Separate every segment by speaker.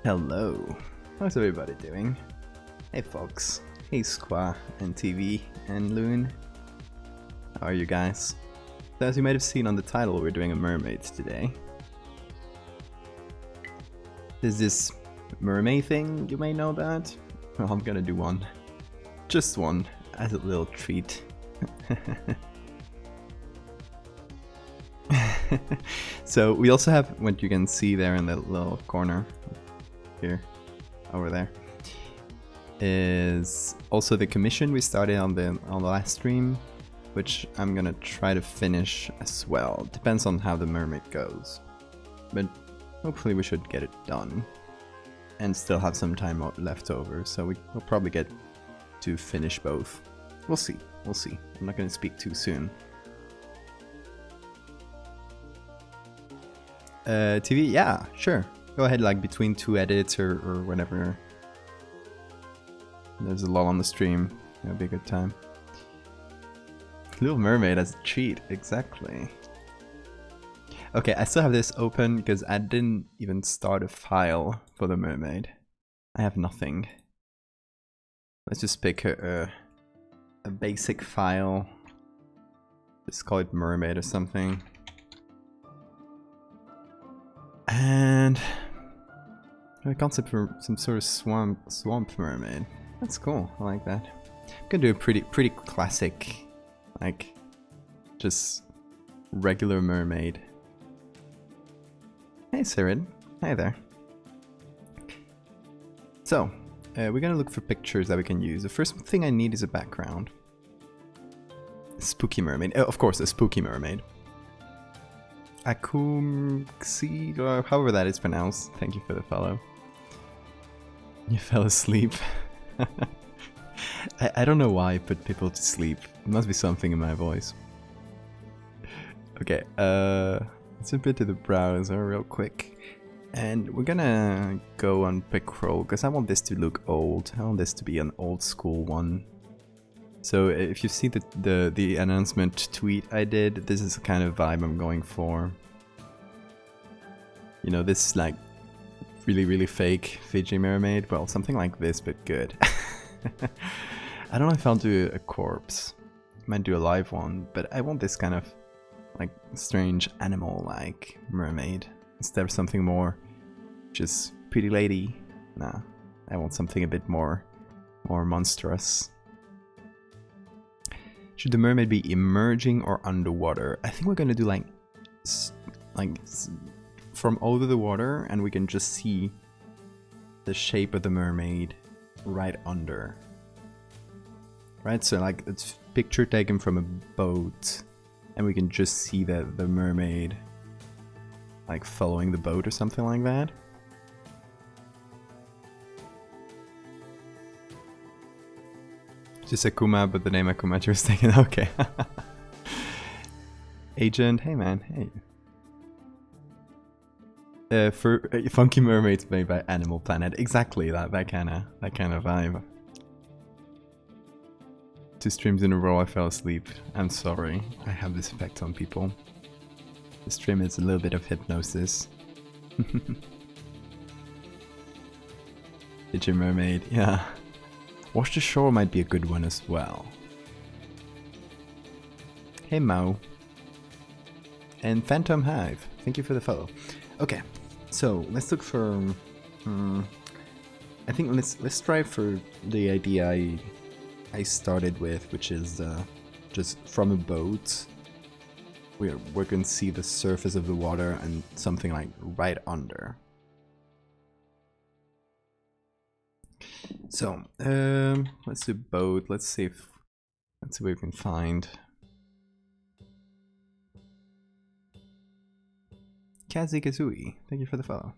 Speaker 1: Hello, how's everybody doing? Hey folks, hey Squaw and TV and Loon. How are you guys? So as you might have seen on the title, we're doing a Mermaids today. There's this mermaid thing you may know about. Well, I'm gonna do one. Just one, as a little treat. So we also have what you can see there in the little corner here, over there, is also the commission we started on the last stream, which I'm gonna try to finish as well. Depends on how the mermaid goes, but hopefully we should get it done and still have some time left over, so we'll probably get to finish both. We'll see, we'll see. I'm not gonna speak too soon. TV, yeah, sure. Go ahead, like between two edits or whenever there's a lull on the stream. It'll be a good time. Little Mermaid as a cheat, exactly. Okay, I still have this open because I didn't even start a file for the mermaid. I have nothing. Let's just pick a basic file. Just call it mermaid or something. And a concept for some sort of swamp mermaid. That's cool. I like that. I'm gonna do a pretty classic, like just regular mermaid. Hey Sirid, hi there. So we're gonna look for pictures that we can use. The first thing I need is a background. Spooky mermaid. Oh, of course, a spooky mermaid. Akumxi, or however that is pronounced. Thank you for the follow. You fell asleep. I don't know why I put people to sleep. There must be something in my voice. Okay, let's jump into the browser real quick. And we're gonna go on Pickroll, because I want this to look old. I want this to be an old school one. So if you see the announcement tweet I did, this is the kind of vibe I'm going for. You know, this like really fake Fiji mermaid. Well, something like this, but good. I don't know if I'll do a corpse. Might do a live one, but I want this kind of like strange animal-like mermaid instead of something more just pretty lady. Nah, I want something a bit more monstrous. Should the mermaid be emerging or underwater? I think we're gonna do like from over the water, and we can just see the shape of the mermaid right under. Right, so like it's picture taken from a boat, and we can just see the mermaid like following the boat or something like that. Just Akuma, but the name Akumachi was taken. Okay. Agent, hey man, hey. For Funky Mermaids made by Animal Planet, exactly that kind of vibe. 2 streams in a row, I fell asleep. I'm sorry, I have this effect on people. The stream is a little bit of hypnosis. Did your mermaid? Yeah. Wash the Shore might be a good one as well. Hey Mao. And Phantom Hive, thank you for the follow. Okay, so let's look for... I think let's strive for the idea I started with, which is just from a boat. We're going to see the surface of the water and something like right under. So, let's do boat. Let's see what we can find. Kazi Kazooie, thank you for the follow.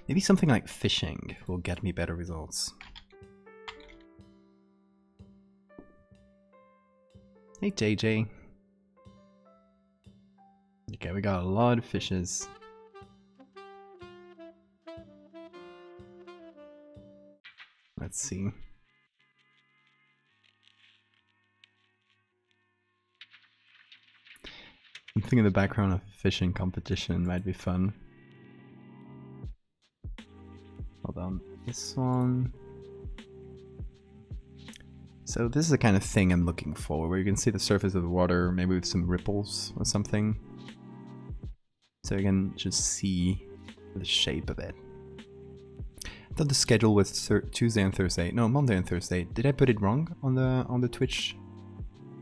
Speaker 1: Maybe something like fishing will get me better results. Hey JJ. Okay, we got a lot of fishes. Let's see. Something in the background of fishing competition might be fun. Hold on, this one. So this is the kind of thing I'm looking for, where you can see the surface of the water, maybe with some ripples or something. So you can just see the shape of it. I thought the schedule was Tuesday and Thursday. No, Monday and Thursday. Did I put it wrong on the Twitch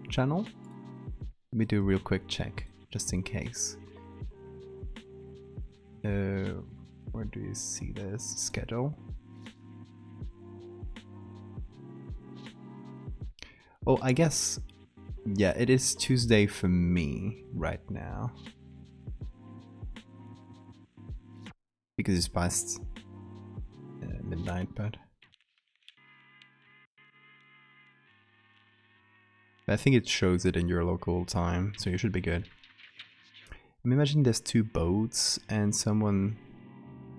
Speaker 1: channel? Let me do a real quick check, just in case. Where do you see this schedule? Oh, I guess, yeah, it is Tuesday for me right now. Because it's past midnight, but I think it shows it in your local time, so you should be good. I'm imagining there's two boats and someone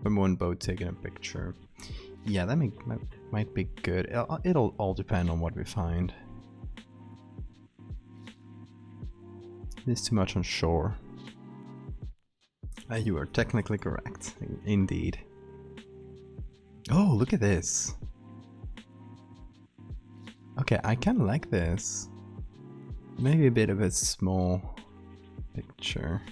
Speaker 1: from one boat taking a picture. Yeah, that might be good. It'll all depend on what we find. It's too much on shore. You are technically correct, indeed. Oh, look at this. Okay, I kind of like this. Maybe a bit of a small picture.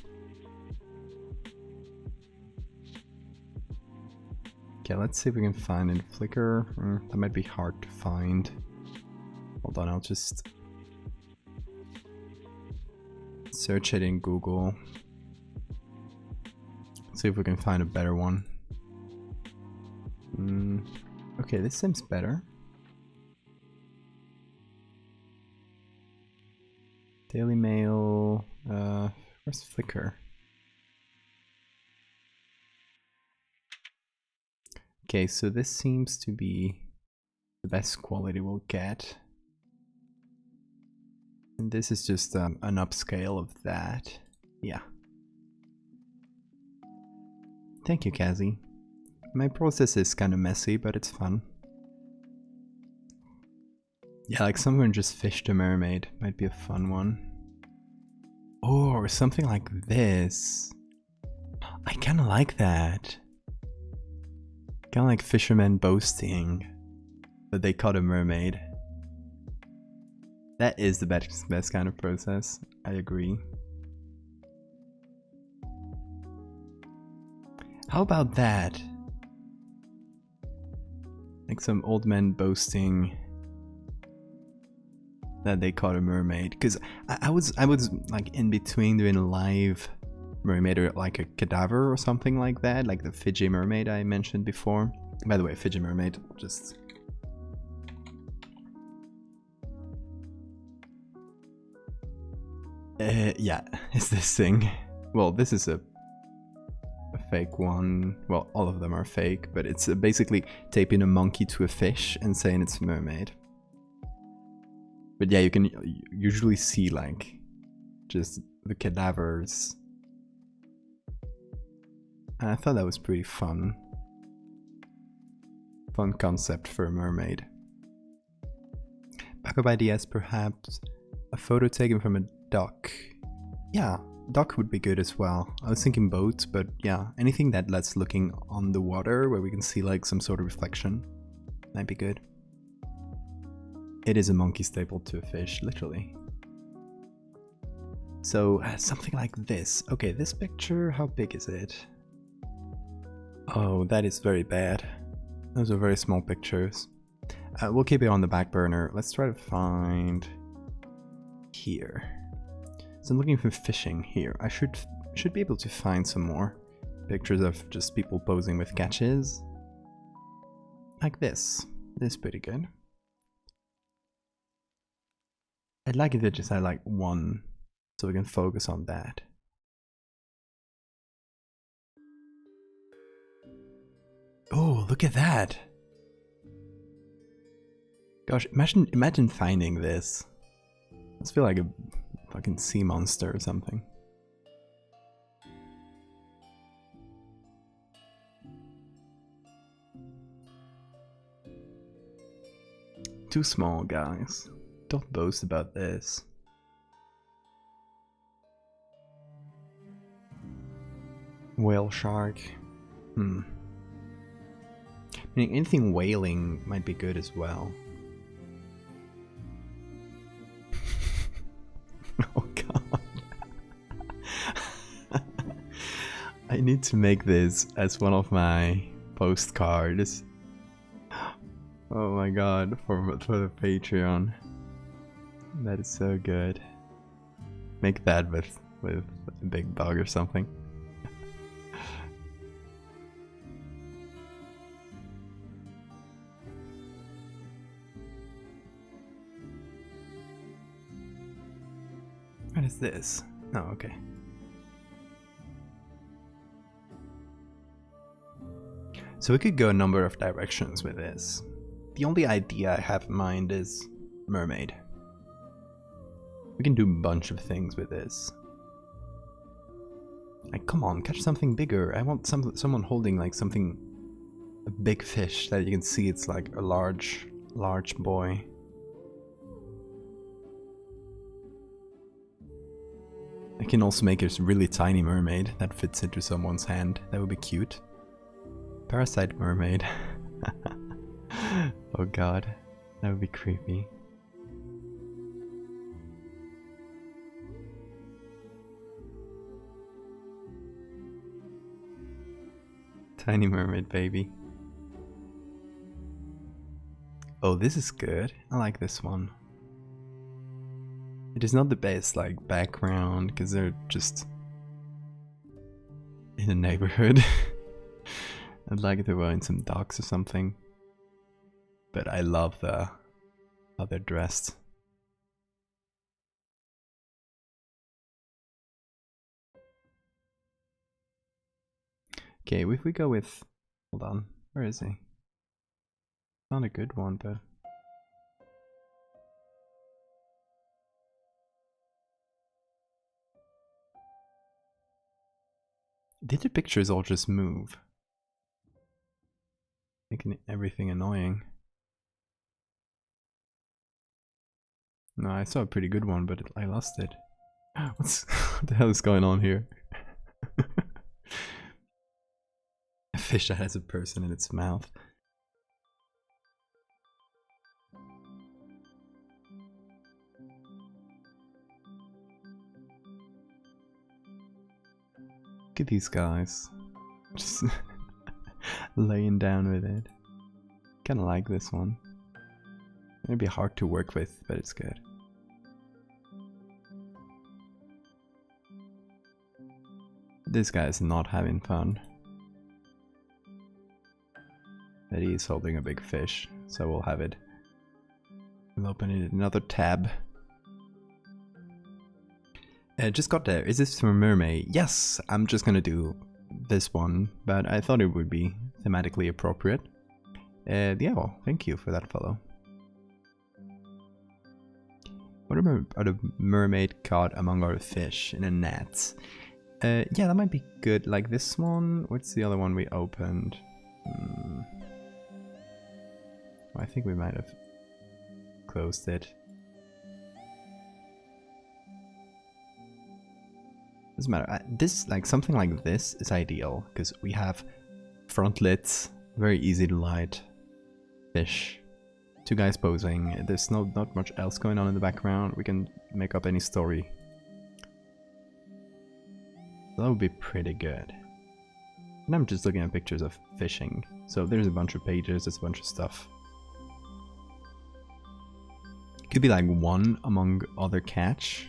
Speaker 1: Okay, let's see if we can find it in Flickr. That might be hard to find. Hold on, I'll just search it in Google. See if we can find a better one. Okay, this seems better. Daily Mail. Where's Flickr? Okay, so this seems to be the best quality we'll get. And this is just an upscale of that. Yeah. Thank you, Kazi. My process is kind of messy, but it's fun. Yeah, like someone just fished a mermaid. Might be a fun one. Oh, or something like this. I kind of like that. Kind of like fishermen boasting that they caught a mermaid. That is the best kind of process. I agree. How about that? Like some old men boasting that they caught a mermaid. Because I was like in between doing a live mermaid or like a cadaver or something like that, like the Fiji mermaid I mentioned before. By the way, Fiji mermaid, just yeah, it's this thing. Well, this is a fake one. Well, all of them are fake, but it's basically taping a monkey to a fish and saying it's a mermaid. But yeah, you can usually see like just the cadavers. And I thought that was pretty fun. Fun concept for a mermaid. Backup ideas, perhaps a photo taken from a dock. Yeah, dock would be good as well. I was thinking boats, but yeah, anything that lets looking on the water where we can see like some sort of reflection might be good. It is a monkey stapled to a fish, literally. So something like this. Okay, this picture, how big is it? Oh, that is very bad. Those are very small pictures. We'll keep it on the back burner. Let's try to find here. So I'm looking for fishing here. I should be able to find some more pictures of just people posing with catches. Like this. This is pretty good. I'd like it to just have like one, so we can focus on that. Oh, look at that! Gosh, imagine finding this. I feel like a fucking sea monster or something. Too small, guys. Don't boast about this. Whale shark. I mean, anything whaling might be good as well. Oh god. I need to make this as one of my postcards. Oh my god, for the Patreon. That is so good. Make that with a big bug or something. What is this? Oh, okay. So we could go a number of directions with this. The only idea I have in mind is mermaid. We can do a bunch of things with this. Like, come on, catch something bigger. I want someone holding like something, a big fish that you can see it's like a large boy. I can also make a really tiny mermaid that fits into someone's hand. That would be cute. Parasite mermaid. Oh god, that would be creepy. Tiny mermaid baby. Oh, this is good. I like this one. It is not the best like background because they're just in a neighborhood. I'd like it to go in some docks or something. But I love how they're dressed. Okay, if we go with... Hold on, where is he? Not a good one, but... Did the pictures all just move? Making everything annoying. No, I saw a pretty good one, but I lost it. What the hell is going on here? A fish that has a person in its mouth. Look at these guys. Just laying down with it. Kinda like this one. It'd be hard to work with, but it's good. This guy is not having fun. But he is holding a big fish, so we'll have it. We'll open it in another tab. Just got there. Is this from Mermaid? Yes, I'm just gonna do this one, but I thought it would be thematically appropriate. Yeah, well, thank you for that follow. What are the mermaid caught among our fish in a net? Yeah, that might be good. Like this one. What's the other one we opened? I think we might have closed it. Doesn't matter. This, like something like this, is ideal because we have frontlets, very easy to light, fish, two guys posing. There's not much else going on in the background. We can make up any story. That would be pretty good. And I'm just looking at pictures of fishing. So there's a bunch of pages, there's a bunch of stuff. Could be like one among other catch.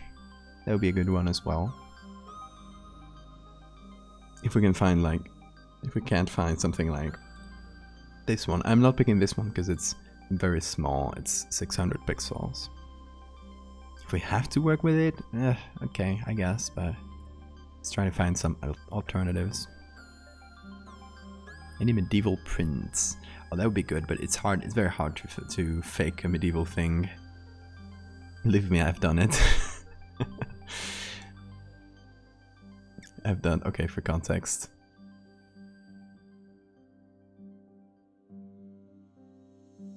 Speaker 1: That would be a good one as well. If we can find like, if we can't find something like this one. I'm not picking this one because it's very small. It's 600 pixels. If we have to work with it, okay, I guess, but let's try to find some alternatives. Any medieval prints? Oh, that would be good, but it's hard. It's very hard to fake a medieval thing. Believe me, I've done it. I've done, okay, for context.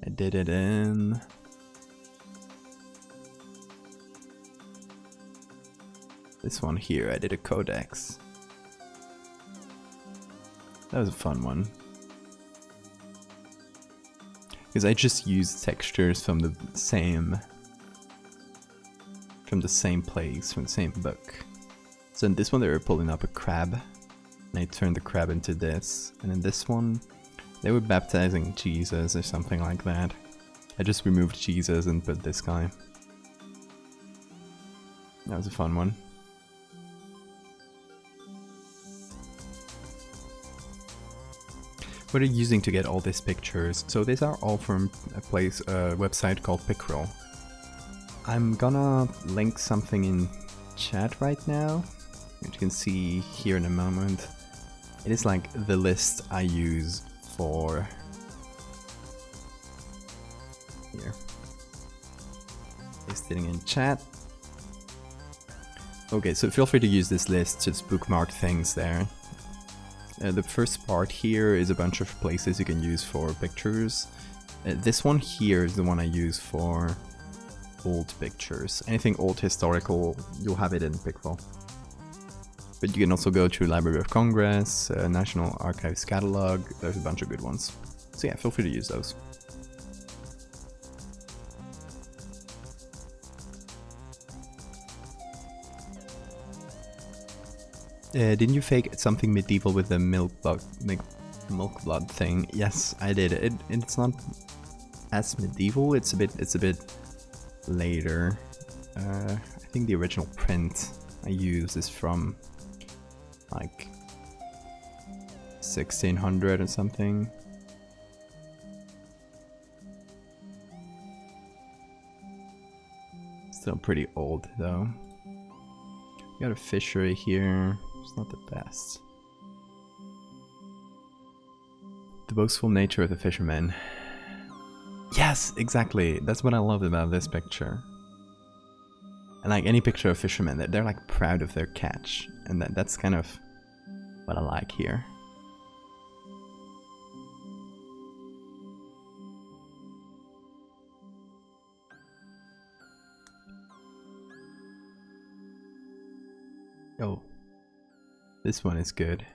Speaker 1: I did it in... this one here, I did a codex. That was a fun one. Because I just used textures from the same place, from the same book. So in this one they were pulling up a crab, and I turned the crab into this. And in this one, they were baptizing Jesus or something like that. I just removed Jesus and put this guy. That was a fun one. What are you using to get all these pictures? So these are all from a website called Pickrel. I'm gonna link something in chat right now, which you can see here in a moment. It is like the list I use for... Here. Pasting in chat. Okay, so feel free to use this list, just bookmark things there. The first part here is a bunch of places you can use for pictures. This one here is the one I use for old pictures. Anything old historical, you'll have it in Pickrel. But you can also go to Library of Congress, National Archives Catalog, there's a bunch of good ones. So yeah, feel free to use those. Didn't you fake something medieval with the milk blood thing? Yes, I did. It's not as medieval. It's a bit later. I think the original print I use is from like 1600 or something. Still pretty old though. Got a fishery here. It's not the best. The boastful nature of the fishermen. Yes, exactly. That's what I love about this picture. And like any picture of fishermen, they're like proud of their catch. And that's kind of what I like here. Oh, this one is good.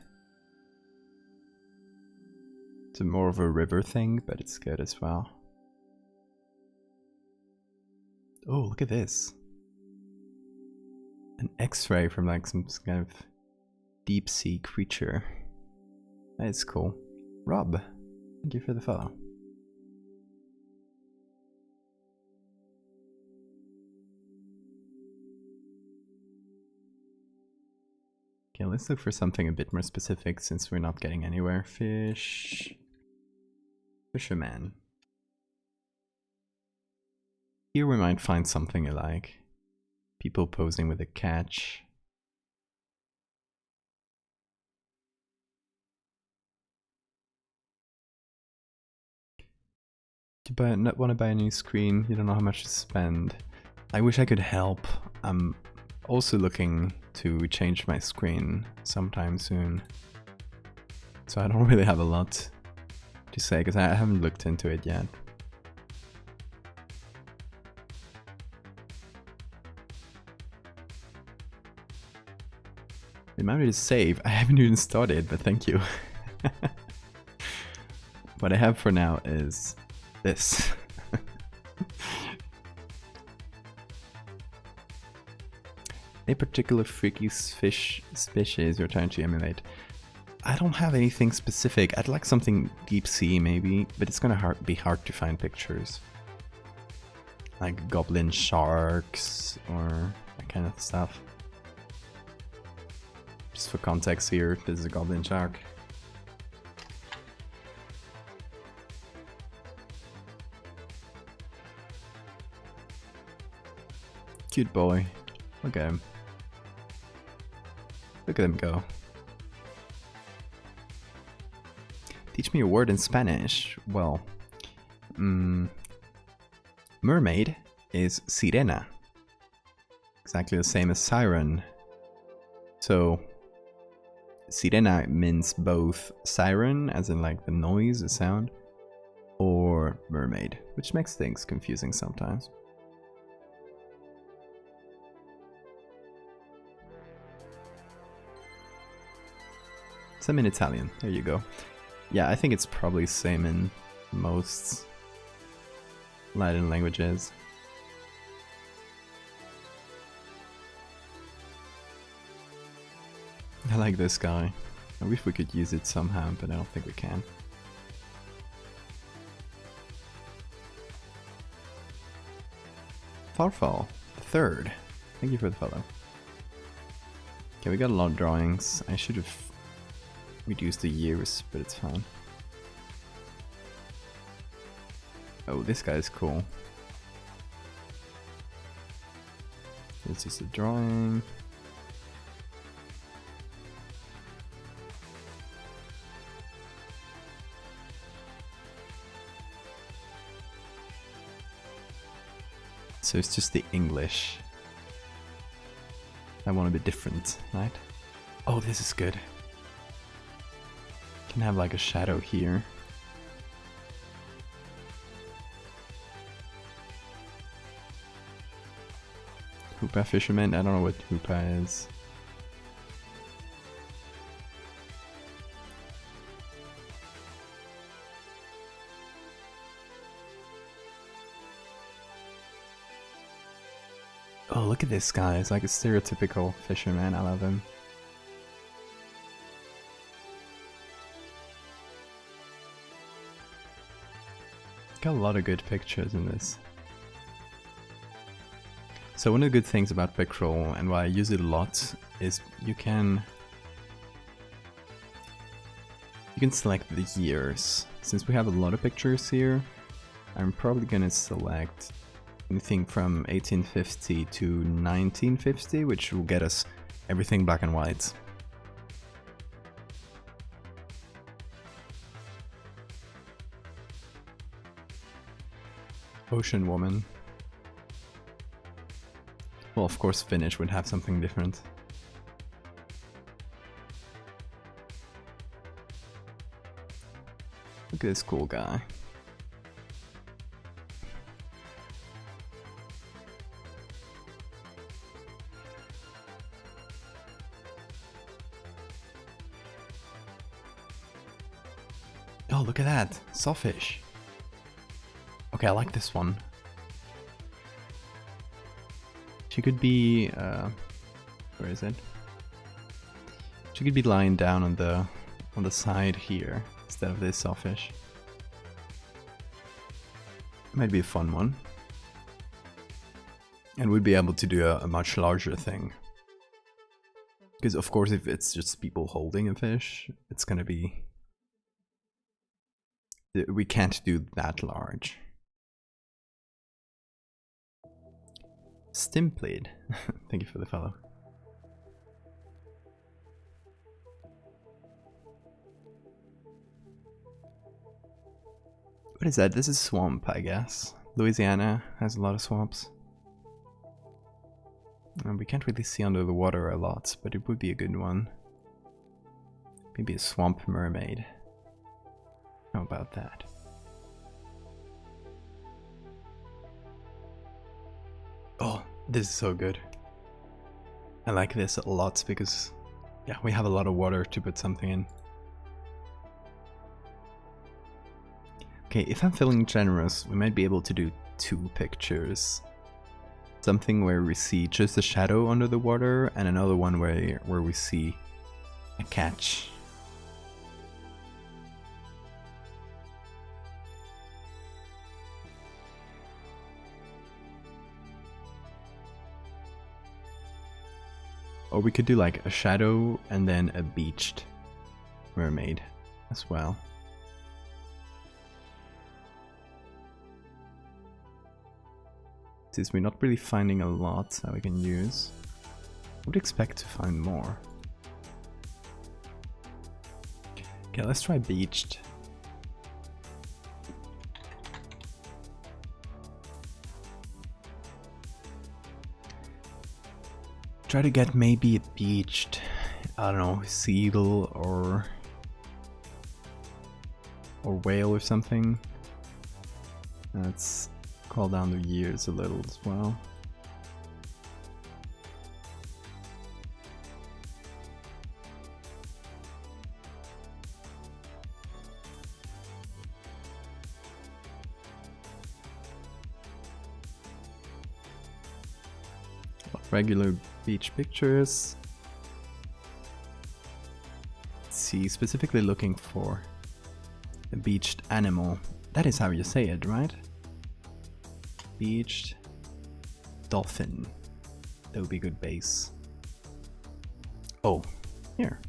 Speaker 1: It's more of a river thing, but it's good as well. Oh, look at this. An X-ray from like some kind of deep sea creature. That is cool. Rob, thank you for the follow. Okay, let's look for something a bit more specific since we're not getting anywhere. Fisherman. Here we might find something I like. People posing with a catch. Do you want to buy a new screen? You don't know how much to spend. I wish I could help. I'm also looking to change my screen sometime soon. So I don't really have a lot to say because I haven't looked into it yet. Remind me to save. I haven't even started, but thank you. What I have for now is this. A particular freaky fish species you're trying to emulate? I don't have anything specific. I'd like something deep sea maybe, but it's gonna be hard to find pictures. Like goblin sharks or that kind of stuff. Just for context here, this is a goblin shark. Cute boy. Look at him. Look at him go. Teach me a word in Spanish. Well, mermaid is sirena. Exactly the same as siren. So, sirena means both siren, as in like the noise, the sound, or mermaid, which makes things confusing sometimes. Some in Italian. There you go. Yeah, I think it's probably same in most Latin languages. I like this guy. I wish we could use it somehow, but I don't think we can. Farfall, the third. Thank you for the follow. Okay, we got a lot of drawings. I should have reduced the years, but it's fine. Oh, this guy is cool. This is a drawing. So it's just the English. I want to be different, right? Oh, this is good. Can have like a shadow here. Hoopa fisherman? I don't know what hoopa is. Oh, look at this guy. It's like a stereotypical fisherman. I love him. Got a lot of good pictures in this. So one of the good things about Picroll, and why I use it a lot, is you can select the years. Since we have a lot of pictures here, I'm probably gonna select anything from 1850 to 1950, which will get us everything black and white. Ocean woman. Well, of course Finnish would have something different. Look at this cool guy. Oh, look at that! Sawfish! Okay, I like this one. She could be... where is it? She could be lying down on the side here, instead of this sawfish. Might be a fun one. And we'd be able to do a much larger thing. Because of course if it's just people holding a fish, it's gonna be... We can't do that large. Stimpled. Thank you for the follow. What is that? This is swamp, I guess. Louisiana has a lot of swamps. And we can't really see under the water a lot, but it would be a good one. Maybe a swamp mermaid. How about that? Oh, this is so good. I like this a lot because, yeah, we have a lot of water to put something in. Okay, if I'm feeling generous, we might be able to do 2 pictures. Something where we see just a shadow under the water, and another one where we see a catch. Or we could do like a shadow and then a beached mermaid as well. Since we're not really finding a lot that we can use, I would expect to find more. Okay, let's try beached. Try to get maybe a beached, I don't know, seal or whale or something. Let's call down the years a little as well. regular beach pictures. Let's see, specifically looking for a beached animal. That is how you say it, right? Beached dolphin. That would be good base. Oh, here.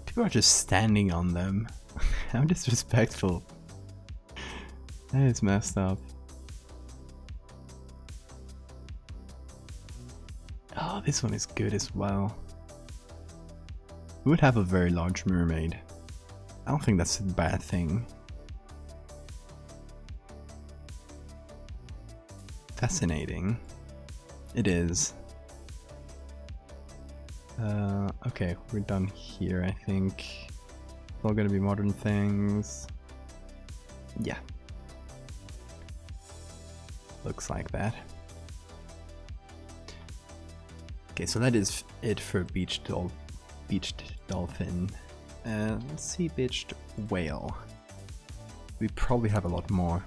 Speaker 1: People are just standing on them. How disrespectful. That is messed up. Oh, this one is good as well. We would have a very large mermaid. I don't think that's a bad thing. Fascinating. It is. Okay, we're done here, I think. It's all gonna be modern things. Yeah. Looks like that. Okay, so that is it for beached dolphin. Let's see beached whale. We probably have a lot more,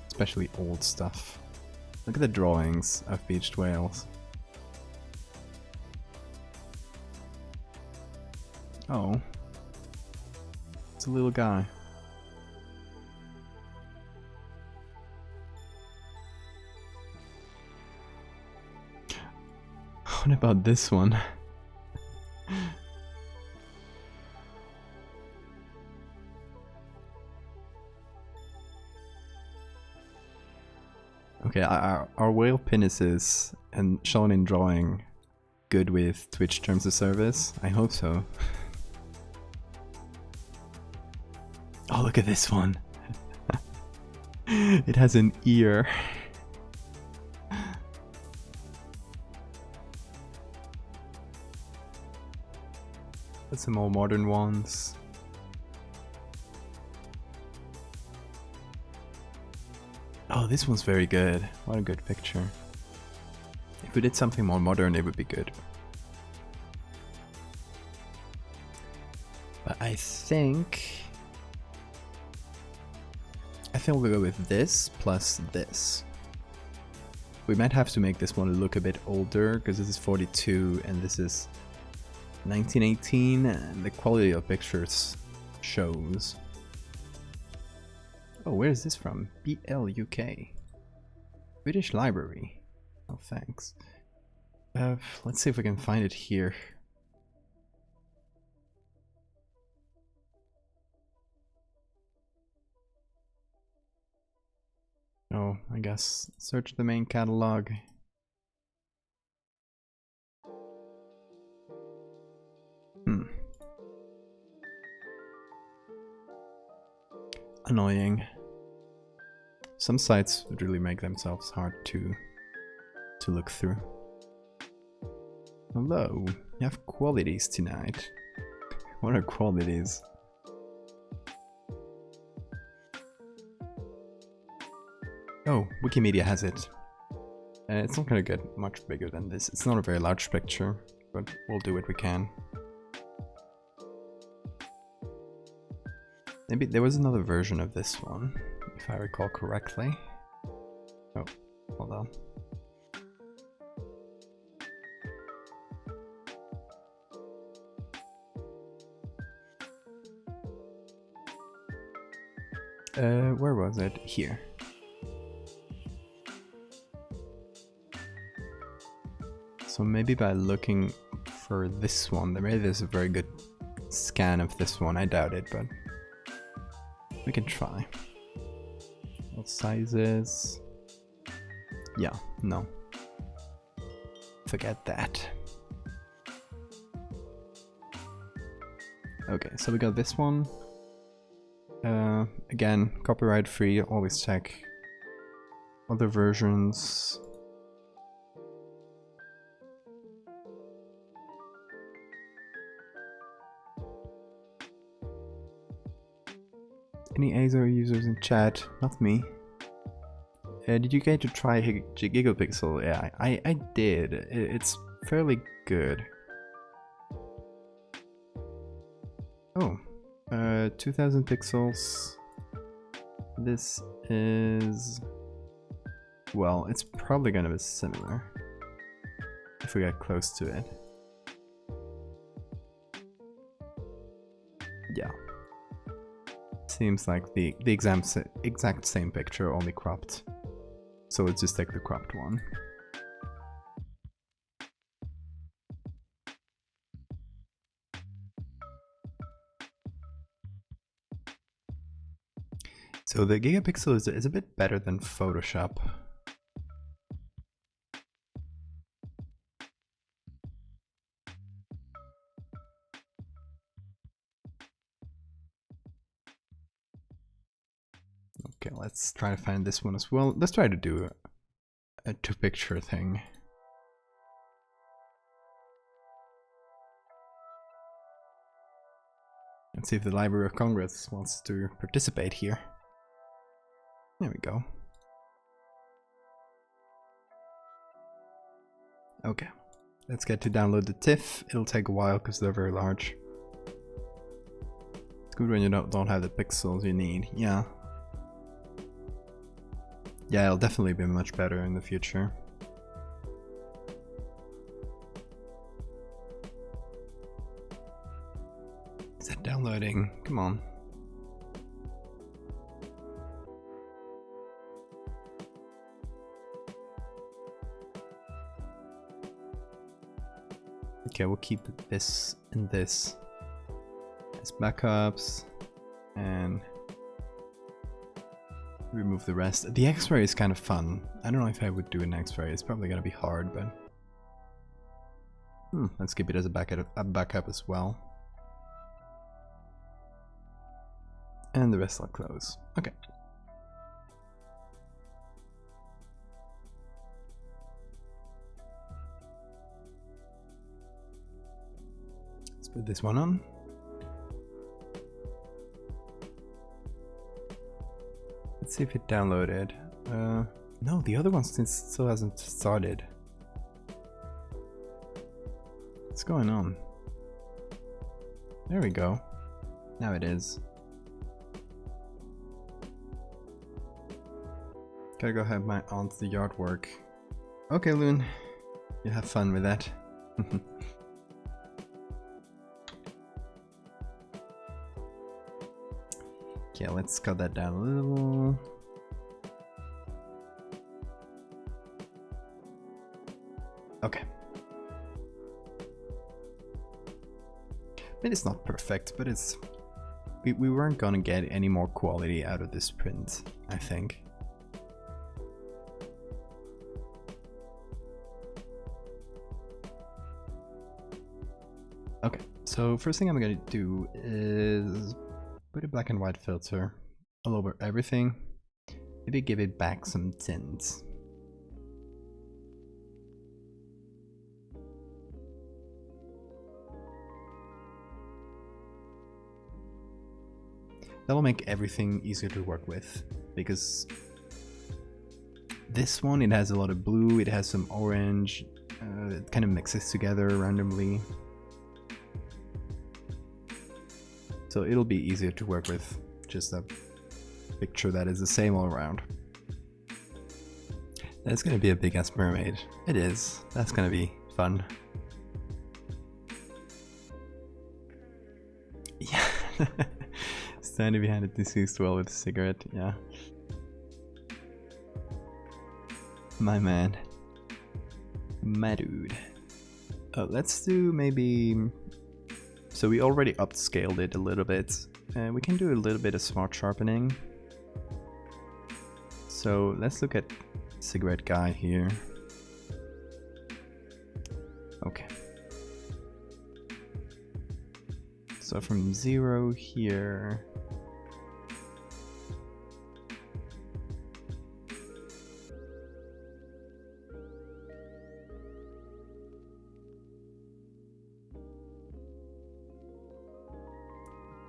Speaker 1: especially old stuff. Look at the drawings of beached whales. Oh, it's a little guy. What about this one? Okay, are whale penises and shown in drawing good with Twitch terms of service? I hope so. Oh, look at this one. It has an ear. That's some more modern ones. Oh, this one's very good. What a good picture. If we did something more modern, it would be good. But I think we'll go with this plus this. We might have to make this one look a bit older because this is 42 and this is 1918, and the quality of pictures shows. Oh, where is this from? BLUK. British Library. Oh, thanks. Let's see if we can find it here. Oh, I guess search the main catalog. Annoying. Some sites would really make themselves hard to look through. Hello, you have qualities tonight. What are qualities? Oh, Wikimedia has it. It's not gonna get much bigger than this. It's not a very large picture, but we'll do what we can. Maybe there was another version of this one, if I recall correctly. Oh, hold on. Where was it? Here. So maybe by looking for this one, maybe there's a very good scan of this one. I doubt it, but we can try. What sizes? Yeah, no. Forget that. Okay, so we got this one. Again, copyright free, always check other versions. Any Azo users in chat? Not me. Did you get to try Gigapixel? Yeah, I did. It's fairly good. Oh, 2000 pixels. This is well, it's probably gonna be similar if we get close to it. Yeah. Seems like the exact same picture, only cropped. So let's just take the cropped one. So the gigapixel is a bit better than Photoshop. Okay, let's try to find this one as well. Let's try to do a two-picture thing. Let's see if the Library of Congress wants to participate here. There we go. Okay, let's get to download the TIFF. It'll take a while because they're very large. It's good when you don't have the pixels you need. Yeah. Yeah, it'll definitely be much better in the future. Is that downloading? Come on. Okay, we'll keep this and this as backups and remove the rest. The X-ray is kind of fun. I don't know if I would do an X-ray. It's probably gonna be hard, but let's keep it as a backup as well. And the rest I'll close. Okay. Let's put this one on. Let's see if it downloaded. No, the other one still hasn't started. What's going on? There we go. Now it is. Gotta go help my aunt the yard work. Okay, Loon. You have fun with that. Okay, let's cut that down a little. Okay. I mean, it's not perfect, but it's... We weren't gonna get any more quality out of this print, I think. Okay, so first thing I'm gonna do is put a black and white filter all over everything. Maybe give it back some tint. That will make everything easier to work with, because this one, it has a lot of blue, it has some orange, it kind of mixes together randomly. So it'll be easier to work with, just a picture that is the same all around. That's gonna be a big ass mermaid. It is. That's gonna be fun. Yeah. Standing behind a deceased well with a cigarette, yeah. My man. My dude. Let's do maybe... So we already upscaled it a little bit. We can do a little bit of smart sharpening. So let's look at cigarette guy here. Okay. So from 0 here.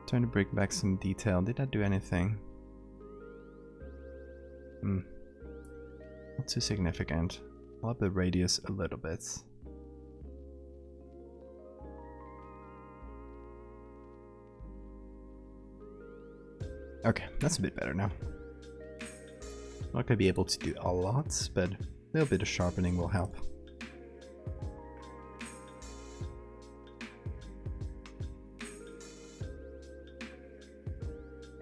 Speaker 1: Trying to break back some detail. Did that do anything? Not too significant. I'll up the radius a little bit. Okay, that's a bit better now. Not gonna be able to do a lot, but a little bit of sharpening will help.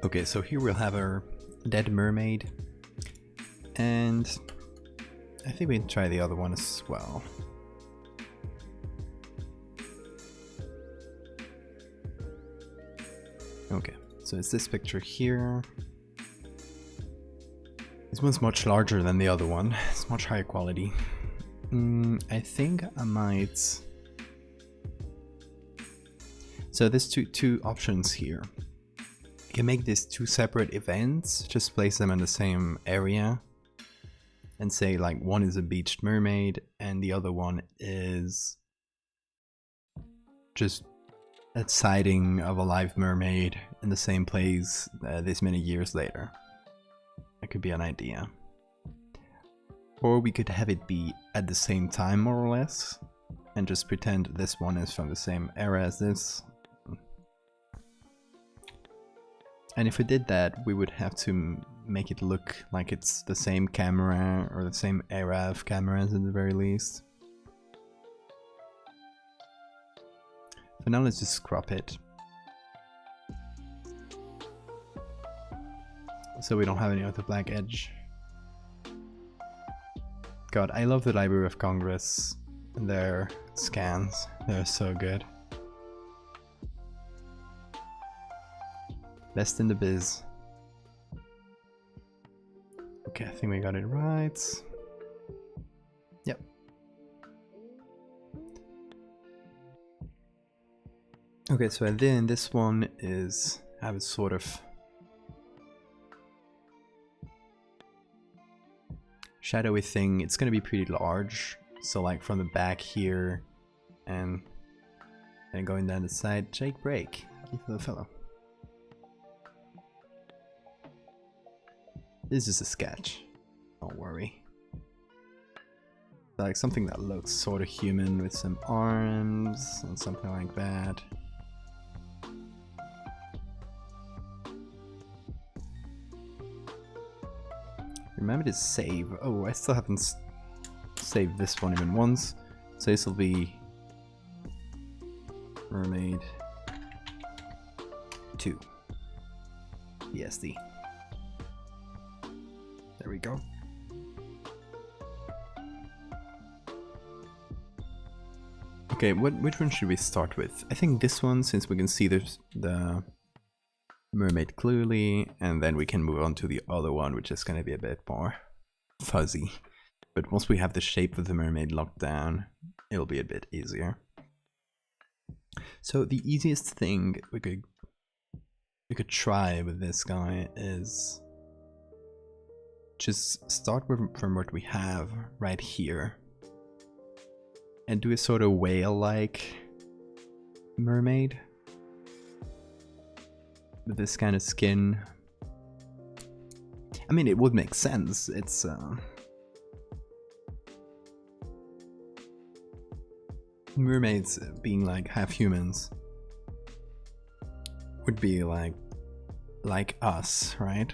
Speaker 1: Okay, so here we'll have our dead mermaid, and I think we can try the other one as well. Okay, so it's this picture here. This one's much larger than the other one. It's much higher quality. I think I might... So there's two options here. You can make these two separate events, just place them in the same area, and say like one is a beached mermaid and the other one is just a sighting of a live mermaid in the same place this many years later. That could be an idea. Or we could have it be at the same time, more or less, and just pretend this one is from the same era as this. And if we did that, we would have to make it look like it's the same camera or the same era of cameras at the very least. For now, let's just crop it. So we don't have any other black edge. God, I love the Library of Congress and their scans. They're so good. Best in the biz. Okay, I think we got it right. Yep. Okay, so then this one is have a sort of shadowy thing. It's gonna be pretty large. So like from the back here and then going down the side. Jake break. Keep the fellow. This is a sketch, don't worry. Like something that looks sort of human with some arms and something like that. Remember to save. Oh, I still haven't saved this one even once. So this will be Mermaid 2 BSD. There we go. Okay, which one should we start with? I think this one, since we can see the mermaid clearly, and then we can move on to the other one, which is going to be a bit more fuzzy. But once we have the shape of the mermaid locked down, it'll be a bit easier. So the easiest thing we could try with this guy is just start from what we have right here and do a sort of whale-like mermaid with this kind of skin. I mean, it would make sense. It's mermaids being like half humans would be like us, right?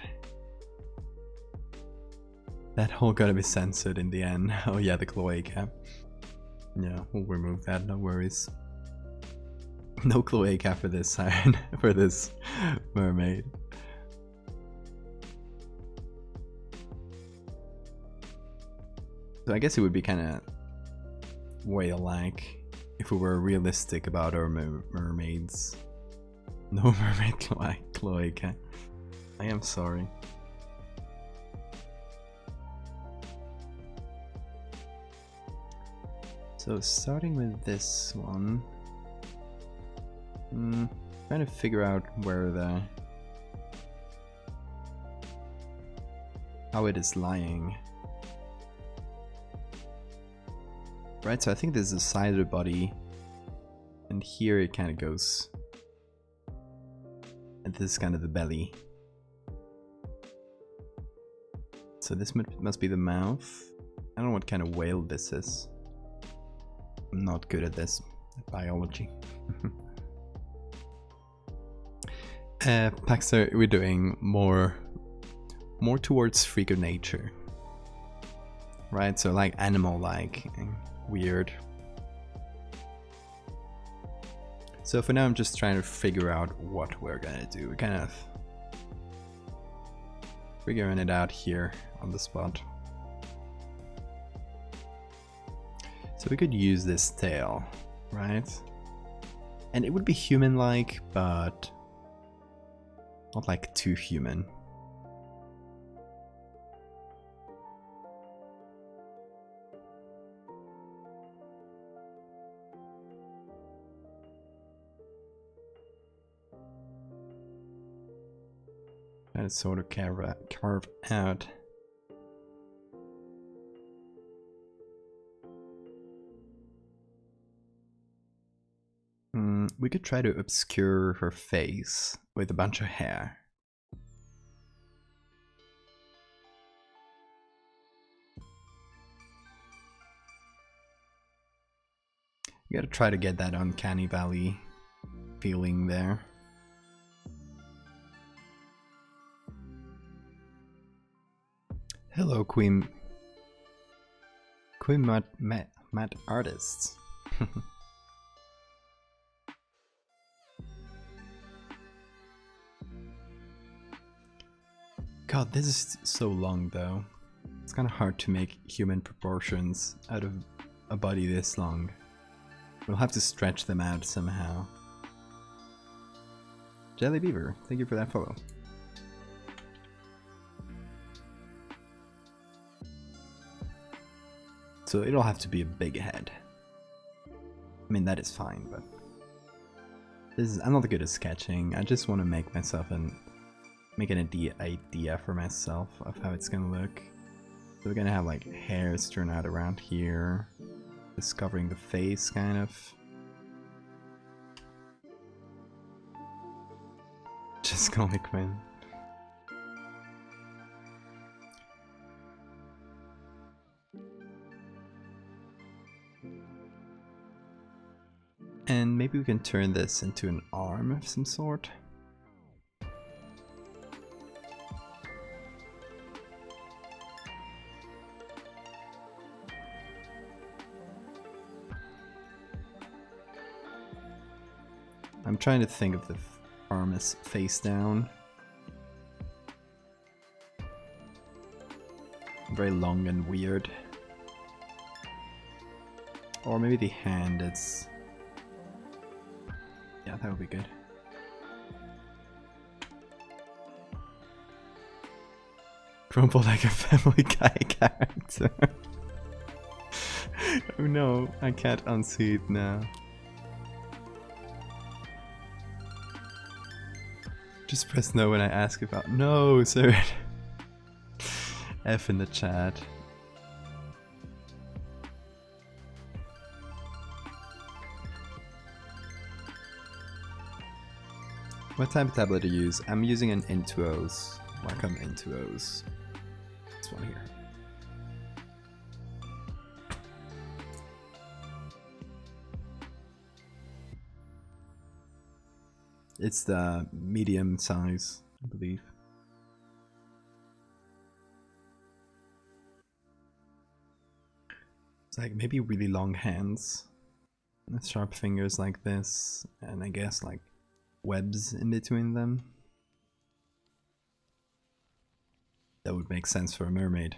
Speaker 1: That whole gotta be censored in the end. Oh yeah, the cloaca. Yeah, we'll remove that, no worries. No cloaca for this siren, for this mermaid. So I guess it would be kind of whale-like if we were realistic about our mermaids. No mermaid cloaca. I am sorry. So starting with this one, trying to figure out where how it is lying. Right, so I think this is the side of the body, and here it kind of goes, and this is kind of the belly. So this must be the mouth. I don't know what kind of whale this is. I'm not good at this biology. Paxter, we're doing more more towards freak of nature. Right, so like animal-like and weird. So for now I'm just trying to figure out what we're gonna do. We're kind of figuring it out here on the spot. So we could use this tail, right? And it would be human-like, but not like too human. And sort of carve out. We could try to obscure her face with a bunch of hair. You gotta try to get that uncanny valley feeling there. Hello, Queen Matt Artists. God, this is so long though. It's kind of hard to make human proportions out of a body this long. We'll have to stretch them out somehow. Jelly Beaver, thank you for that follow. So it'll have to be a big head. I mean, that is fine, but I'm not good at sketching. I just want to make myself make an idea for myself of how it's gonna look. So we're gonna have like hairs turn out around here, just covering the face, kind of. Just call me Quinn. And maybe we can turn this into an arm of some sort. I'm trying to think of the arm as face down. Very long and weird. Or maybe the hand is... Yeah, that would be good. Crumple like a Family Guy character. Oh no, I can't unsee it now. Just press no when I ask about... No, sir. F in the chat. What type of tablet do you use? I'm using an Intuos. Wacom Intuos. This one here. It's the medium size, I believe. It's like maybe really long hands with sharp fingers like this, and I guess like webs in between them. That would make sense for a mermaid.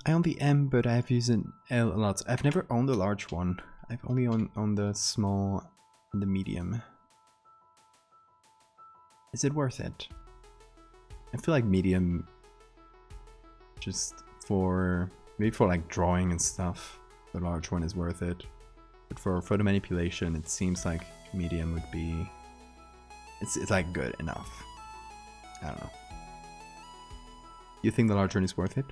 Speaker 1: I own the M, but I've used an L a lot. I've never owned a large one. I've only owned the small and the medium. Is it worth it? I feel like medium, just for maybe for like drawing and stuff, the large one is worth it. But for photo manipulation, it seems like medium would be. It's like good enough. I don't know. You think the large one is worth it?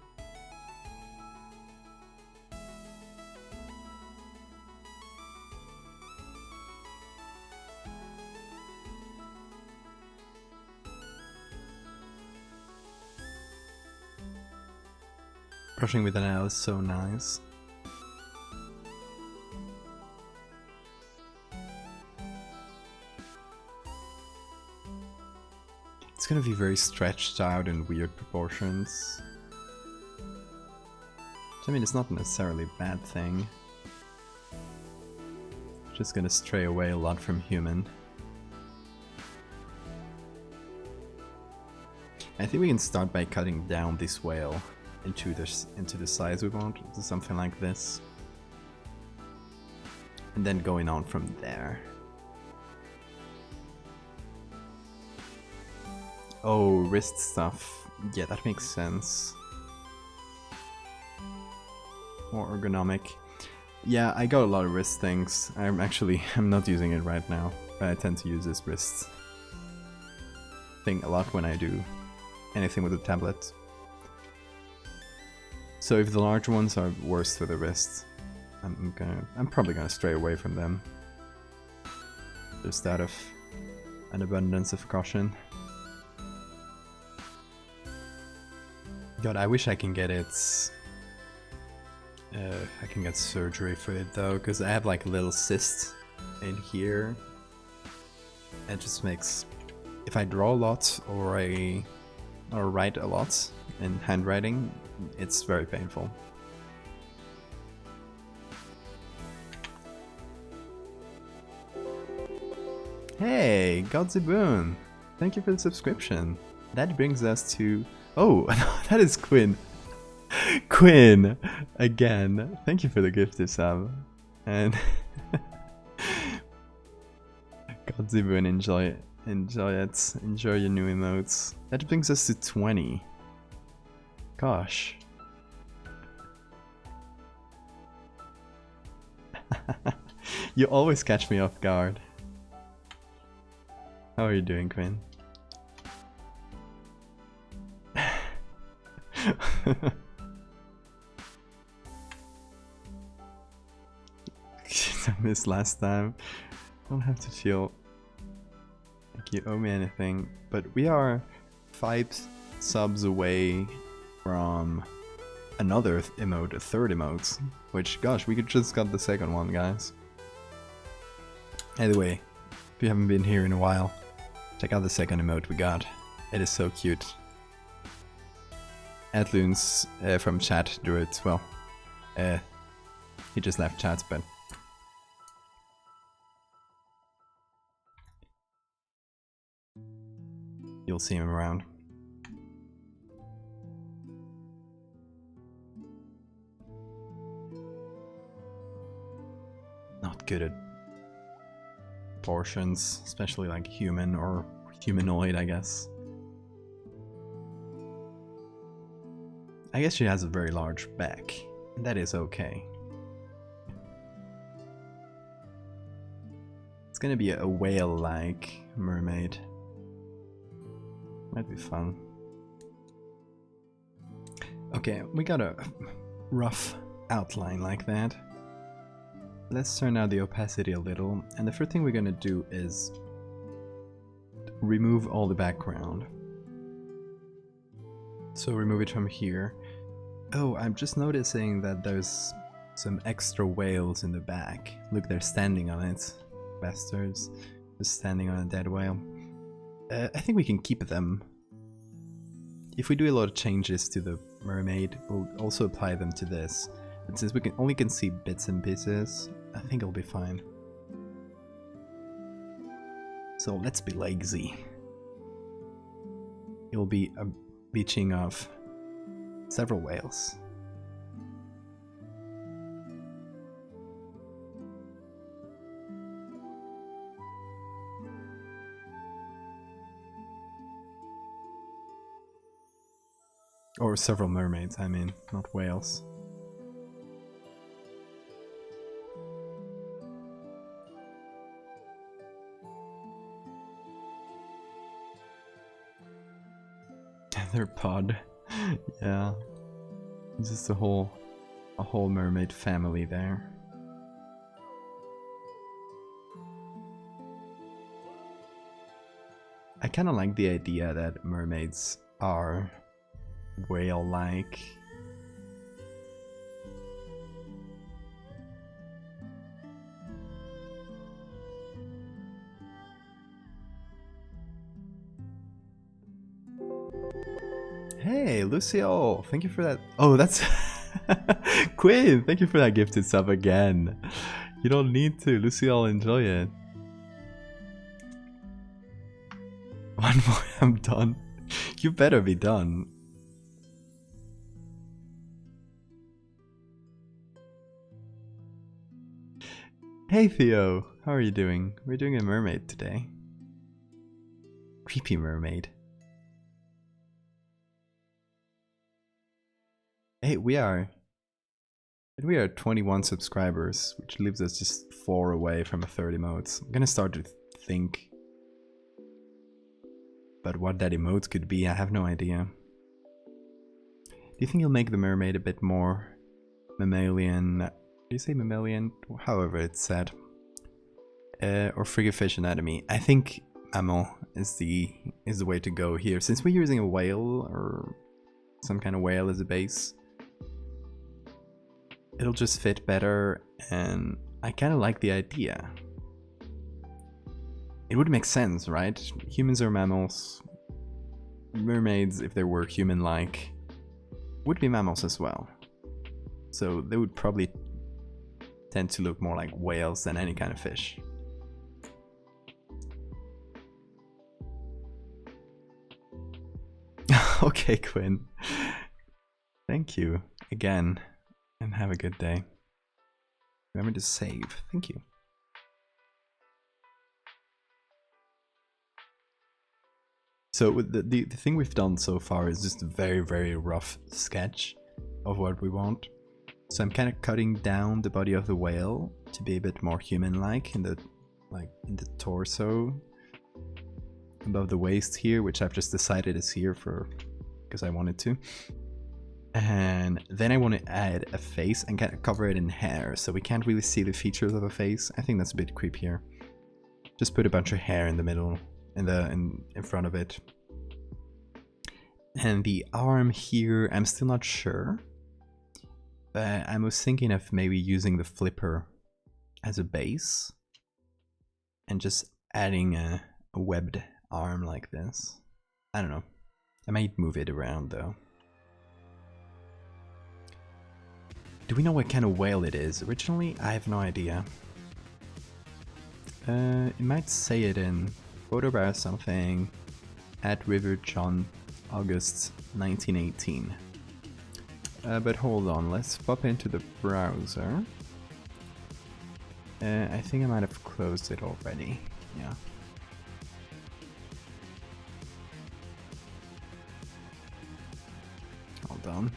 Speaker 1: Brushing with an nail is so nice. It's gonna be very stretched out in weird proportions. I mean, it's not necessarily a bad thing. Just gonna stray away a lot from human. I think we can start by cutting down this whale into the size we want, to something like this. And then going on from there. Oh, wrist stuff. Yeah, that makes sense. More ergonomic. Yeah, I got a lot of wrist things. I'm not using it right now, but I tend to use this wrist thing a lot when I do anything with a tablet. So if the large ones are worse for the wrist, I'm probably gonna stray away from them. Just out of an abundance of caution. God, I wish I can get it. I can get surgery for it though, because I have like a little cyst in here. It just makes, if I draw a lot or write a lot in handwriting, it's very painful. Hey, Godziboon! Thank you for the subscription. That brings us to... Oh, that is Quinn. Quinn! Again. Thank you for the gift sub. And... Godziboon, enjoy it. Enjoy it. Enjoy your new emotes. That brings us to 20. Gosh. You always catch me off guard. How are you doing, Quinn? I missed last time. Don't have to feel like you owe me anything, but we are 5 subs away from another emote, a third emote, which, gosh, we could just got the second one, guys. Anyway, if you haven't been here in a while, check out the second emote we got. It is so cute. Adloons from chat drew it. Well, he just left chat, but you'll see him around. Not good at proportions, especially like human or humanoid, I guess. I guess she has a very large back. That is okay. It's gonna be a whale-like mermaid. Might be fun. Okay, we got a rough outline like that. Let's turn down the opacity a little, and the first thing we're gonna do is remove all the background. So remove it from here. Oh, I'm just noticing that there's some extra whales in the back. Look, they're standing on it. Bastards. Just standing on a dead whale. I think we can keep them. If we do a lot of changes to the mermaid, we'll also apply them to this. And since we only can see bits and pieces, I think it'll be fine. So let's be lazy. It'll be a beaching of several whales. Or several mermaids, I mean, not whales. Their pod. Yeah. Just a whole mermaid family there. I kinda like the idea that mermaids are whale-like. Hey, Lucio, thank you for that. Oh, that's Quinn. Thank you for that gifted sub again. You don't need to, Lucio. Enjoy it. One more, I'm done. You better be done. Hey Theo, how are you doing? We're doing a mermaid today. Creepy mermaid. Hey, we are 21 subscribers, which leaves us just 4 away from a 30 emotes. I'm gonna start to think about what that emote could be. I have no idea. Do you think you'll make the mermaid a bit more mammalian? Do you say mammalian? However it's said. Or frigate anatomy. I think mammal is the way to go here. Since we're using a whale or some kind of whale as a base, it'll just fit better, and I kind of like the idea. It would make sense, right? Humans are mammals. Mermaids, if they were human-like, would be mammals as well. So they would probably tend to look more like whales than any kind of fish. Okay, Quinn. Thank you again, and have a good day. Remember to save. Thank you. So the thing we've done so far is just a very, very rough sketch of what we want. So I'm kind of cutting down the body of the whale to be a bit more human-like in the torso, above the waist here, which I've just decided is here because I wanted to. And then I want to add a face and kind of cover it in hair, so we can't really see the features of a face. I think that's a bit creepier. Just put a bunch of hair in the middle, in front of it. And the arm here, I'm still not sure. But I was thinking of maybe using the flipper as a base and just adding a webbed arm like this. I don't know. I might move it around though. Do we know what kind of whale it is? Originally, I have no idea. It might say it in photo bar something at River John August 1918. But hold on, let's pop into the browser. I think I might have closed it already. Yeah. Hold on.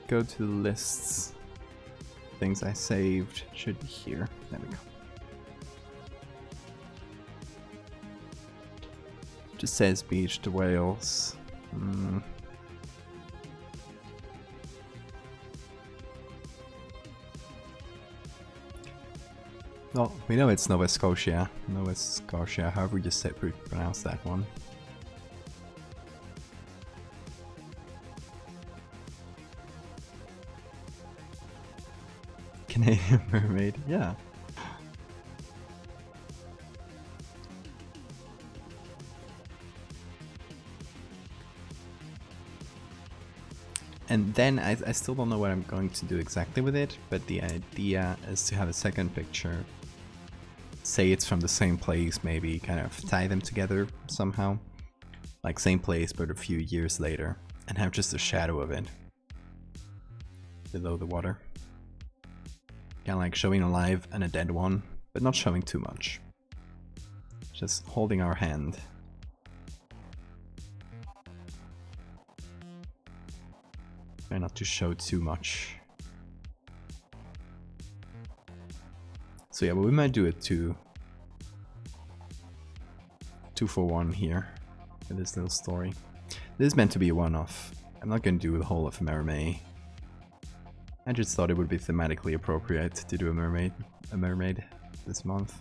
Speaker 1: Go to lists. Things I saved should be here. There we go. Just says beach to Wales. Well, we know it's Nova Scotia. Nova Scotia, however you pronounce that one. Canadian mermaid, yeah. And then I still don't know what I'm going to do exactly with it, but the idea is to have a second picture. Say it's from the same place, maybe kind of tie them together somehow. Like same place, but a few years later. And have just a shadow of it below the water. Kind of like showing a live and a dead one, but not showing too much. Just holding our hand. Try not to show too much. So yeah, but we might do it 2 for 1 here in this little story. This is meant to be a one-off. I'm not going to do the whole of Mermaid. I just thought it would be thematically appropriate to do a mermaid this month.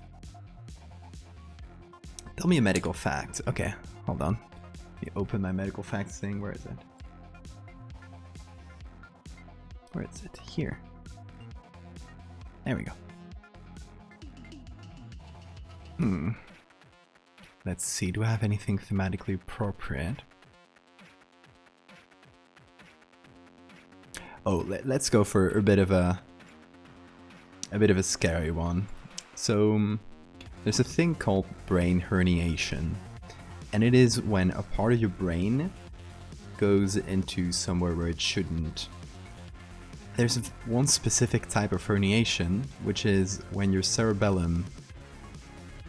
Speaker 1: Tell me a medical fact. Okay, hold on. Let me open my medical facts thing. Where is it? Where is it? Here. There we go. Let's see, do I have anything thematically appropriate? Oh, let's go for a bit of a scary one. So there's a thing called brain herniation, and it is when a part of your brain goes into somewhere where it shouldn't. There's one specific type of herniation, which is when your cerebellum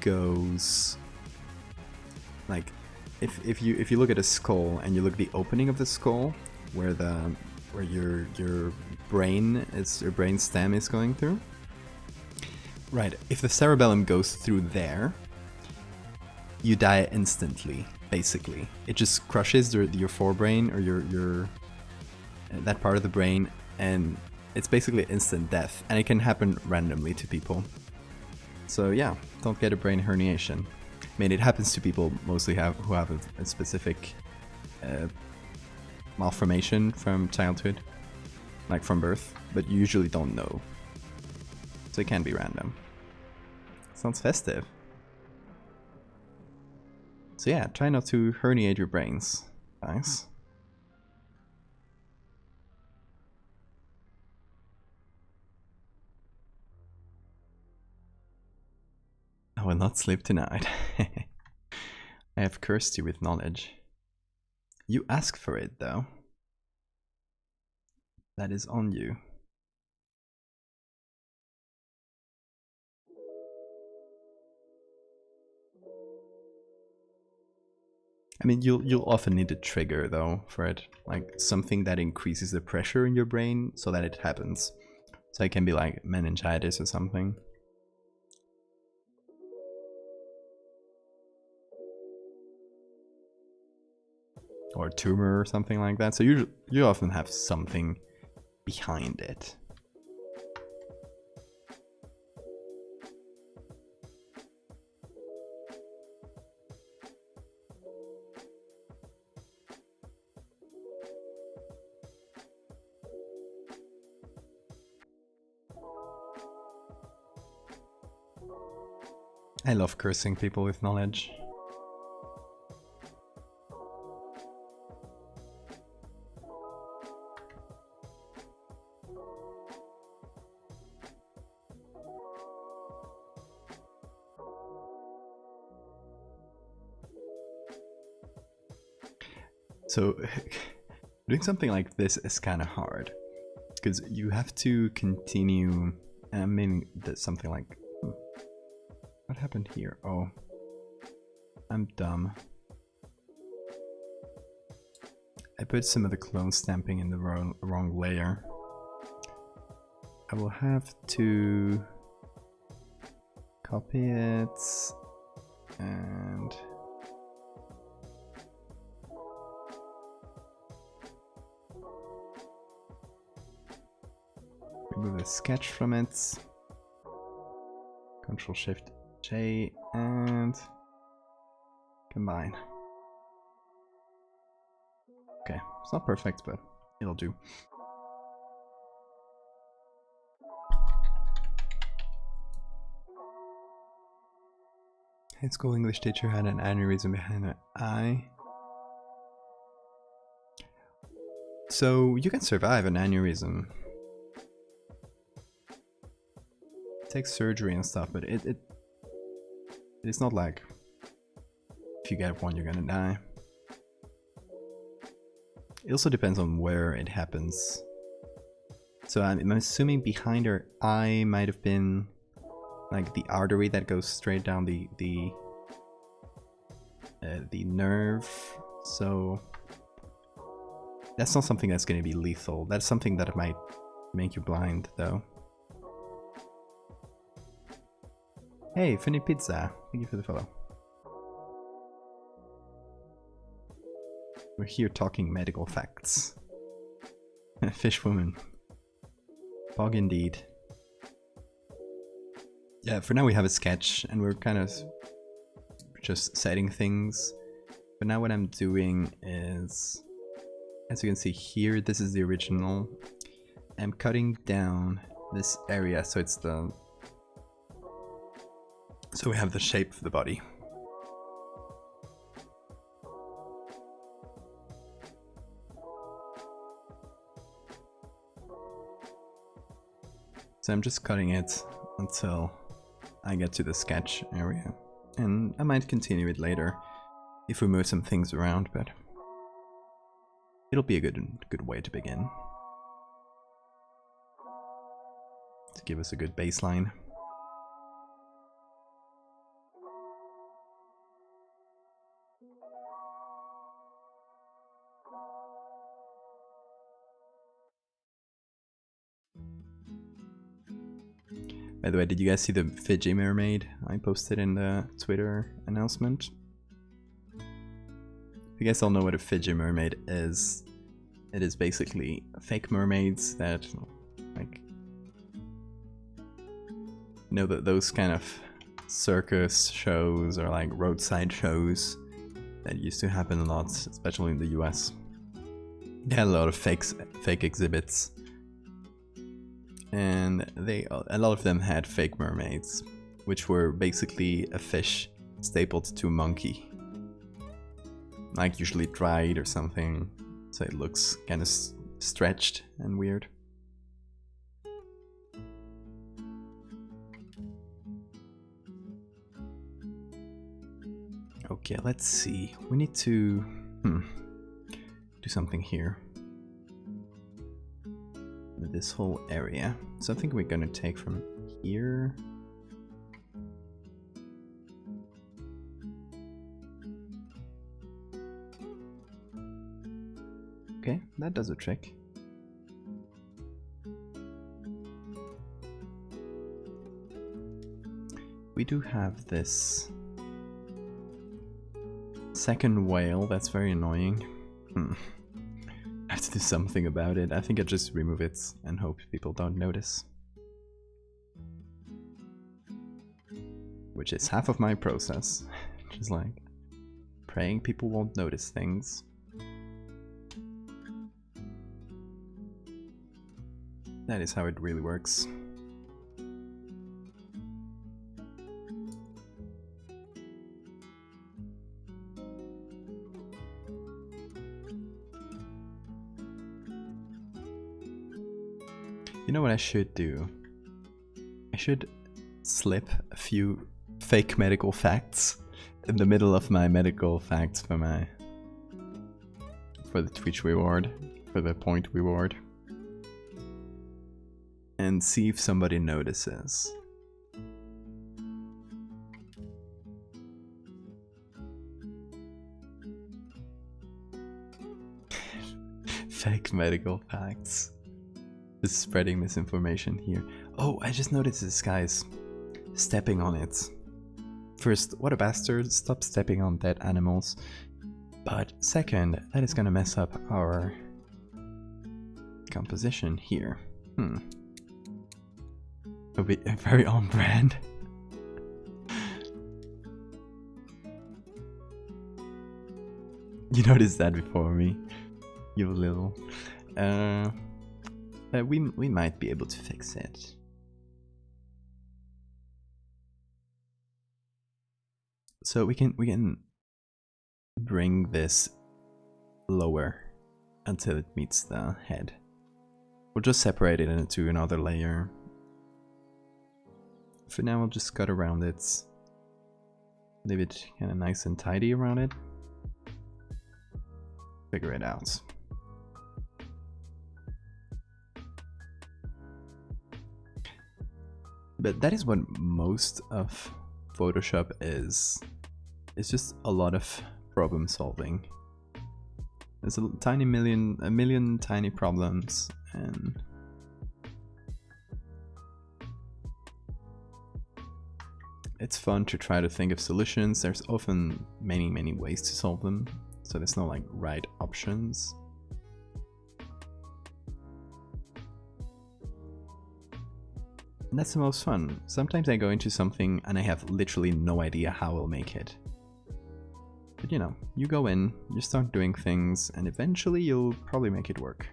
Speaker 1: goes, like, if you look at a skull and you look at the opening of the skull where your brain stem is going through. Right, if the cerebellum goes through there, you die instantly, basically. It just crushes your forebrain or your that part of the brain, and it's basically instant death, and it can happen randomly to people. So yeah, don't get a brain herniation. I mean, it happens to people mostly who have a specific malformation from childhood, like from birth, but you usually don't know. So it can be random. Sounds festive. So yeah, try not to herniate your brains, guys. I will not sleep tonight. I have cursed you with knowledge. You asked for it, though. That is on you. I mean, you'll often need a trigger, though, for it. Like, something that increases the pressure in your brain so that it happens. So it can be like meningitis or something. Or a tumor or something like that. So you often have something behind it. I love cursing people with knowledge. So doing something like this is kind of hard, because you have to continue. I mean, that's something like, what happened here? Oh, I'm dumb. I put some of the clone stamping in the wrong layer. I will have to copy it and remove the sketch from it. Control Shift J and combine. Okay, it's not perfect, but it'll do. High school English teacher had an aneurysm behind her eye. So you can survive an aneurysm. It takes surgery and stuff, but it's not like if you get one you're gonna die. It also depends on where it happens. So I'm assuming behind her eye might have been like the artery that goes straight down the nerve. So that's not something that's going to be lethal. That's something that might make you blind, though. Hey, Funny Pizza, thank you for the follow. We're here talking medical facts. Fish woman. Fog indeed. Yeah, for now we have a sketch and we're kind of just setting things. But now what I'm doing is, as you can see here, this is the original. I'm cutting down this area so it's the... So we have the shape of the body. So I'm just cutting it until I get to the sketch area. And I might continue it later if we move some things around, but it'll be a good way to begin. To give us a good baseline. By the way, did you guys see the Fiji mermaid I posted in the Twitter announcement? You guys all know what a Fiji mermaid is. It is basically fake mermaids that, like, you know, those kind of circus shows or like roadside shows that used to happen a lot, especially in the US. They had a lot of fake exhibits. And a lot of them had fake mermaids, which were basically a fish stapled to a monkey, like usually dried or something, so it looks kind of stretched and weird. Okay, let's see. We need to do something here. This whole area. So I think we're gonna take from here. Okay, that does a trick. We do have this second whale, that's very annoying. I have to do something about it. I think I just remove it and hope people don't notice. Which is half of my process. Just like praying people won't notice things. That is how it really works. You know what I should do? I should slip a few fake medical facts in the middle of my medical facts for the Twitch reward, for the point reward, and see if somebody notices. Fake medical facts. Just spreading misinformation here. Oh, I just noticed this guy's stepping on it. First, what a bastard, stop stepping on dead animals. But second, that is gonna mess up our composition here. It'll be very on brand. You noticed that before me, you little. We might be able to fix it. So we can bring this lower until it meets the head. We'll just separate it into another layer. For now, we'll just cut around it. Leave it kind of nice and tidy around it. Figure it out. But that is what most of Photoshop is. It's just a lot of problem solving. There's a million tiny problems, and it's fun to try to think of solutions. There's often many ways to solve them, so there's no like right options. And that's the most fun. Sometimes I go into something and I have literally no idea how I'll make it. But you know, you go in, you start doing things, and eventually you'll probably make it work.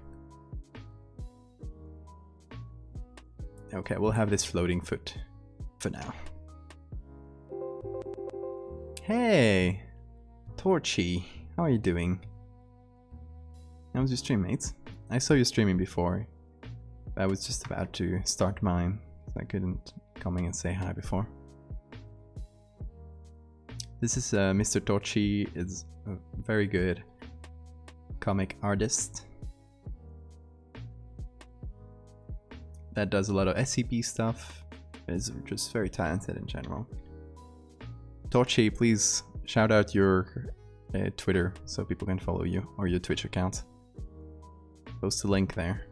Speaker 1: Okay, we'll have this floating foot for now. Hey! Torchy, how are you doing? How was your stream, mates? I saw you streaming before. I was just about to start mine. I couldn't come in and say hi before. This is Mr. Tochi, is a very good comic artist that does a lot of SCP stuff, is just very talented in general. Tochi, please shout out your Twitter so people can follow you, or your Twitch account. Post a link there.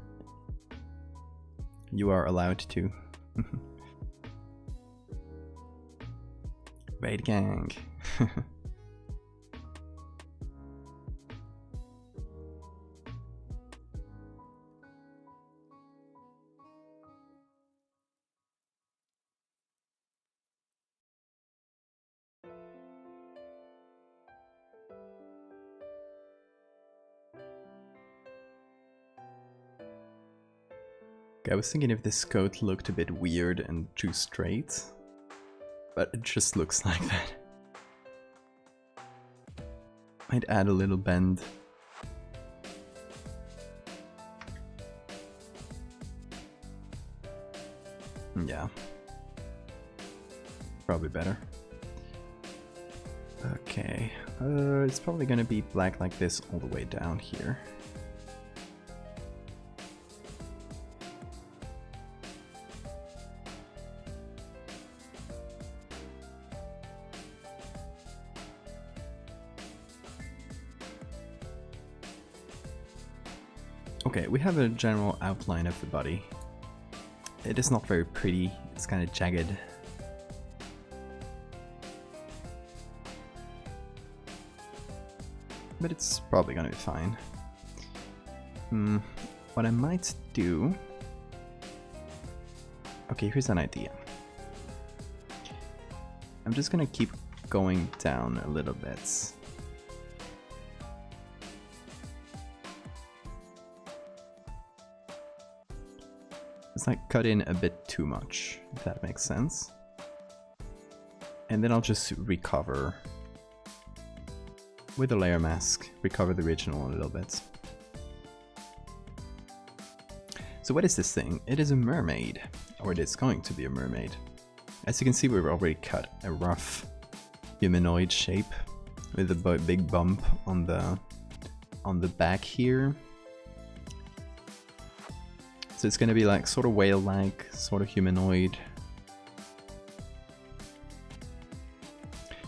Speaker 1: You are allowed to. Raid gang. I was thinking if this coat looked a bit weird and too straight, but it just looks like that. Might add a little bend. Yeah. Probably better. Okay. It's probably gonna be black like this all the way down here. Okay, we have a general outline of the body. It is not very pretty, it's kind of jagged. But it's probably gonna be fine. What I might do... Okay, here's an idea. I'm just gonna keep going down a little bit. It's like cut in a bit too much, if that makes sense. And then I'll just recover with a layer mask, recover the original a little bit. So what is this thing? It is a mermaid, or it is going to be a mermaid. As you can see, we've already cut a rough humanoid shape with a big bump on the back here. So it's gonna be like sort of whale-like, sort of humanoid.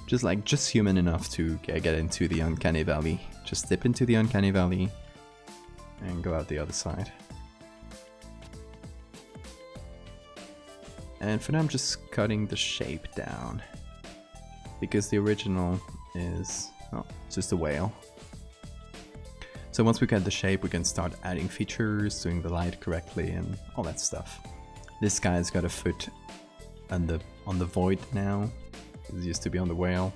Speaker 1: Just human enough to get into the uncanny valley. Just dip into the uncanny valley and go out the other side. And for now I'm just cutting the shape down, because the original is, oh, just a whale. So once we get the shape, we can start adding features, doing the light correctly and all that stuff. This guy's got a foot on the void now. It used to be on the whale.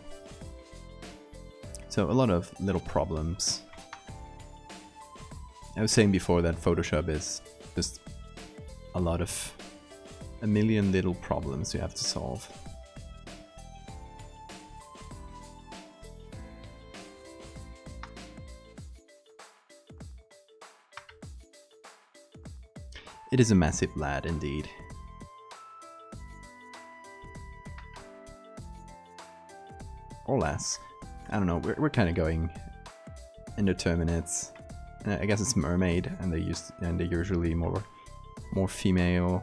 Speaker 1: So a lot of little problems. I was saying before that Photoshop is just a million little problems you have to solve. It is a massive lad indeed. Or less. I don't know, we're kind of going indeterminates. I guess it's mermaid, and they're usually more female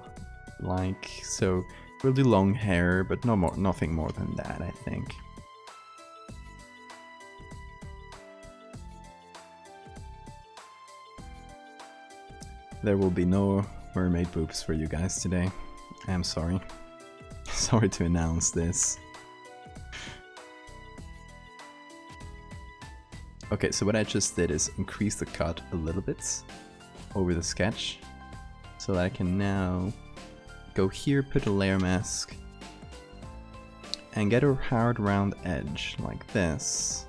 Speaker 1: like, so we'll do long hair, but nothing more than that, I think. There will be no mermaid boobs for you guys today. I'm sorry. Sorry to announce this. Okay, so what I just did is increase the cut a little bit over the sketch, so that I can now go here, put a layer mask, and get a hard round edge like this.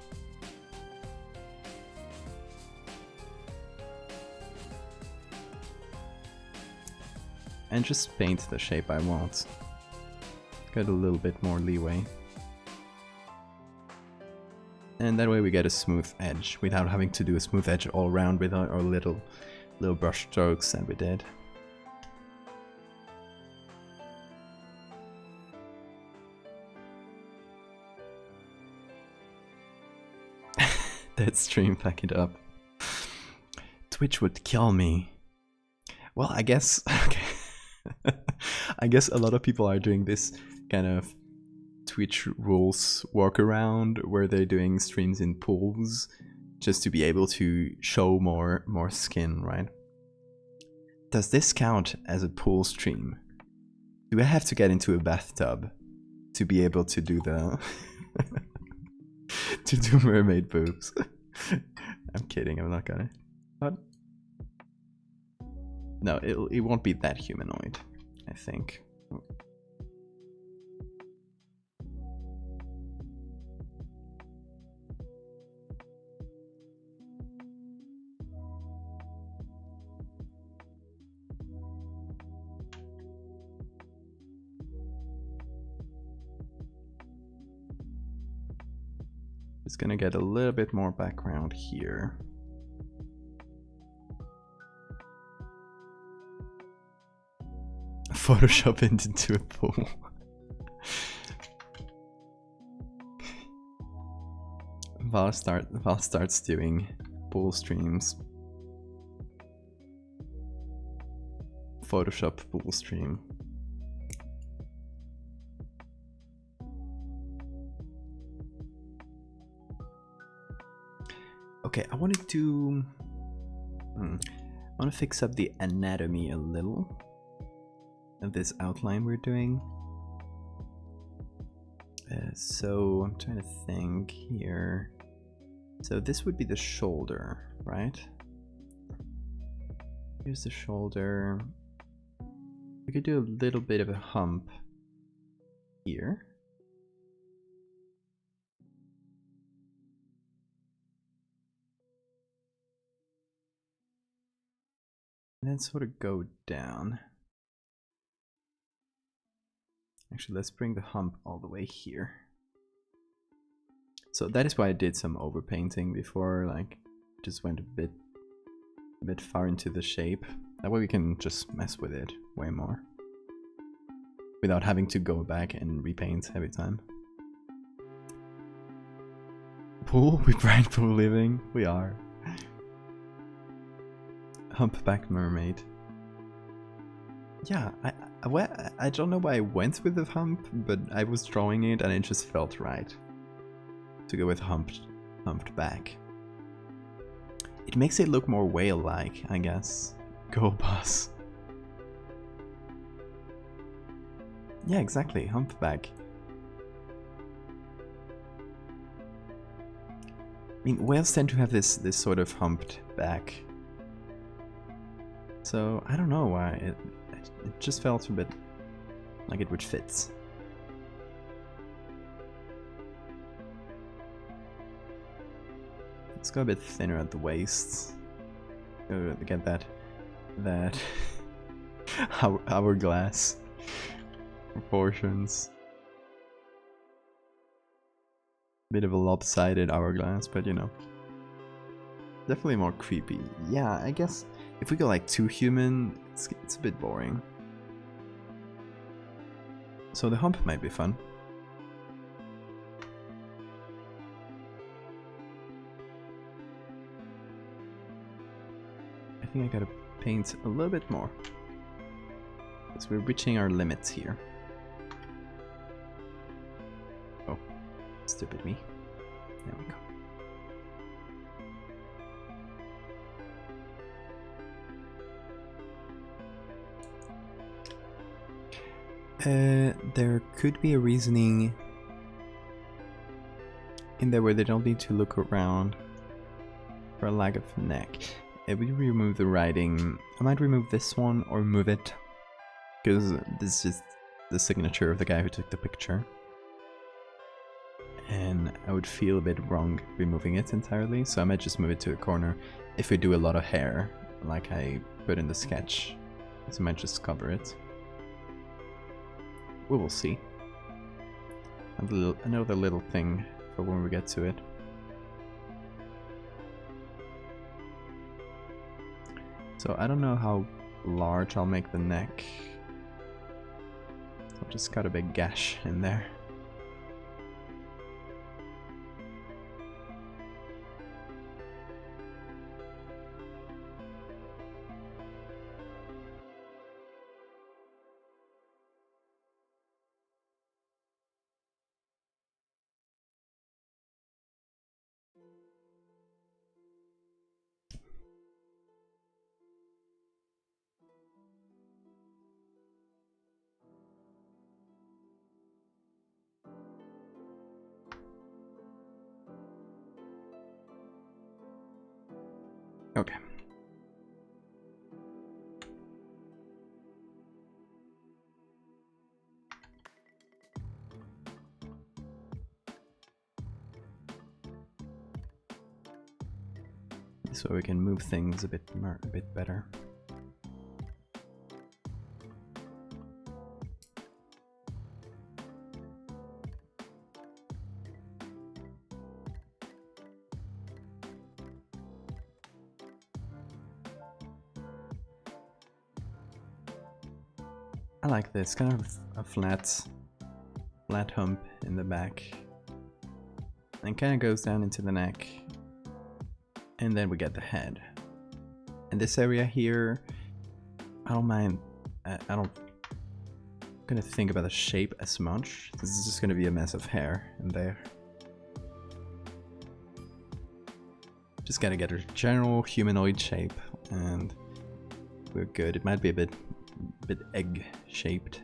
Speaker 1: And just paint the shape I want. Get a little bit more leeway. And that way we get a smooth edge without having to do a smooth edge all around with our little brush strokes that we did. That stream, back it up. Twitch would kill me. Well, I guess, okay. I guess a lot of people are doing this kind of Twitch rules workaround where they're doing streams in pools just to be able to show more skin, right? Does this count as a pool stream? Do I have to get into a bathtub to be able to do the to do mermaid boobs? I'm kidding, I'm not gonna. What? No, it won't be that humanoid, I think. It's gonna get a little bit more background here. Photoshop it into a pool. Val starts doing pool streams. Photoshop pool stream. Okay, I want to fix up the anatomy a little of this outline we're doing. So I'm trying to think here. So this would be the shoulder, right? Here's the shoulder. We could do a little bit of a hump here. And then sort of go down. Actually, let's bring the hump all the way here. So that is why I did some overpainting before, like just went a bit far into the shape. That way we can just mess with it way more without having to go back and repaint every time. Pool? We brand pool living? We are. Humpback mermaid. Yeah, I don't know why I went with the hump, but I was drawing it and it just felt right to go with humped back. It makes it look more whale-like, I guess. Go boss. Yeah, exactly, humpback. I mean, whales tend to have this sort of humped back. So I don't know why it just felt a bit like it would fit. Let's go a bit thinner at the waist. Get that hourglass proportions. Bit of a lopsided hourglass, but you know, definitely more creepy. Yeah, I guess if we go like too human, it's a bit boring. So the hump might be fun. I think I gotta paint a little bit more, because we're reaching our limits here. Oh, stupid me. There we go. There could be a reasoning in there where they don't need to look around for a lack of neck. If we remove the writing, I might remove this one or move it, because this is the signature of the guy who took the picture. And I would feel a bit wrong removing it entirely, so I might just move it to a corner. If we do a lot of hair, like I put in the sketch, so I might just cover it. We will see. Another little thing for when we get to it. So I don't know how large I'll make the neck. So I'll just cut a big gash in there. Okay. This way we can move things a bit better. I like this, kind of a flat hump in the back. And kind of goes down into the neck. And then we get the head. And this area here, I don't mind, I don't gonna think about the shape as much. This is just gonna be a mess of hair in there. Just gotta get a general humanoid shape and we're good. It might be a bit egg shaped.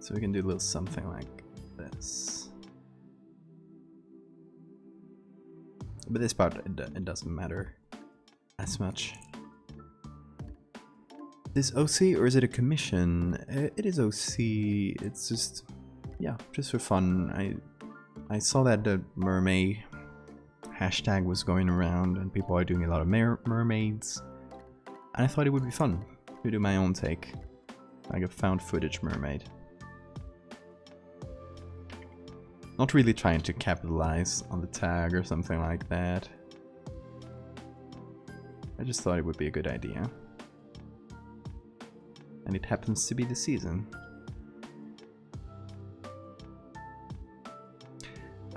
Speaker 1: So we can do a little something like this. But this part, it doesn't matter as much. This OC or is it a commission? It is OC. It's just, yeah, just for fun. I saw that the mermaid hashtag was going around and people are doing a lot of mermaids. And I thought it would be fun to do my own take, like a found footage mermaid. Not really trying to capitalize on the tag or something like that. I just thought it would be a good idea. And it happens to be the season.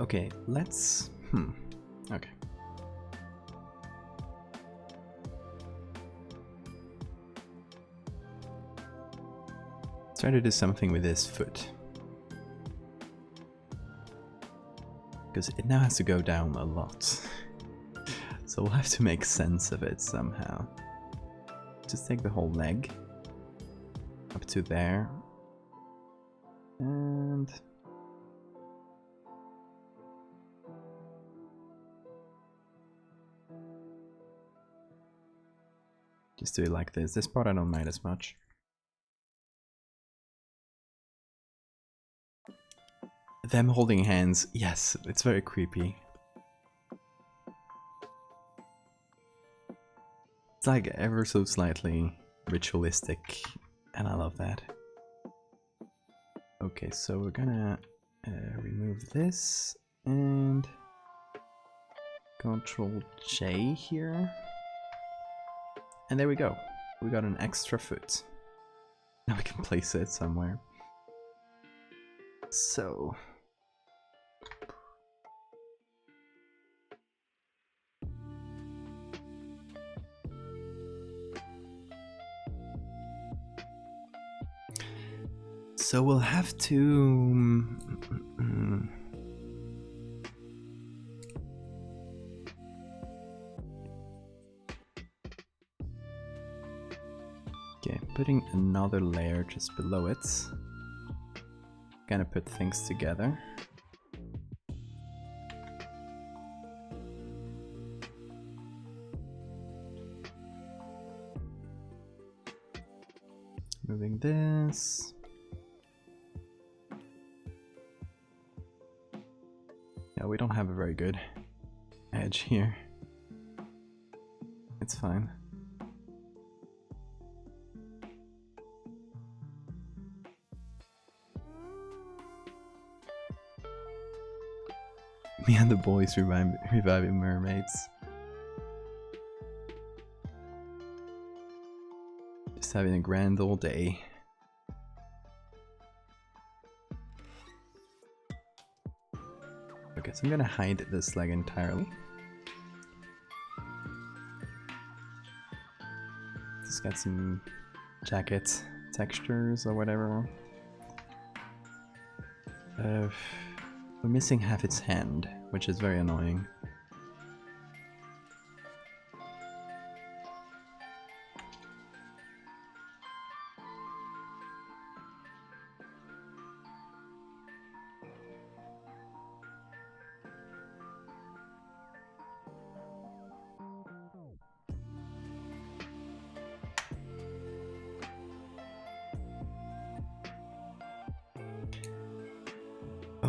Speaker 1: Okay, let's... Okay. Let's try to do something with this foot. Because it now has to go down a lot. So we'll have to make sense of it somehow. Just take the whole leg up to there. And just do it like this. This part I don't mind as much. Them holding hands, yes, it's very creepy. It's like ever so slightly ritualistic, and I love that. Okay, so we're gonna remove this and Control J here. And there we go. We got an extra foot. Now we can place it somewhere. So... So we'll have to... Okay, putting another layer just below it. Gonna put things together. Moving this. Yeah, we don't have a very good edge here. It's fine. Me and the boys reviving mermaids. Just having a grand old day. Okay, so I'm gonna hide this leg entirely. Just got some jacket textures or whatever. We're missing half its hand, which is very annoying.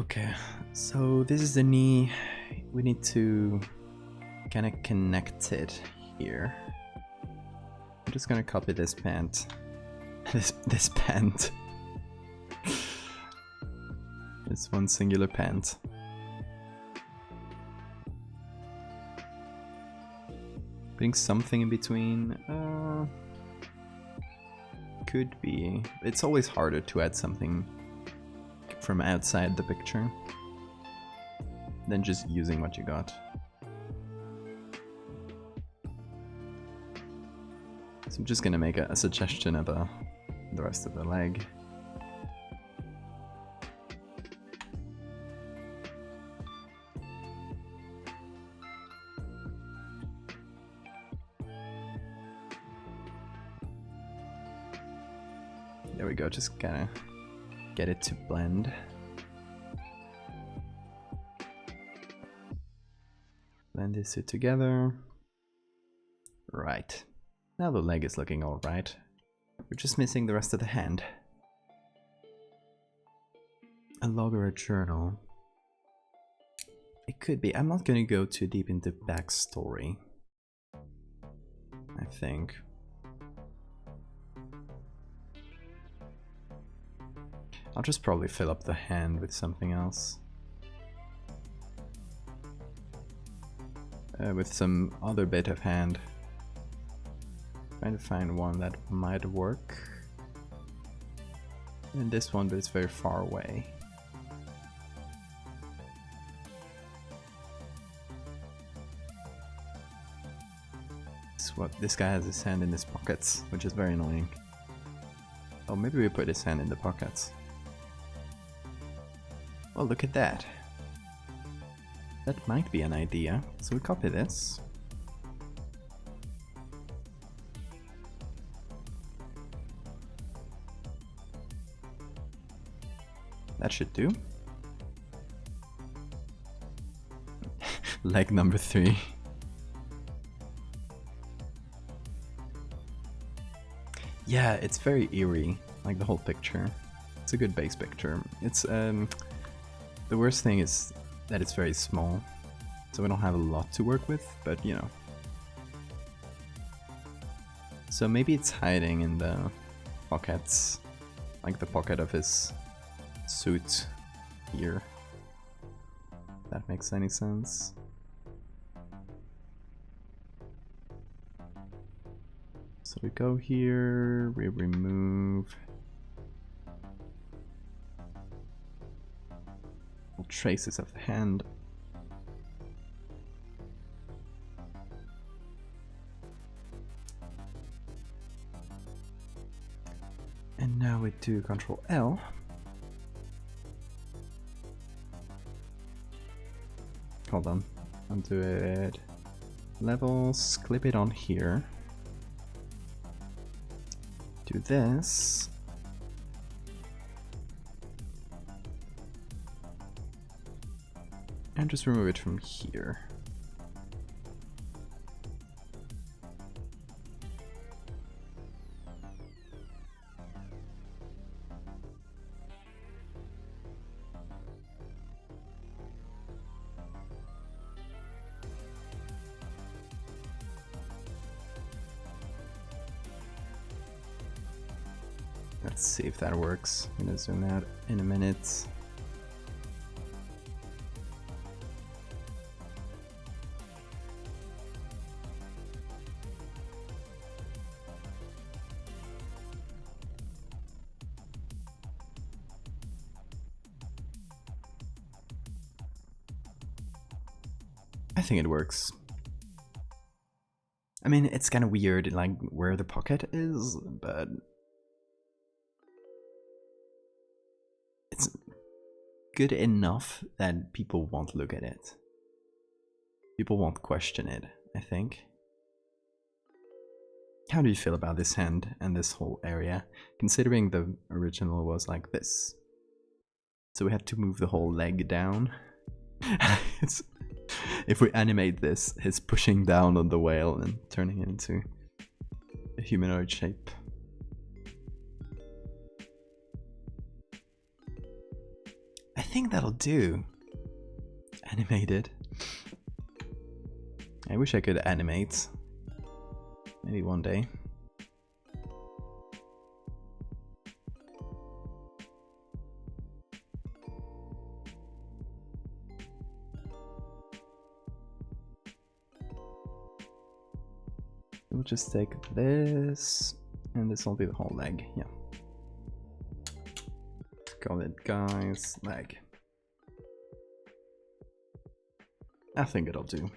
Speaker 1: Okay, so this is the knee. We need to kind of connect it here. I'm just gonna copy this pant. This pant. This one singular pant. Putting something in between. Could be. It's always harder to add something from outside the picture than just using what you got. So I'm just gonna make a suggestion of the rest of the leg. There we go, just gotta get it to blend. Blend these two together. Right. Now the leg is looking alright. We're just missing the rest of the hand. A log or a journal. It could be. I'm not gonna go too deep into backstory, I think. I'll just probably fill up the hand with something else. With some other bit of hand. Trying to find one that might work. And this one, but it's very far away. This guy has his hand in his pockets, which is very annoying. Oh, maybe we put his hand in the pockets. Well, look at that. That might be an idea. So we copy this. That should do. Leg number 3. Yeah, it's very eerie, like the whole picture. It's a good base picture. It's the worst thing is that it's very small, so we don't have a lot to work with, but you know. So maybe it's hiding in the pockets, like the pocket of his suit here. If that makes any sense. So we go here, we remove all traces of the hand. And now we do Control L. Hold on, undo it. Levels, clip it on here. Do this. And just remove it from here. Let's see if that works. I'm gonna zoom out in a minute. I think it works. I mean, it's kind of weird, like, where the pocket is, but it's good enough that people won't look at it. People won't question it, I think. How do you feel about this hand and this whole area, considering the original was like this? So we had to move the whole leg down. If we animate this, he's pushing down on the whale and turning it into a humanoid shape. I think that'll do. Animated. I wish I could animate. Maybe one day. We'll just take this, and this will be the whole leg, yeah. Let's call it guy's leg. I think it'll do.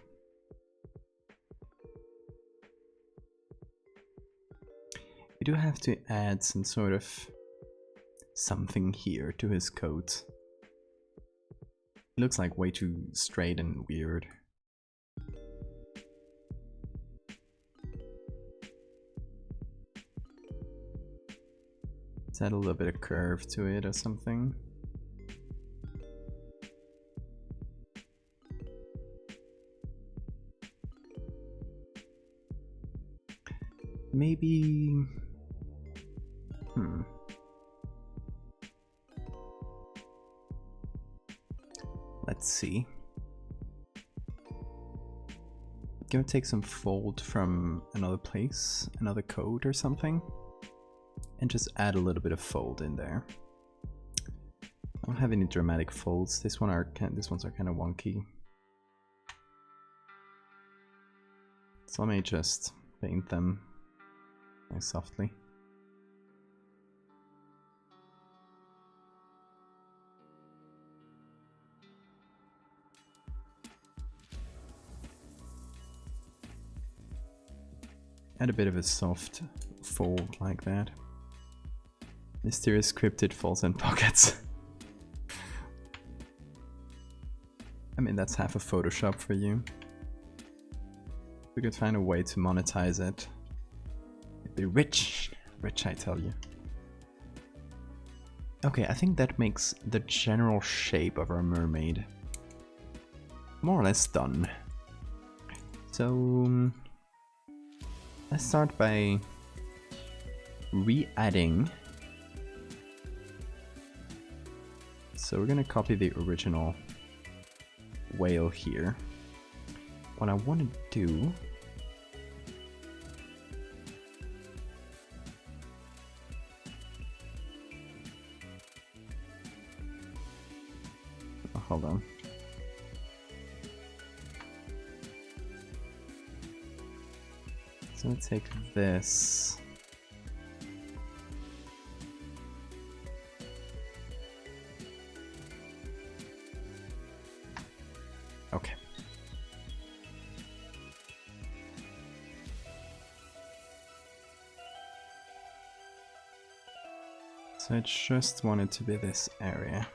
Speaker 1: We do have to add some sort of something here to his coat. It looks like way too straight and weird. Let's add a little bit of curve to it or something. Maybe... Let's see. Gonna take some fold from another place, another code or something, and just add a little bit of fold in there. I don't have any dramatic folds. These ones are kind of wonky. So let me just paint them nice softly. Add a bit of a soft fold like that. Mysterious cryptid falls in pockets. I mean, that's half of Photoshop for you. We could find a way to monetize it. It'd be rich. Rich, I tell you. Okay, I think that makes the general shape of our mermaid more or less done. So let's start by re-adding. So we're gonna copy the original whale here. What I want to do hold on. So let's take this. Okay. So I just want it to be this area.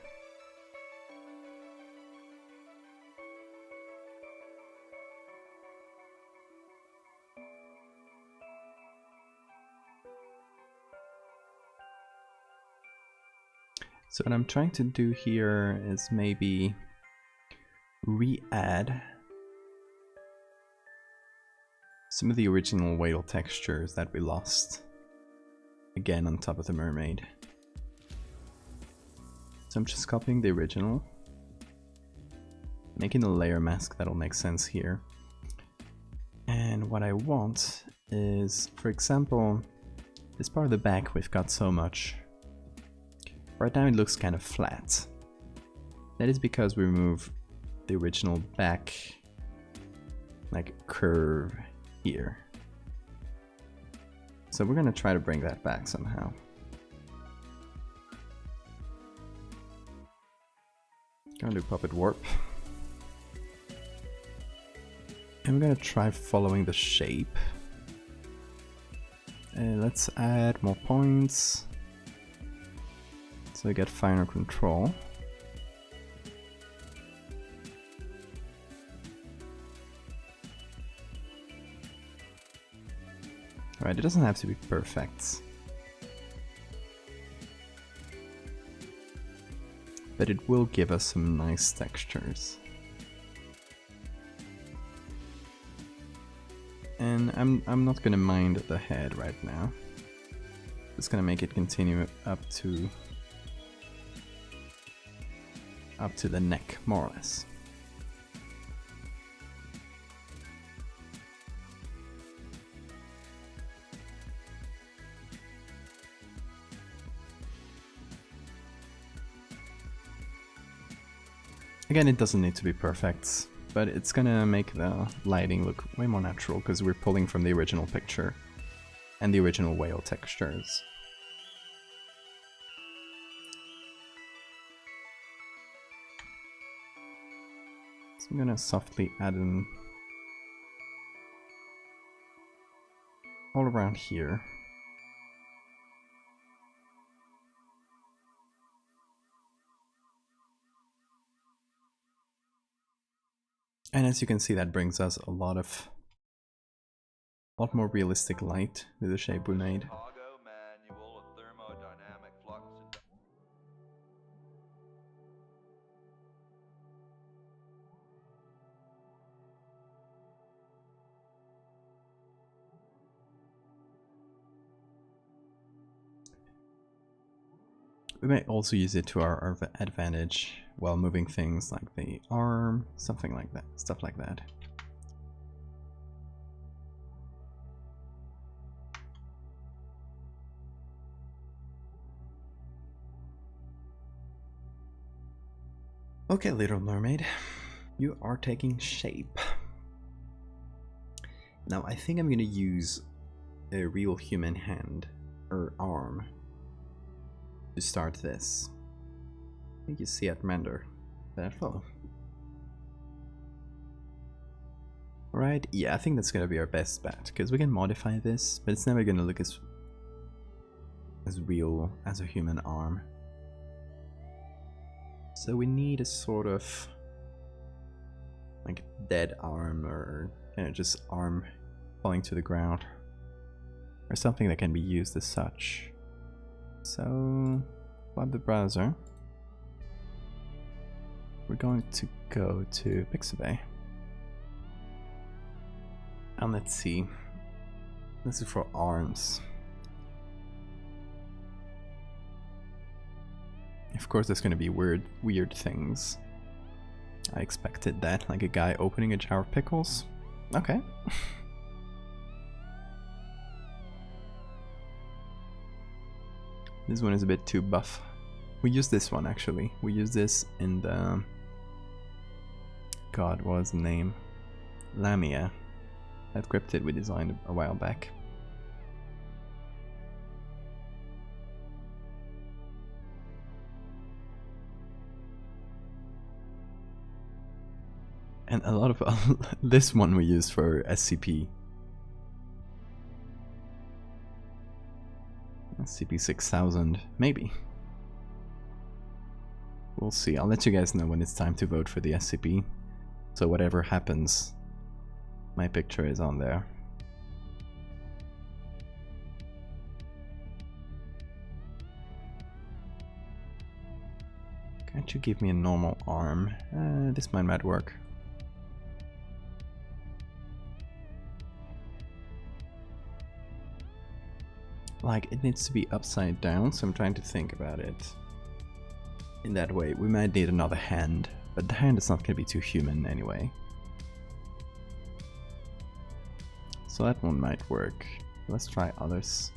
Speaker 1: So what I'm trying to do here is maybe re-add some of the original whale textures that we lost again on top of the mermaid. So I'm just copying the original, making a layer mask that'll make sense here. And what I want is, for example, this part of the back we've got so much. Right now it looks kind of flat. That is because we remove the original back like curve here. So we're gonna try to bring that back somehow. Gonna do puppet warp. And we're gonna try following the shape. Let's add more points. So we get finer control. Alright, it doesn't have to be perfect. But it will give us some nice textures. And I'm not gonna mind the head right now. Just gonna make it continue up to up to the neck, more or less. Again, it doesn't need to be perfect, but it's gonna make the lighting look way more natural because we're pulling from the original picture and the original whale textures. So I'm gonna softly add in all around here. And as you can see, that brings us a lot more realistic light to the shape we made. We may also use it to our advantage while moving things like the arm, something like that, stuff like that. Okay, little mermaid, you are taking shape. Now I think I'm gonna use a real human hand or arm to start this. I think you see it render that flow. Alright, yeah, I think that's gonna be our best bet, because we can modify this, but it's never gonna look as real as a human arm. So we need a sort of like dead arm, or just arm falling to the ground, or something that can be used as such. So, flip the browser. We're going to go to Pixabay. And let's see. This is for arms. Of course there's going to be weird things. I expected that, like a guy opening a jar of pickles. Okay. This one is a bit too buff. We use this one actually. We use this in the... God, what was the name? Lamia. That cryptid we designed a while back. And a lot of this one we use for SCP. SCP-6000, maybe. We'll see. I'll let you guys know when it's time to vote for the SCP. So whatever happens, my picture is on there. Can't you give me a normal arm? This might work. Like, it needs to be upside down, so I'm trying to think about it in that way. We might need another hand, but the hand is not going to be too human anyway. So that one might work. Let's try others.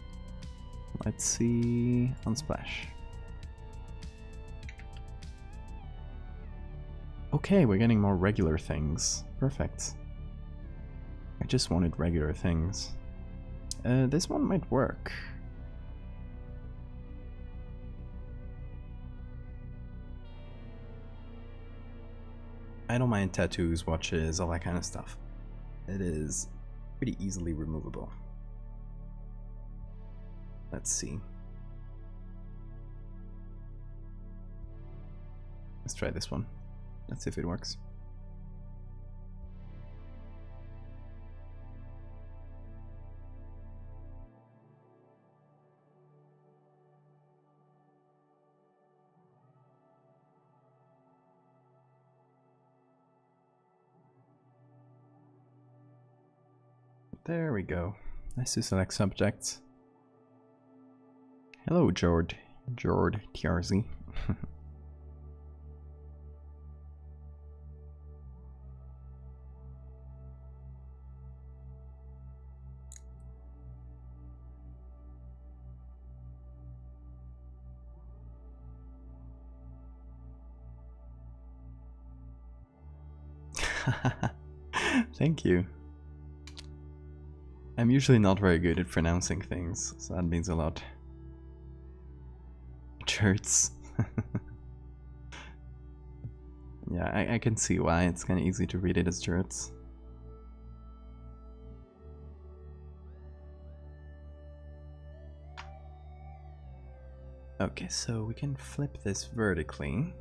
Speaker 1: Let's see... Unsplash. Okay, we're getting more regular things. Perfect. I just wanted regular things. This one might work. I don't mind tattoos, watches, all that kind of stuff. It is pretty easily removable. Let's see. Let's try this one. Let's see if it works. There we go. Nice to select subjects. Hello, Jord TRZ. Thank you. I'm usually not very good at pronouncing things, so that means a lot. Jerts. Yeah, I can see why. It's kind of easy to read it as jerts. Okay, so we can flip this vertically.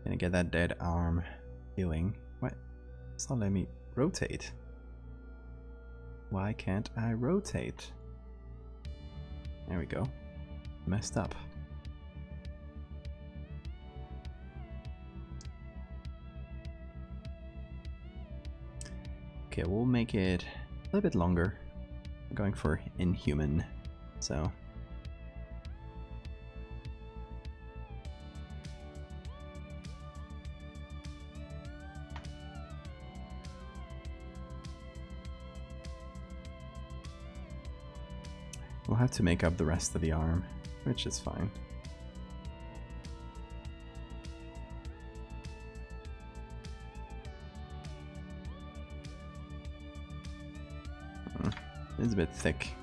Speaker 1: Gonna get that dead arm healing. What? It's not letting me rotate. Why can't I rotate? There we go. Messed up. Okay, we'll make it a little bit longer. I'm going for inhuman, so. We'll have to make up the rest of the arm, which is fine. It's a bit thick.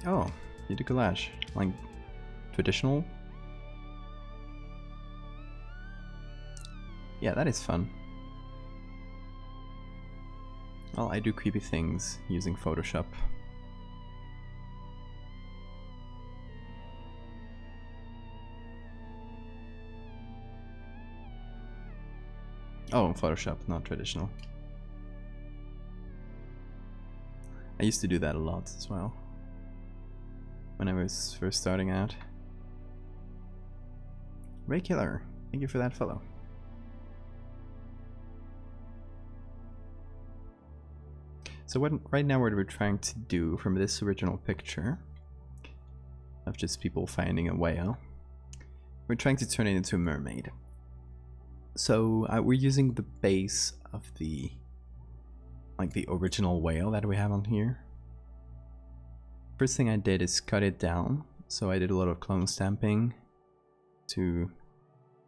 Speaker 1: Oh, you do collage. Like traditional? Yeah, that is fun. Well, I do creepy things using Photoshop. Oh, Photoshop, not traditional. I used to do that a lot as well, when I was first starting out. Ray Killer, thank you for that follow. So right now what we're trying to do from this original picture of just people finding a whale, we're trying to turn it into a mermaid. So we're using the base of the original whale that we have on here. First thing I did is cut it down. So I did a lot of clone stamping to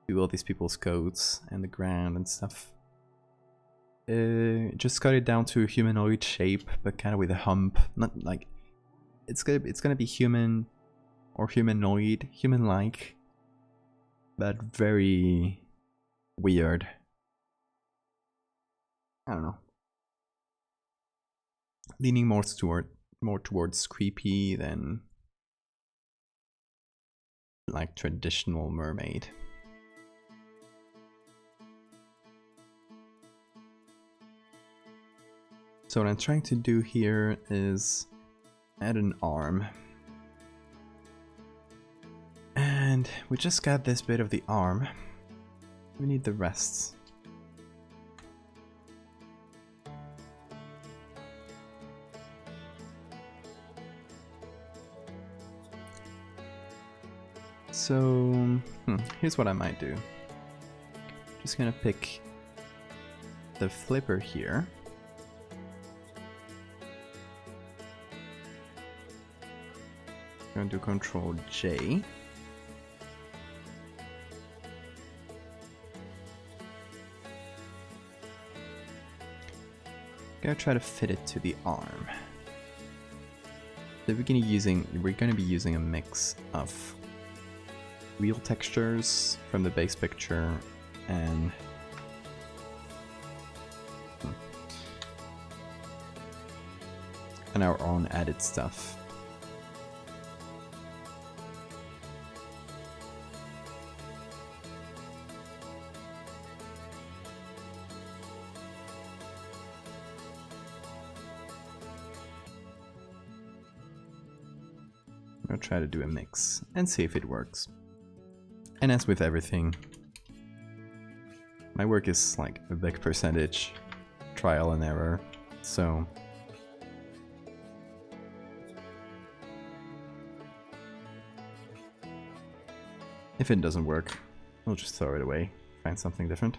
Speaker 1: do all these people's coats and the ground and stuff. Just cut it down to a humanoid shape, but kind of with a hump. Not like it's gonna be human or humanoid, human-like, but very weird. I don't know. Leaning more towards creepy than like traditional mermaid. So what I'm trying to do here is add an arm. And we just got this bit of the arm. We need the rest. So, here's what I might do. Just gonna pick the flipper here. Going to Control J. Gonna try to fit it to the arm. So we're gonna be using a mix of real textures from the base picture and our own added stuff. I'll try to do a mix and see if it works. And as with everything, my work is like a big percentage trial and error, so if it doesn't work, we'll just throw it away, find something different.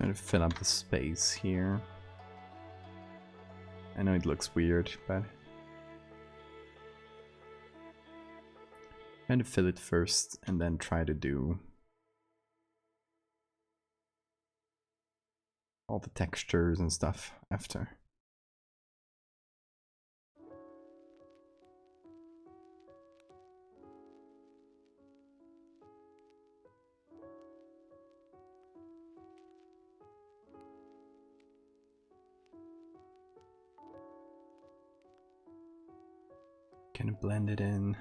Speaker 1: Trying to fill up the space here. I know it looks weird, but trying to fill it first and then try to do all the textures and stuff after. Kind of blend it in.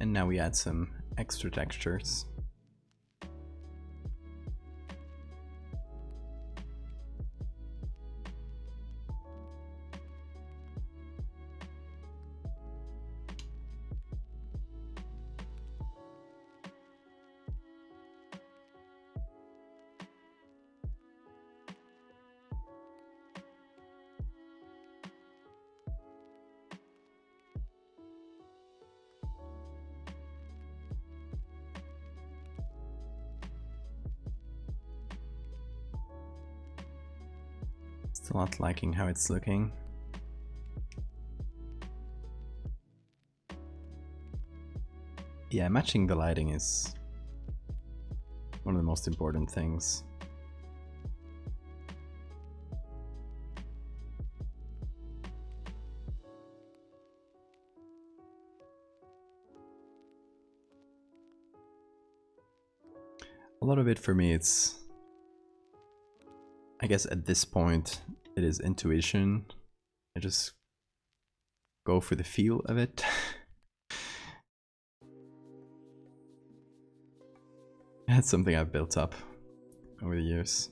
Speaker 1: And now we add some extra textures. Still not liking how it's looking. Yeah, matching the lighting is one of the most important things. A lot of it for me, it's, I guess at this point, it is intuition. I just go for the feel of it. That's something I've built up over the years.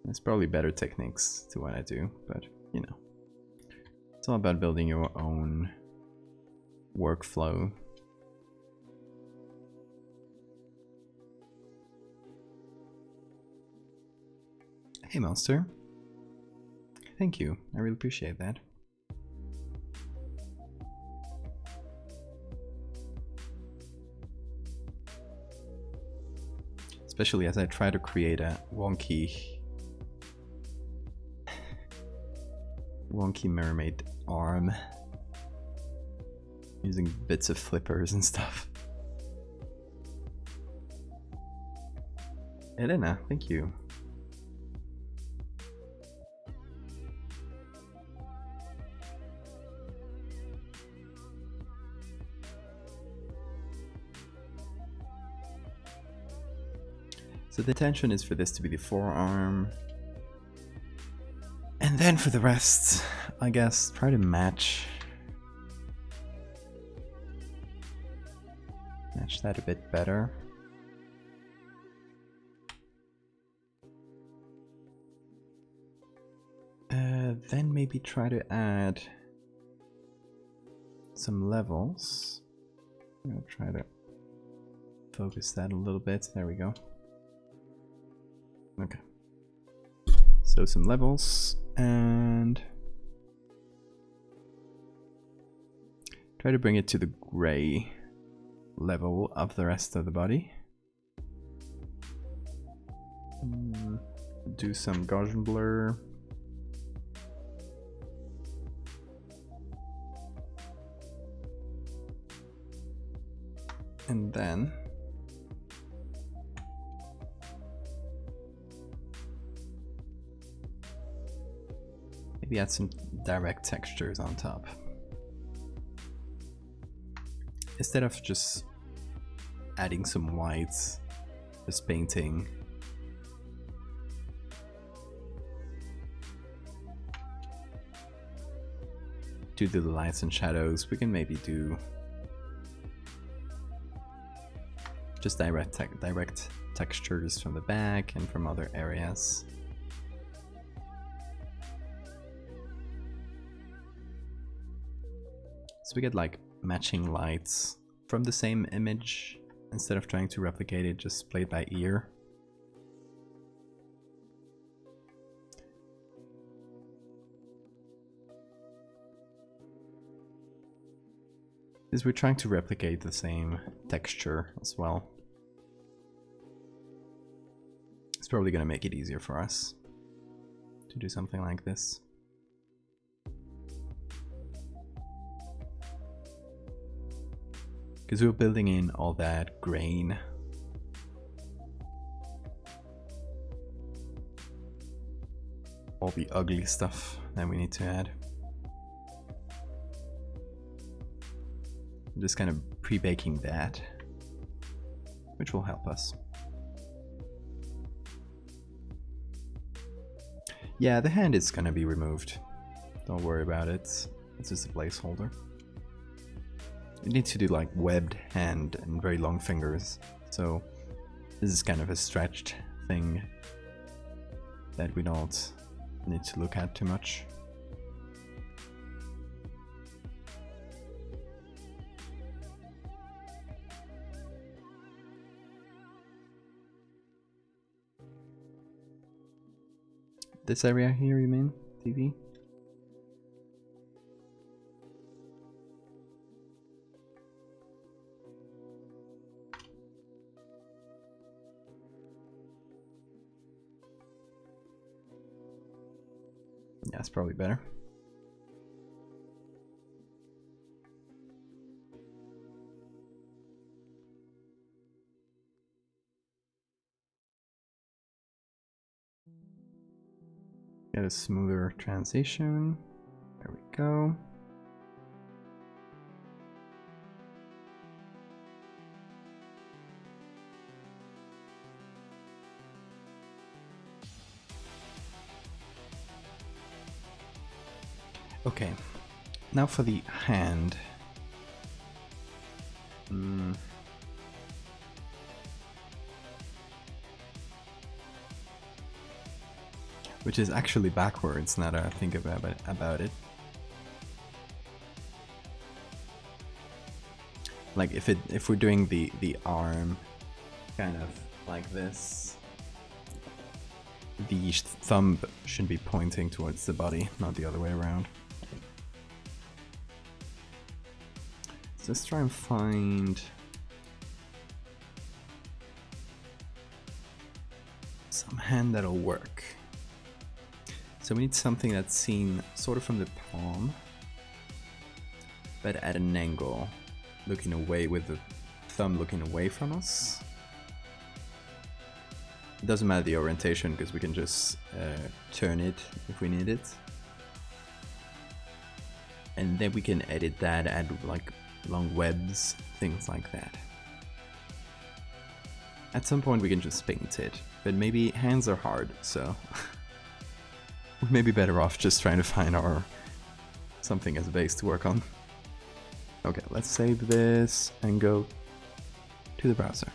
Speaker 1: There's probably better techniques to what I do, but you know, it's all about building your own workflow. Hey Monster, thank you, I really appreciate that. Especially as I try to create a wonky mermaid arm using bits of flippers and stuff. Elena, thank you. So the intention is for this to be the forearm. And then for the rest, I guess, try to match that a bit better. Then maybe try to add some levels. I'm gonna try to focus that a little bit. There we go. Okay. So some levels and try to bring it to the gray level of the rest of the body. Do some Gaussian blur. And then maybe add some direct textures on top. Instead of just adding some whites, just painting. To do the lights and shadows, we can maybe do just direct textures from the back and from other areas. So we get like matching lights from the same image, instead of trying to replicate it, just play it by ear. Because we're trying to replicate the same texture as well. It's probably going to make it easier for us to do something like this. Because we're building in all that grain. All the ugly stuff that we need to add. I'm just kind of pre-baking that, which will help us. Yeah, the hand is gonna be removed. Don't worry about it. It's just a placeholder. You need to do like webbed hand and very long fingers. So this is kind of a stretched thing that we don't need to look at too much. This area here, you mean? TV? Yeah, it's probably better. Get a smoother transition. There we go. Okay, now for the hand. Which is actually backwards now that I think about it. Like if we're doing the arm kind of like this, the thumb should be pointing towards the body, not the other way around. So let's try and find some hand that'll work. So we need something that's seen sort of from the palm, but at an angle, looking away, with the thumb looking away from us. It doesn't matter the orientation because we can just turn it if we need it. And then we can edit that, add like long webs, things like that. At some point we can just paint it, but maybe hands are hard, so we may be better off just trying to find our something as a base to work on. Okay, let's save this and go to the browser.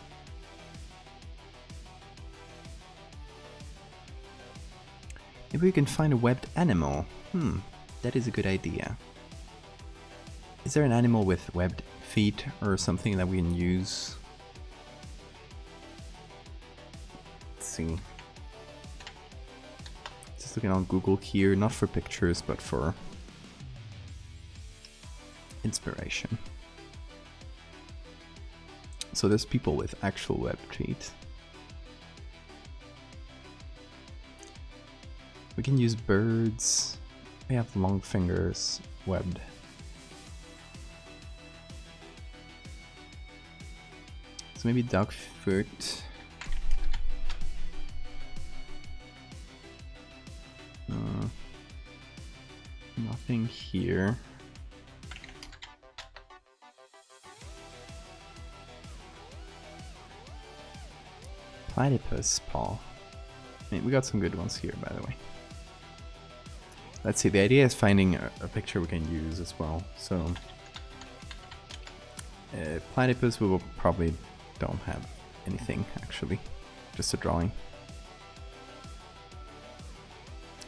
Speaker 1: Maybe we can find a webbed animal. That is a good idea. Is there an animal with webbed feet or something that we can use? Let's see. Just looking on Google here, not for pictures, but for inspiration. So there's people with actual webbed feet. We can use birds. We have long fingers, webbed. So maybe dog foot. Nothing here. Platypus paw. I mean, we got some good ones here, by the way. Let's see, the idea is finding a picture we can use as well. So, platypus, we will probably don't have anything, actually. Just a drawing.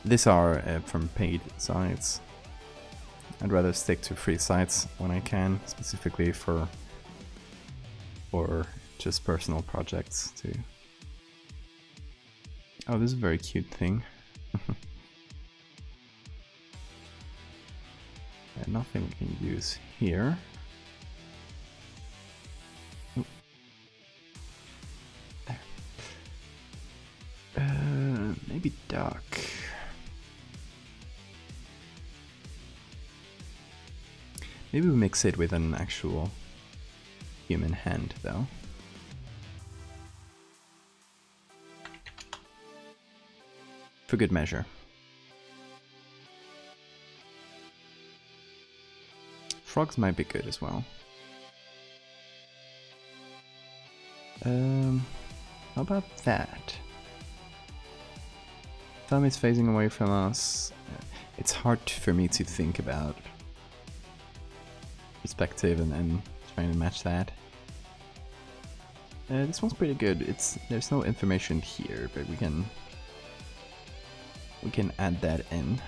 Speaker 1: These are from paid sites. I'd rather stick to free sites when I can, specifically for or just personal projects too. Oh, this is a very cute thing. And nothing we can use here. Oh. There. Maybe duck. Maybe we mix it with an actual human hand, though. For good measure. Frogs might be good as well. How about that? Thumb is facing away from us. It's hard for me to think about perspective and trying to match that. This one's pretty good. There's no information here, but we can add that in.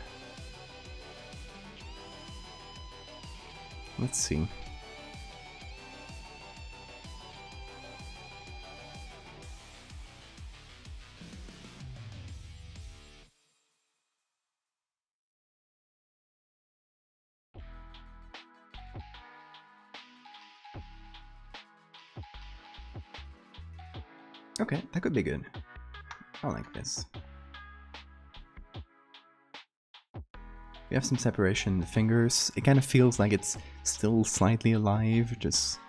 Speaker 1: Let's see. Okay, that could be good. I like this. We have some separation in the fingers. It kind of feels like it's still slightly alive, just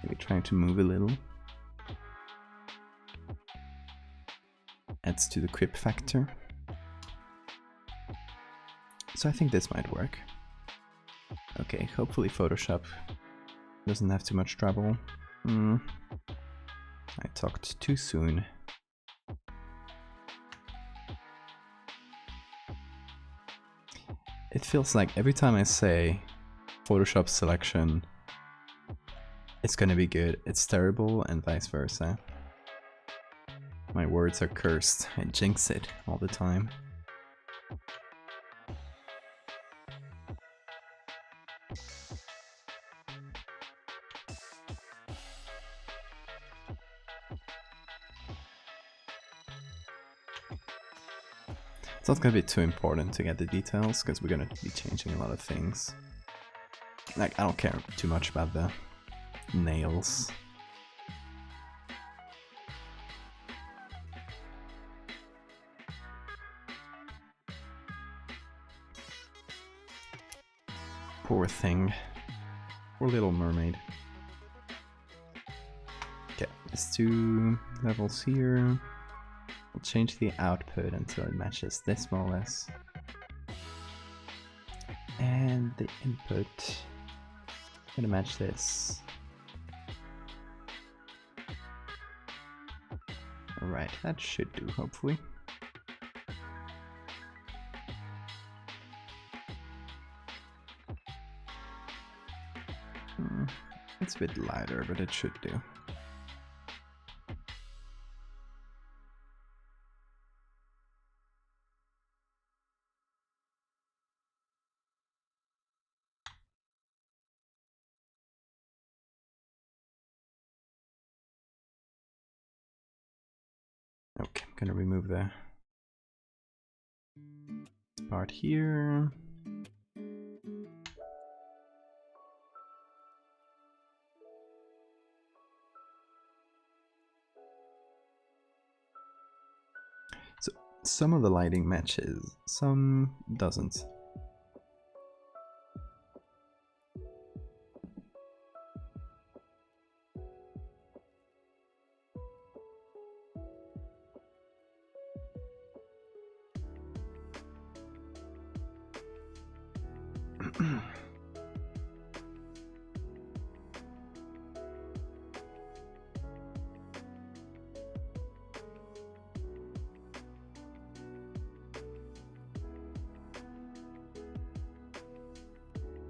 Speaker 1: maybe trying to move a little. Adds to the grip factor. So I think this might work. Okay, hopefully Photoshop doesn't have too much trouble. I talked too soon. It feels like every time I say Photoshop selection, it's gonna be good, it's terrible, and vice versa. My words are cursed. I jinx it all the time. It's not gonna be too important to get the details, because we're gonna be changing a lot of things. Like, I don't care too much about the nails. Poor thing. Poor little mermaid. Okay, there's 2 levels here. We'll change the output until it matches this more or less. And the input, I'm gonna match this. Alright, that should do, hopefully. It's a bit lighter, but it should do. Okay, I'm gonna remove the part here. So some of the lighting matches, some doesn't.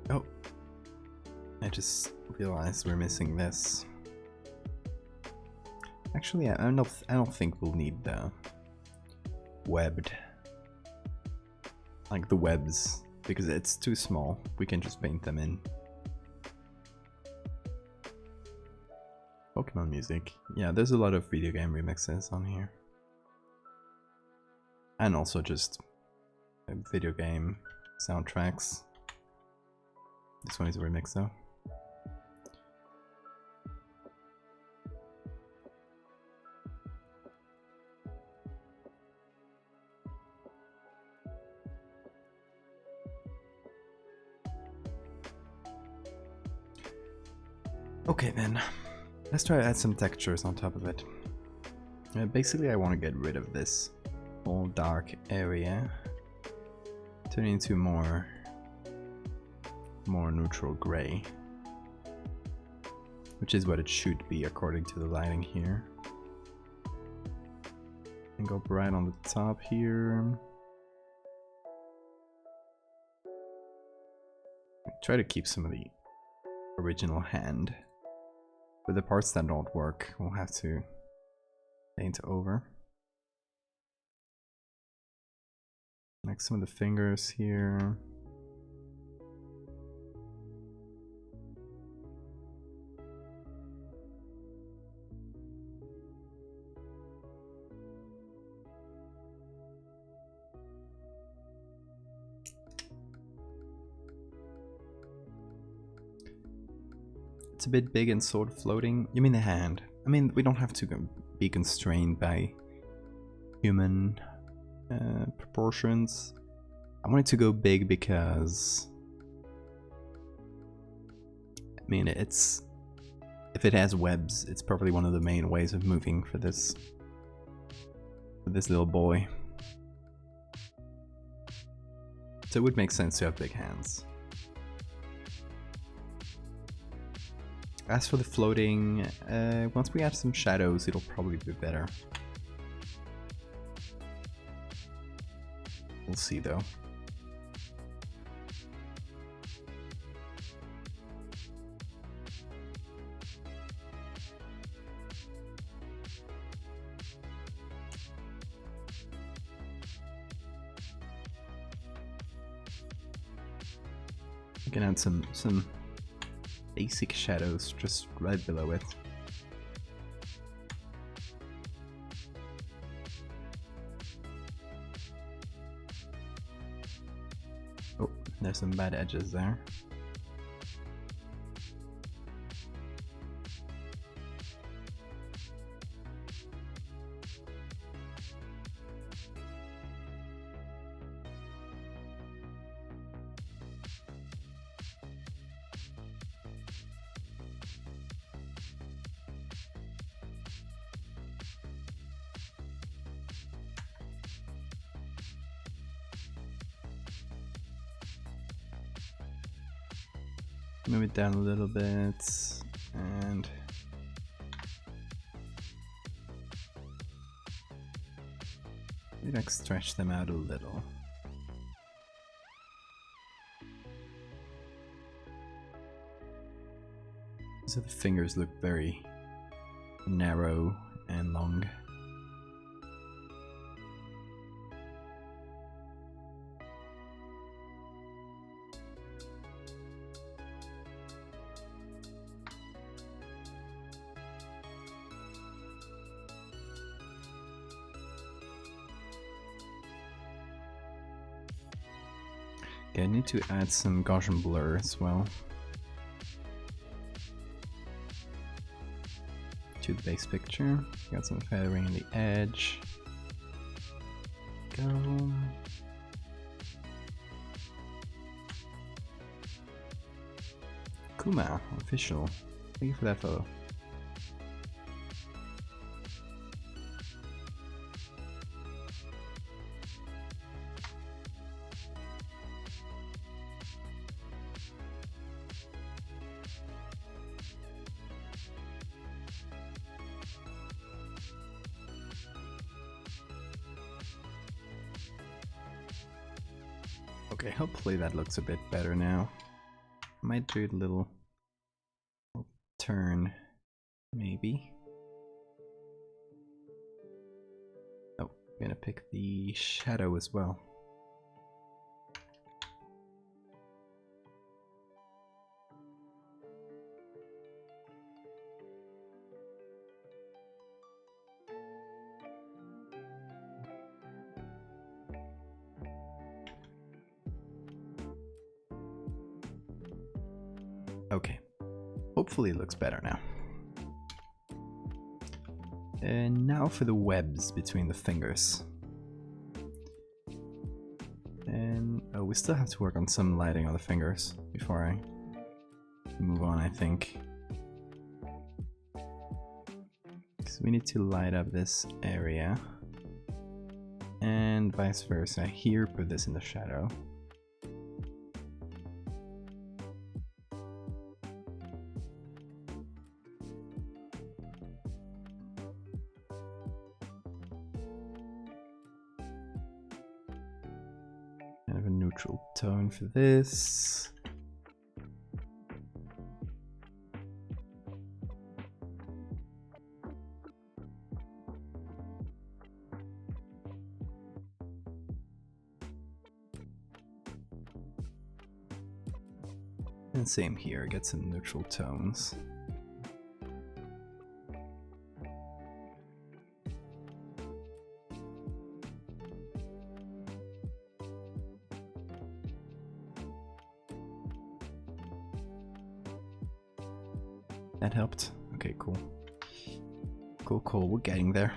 Speaker 1: Oh, I just realized we're missing this. Actually, I don't think we'll need the webbed, like the webs, because it's too small. We can just paint them in. Pokemon music. Yeah, there's a lot of video game remixes on here. And also just video game soundtracks. This one is a remix though. Okay then, let's try to add some textures on top of it. Basically I want to get rid of this whole dark area, turn it into more neutral gray, which is what it should be according to the lighting here. And go bright on the top here. Try to keep some of the original hand. But the parts that don't work, we'll have to paint over. Like some of the fingers here. It's a bit big and sort of floating. You mean the hand? I mean, we don't have to be constrained by human proportions. I want it to go big because, I mean, if it has webs, it's probably one of the main ways of moving for this little boy. So it would make sense to have big hands. As for the floating, once we add some shadows, it'll probably be better. We'll see though. We can add some basic shadows just right below it. Oh, there's some bad edges there. Move it down a little bit and maybe like stretch them out a little. So the fingers look very narrow and long. Okay, I need to add some Gaussian blur as well to the base picture. Got some feathering on the edge. Go. Kuma, official. Thank you for that photo. Okay, hopefully that looks a bit better now. I might do a little turn, maybe. Oh, I'm gonna pick the shadow as well. Okay, hopefully it looks better now. And now for the webs between the fingers. And oh, we still have to work on some lighting on the fingers before I move on, I think. So we need to light up this area. And vice versa. Here, put this in the shadow. Kind of a neutral tone for this. And same here, get some neutral tones. That helped. Okay, cool. Cool, we're getting there.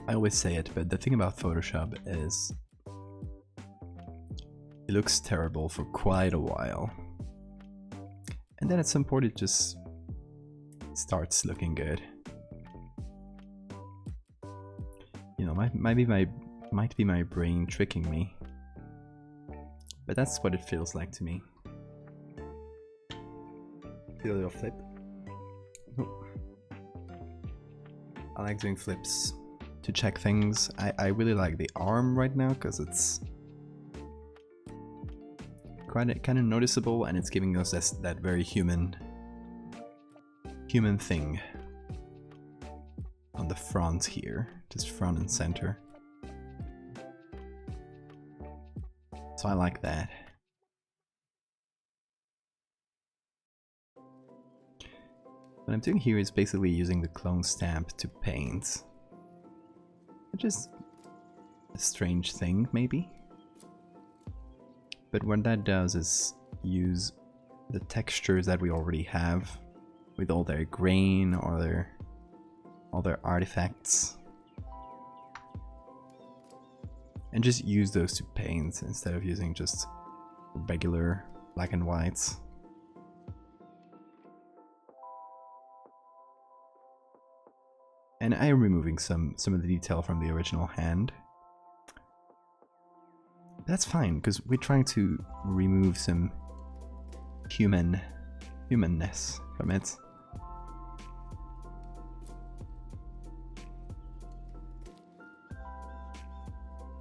Speaker 1: I always say it, but the thing about Photoshop is it looks terrible for quite a while. And then at some point it just starts looking good. You know, might be my brain tricking me. But that's what it feels like to me. Feel your flip. Oh. I like doing flips to check things. I really like the arm right now because it's kind of noticeable and it's giving us that very human thing on the front here, just front and center. So I like that. What I'm doing here is basically using the clone stamp to paint. Which is a strange thing, maybe. But what that does is use the textures that we already have with all their grain or all their artifacts. And just use those to paint instead of using just regular black and whites. And I am removing some of the detail from the original hand. That's fine, because we're trying to remove some humanness from it.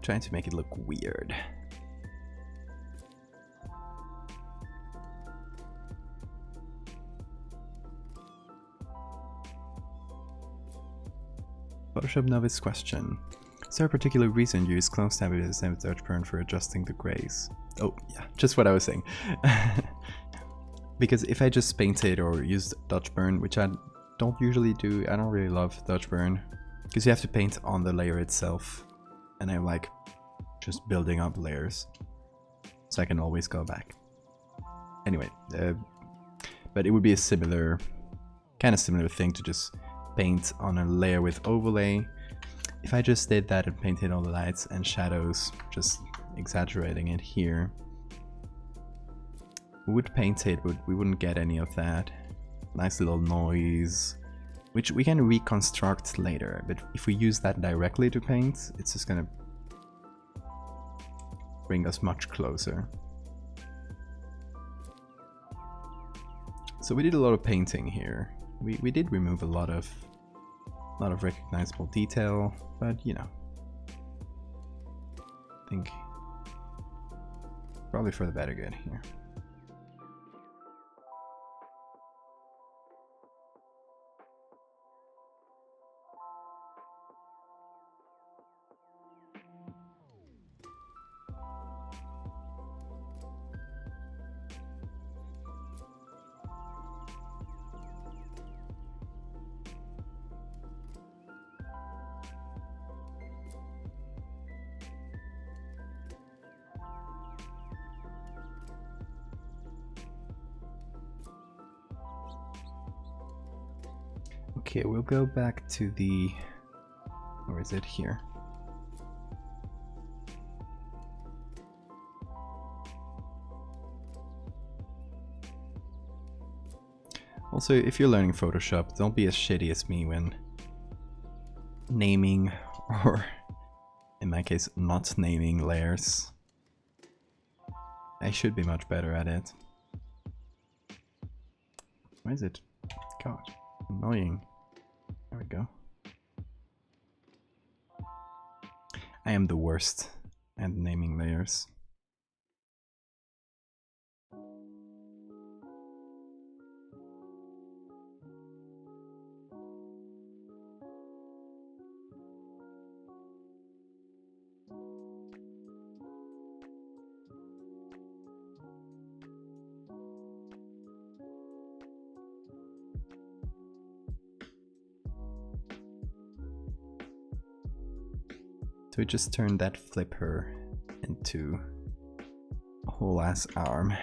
Speaker 1: Trying to make it look weird. Photoshop novice question. Is there a particular reason you use clone stamp with the same with Dutch burn for adjusting the grays? Oh yeah, just what I was saying. Because if I just painted or used Dutch burn, which I don't usually do, I don't really love Dutch burn. Because you have to paint on the layer itself. And I like just building up layers. So I can always go back. Anyway, but it would be a similar thing to just paint on a layer with overlay. If I just did that and painted all the lights and shadows, just exaggerating it here, we would paint it, but we wouldn't get any of that nice little noise, which we can reconstruct later. But if we use that directly to paint, it's just gonna bring us much closer. So we did a lot of painting here. We did remove a lot of recognizable detail, but you know, I think probably for the better good here. Okay, we'll go back to the... Where is it? Here. Also, if you're learning Photoshop, don't be as shitty as me when naming, or in my case, not naming layers. I should be much better at it. Why is it? God, annoying. There we go. I am the worst at naming layers. So we just turned that flipper into a whole ass arm.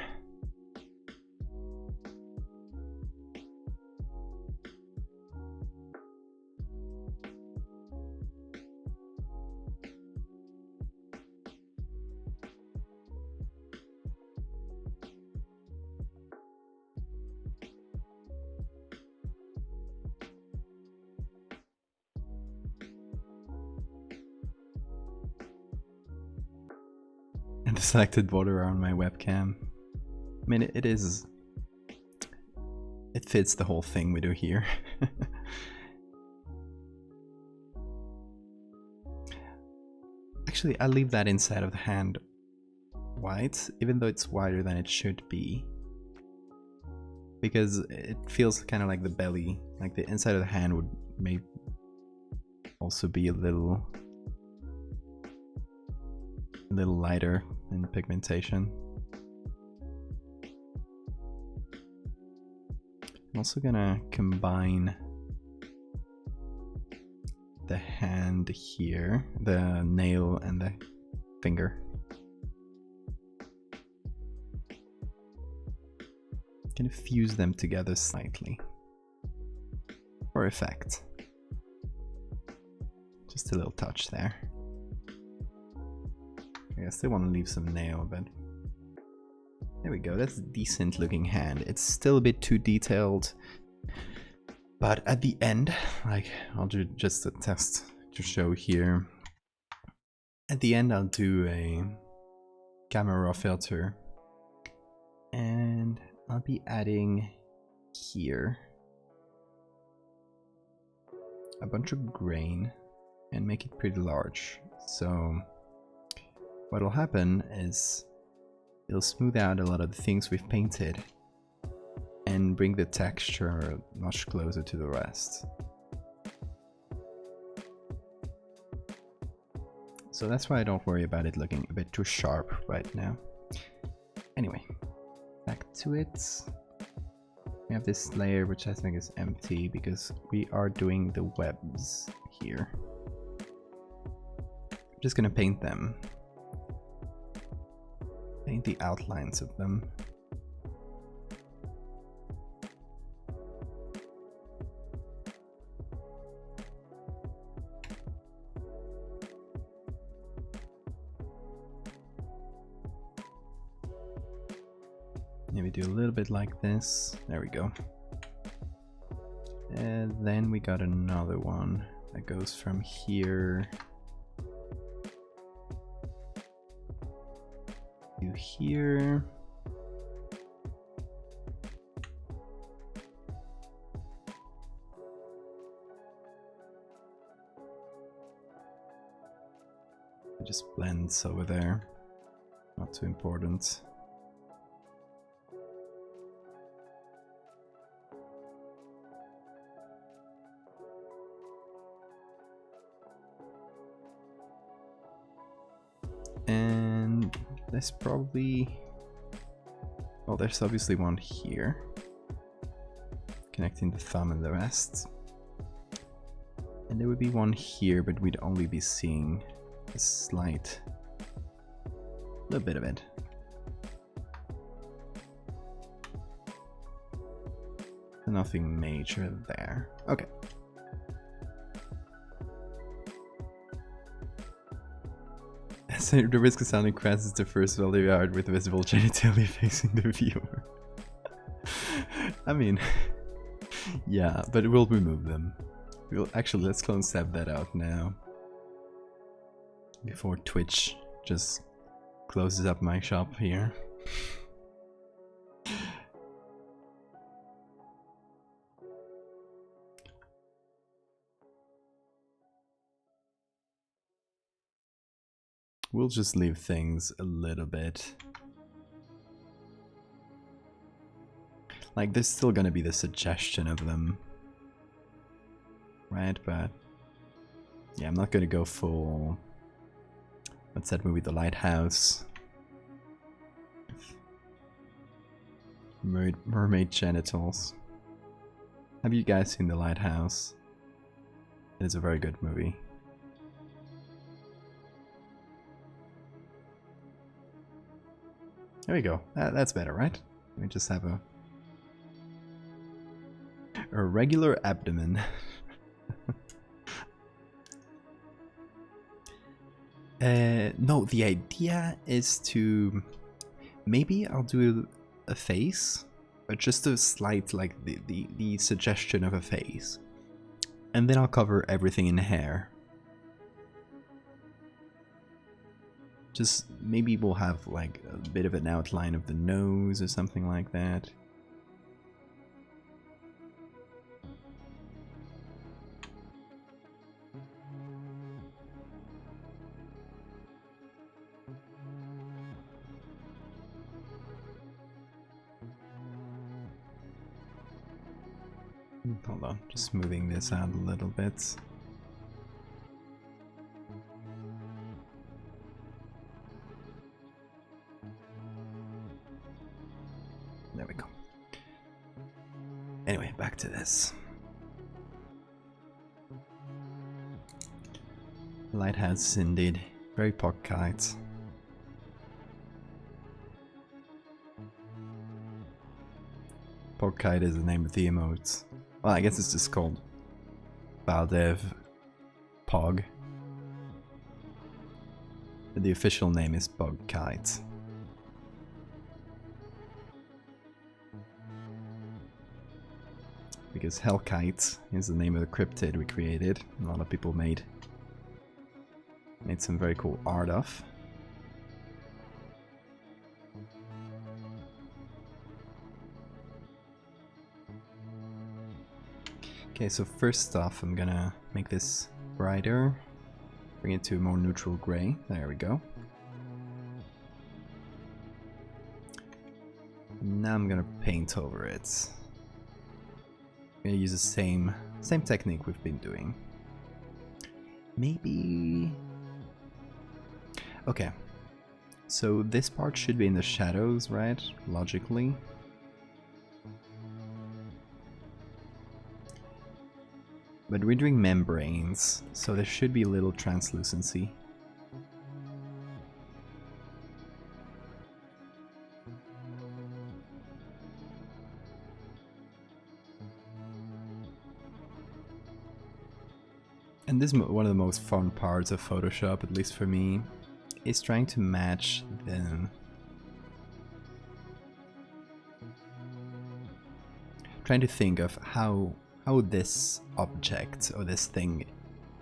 Speaker 1: And the selected border on my webcam. I mean, it is... It fits the whole thing we do here. Actually, I'll leave that inside of the hand white, even though it's wider than it should be. Because it feels kind of like the belly, like the inside of the hand would may also be a little lighter in pigmentation. I'm also gonna combine the hand here, the nail and the finger. Gonna fuse them together slightly for effect. Just a little touch there. I still want to leave some nail, but there we go. That's a decent looking hand. It's still a bit too detailed, but at the end, like, I'll do just a test to show here. At the end, I'll do a camera raw filter, and I'll be adding here a bunch of grain and make it pretty large. So what'll happen is it'll smooth out a lot of the things we've painted and bring the texture much closer to the rest. So that's why I don't worry about it looking a bit too sharp right now. Anyway, back to it. We have this layer which I think is empty because we are doing the webs here. I'm just gonna paint them. Paint the outlines of them. Maybe do a little bit like this. There we go. And then we got another one that goes from here to here. It just blends over there. Not too important. And there's probably, well, there's obviously one here connecting the thumb and the rest, and there would be one here, but we'd only be seeing a slight little bit of it. Nothing major there. Okay, So the risk of sounding crass is the first Valdevia art with visible genitalia facing the viewer. I mean, yeah, but we'll remove them. Actually, let's concept that out now. Before Twitch just closes up my shop here. We'll just leave things a little bit. Like, there's still gonna be the suggestion of them. Right, but... yeah, I'm not gonna go full... what's that movie? The Lighthouse. Mermaid genitals. Have you guys seen The Lighthouse? It is a very good movie. There we go. That's better, right? Let me just have a regular abdomen. No, the idea is to... maybe I'll do a face, but just a slight, like, the suggestion of a face. And then I'll cover everything in hair. Just maybe we'll have like a bit of an outline of the nose or something like that. Hold on, just moving this out a little bit. There we go. Anyway, back to this. Lighthouse indeed. Very pocket. Pocket is the name of the emotes. Well, I guess it's just called Valdev Pog. But the official name is Pogkite. Because Hellkite is the name of the cryptid we created. A lot of people made some very cool art of. Okay, so first off, I'm gonna make this brighter. Bring it to a more neutral gray. There we go. Now I'm gonna paint over it. I'm gonna use the same technique we've been doing. Maybe... okay. So this part should be in the shadows, right? Logically. But we're doing membranes, so there should be a little translucency. And this is one of the most fun parts of Photoshop, at least for me, is trying to match the... trying to think of how this object or this thing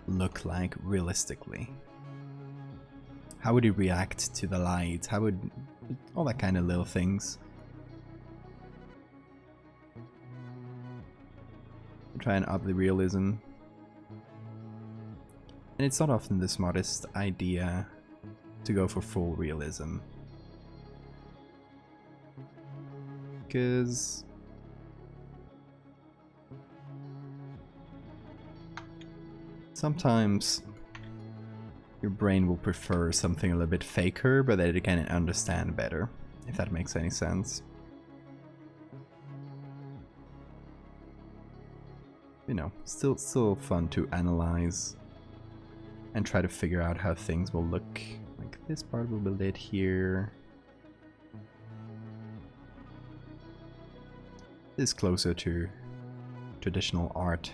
Speaker 1: look like realistically. How would it react to the light? How would... all that kind of little things. Try and up the realism. And it's not often the smartest idea to go for full realism. Because... sometimes your brain will prefer something a little bit faker, but that it can understand better, if that makes any sense. You know, still fun to analyze and try to figure out how things will look. Like this part will be lit here. This is closer to traditional art.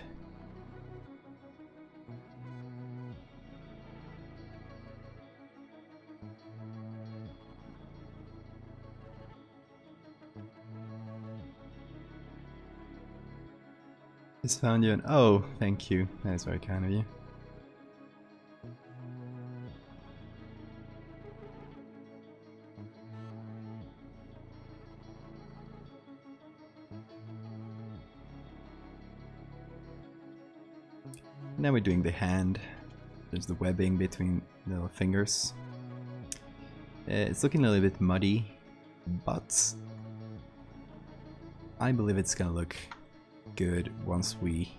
Speaker 1: Just found you oh, thank you. That is very kind of you. Now we're doing the hand. There's the webbing between the little fingers. It's looking a little bit muddy, but I believe it's gonna look good once we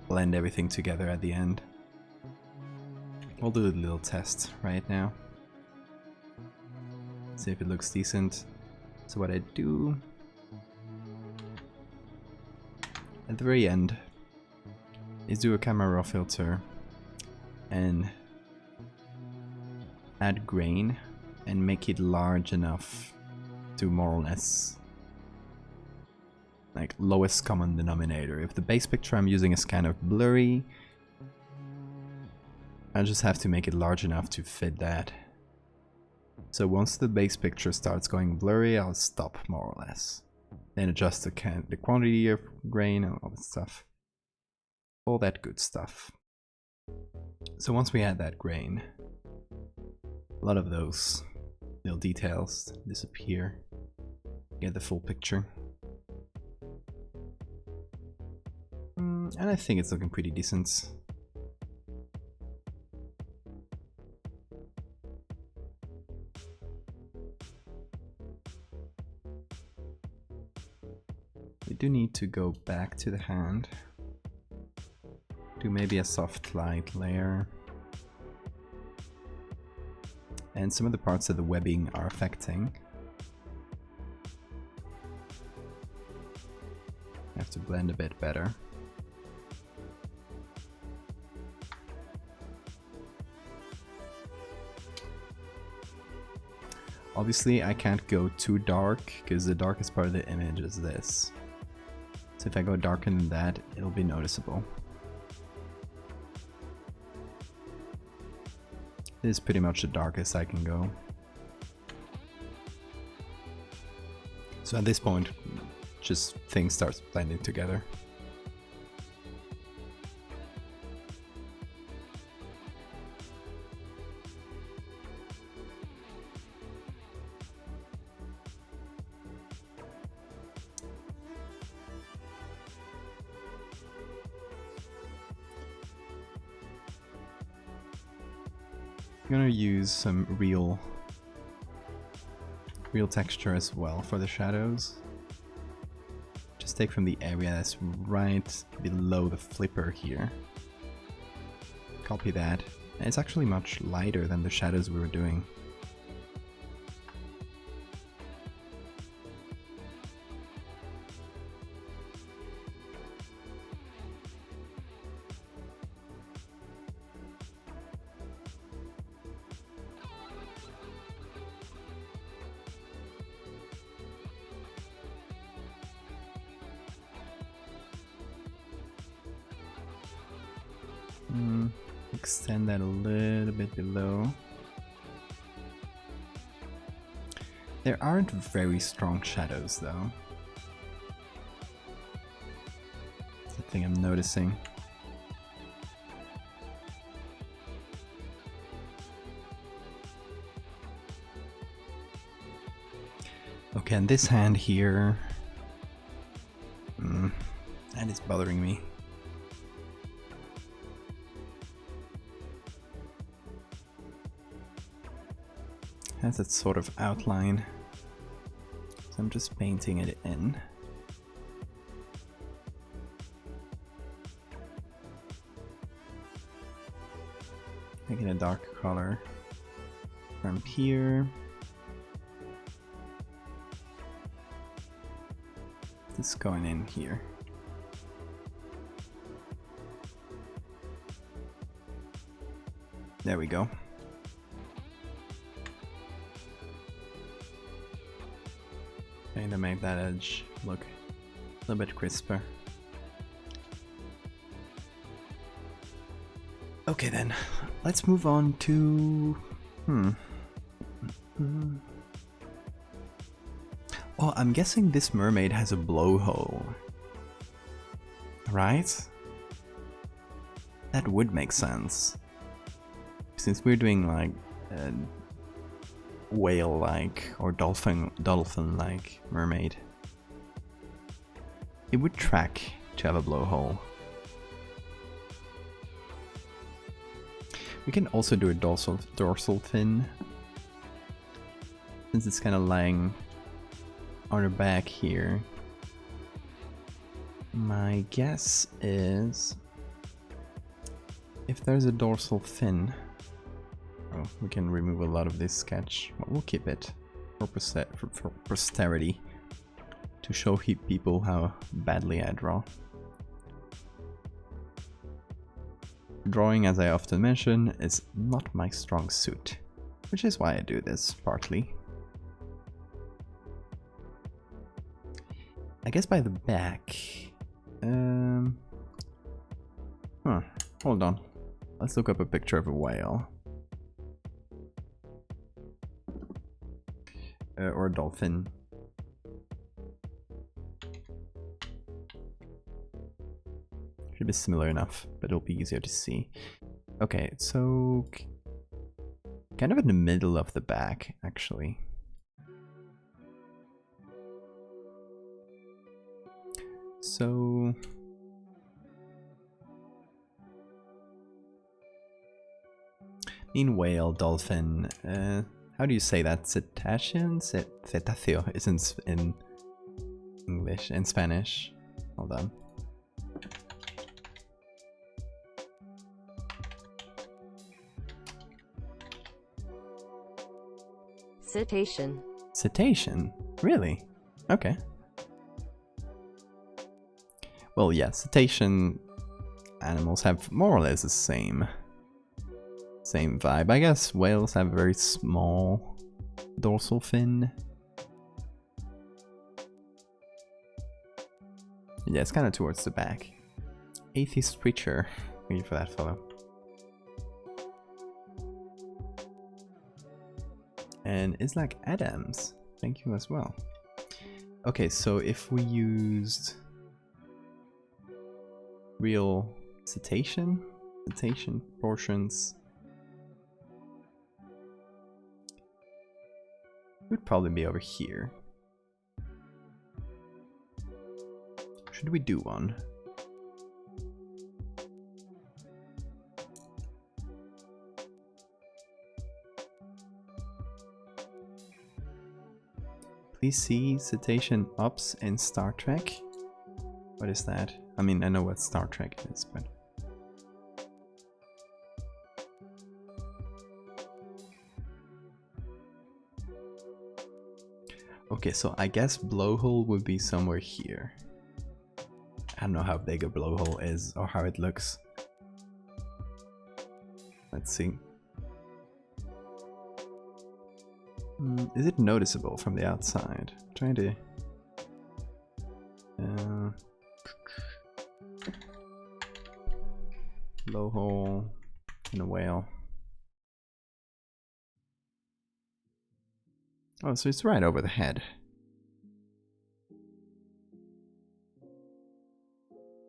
Speaker 1: blend everything together at the end. We'll do a little test right now. See if it looks decent. So what I do at the very end is do a camera raw filter and add grain and make it large enough to more or less like lowest common denominator. If the base picture I'm using is kind of blurry, I just have to make it large enough to fit that. So once the base picture starts going blurry, I'll stop more or less. Then adjust the quantity of grain and all that stuff. All that good stuff. So once we add that grain, a lot of those little details disappear. Get the full picture. And I think it's looking pretty decent. We do need to go back to the hand. Do maybe a soft light layer. And some of the parts of the webbing are affecting. I have to blend a bit better. Obviously I can't go too dark because the darkest part of the image is this. So if I go darker than that, it'll be noticeable. This is pretty much the darkest I can go. So at this point, just things start blending together. I'm gonna use some real texture as well for the shadows. Just take from the area that's right below the flipper here. Copy that. And it's actually much lighter than the shadows we were doing. Extend that a little bit below. There aren't very strong shadows though. That's the thing I'm noticing. Okay, and this hand here, that is bothering me. Has that sort of outline, so I'm just painting it in. Making a dark color from here. This going in here. There we go. Trying to make that edge look a little bit crisper. Okay then, let's move on to... Oh, I'm guessing this mermaid has a blowhole. Right? That would make sense. Since we're doing like whale-like or dolphin-like mermaid, it would track to have a blowhole. We can also do a dorsal fin, since it's kind of lying on her back here. My guess is if there's a dorsal fin, oh, we can remove a lot of this sketch, but we'll keep it for posterity to show people how badly I draw. Drawing, as I often mention, is not my strong suit, which is why I do this, partly. I guess by the back... hold on. Let's look up a picture of a whale. Or a dolphin. Should be similar enough, but it'll be easier to see. Okay, so kind of in the middle of the back, actually. So whale, dolphin, how do you say that? Cetacean? Cetaceo is in English, in Spanish. Hold on.
Speaker 2: Cetacean.
Speaker 1: Cetacean? Really? Okay. Well, yeah, cetacean animals have more or less the same vibe. I guess whales have a very small dorsal fin. Yeah, it's kind of towards the back. Atheist preacher. Thank you for that follow. And it's like Adams. Thank you as well. Okay, so if we used real cetacean portions, it would probably be over here. Should we do one? Please see cetacean ops in Star Trek. What is that? I mean, I know what Star Trek is, but... Okay, so I guess blowhole would be somewhere here. I don't know how big a blowhole is or how it looks. Let's see. Is it noticeable from the outside? I'm trying to... blowhole in a whale. Oh, so it's right over the head.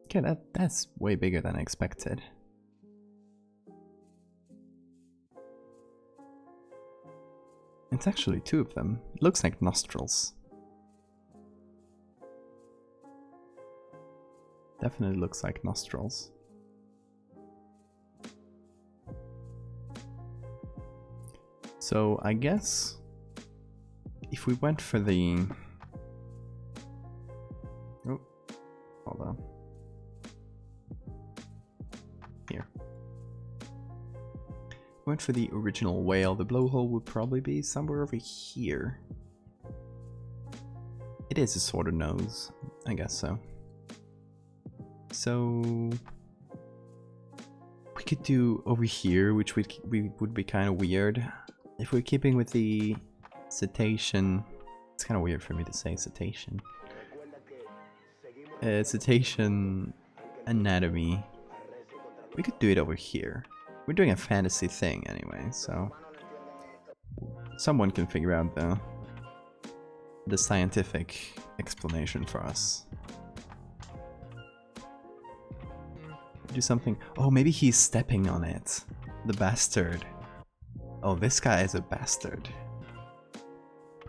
Speaker 1: Okay, that's way bigger than I expected. It's actually two of them. It looks like nostrils. Definitely looks like nostrils. So I guess if we went for the... Oh, hold on. Here. Went for the original whale, the blowhole would probably be somewhere over here. It is a sort of nose, I guess so. So we could do over here, which would be kind of weird. If we're keeping with the cetacean, it's kind of weird for me to say cetacean. Cetacean anatomy. We could do it over here. We're doing a fantasy thing anyway, so someone can figure out the scientific explanation for us. do something. Oh, maybe he's stepping on it. The bastard. Oh, this guy is a bastard.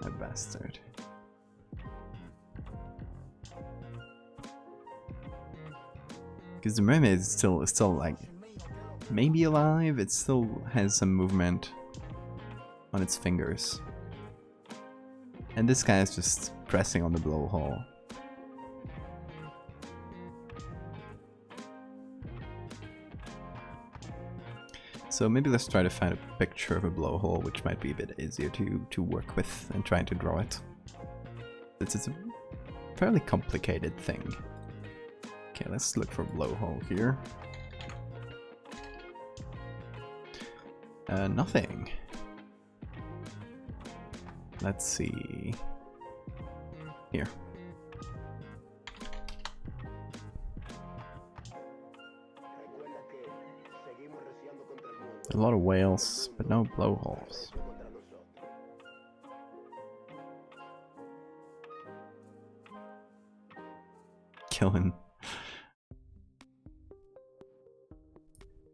Speaker 1: A bastard. Because the mermaid is still like maybe alive. It still has some movement on its fingers. And this guy is just pressing on the blowhole. So maybe let's try to find a picture of a blowhole, which might be a bit easier to work with and try to draw it. It's a fairly complicated thing. Okay, let's look for a blowhole here. Nothing. Let's see. Here. A lot of whales, but no blowholes. Killing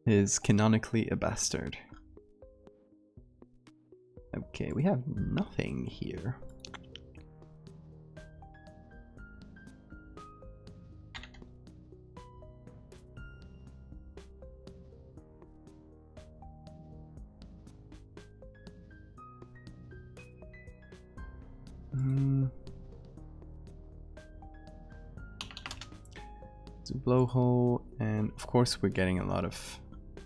Speaker 1: is canonically a bastard. Okay, we have nothing here. It's a blowhole, and of course we're getting a lot of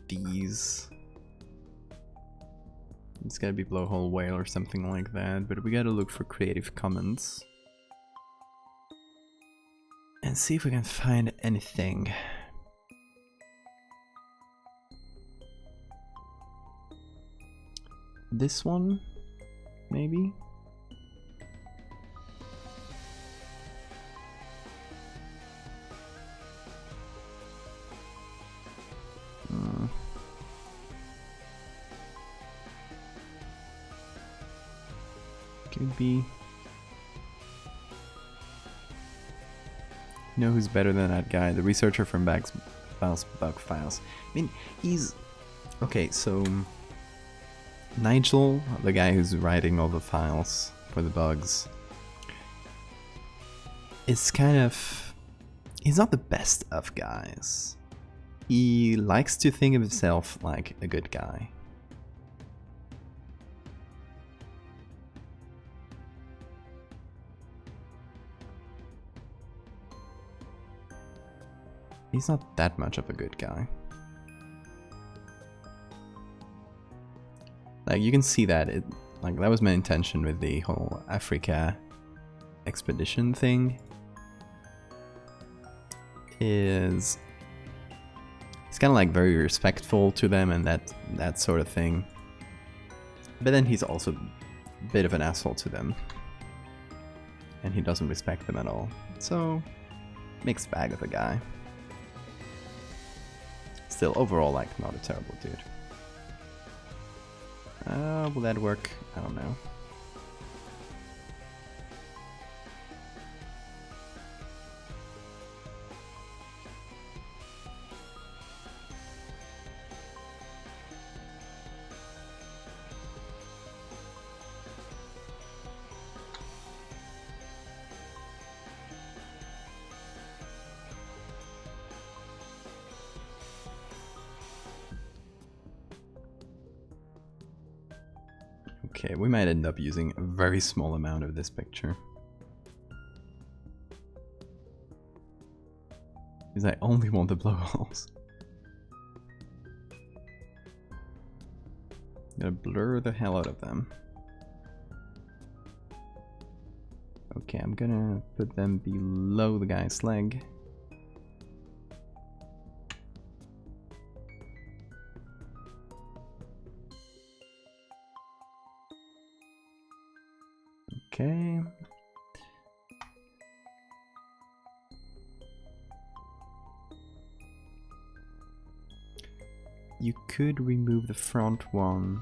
Speaker 1: these. It's gotta be blowhole whale or something like that, but we gotta look for Creative Commons and see if we can find anything. This one, maybe? Could be. You know who's better than that guy? The researcher from Bug Files. I mean, he's... Okay, so... Nigel, the guy who's writing all the files for the bugs, is kind of... He's not the best of guys. He likes to think of himself like a good guy. He's not that much of a good guy. Like, you can see that like, that was my intention with the whole Africa expedition thing. He's kind of like very respectful to them and that sort of thing. But then he's also a bit of an asshole to them. And he doesn't respect them at all. So, mixed bag of a guy. Still, overall, like, not a terrible dude. Will that work? I don't know. Okay, we might end up using a very small amount of this picture. Because I only want the blowholes. I'm gonna blur the hell out of them. Okay, I'm gonna put them below the guy's leg. Okay. You could remove the front one.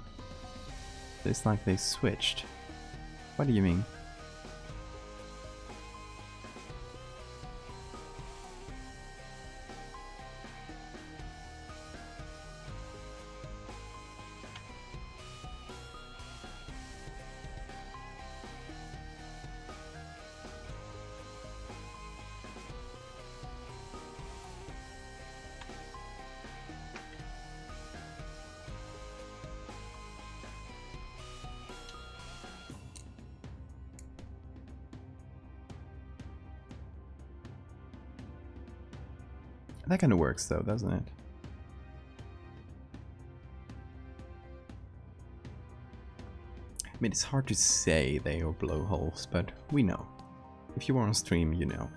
Speaker 1: It's like they switched. What do you mean? That kind of works though, doesn't it? I mean, it's hard to say they are blowholes, but we know. If you were on stream, you know.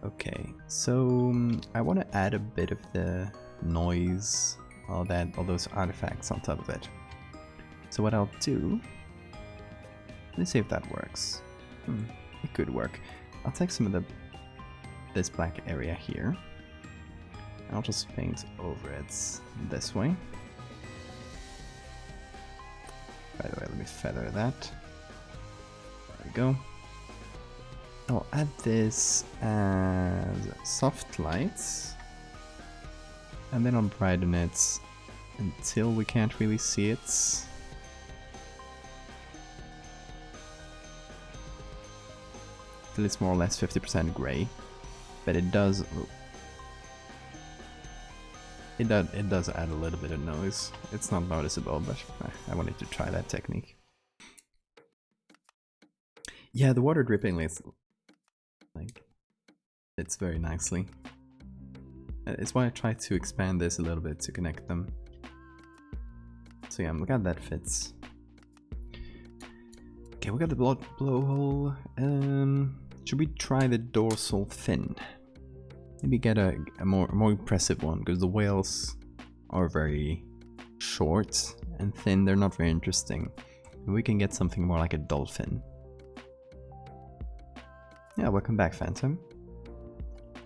Speaker 1: Okay, so I want to add a bit of the noise, all those artifacts on top of it. So what I'll do, let's see if that works. It could work. I'll take some of this black area here. I'll just paint over it this way. By the way, let me feather that. There we go. I'll add this as soft lights, and then I'll brighten it until we can't really see it. Till it's more or less 50% gray, but it does add a little bit of noise. It's not noticeable, but I wanted to try that technique. Yeah, the water dripping fits very nicely. It's why I tried to expand this a little bit to connect them. So yeah, I'm glad that fits. Okay, we got the blowhole. Should we try the dorsal fin? Maybe get a more impressive one, because the whales are very short and thin. They're not very interesting. We can get something more like a dolphin. Yeah, welcome back, Phantom.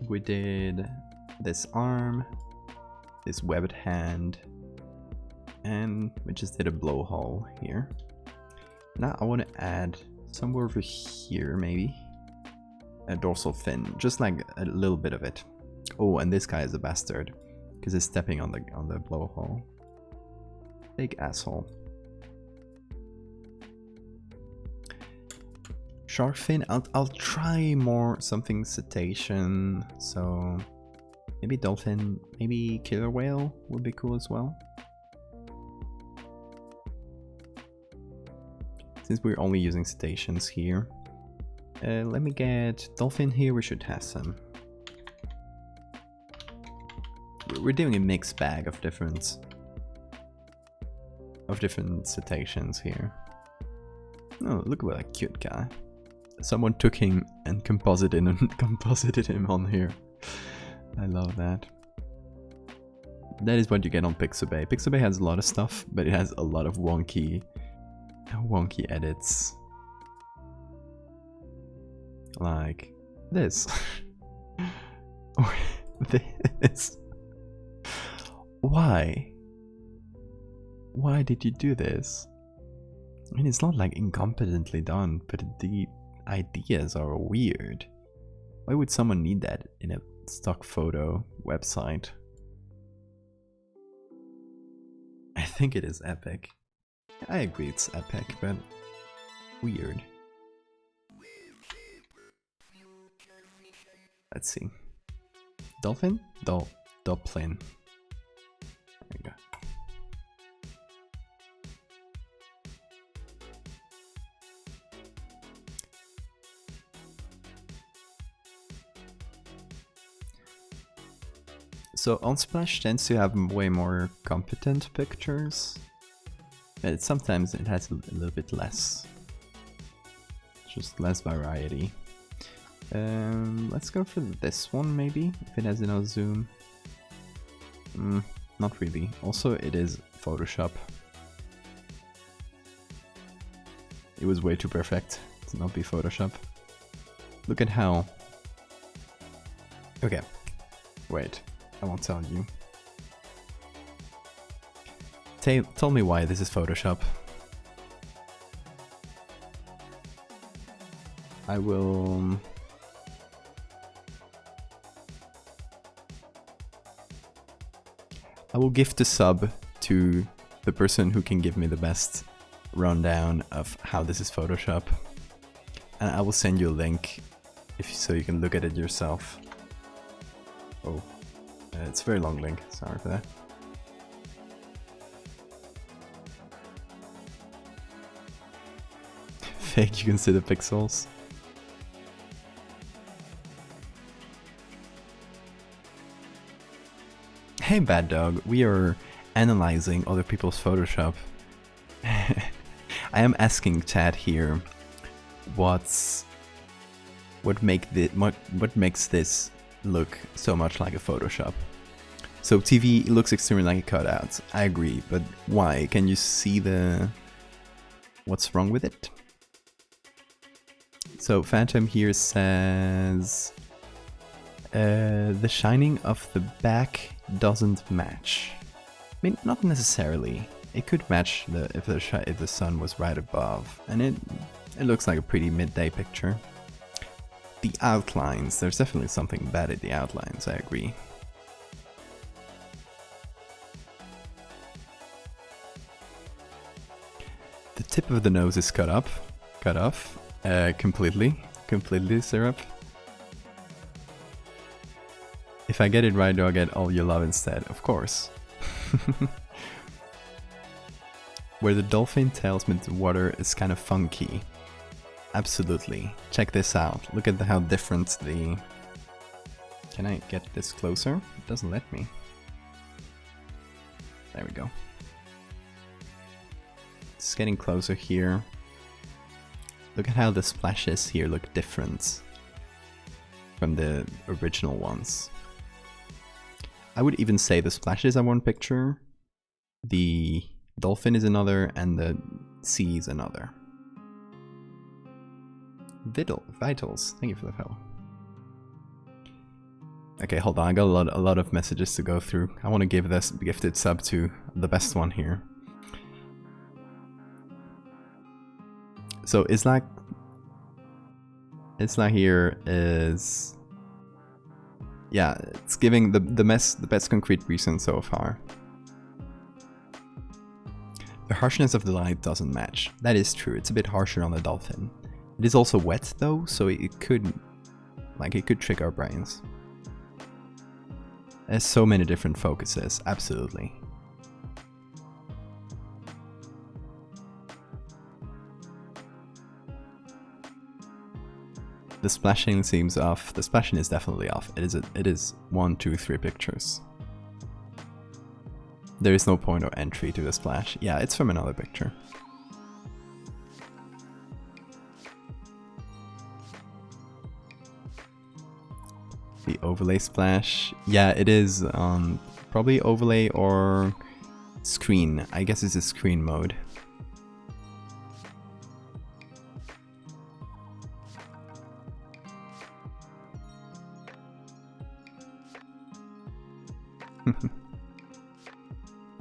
Speaker 1: We did this arm, this webbed hand, and we just did a blowhole here. Now I want to add somewhere over here, maybe a dorsal fin, just like a little bit of it. Oh, and this guy is a bastard because he's stepping on the blowhole. Big asshole. Shark fin. I'll try more something cetacean. So maybe dolphin, maybe killer whale would be cool as well. Since we're only using cetaceans here. Let me get dolphin here, we should have some. We're doing a mixed bag of different cetaceans here. Oh, look what a cute guy. Someone took him and composited him on here. I love that. That is what you get on Pixabay. Pixabay has a lot of stuff, but it has a lot of wonky edits. Like this. Or this. Why? Why did you do this? I mean, it's not like incompetently done, but the ideas are weird. Why would someone need that in a stock photo website? I think it is epic. I agree it's epic, but weird. Let's see. Dolphin? Dolphin. There we go. So Unsplash tends to have way more competent pictures, but sometimes it has a little bit less. Just less variety. Let's go for this one maybe, if it has enough zoom. Not really. Also, it is Photoshop. It was way too perfect to not be Photoshop. Look at how... Okay, wait. I won't tell you. Tell me why this is Photoshop. I will gift a sub to the person who can give me the best rundown of how this is Photoshop. And I will send you a link so you can look at it yourself. Oh. It's a very long link, sorry for that. fake you can see the pixels. Hey Bad Dog, we are analyzing other people's Photoshop. I am asking chat here, what makes this look so much like a Photoshop? So TV looks extremely like a cutout. I agree, but why? Can you see what's wrong with it? So Phantom here says the shining of the back doesn't match. I mean, not necessarily. It could match if the sun was right above, and it looks like a pretty midday picture. The outlines, there's definitely something bad at the outlines, I agree. The tip of the nose is cut off, completely syrup. If I get it right, do I get all your love instead? Of course. Where the dolphin tails meet the water is kind of funky. Absolutely. Check this out. Look at how different the... Can I get this closer? It doesn't let me. There we go. It's getting closer here. Look at how the splashes here look different from the original ones. I would even say the splashes are one picture, the dolphin is another, and the sea is another. Vitals, thank you for the follow. Okay, hold on, I got a lot of messages to go through. I want to give this gifted sub to the best one here. So Isla here is... Yeah, it's giving the best concrete reason so far. The harshness of the light doesn't match. That is true, it's a bit harsher on the dolphin. It is also wet though, so it could trick our brains. There's so many different focuses, absolutely. The splashing seems off. The splashing is definitely off. It is 1, 2, 3 pictures. There is no point or entry to the splash. Yeah, it's from another picture. The overlay splash. Yeah, it is probably overlay or screen. I guess it's a screen mode.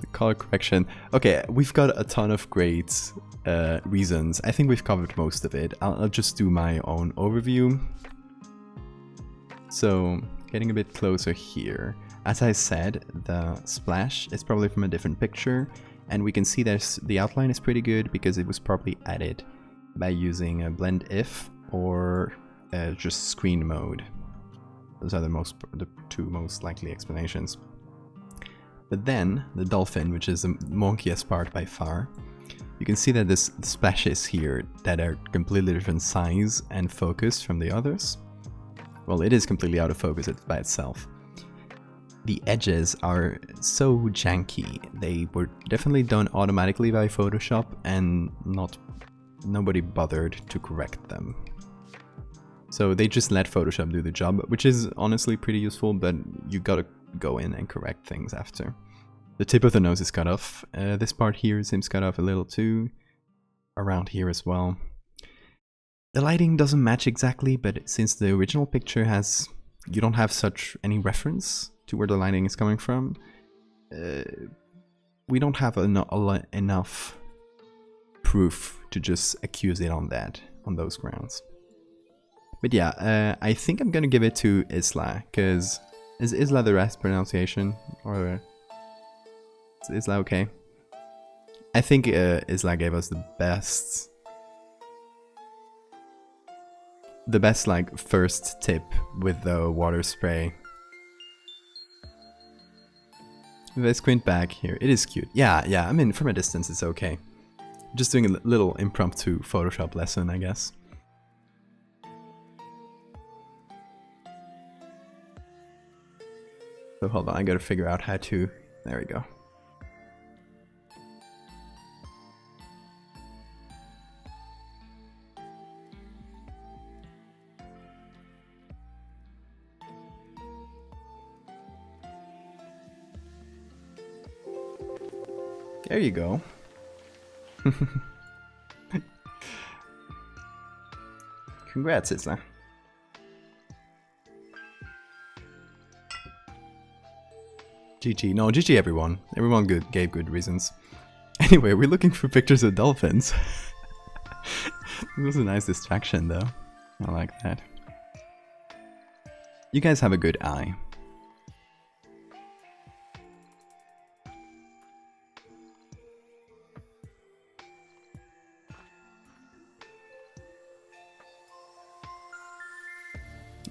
Speaker 1: The color correction. Okay, we've got a ton of great reasons. I think we've covered most of it. I'll just do my own overview. So, getting a bit closer here. As I said, the splash is probably from a different picture, and we can see that the outline is pretty good because it was probably added by using a blend if or just screen mode. Those are the two most likely explanations. But then, the dolphin, which is the monkiest part by far, you can see that there's splashes here that are completely different size and focus from the others. Well, it is completely out of focus by itself. The edges are so janky. They were definitely done automatically by Photoshop and nobody bothered to correct them. So they just let Photoshop do the job, which is honestly pretty useful, but you gotta go in and correct things after. The tip of the nose is cut off. This part here seems cut off a little too. Around here as well. The lighting doesn't match exactly, but since the original picture you don't have any reference to where the lighting is coming from, we don't have enough proof to just accuse it on those grounds. But yeah, I think I'm gonna give it to Isla, because is Isla the right pronunciation? Or is Isla okay? I think Isla gave us the best like first tip with the water spray. If I squint back here, it is cute. Yeah, I mean from a distance it's okay. Just doing a little impromptu Photoshop lesson, I guess. So hold on, I gotta figure out how to... There we go. There you go. Congrats, Isla. GG. No, GG everyone. Everyone gave good reasons. Anyway, we're looking for pictures of dolphins. It was a nice distraction though. I like that. You guys have a good eye.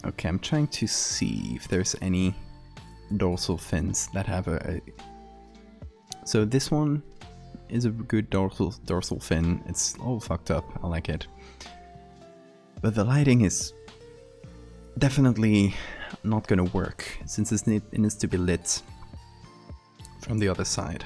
Speaker 1: Okay, I'm trying to see if there's any dorsal fins that have a... So this one is a good dorsal fin. It's all fucked up. I like it. But the lighting is definitely not gonna work since it needs to be lit from the other side.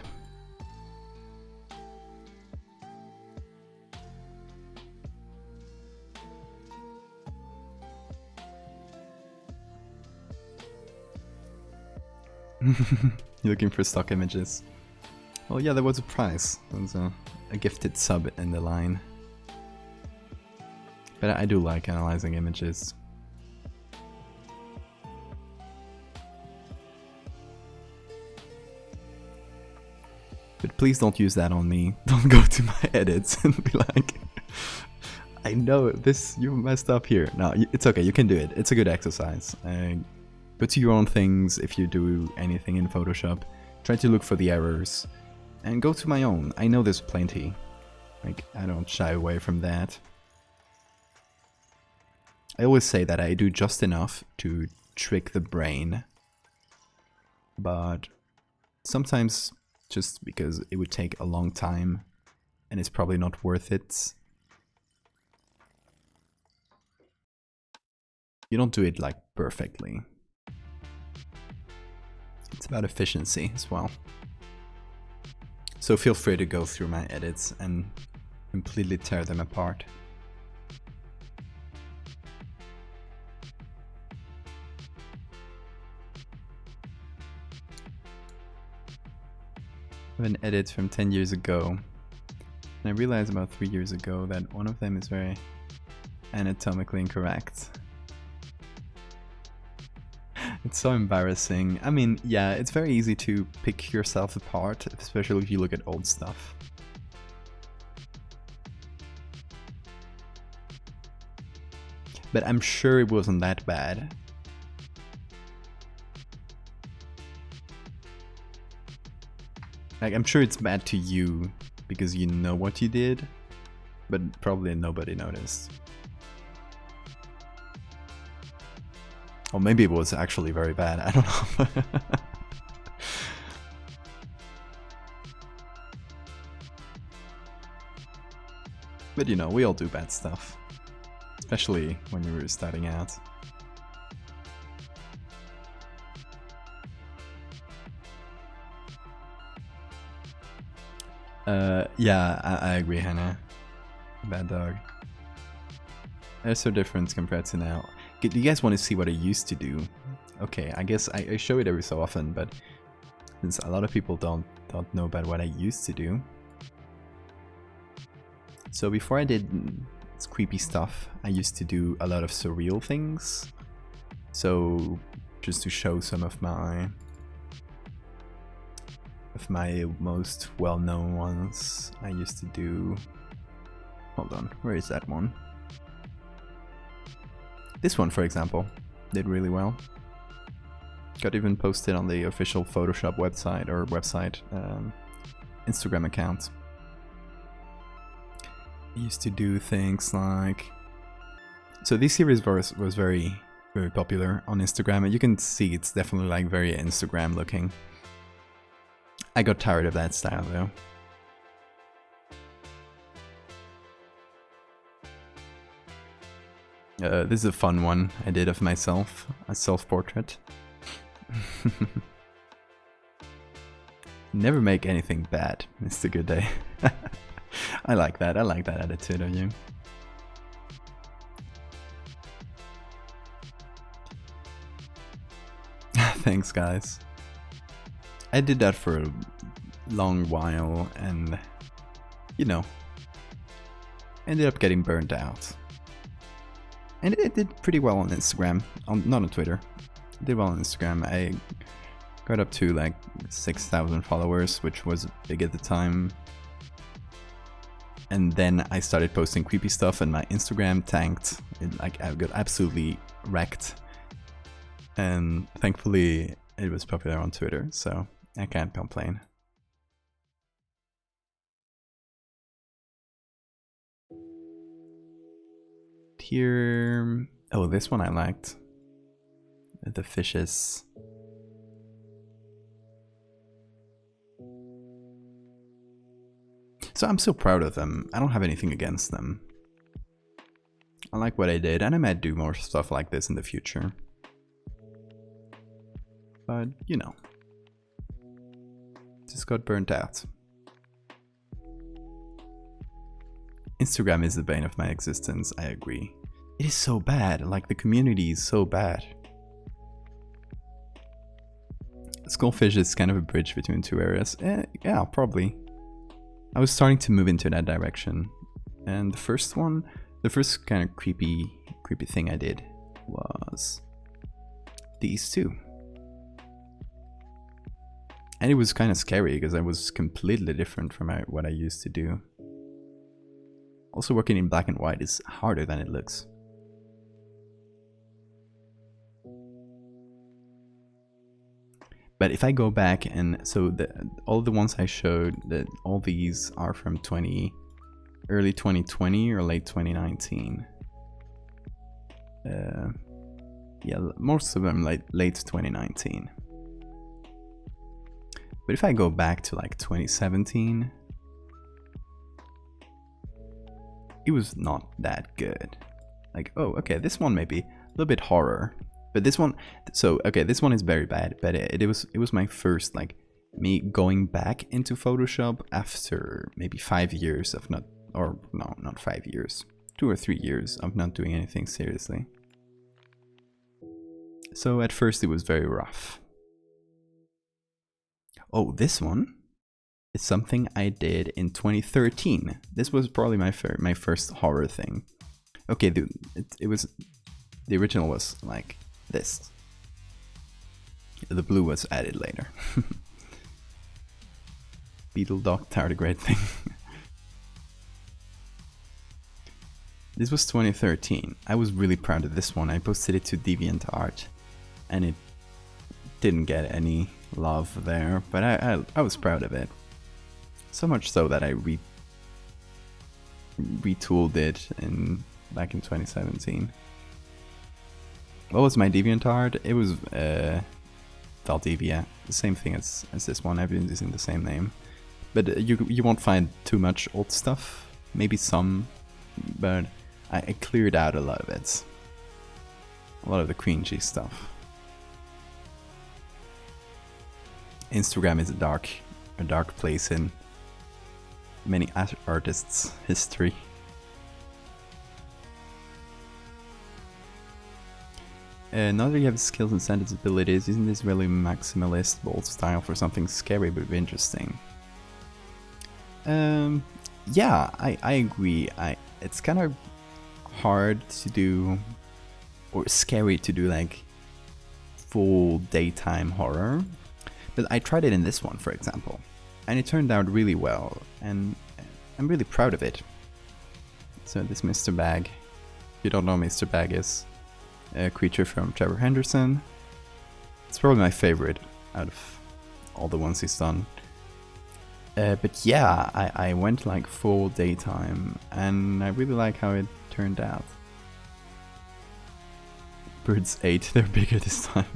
Speaker 1: You're looking for stock images. Well, yeah, there was a prize. There was a gifted sub in the line. But I do like analyzing images. But please don't use that on me. Don't go to my edits and be like, I know this, you messed up here. No, it's okay, you can do it. It's a good exercise. Put your own things if you do anything in Photoshop. Try to look for the errors. And go to my own. I know there's plenty. Like, I don't shy away from that. I always say that I do just enough to trick the brain. But sometimes just because it would take a long time and it's probably not worth it. You don't do it like perfectly. It's about efficiency as well. So feel free to go through my edits and completely tear them apart. I have an edit from 10 years ago. And I realized about 3 years ago that one of them is very anatomically incorrect. It's so embarrassing. I mean, yeah, it's very easy to pick yourself apart, especially if you look at old stuff. But I'm sure it wasn't that bad. Like, I'm sure it's bad to you because you know what you did, but probably nobody noticed. Or maybe it was actually very bad, I don't know. But you know, we all do bad stuff. Especially when you were starting out. Yeah, I agree, Hannah. Bad dog. They're so different compared to now. Do you guys want to see what I used to do? Okay, I guess I show it every so often, but since a lot of people don't know about what I used to do. So before I did this creepy stuff, I used to do a lot of surreal things. So just to show some of my most well-known ones, I used to do... Hold on, where is that one? This one, for example, did really well. Got even posted on the official Photoshop website Instagram account. I used to do things like... So this series was very, very popular on Instagram, and you can see it's definitely like very Instagram looking. I got tired of that style though. This is a fun one I did of myself, a self-portrait. Never make anything bad, Mr. Good Day. I like that attitude of you. Thanks, guys. I did that for a long while and, you know, ended up getting burnt out. And it did pretty well on Instagram, not on Twitter. It did well on Instagram. I got up to like 6,000 followers, which was big at the time. And then I started posting creepy stuff and my Instagram tanked. I got absolutely wrecked. And thankfully it was popular on Twitter, so I can't complain. Here, oh, this one I liked. The fishes. So I'm so proud of them. I don't have anything against them. I like what I did, and I might do more stuff like this in the future. But, you know, just got burnt out. Instagram is the bane of my existence, I agree. It is so bad, like the community is so bad. Skullfish is kind of a bridge between two areas. Yeah, probably. I was starting to move into that direction. And the first kind of creepy thing I did was these two. And it was kind of scary because I was completely different from what I used to do. Also, working in black and white is harder than it looks. But if I go back and so all the ones I showed, all these are from early 2020 or late 2019. Yeah, most of them late 2019. But if I go back to like 2017, it was not that good. Like, oh, okay, this one maybe a little bit horror, but this one, so okay, this one is very bad. But it was my first, like, me going back into Photoshop after maybe 5 years of not, or no, not 5 years, 2 or 3 years of not doing anything seriously. So at first it was very rough. Oh, this one is something I did in 2013. This was probably my first horror thing. Okay, the original was like this. The blue was added later. Beetle Dog Tardigrade thing. This was 2013. I was really proud of this one. I posted it to DeviantArt, and it didn't get any love there, but I was proud of it. So much so that I retooled it back in 2017. What was my DeviantArt? It was Valdevia, the same thing as this one. I've been using the same name, but you won't find too much old stuff. Maybe some, but I cleared out a lot of it. A lot of the cringy stuff. Instagram is a dark place in many artists' history. Now that you have skills and sensibilities, isn't this really maximalist, bold style for something scary but interesting? Yeah, I agree. It's kind of hard to do, or scary to do, like full daytime horror. But I tried it in this one, for example, and it turned out really well, and I'm really proud of it. So this Mr. Bag, if you don't know, Mr. Bag is a creature from Trevor Henderson. It's probably my favorite out of all the ones he's done. But yeah, I went like full daytime, and I really like how it turned out. Birds 8, they're bigger this time.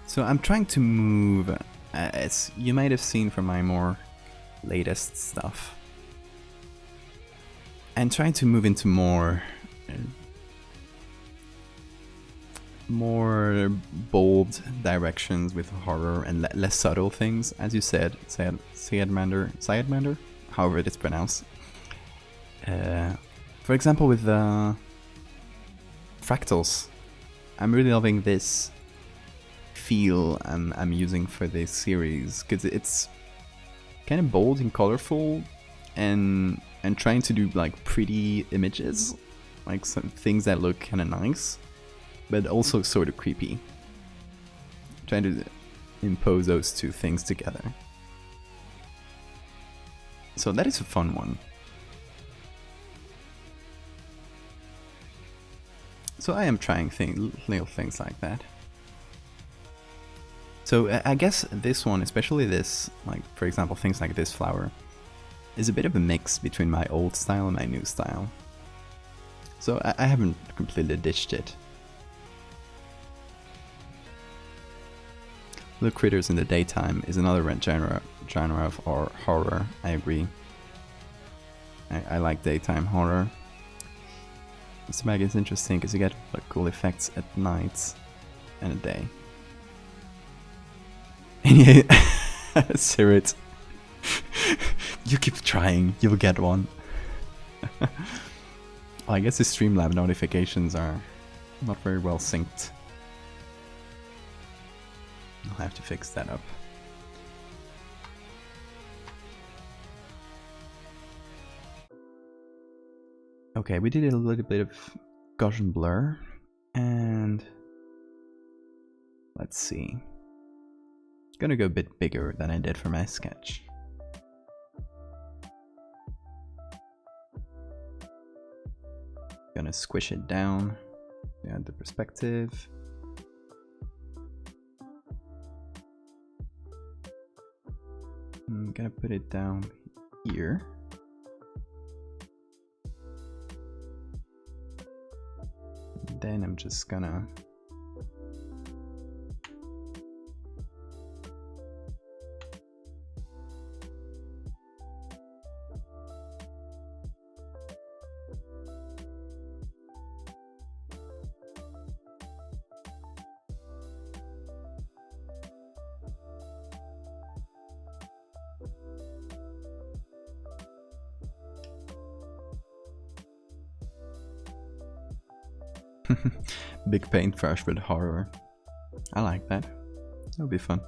Speaker 1: So I'm trying to move, as you might have seen from my more latest stuff, and trying to move into more bold directions with horror and less subtle things, as you said, Sayadmander, however it is pronounced. For example, with fractals, I'm really loving this feel I'm using for this series, because it's kind of bold and colorful, and trying to do like pretty images, like some things that look kind of nice, but also sort of creepy. Trying to impose those two things together. So that is a fun one. So I am trying little things like that. So I guess this one, especially this, like for example things like this flower, is a bit of a mix between my old style and my new style. So I haven't completely ditched it. Little critters in the daytime is another genre of horror, I agree. I like daytime horror. This mag is interesting because you get like cool effects at night and at day. And yeah, Sirit, you keep trying, you'll get one. Well, I guess the Streamlab notifications are not very well synced. I'll have to fix that up. Okay, we did a little bit of Gaussian blur, and let's see. Gonna go a bit bigger than I did for my sketch. Gonna squish it down, add the perspective. I'm gonna put it down here. Then I'm just gonna big paintbrush with horror. I like that. That'll be fun.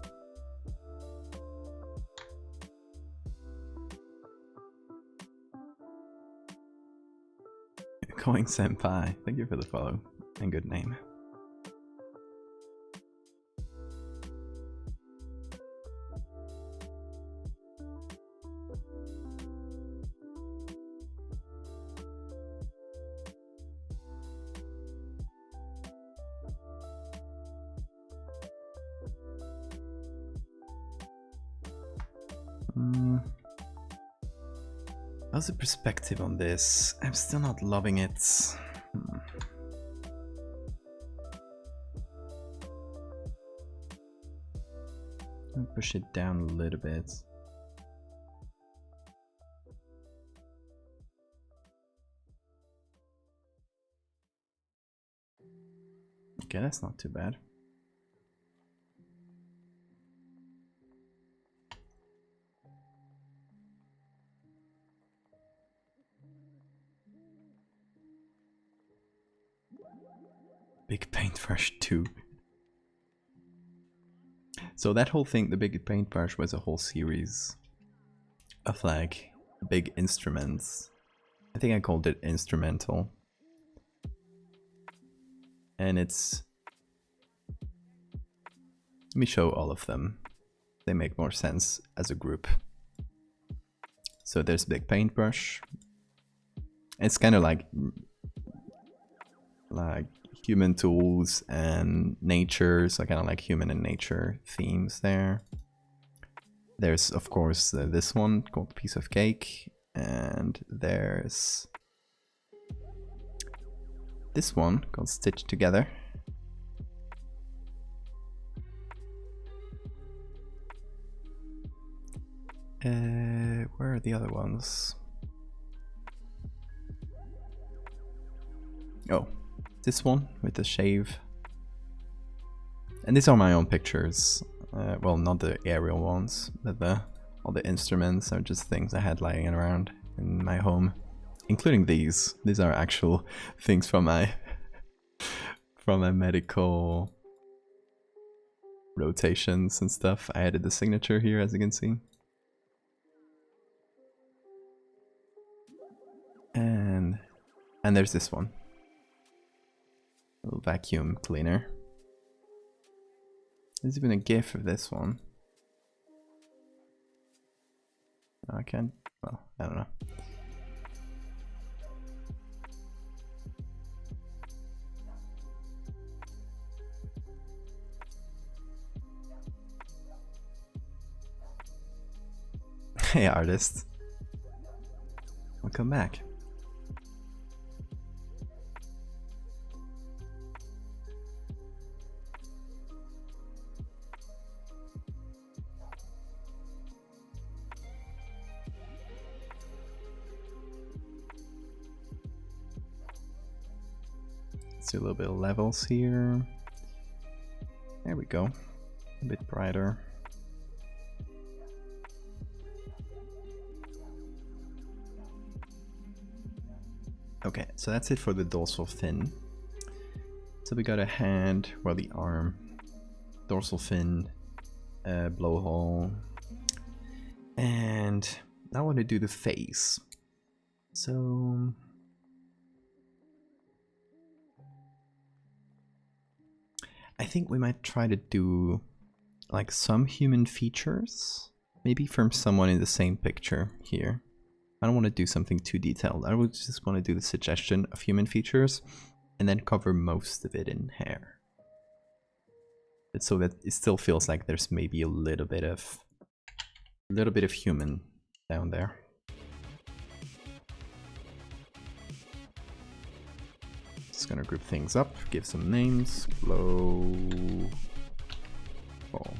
Speaker 1: Going Senpai, thank you for the follow and good name. How's the perspective on this? I'm still not loving it. I'll push it down a little bit. Okay, that's not too bad. Big paintbrush too. So that whole thing, the big paintbrush, was a whole series of like big instruments. I think I called it instrumental. And it's... Let me show all of them. They make more sense as a group. So there's big paintbrush. It's kind of like human tools and nature, so kind of like human and nature themes there. There's of course this one called Piece of Cake, and there's this one called Stitched Together. Where are the other ones? Oh, this one with the shave. And these are my own pictures. Well, not the aerial ones, but all the instruments are just things I had lying around in my home, including these. These are actual things from my medical rotations and stuff. I added the signature here, as you can see. And there's this one. A little vacuum cleaner. There's even a GIF of this one. I can't. Well, I don't know. Hey, artist. Welcome back. Let's do a little bit of levels here. There we go. A bit brighter. Okay, so that's it for the dorsal fin. So we got a hand, well, the arm, dorsal fin, blowhole, and now I want to do the face. So I think we might try to do like some human features, maybe from someone in the same picture here. I don't want to do something too detailed. I would just want to do the suggestion of human features and then cover most of it in hair. But so that it still feels like there's maybe a little bit of human down there. Just gonna group things up, give some names. Blow ball.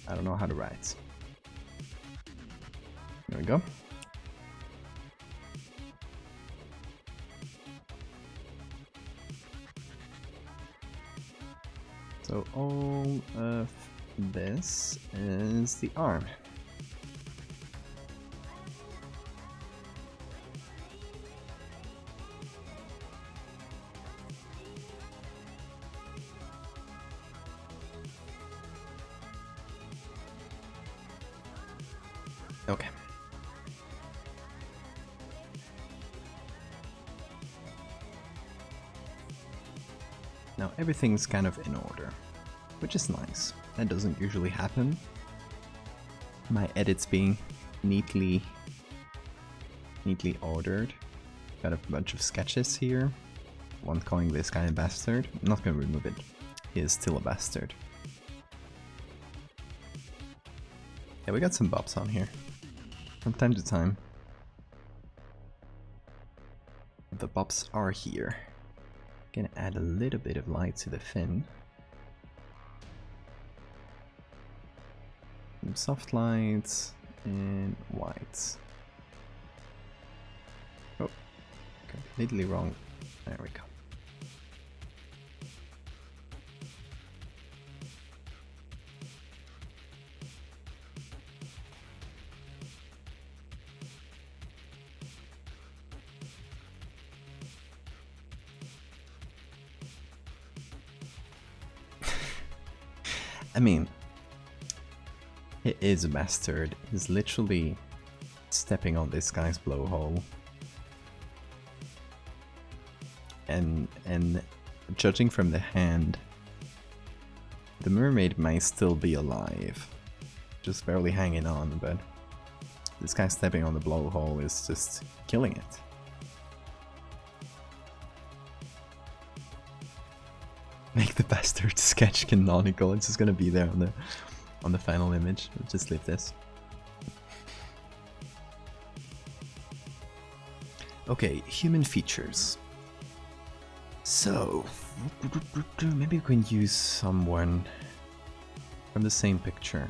Speaker 1: I don't know how to write. There we go. So all of this is the arm. Okay. Now everything's kind of in order, which is nice. That doesn't usually happen. My edits being neatly ordered. Got a bunch of sketches here. One calling this guy a bastard. I'm not gonna remove it. He is still a bastard. Yeah, we got some bops on here. From time to time. The bops are here. Gonna add a little bit of light to the fin. Some soft lights and whites. Oh, completely wrong. There we go. I mean, it is a bastard. He's literally stepping on this guy's blowhole. And judging from the hand, the mermaid may still be alive. Just barely hanging on, but this guy stepping on the blowhole is just killing it. Make the bastard sketch canonical. It's just gonna be there on the final image. We'll just leave this. Okay, human features. So maybe we can use someone from the same picture.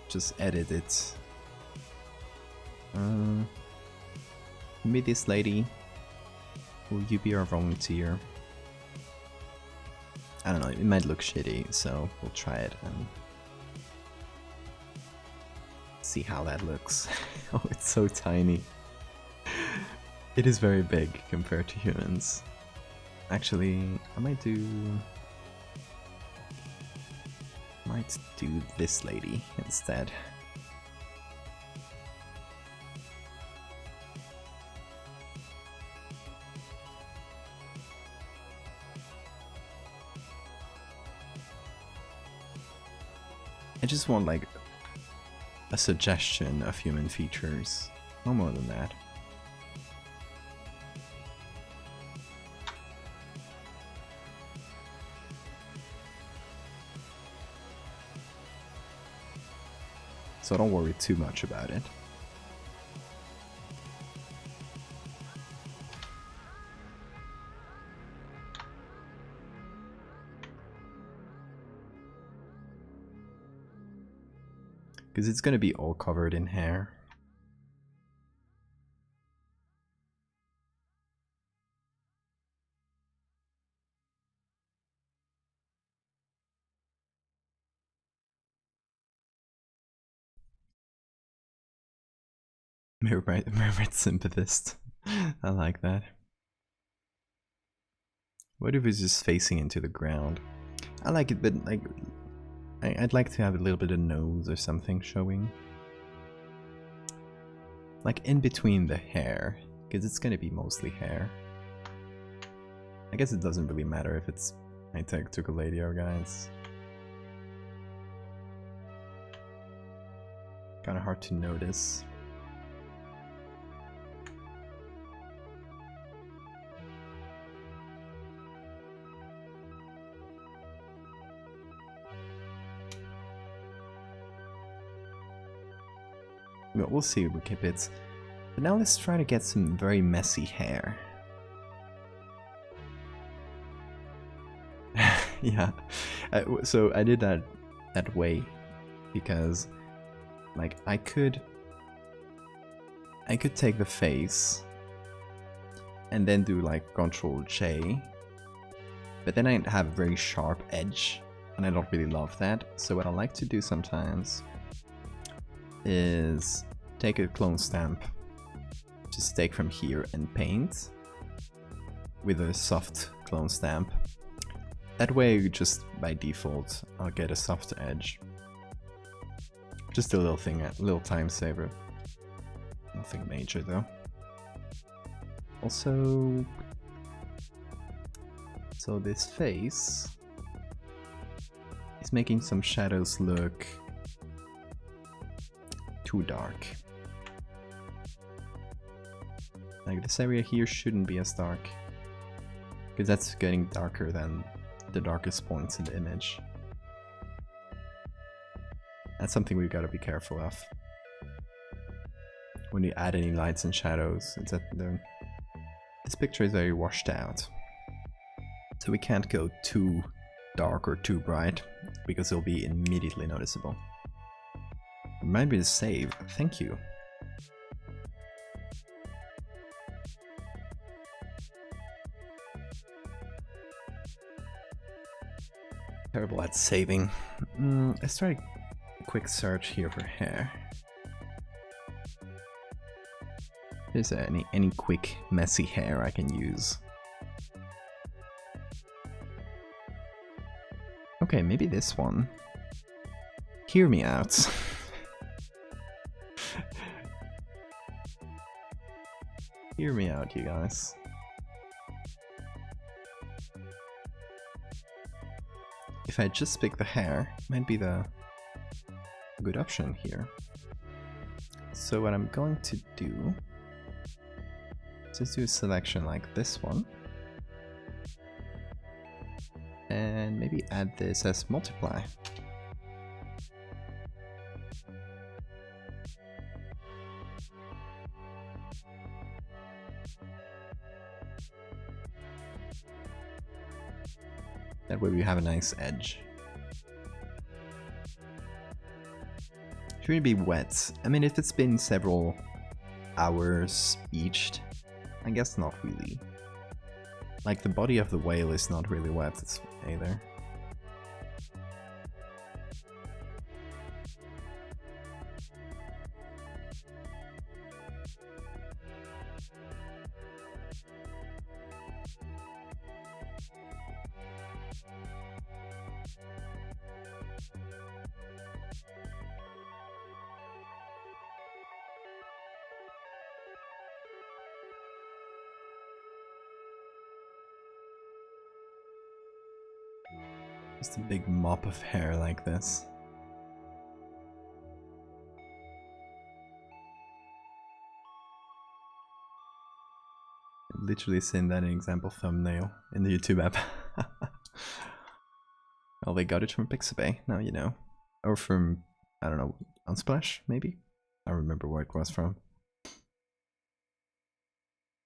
Speaker 1: Just edit it. Maybe this lady. Will you be our volunteer? I don't know, it might look shitty, so we'll try it and see how that looks. Oh, it's so tiny. It is very big compared to humans. Actually, I might do this lady instead. I just want like a suggestion of human features, no more than that. So don't worry too much about it. Because it's gonna be all covered in hair. Mermaid sympathist. I like that. What if it's just facing into the ground? I like it, but like I'd like to have a little bit of nose or something showing. Like in between the hair, because it's gonna be mostly hair. I guess it doesn't really matter if it's I took a ladio, guys. Kinda hard to notice. But we'll see with bits. But now let's try to get some very messy hair. Yeah, so I did that way because, like, I could take the face and then do like Control J, but then I'd have a very sharp edge, and I don't really love that. So what I like to do sometimes is take a clone stamp, just take from here and paint with a soft clone stamp. That way, just by default, I'll get a soft edge. Just a little thing, a little time saver. Nothing major though. Also, so this face is making some shadows look too dark. Like this area here shouldn't be as dark, because that's getting darker than the darkest points in the image. That's something we've got to be careful of when you add any lights and shadows. It's that this picture is very washed out, so we can't go too dark or too bright because it'll be immediately noticeable. Remind me to save. Thank you. Terrible at saving. Let's try a quick search here for hair. Is there any quick messy hair I can use? Okay, maybe this one. Hear me out. Hear me out, you guys. If I just pick the hair, might be the good option here. So what I'm going to do is just do a selection like this one, and maybe add this as multiply. That way we have a nice edge. Shouldn't be wet. I mean, if it's been several hours bleached, I guess not really. Like, the body of the whale is not really wet either. Just a big mop of hair like this. I've literally seen that in example thumbnail in the YouTube app. Well, they got it from Pixabay, now you know. Or from, I don't know, Unsplash, maybe? I don't remember where it was from.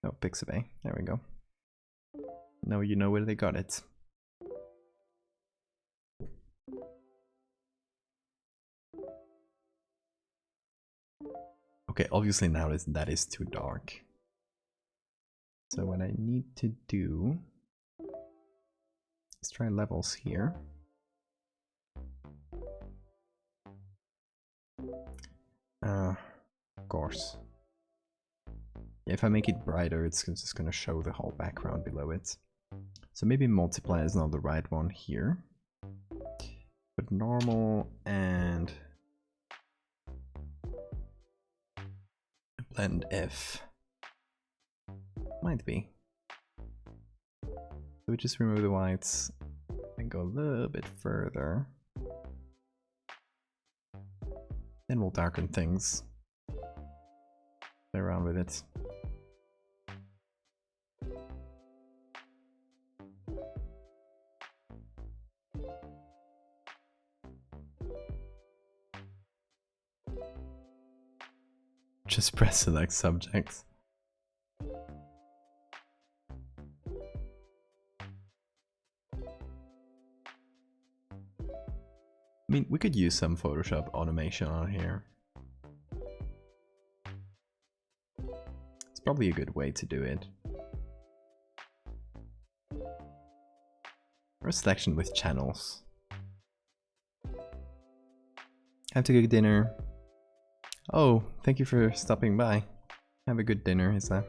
Speaker 1: Oh, Pixabay, there we go. Now you know where they got it. Okay, obviously now that is too dark. So what I need to do is try levels here. Of course. Yeah, if I make it brighter, it's just gonna show the whole background below it. So maybe multiply is not the right one here. But normal and blend F might be. So we just remove the whites and go a little bit further. Then we'll darken things. Play around with it. Just press select subjects. I mean, we could use some Photoshop automation on here. It's probably a good way to do it. Or a selection with channels. Have to cook dinner. Oh, thank you for stopping by. Have a good dinner, is that?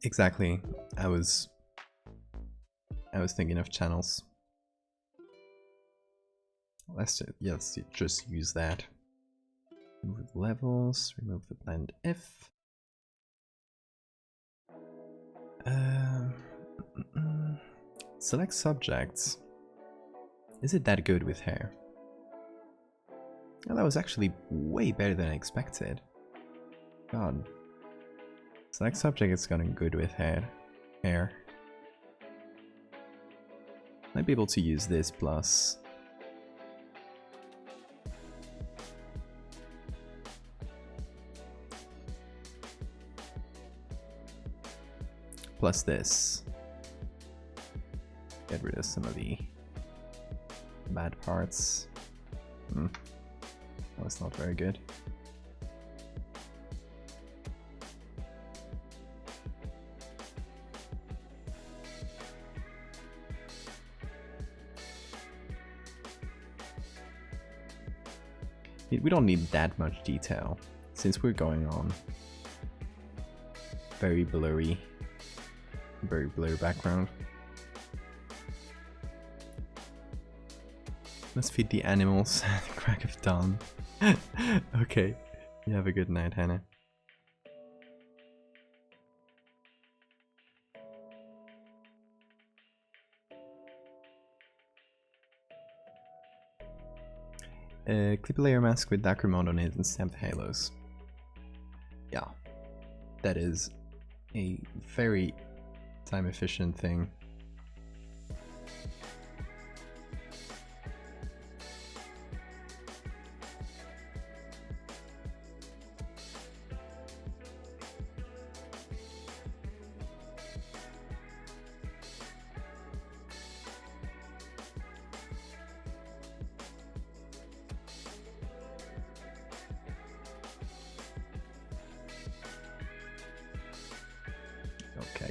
Speaker 1: Exactly. I was thinking of channels. Let's just use that. Remove levels, remove the blend F. Select subjects. Is it that good with hair? Oh, that was actually way better than I expected. God. Select subject is getting good with hair. Might be able to use this plus this. Get rid of some of the bad parts. That was not very good. We don't need that much detail since we're going on very blurry background. Let's feed the animals at the crack of dawn. Okay, you have a good night, Hannah. Clip a layer mask with darker mode on it and stamp the halos. Yeah, that is a very time efficient thing.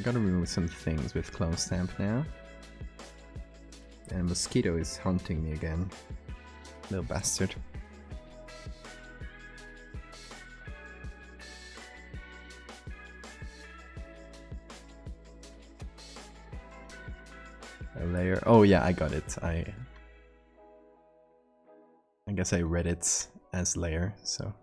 Speaker 1: gotta remove some things with clone stamp now. And mosquito is haunting me again. Little bastard. A layer. Oh yeah, I got it. I guess I read it as layer, so.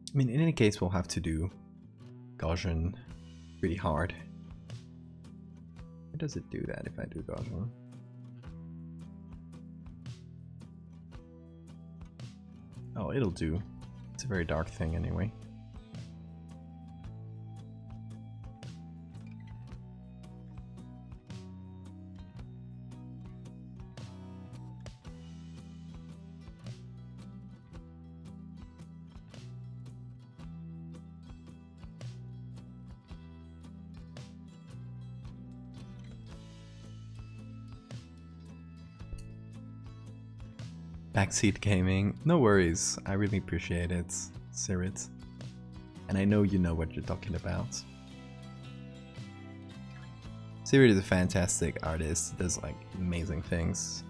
Speaker 1: I mean, in any case, we'll have to do Gaussian really hard. Why does it do that if I do Gaussian? Oh, it'll do. It's a very dark thing anyway. Backseat gaming, no worries, I really appreciate it, Sirit. And I know you know what you're talking about. Sirit is a fantastic artist, does like amazing things.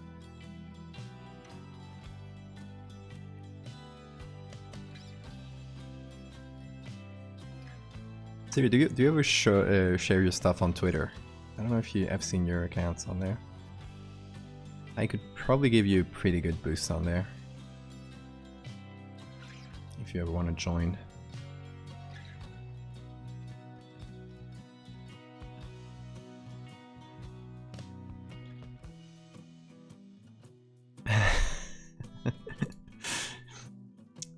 Speaker 1: Sirit, do you ever share your stuff on Twitter? I don't know if I've seen your accounts on there. I could probably give you a pretty good boost on there. If you ever want to join.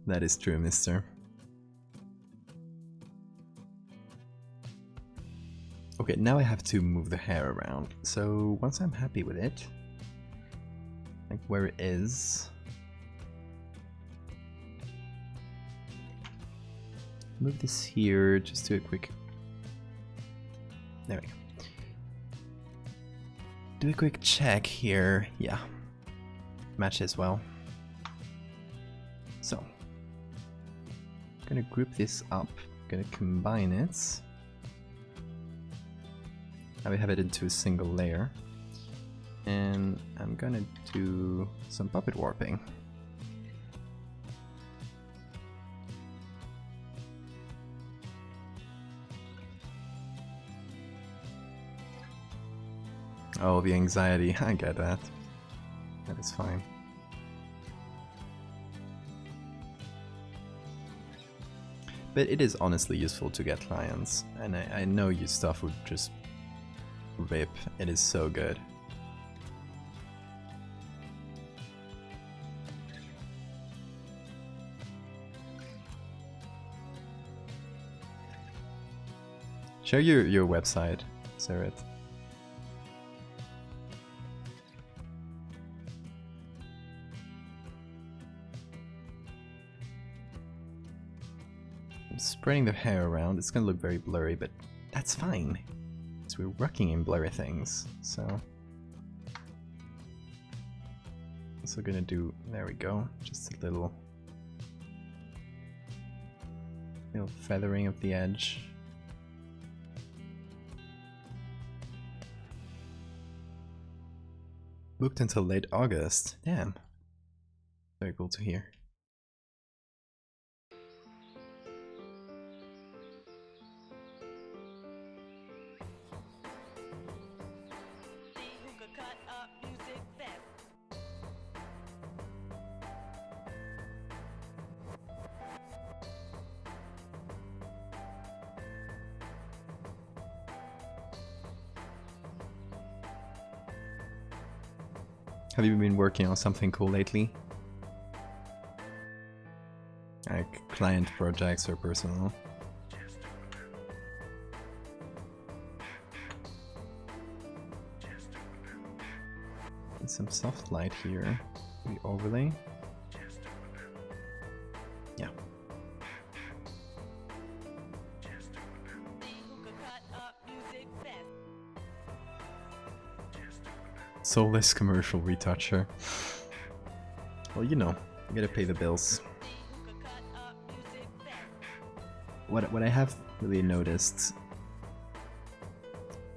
Speaker 1: That is true, mister. Okay, now I have to move the hair around. So once I'm happy with it, like where it is, move this here, just do a quick, there we go. Do a quick check here, yeah, matches well. So, I'm gonna group this up, gonna combine it. Now we have it into a single layer. And I'm gonna do some puppet warping. Oh, the anxiety, I get that. That is fine. But it is honestly useful to get clients, and I know your stuff would just rip. It is so good. Share your website, Sirit. I'm spreading the hair around. It's gonna look very blurry, but that's fine. Because we're working in blurry things, so. Also gonna do, there we go, just a little feathering of the edge. Booked until late August. Damn. Very cool to hear. Have you been working on something cool lately? Like client projects or personal? And some soft light here. The overlay. Yeah. Soulless commercial retoucher. Well, you know, you gotta pay the bills. What I have really noticed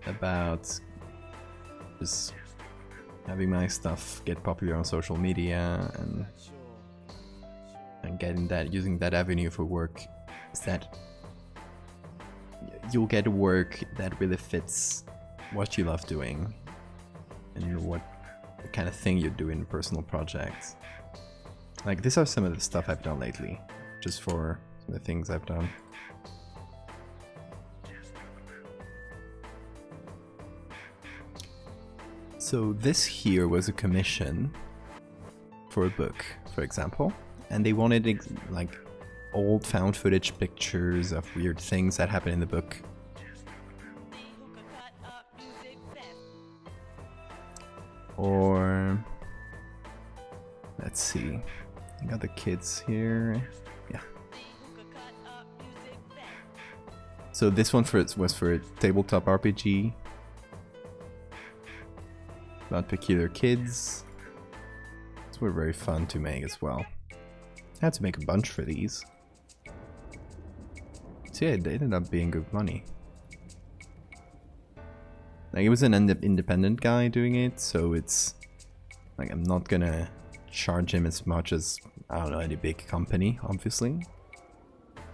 Speaker 1: about just having my stuff get popular on social media and getting that, using that avenue for work, is that you'll get work that really fits what you love doing and what kind of thing you do in personal projects. Like, these are some of the stuff I've done lately, just for some of the things I've done. So this here was a commission for a book, for example, and they wanted like old found footage pictures of weird things that happen in the book. Or let's see, I got the kids here. Yeah. So this one was for a tabletop RPG about peculiar kids. These were very fun to make as well. I had to make a bunch for these. So yeah, they ended up being good money. Like, it was an independent guy doing it, so it's like, I'm not gonna charge him as much as, I don't know, any big company, obviously.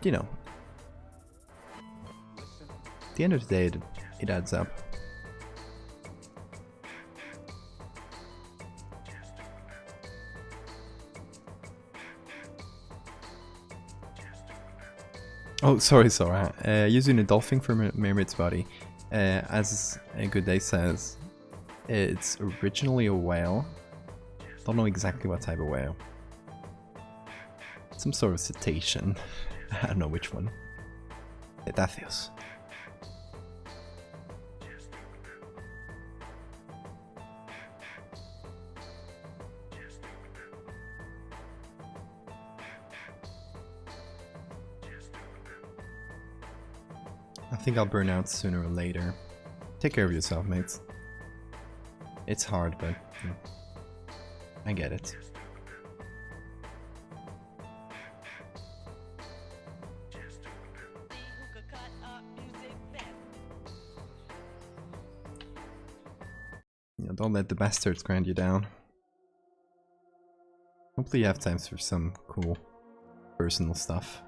Speaker 1: You know, at the end of the day, it adds up. Oh, sorry. Using a dolphin for Mermaid's body. As a good day says, it's originally a whale. Don't know exactly what type of whale. Some sort of cetacean. I don't know which one. Cetáceos. I think I'll burn out sooner or later. Take care of yourself, mates. It's hard, but I get it. Yeah, don't let the bastards grind you down. Hopefully you have time for some cool personal stuff.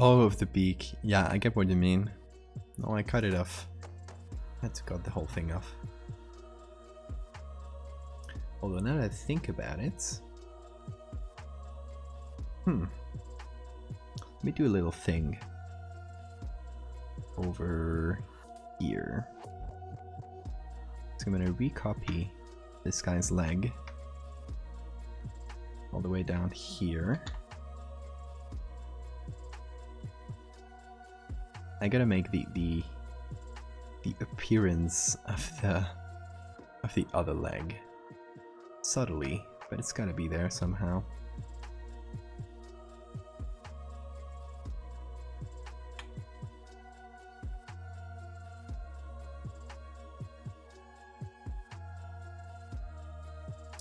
Speaker 1: Oh, of the beak. Yeah, I get what you mean. No, I cut it off. I had to cut the whole thing off. Although now that I think about it... Let me do a little thing over here. So I'm gonna recopy this guy's leg all the way down here. I gotta make the appearance of the other leg subtly, but it's gotta be there somehow.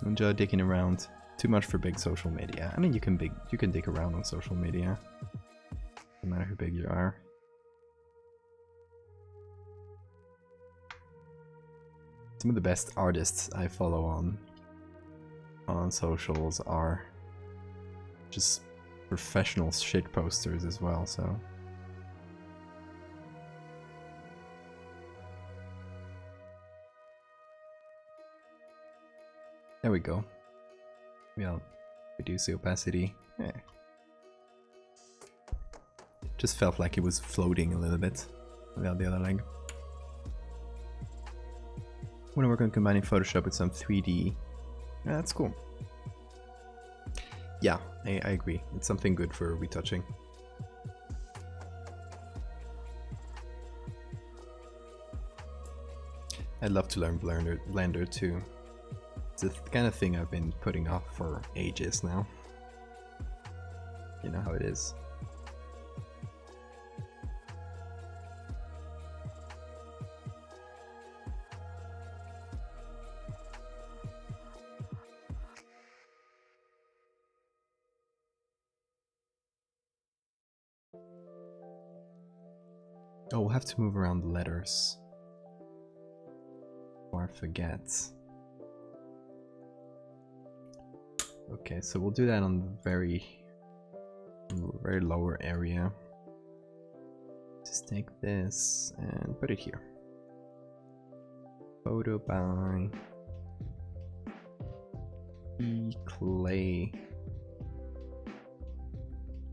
Speaker 1: Enjoy digging around. Too much for big social media. I mean, you can dig around on social media, no matter how big you are. Some of the best artists I follow on socials are just professional shit posters as well, so. There we go. We'll reduce the opacity. Yeah. Just felt like it was floating a little bit without the other leg. I'm gonna work on combining Photoshop with some 3D. Yeah, that's cool. Yeah, I agree. It's something good for retouching. I'd love to learn Blender too. It's the kind of thing I've been putting off for ages now. You know how it is. Oh, we'll have to move around the letters. Or I forget. Okay, so we'll do that on the very lower area. Just take this and put it here. Photo by Clay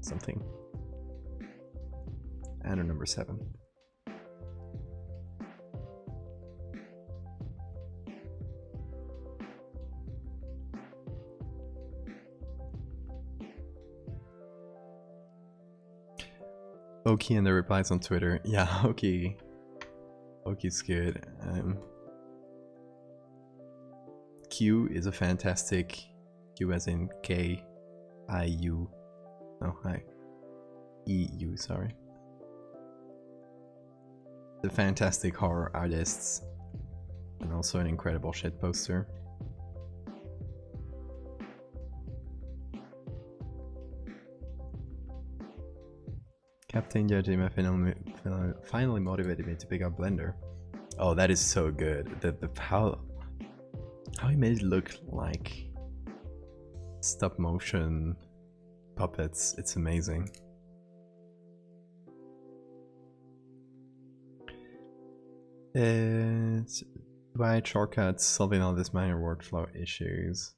Speaker 1: something. And a number 7. Oki and the replies on Twitter. Yeah, Oki's good. Q is a fantastic, Q as in K-I-U. Oh, hi. E-U, sorry. The fantastic horror artists. And also an incredible shit poster. Captain Yajima finally motivated me to pick up Blender. Oh, that is so good. How he made it look like stop motion puppets. It's amazing. Right shortcuts, solving all these minor workflow issues.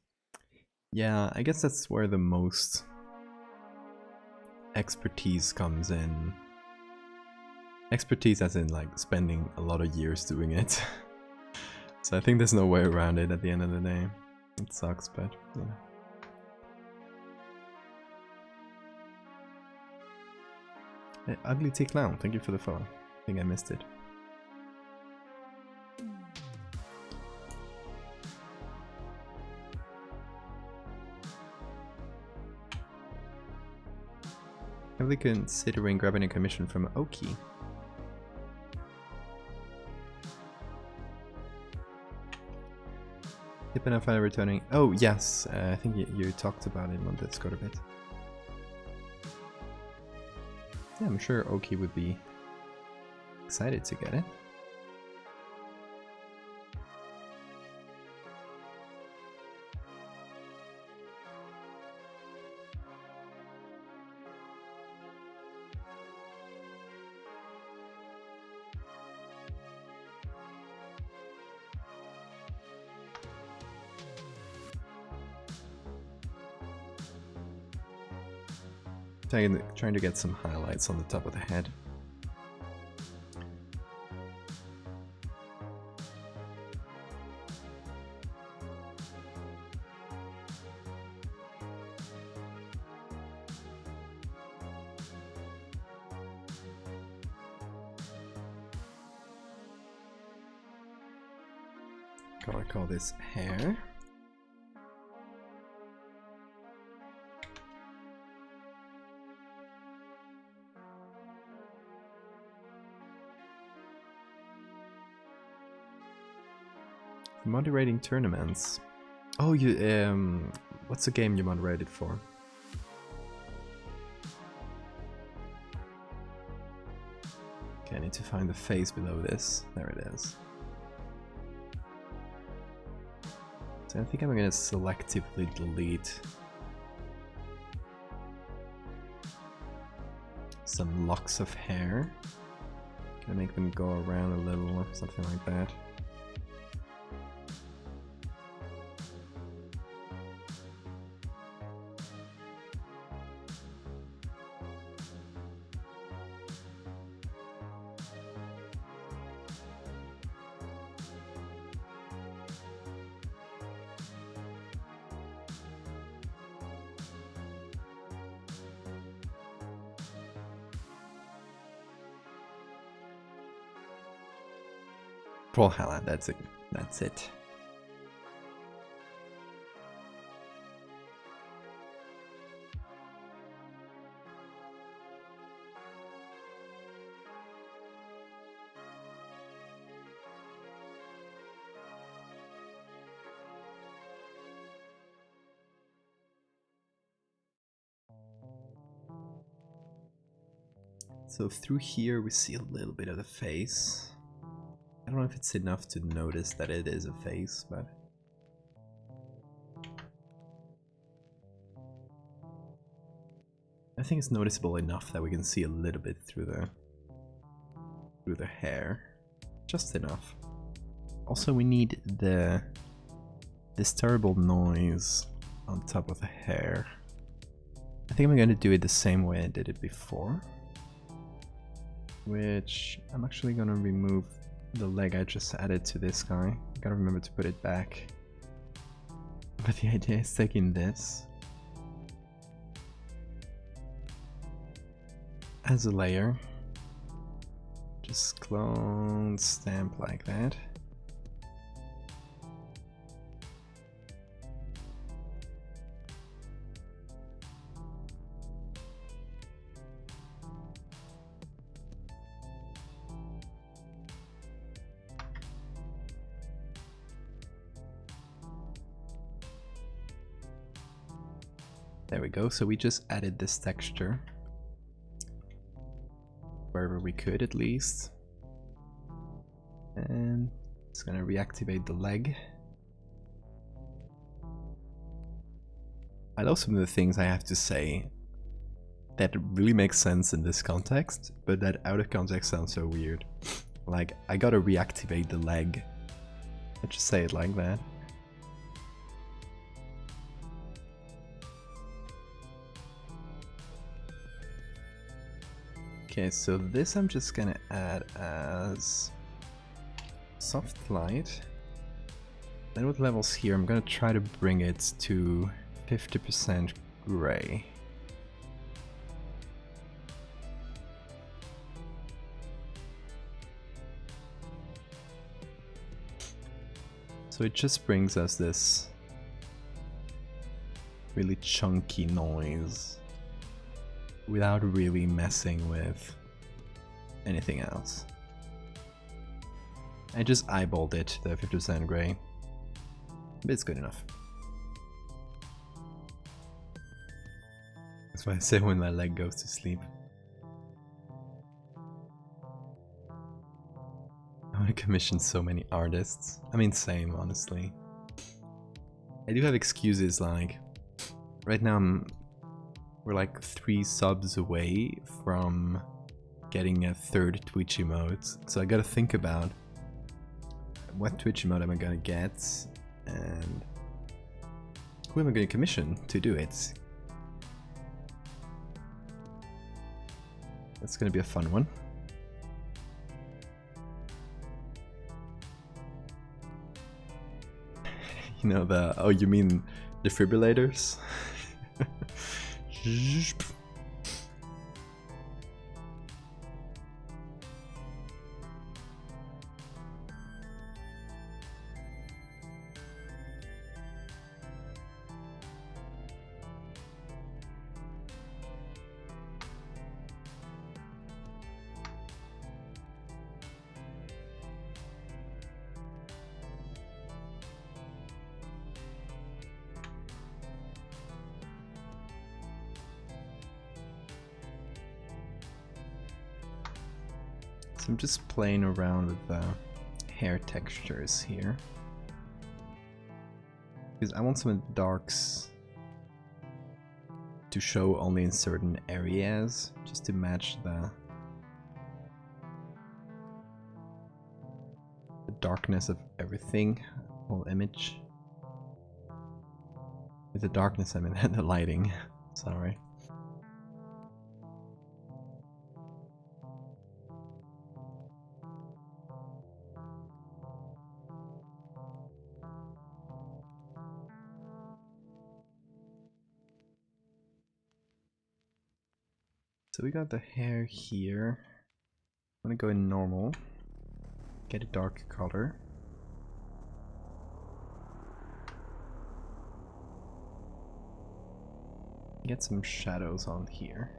Speaker 1: Yeah, I guess that's where the most expertise comes in. Expertise as in like spending a lot of years doing it. So I think there's no way around it at the end of the day. It sucks, but you know. Hey, Ugly T Clown, thank you for the follow. I think I missed it. Heavily considering grabbing a commission from Oki. Hip and finally returning. Oh yes, I think you talked about it on Discord a bit. Yeah, I'm sure Oki would be excited to get it. Trying to get some highlights on the top of the head. Gotta call this hair. Moderating tournaments. Oh, you what's the game you moderated for? Okay, I need to find the face below this. There it is. So I think I'm gonna selectively delete some locks of hair. Gonna make them go around a little or something like that. Valhalla, that's it. That's it. So through here we see a little bit of the face. I don't know if it's enough to notice that it is a face, but... I think it's noticeable enough that we can see a little bit through the hair. Just enough. Also we need this terrible noise on top of the hair. I think I'm going to do it the same way I did it before. Which I'm actually going to remove the leg I just added to this guy. I gotta remember to put it back. But the idea is taking this as a layer. Just clone stamp like that. There we go, so we just added this texture wherever we could at least. And it's gonna reactivate the leg. I love some of the things I have to say that really makes sense in this context, but that out of context sounds so weird. Like, I gotta reactivate the leg. I just say it like that. Okay, so this I'm just gonna add as soft light. Then with levels here, I'm gonna try to bring it to 50% gray. So it just brings us this really chunky noise without really messing with anything else. I just eyeballed it, the 50% gray, but it's good enough. That's why I say when my leg goes to sleep. I want to commission so many artists. I mean, same, honestly. I do have excuses, like, right now we're like 3 subs away from getting a 3rd Twitch emote, so I gotta think about what Twitch emote am I gonna get and who am I gonna commission to do it. That's gonna be a fun one. You know, oh, you mean defibrillators? So I'm just playing around with the hair textures here, because I want some of the darks to show only in certain areas, just to match the darkness of everything, whole image. With the darkness I mean the lighting, sorry. So we got the hair here. I'm gonna go in normal. Get a dark color. Get some shadows on here.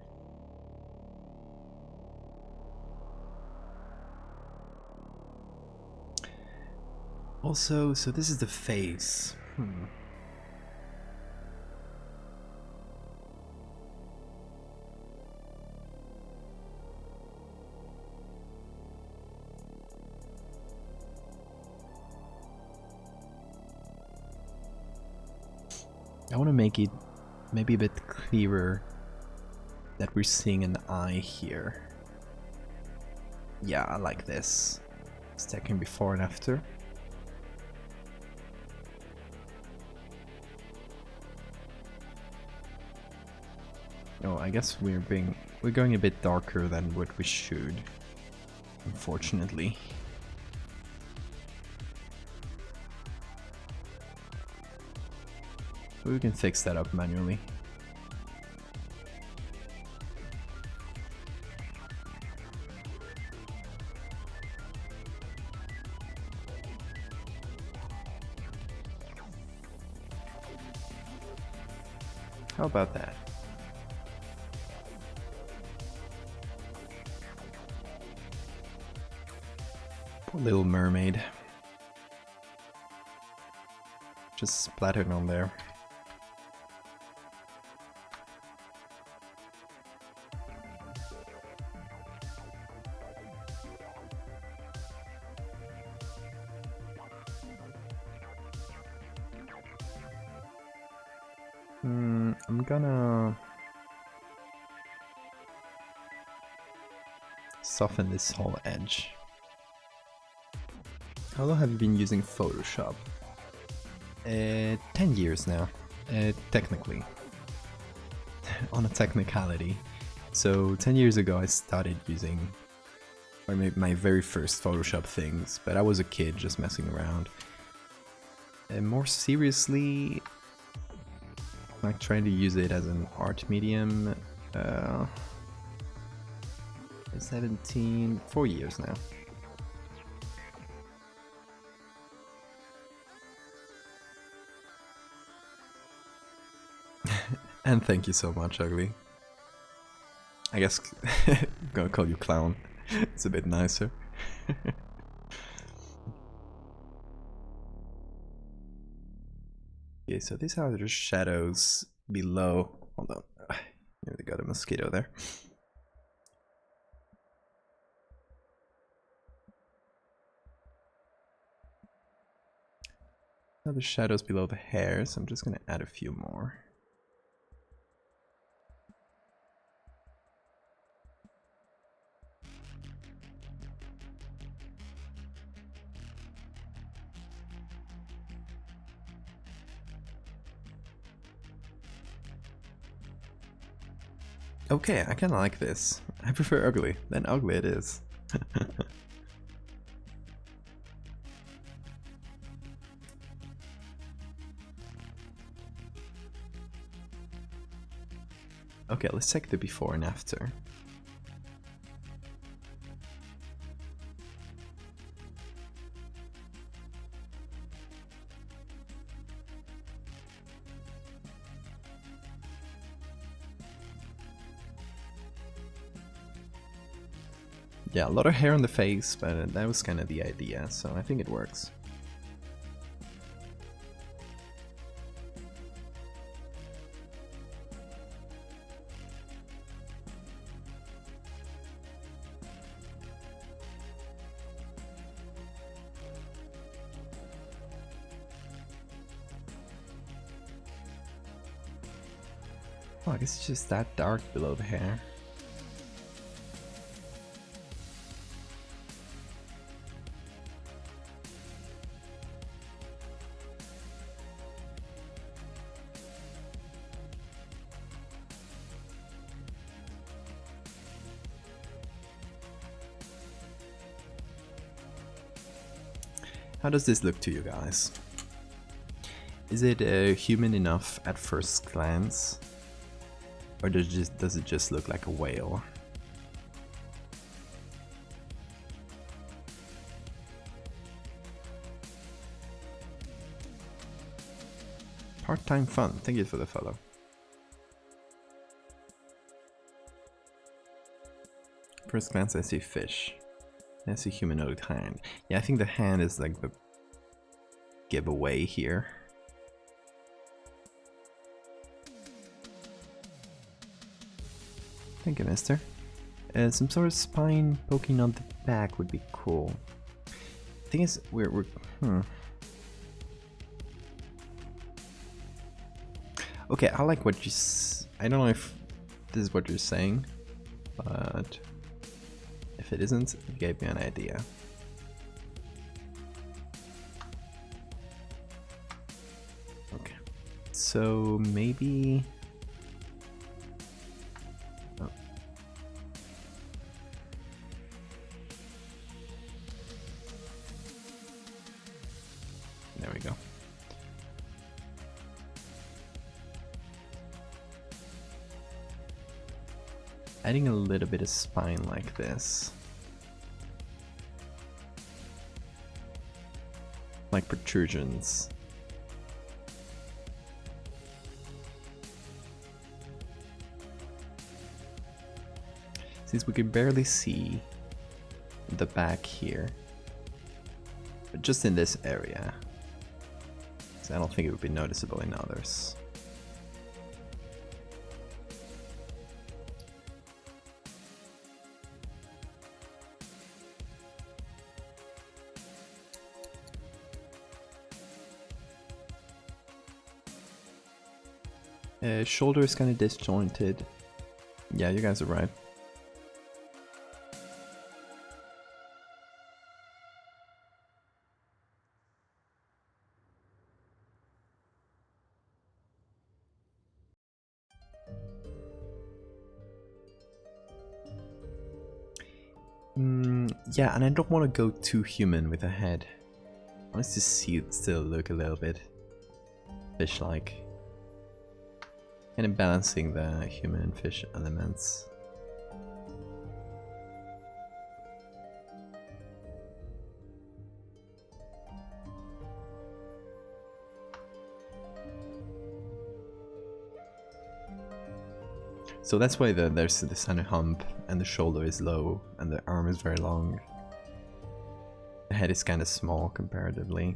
Speaker 1: Also, so this is the face. I want to make it maybe a bit clearer that we're seeing an eye here. Yeah, I like this. Stacking before and after. Oh, I guess we're going a bit darker than what we should, unfortunately. We can fix that up manually. How about that? Poor little mermaid. Just splattered on there. I'm gonna soften this whole edge. How long have you been using Photoshop? 10 years now, technically. On a technicality. So 10 years ago I started using my very first Photoshop things, but I was a kid just messing around. And more seriously, like trying to use it as an art medium, 4 years now. And thank you so much, Ugly. I guess I'm gonna call you Clown. It's a bit nicer. Okay, so these are the shadows below. Hold on. Nearly got a mosquito there. Now the shadows below the hair, so I'm just gonna add a few more. Okay, I kinda like this. I prefer ugly, then ugly it is. Okay, let's check the before and after. Yeah, a lot of hair on the face, but that was kind of the idea, so I think it works. Oh, I guess it's just that dark below the hair. How does this look to you guys? Is it human enough at first glance? Or does it just look like a whale? Part-time fun. Thank you for the follow. First glance, I see fish. I see humanoid hand. Yeah, I think the hand is like the giveaway here. Thank you, mister. Some sort of spine poking on the back would be cool. Thing is, we're Okay, I like what you I don't know if this is what you're saying, but if it isn't, it gave me an idea. Okay, so maybe... Oh. There we go. Adding a little bit of spine like this. Like protrusions. Since we can barely see the back here, but just in this area. So I don't think it would be noticeable in others. Shoulder is kind of disjointed. Yeah, you guys are right. Yeah, and I don't want to go too human with the head. I want to see it still look a little bit fish-like. Kind of balancing the human and fish elements. So that's why there's this kind of hump, and the shoulder is low, and the arm is very long. The head is kind of small comparatively.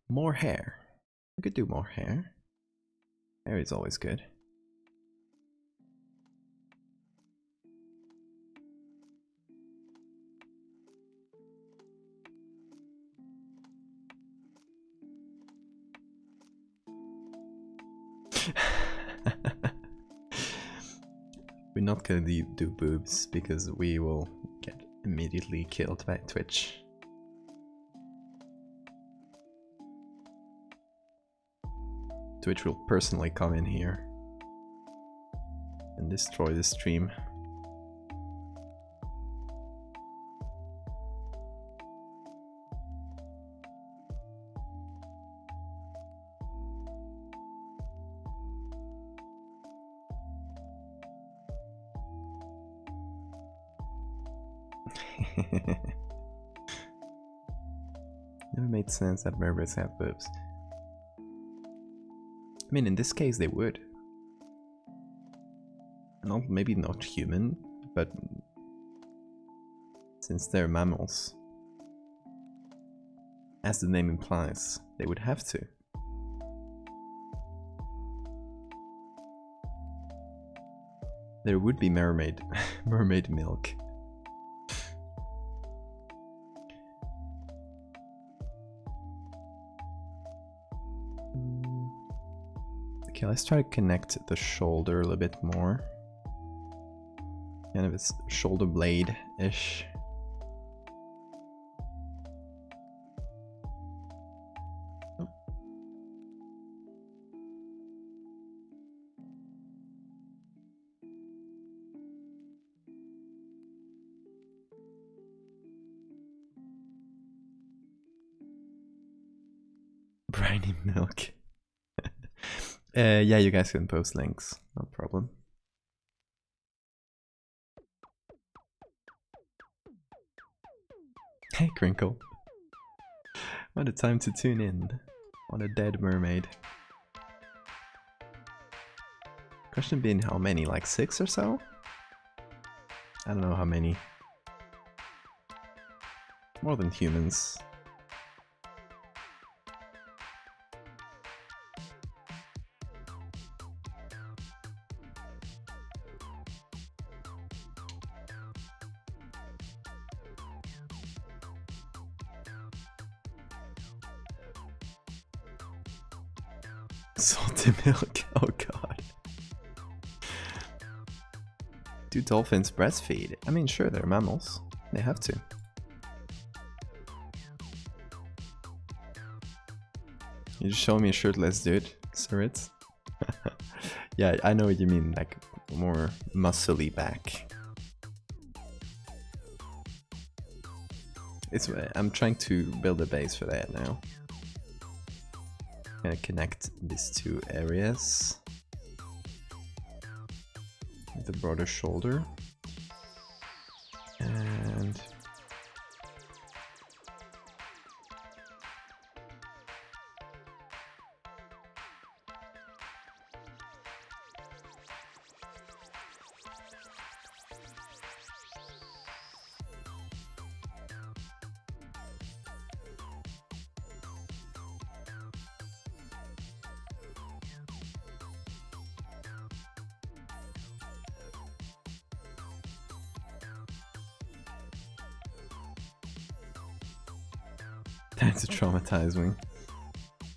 Speaker 1: More hair. We could do more hair. Hair is always good. We're not gonna do boobs because we will get immediately killed by Twitch. Twitch will personally come in here and destroy the stream. Never made sense that mermaids have boobs. I mean, in this case, they would. Not, maybe not human, but since they're mammals, as the name implies, they would have to. There would be mermaid milk. Okay, let's try to connect the shoulder a little bit more. Kind of a shoulder blade-ish. Oh, Briny milk. Yeah, you guys can post links, no problem. Hey, Crinkle. What a time to tune in on a dead mermaid. Question being how many? Like 6 or so? I don't know how many. More than humans. Salty milk, oh god. Do dolphins breastfeed? I mean, sure, they're mammals. They have to. You just show me a shirtless dude, Sirit. Yeah, I know what you mean, like more muscly back. I'm trying to build a base for that now. I'm gonna connect these two areas with a broader shoulder. And time to traumatize me.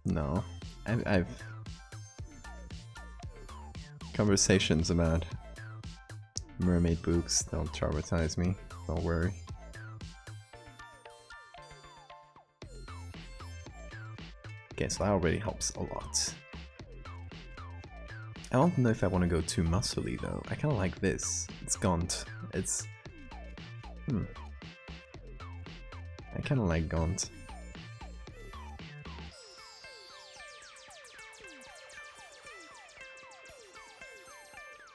Speaker 1: No, I've conversations about mermaid boobs don't traumatize me. Don't worry. Okay, so that already helps a lot. I don't know if I want to go too muscly though. I kind of like this. It's gaunt. It's I kind of like gaunt.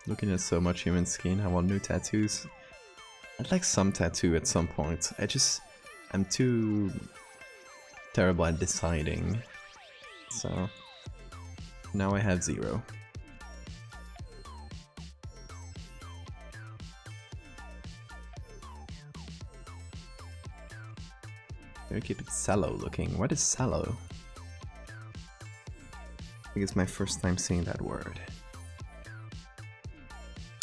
Speaker 1: Looking at so much human skin, I want new tattoos. I'd like some tattoo at some point. I'm too terrible at deciding. So now I have 0. Gonna keep it sallow looking. What is sallow? I think it's my first time seeing that word.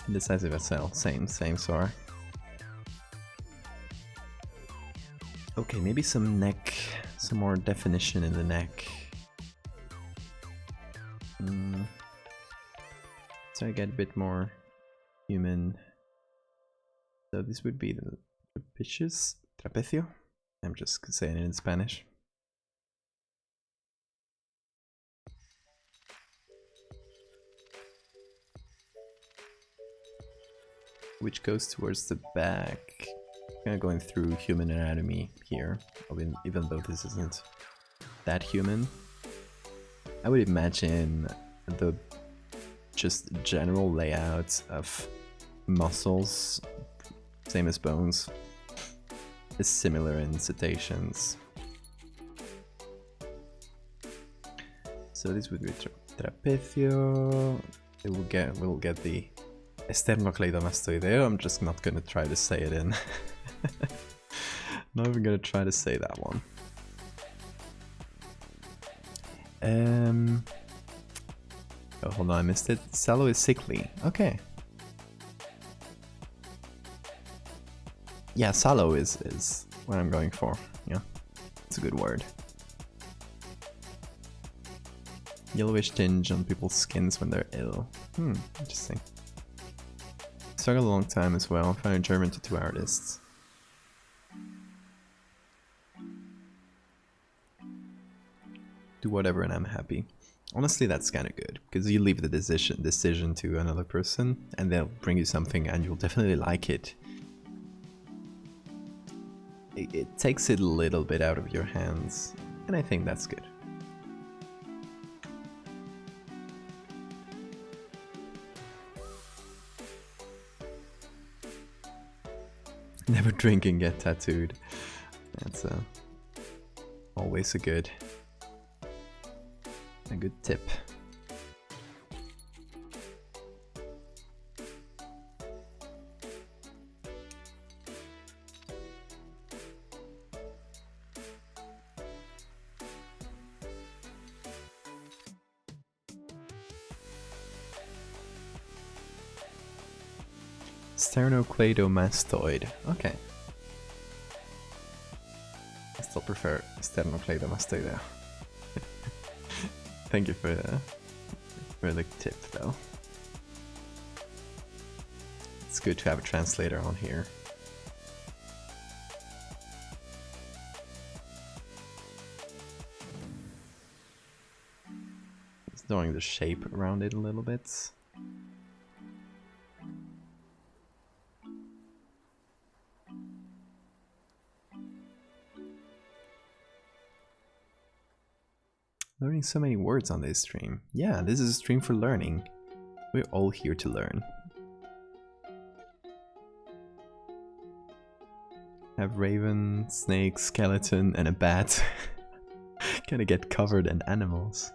Speaker 1: Indecisive as hell. Same, Sora. Okay, maybe some neck, some more definition in the neck. So I get a bit more human. So this would be the trapecio. I'm just saying it in Spanish. Which goes towards the back. Kind of going through human anatomy here, even though this isn't that human. I would imagine the just general layout of muscles, same as bones, is similar in cetaceans. So this would be trapecio. We'll get the esternocleidomastoideo. I'm just not gonna try to say it in. Not even gonna try to say that one. Oh, hold on, I missed it. Sallow is sickly. Okay. Yeah, sallow is what I'm going for. Yeah, it's a good word. Yellowish tinge on people's skins when they're ill. Interesting. Struggled a long time as well. Found a German tattoo artists. Do whatever and I'm happy. Honestly, that's kind of good because you leave the decision to another person, and they'll bring you something, and you'll definitely like it. It takes it a little bit out of your hands, and I think that's good. Never drink and get tattooed. That's always a good tip. Sternocleidomastoid. Okay. I still prefer sternocleidomastoidea. Thank you for the tip, though. It's good to have a translator on here. Just knowing the shape around it a little bit. Learning so many words on this stream. Yeah, this is a stream for learning. We're all here to learn. Have raven, snake, skeleton, and a bat. Gonna get covered in animals.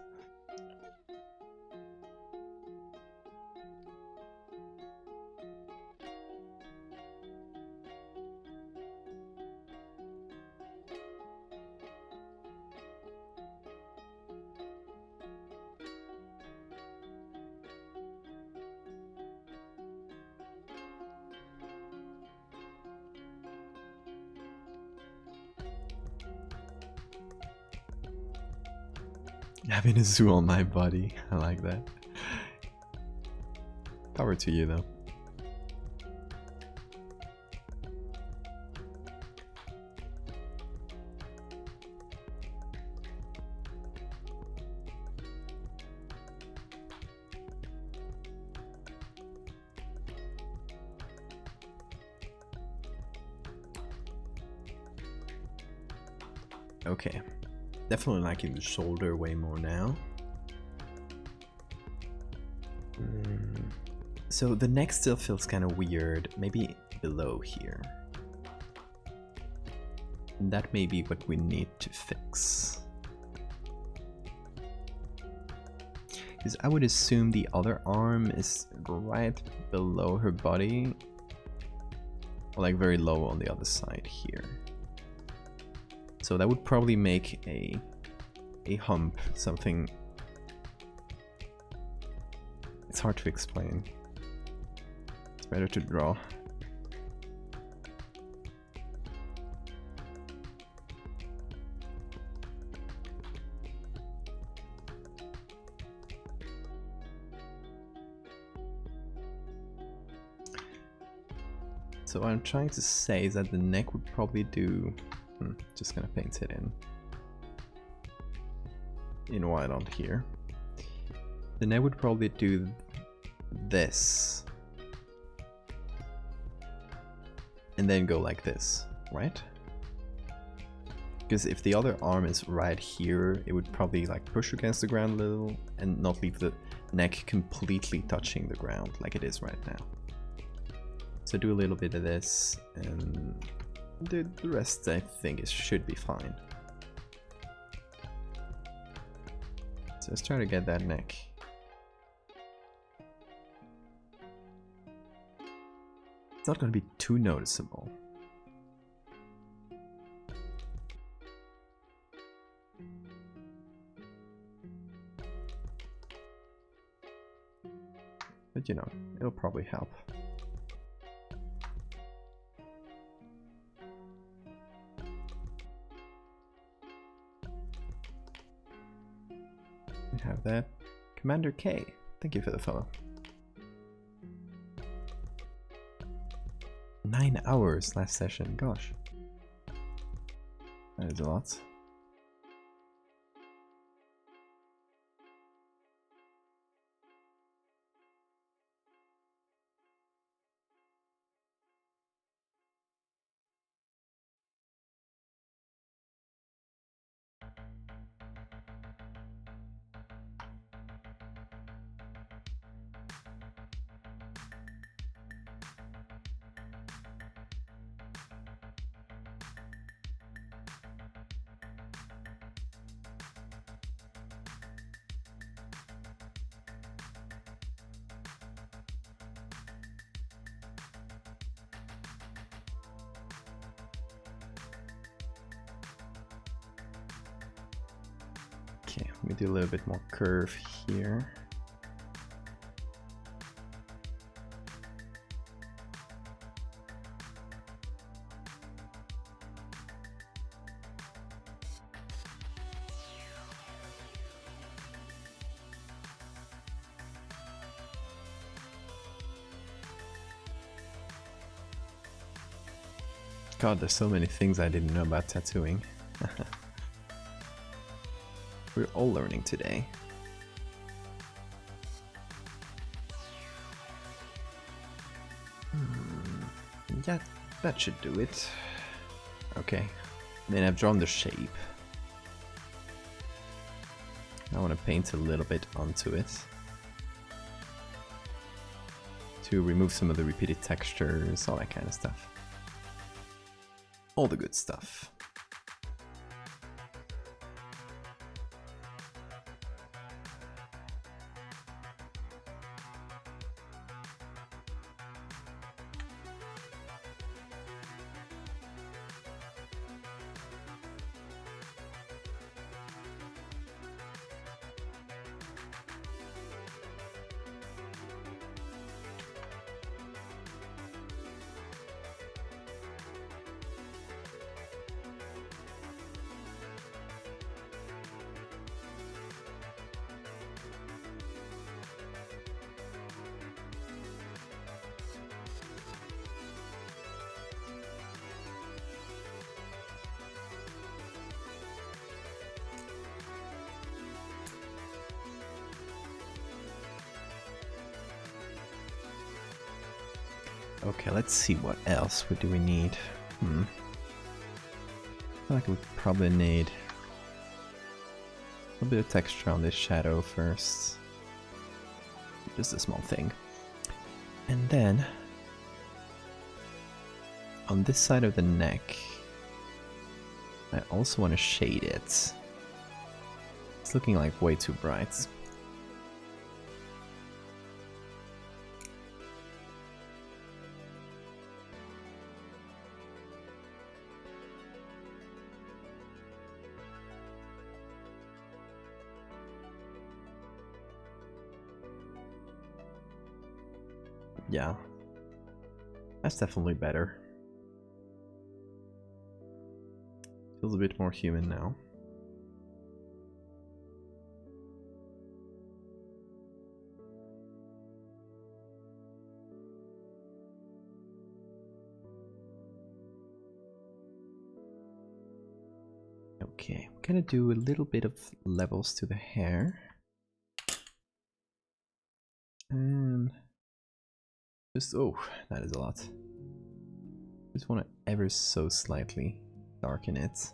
Speaker 1: Having a zoo on my body, I like that. Power to you, though. Okay. Definitely liking the shoulder way more now. So the neck still feels kind of weird, maybe below here. And that may be what we need to fix. Because I would assume the other arm is right below her body. Like very low on the other side here. So that would probably make a hump, something. It's hard to explain. It's better to draw. So what I'm trying to say is that the neck would probably do. Just gonna paint it in white on here. The neck would probably do this. And then go like this, right? Because if the other arm is right here, it would probably like push against the ground a little and not leave the neck completely touching the ground like it is right now. So do a little bit of this and the rest I think should be fine. So let's try to get that neck. It's not going to be too noticeable. But you know, it'll probably help. We have that. Commander K, thank you for the follow. 9 hours last session, gosh. That is a lot. Okay, let me do a little bit more curve here. God, there's so many things I didn't know about tattooing. We're all learning today. Yeah, that should do it. Okay, then I've drawn the shape. I want to paint a little bit onto it to remove some of the repeated textures, all that kind of stuff. All the good stuff. Okay, let's see what else do we need. I feel like we probably need a bit of texture on this shadow first. Just a small thing. And then on this side of the neck, I also want to shade it. It's looking like way too bright. Yeah, that's definitely better. Feels a bit more human now. Okay, I'm gonna do a little bit of levels to the hair. And just, oh, that is a lot. Just want to ever so slightly darken it.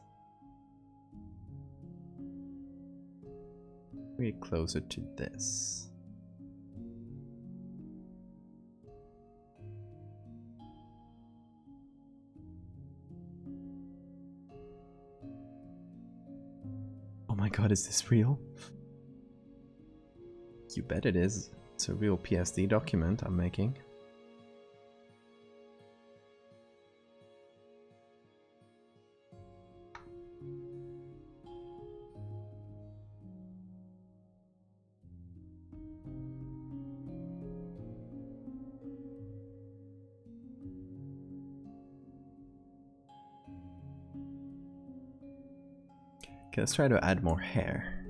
Speaker 1: Bring it closer to this. Oh my god, is this real? You bet it is. It's a real PSD document I'm making. Okay, let's try to add more hair.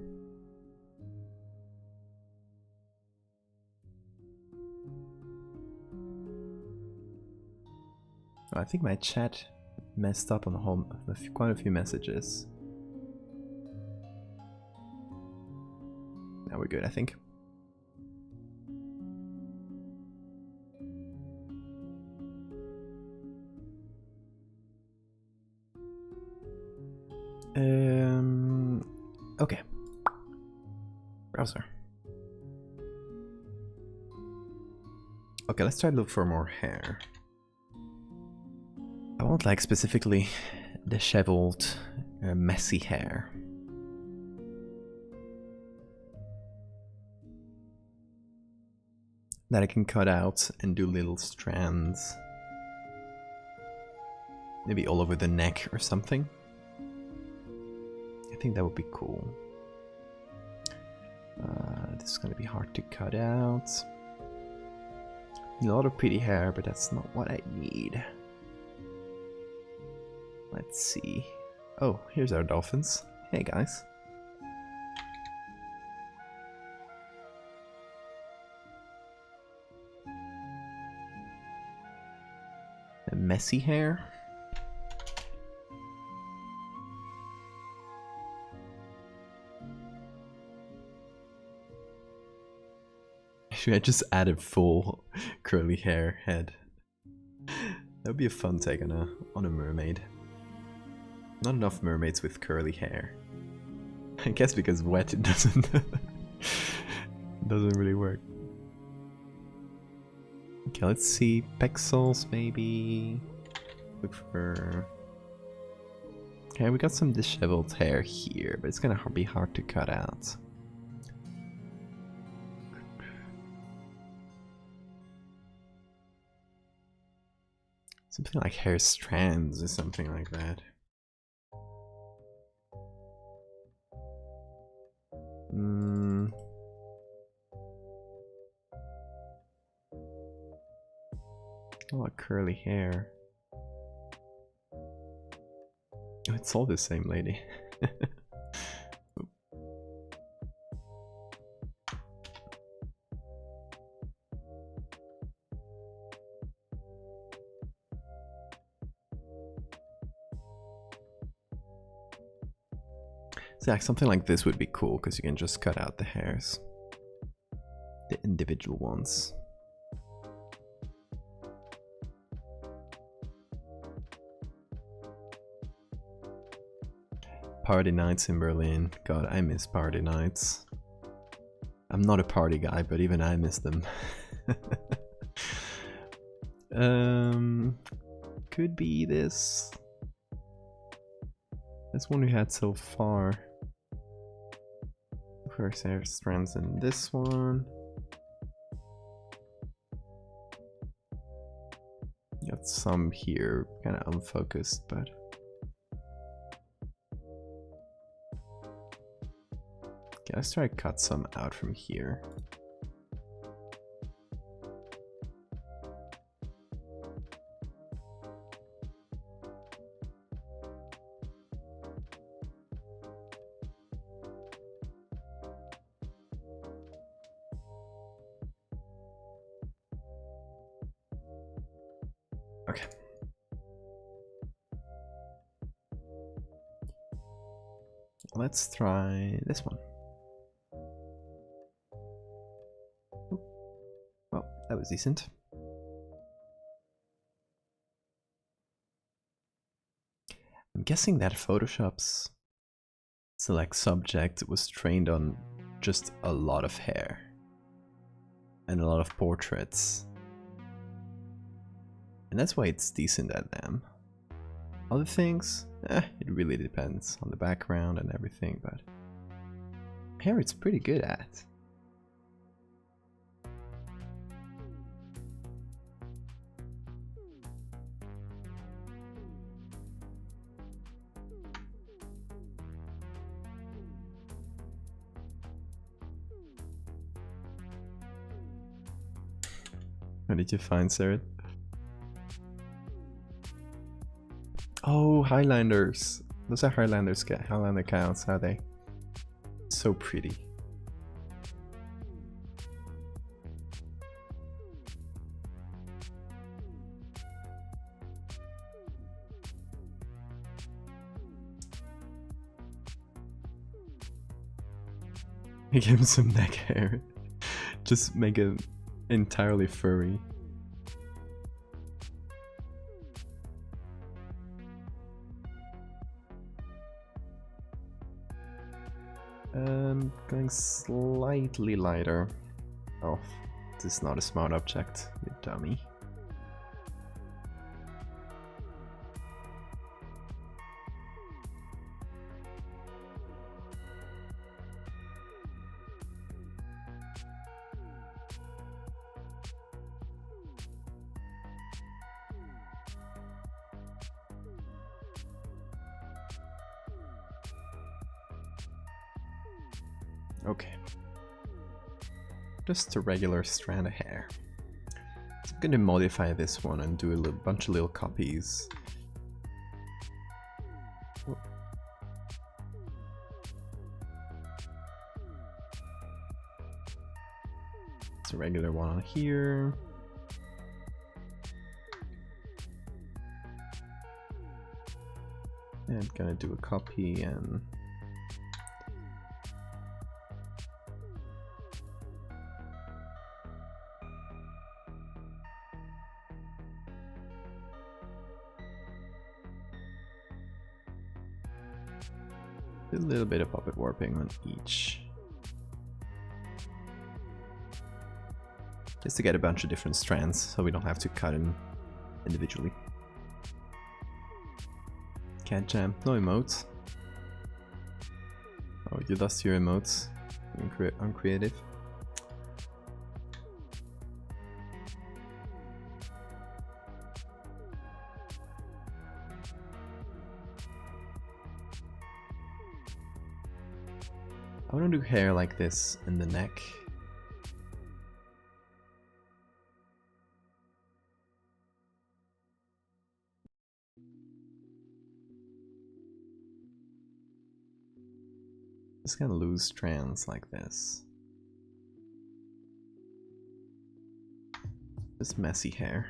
Speaker 1: Oh, I think my chat messed up on the whole, quite a few messages. Now we're good, I think. Okay. Browser. Okay, let's try to look for more hair. I want like specifically disheveled, messy hair. That I can cut out and do little strands. Maybe all over the neck or something. I think that would be cool. This is gonna be hard to cut out. A lot of pretty hair, but that's not what I need. Let's see. Oh, here's our dolphins. Hey guys. A messy hair. Actually, I just added full curly hair head. That would be a fun take on a mermaid. Not enough mermaids with curly hair. I guess because wet it doesn't really work. Okay, let's see. Pixels maybe. Look for. Okay, we got some disheveled hair here, but it's gonna be hard to cut out. Something like hair strands or something like that. A lot of curly hair. Oh, it's all the same lady. So yeah, something like this would be cool because you can just cut out the hairs, the individual ones. Party nights in Berlin. God, I miss party nights. I'm not a party guy, but even I miss them. Could be this. That's one we had so far. First hair strands in this one. Got some here, kind of unfocused, but. Okay, let's try to cut some out from here. Okay. Let's try this one. Well, that was decent. I'm guessing that Photoshop's select subject was trained on just a lot of hair and a lot of portraits. And that's why it's decent at them. Other things, it really depends on the background and everything, but hair it's pretty good at. What did you find, Sarah? Oh, Highlanders. Those are Highlanders. Highlander counts, are they? So pretty. Give him some neck hair. Just make it entirely furry. Going slightly lighter. Oh, this is not a smart object, you dummy. Okay. just a regular strand of hair. So I'm gonna modify this one and do a bunch of little copies. It's a regular one on here. And gonna do a copy and a little bit of puppet warping on each. Just to get a bunch of different strands so we don't have to cut them individually. Cat Jam, no emotes. Oh, you lost your emotes. Uncreative. I want to do hair like this in the neck. Just gonna lose strands like this. Just messy hair.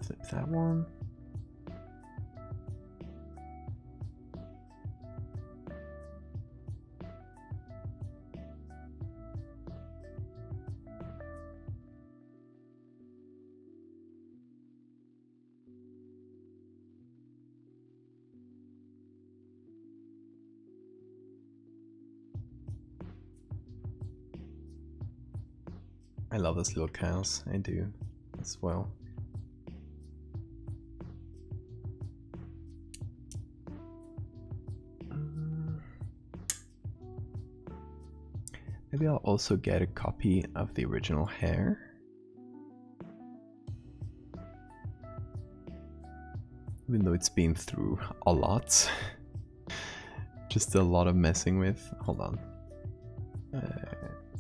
Speaker 1: Flip that one. I love those little cows, I do as well. Maybe I'll also get a copy of the original hair. Even though it's been through a lot. Just a lot of messing with. Hold on.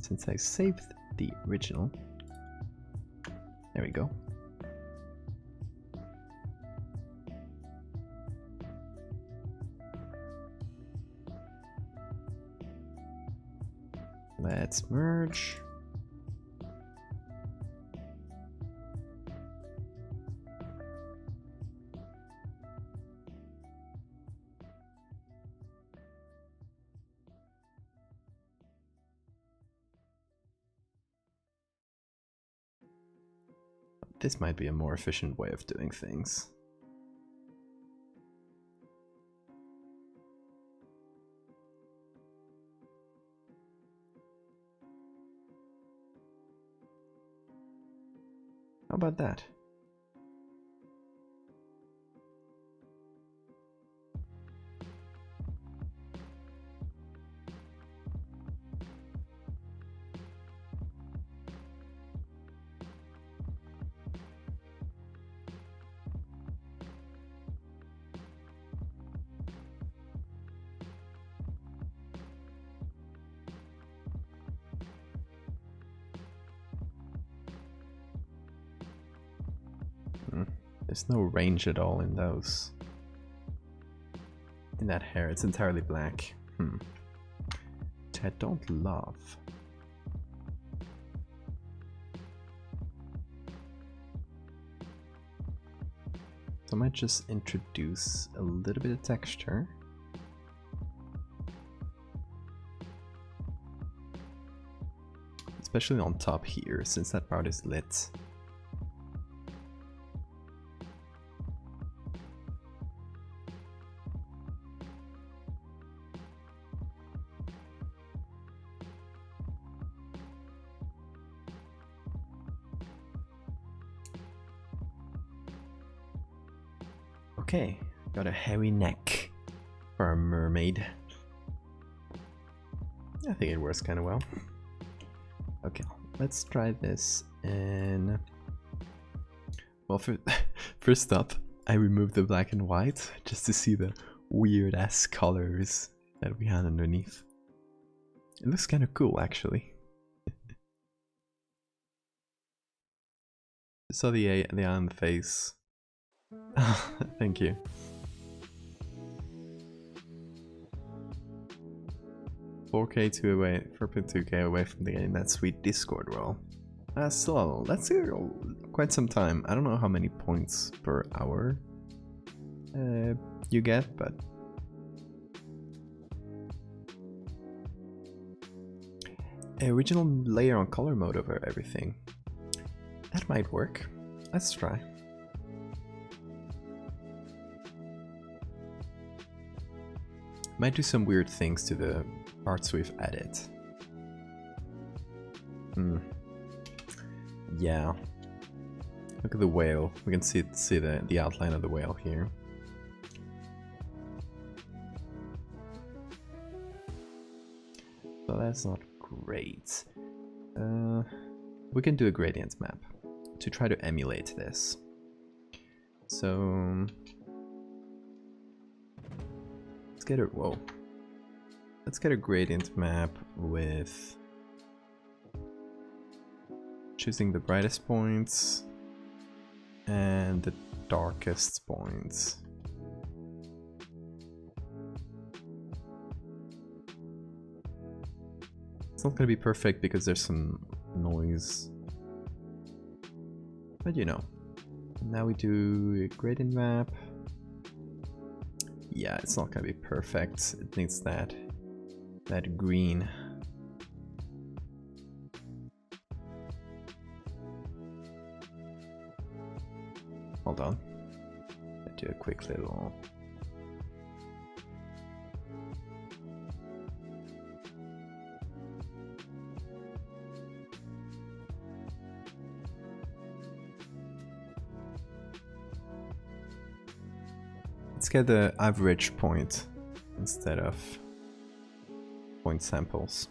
Speaker 1: Since I saved the original. There we go. Let's merge. This might be a more efficient way of doing things. How about that? There's no range at all in those. In that hair, it's entirely black. Which I don't love. So I might just introduce a little bit of texture. Especially on top here, since that part is lit. Okay, got a hairy neck for a mermaid. I think it works kind of well. Okay, let's try this and... Well, first up, I removed the black and white just to see the weird ass colors that we had underneath. It looks kind of cool, actually. Saw the eye on the face. Thank you. $4.2K away from the game. That sweet Discord roll. Still, that's quite some time. I don't know how many points per hour you get, but original layer on color mode over everything. That might work. Let's try. Might do some weird things to the parts we've added. Yeah. Look at the whale. We can see the outline of the whale here. So that's not great. We can do a gradient map to try to emulate this. So let's get a Let's get a gradient map with choosing the brightest points and the darkest points. It's not gonna be perfect because there's some noise, but you know. Now we do a gradient map. Yeah, it's not gonna be perfect. It needs that green. Hold on. I'll do a quick little... Let's get the average point instead of point samples.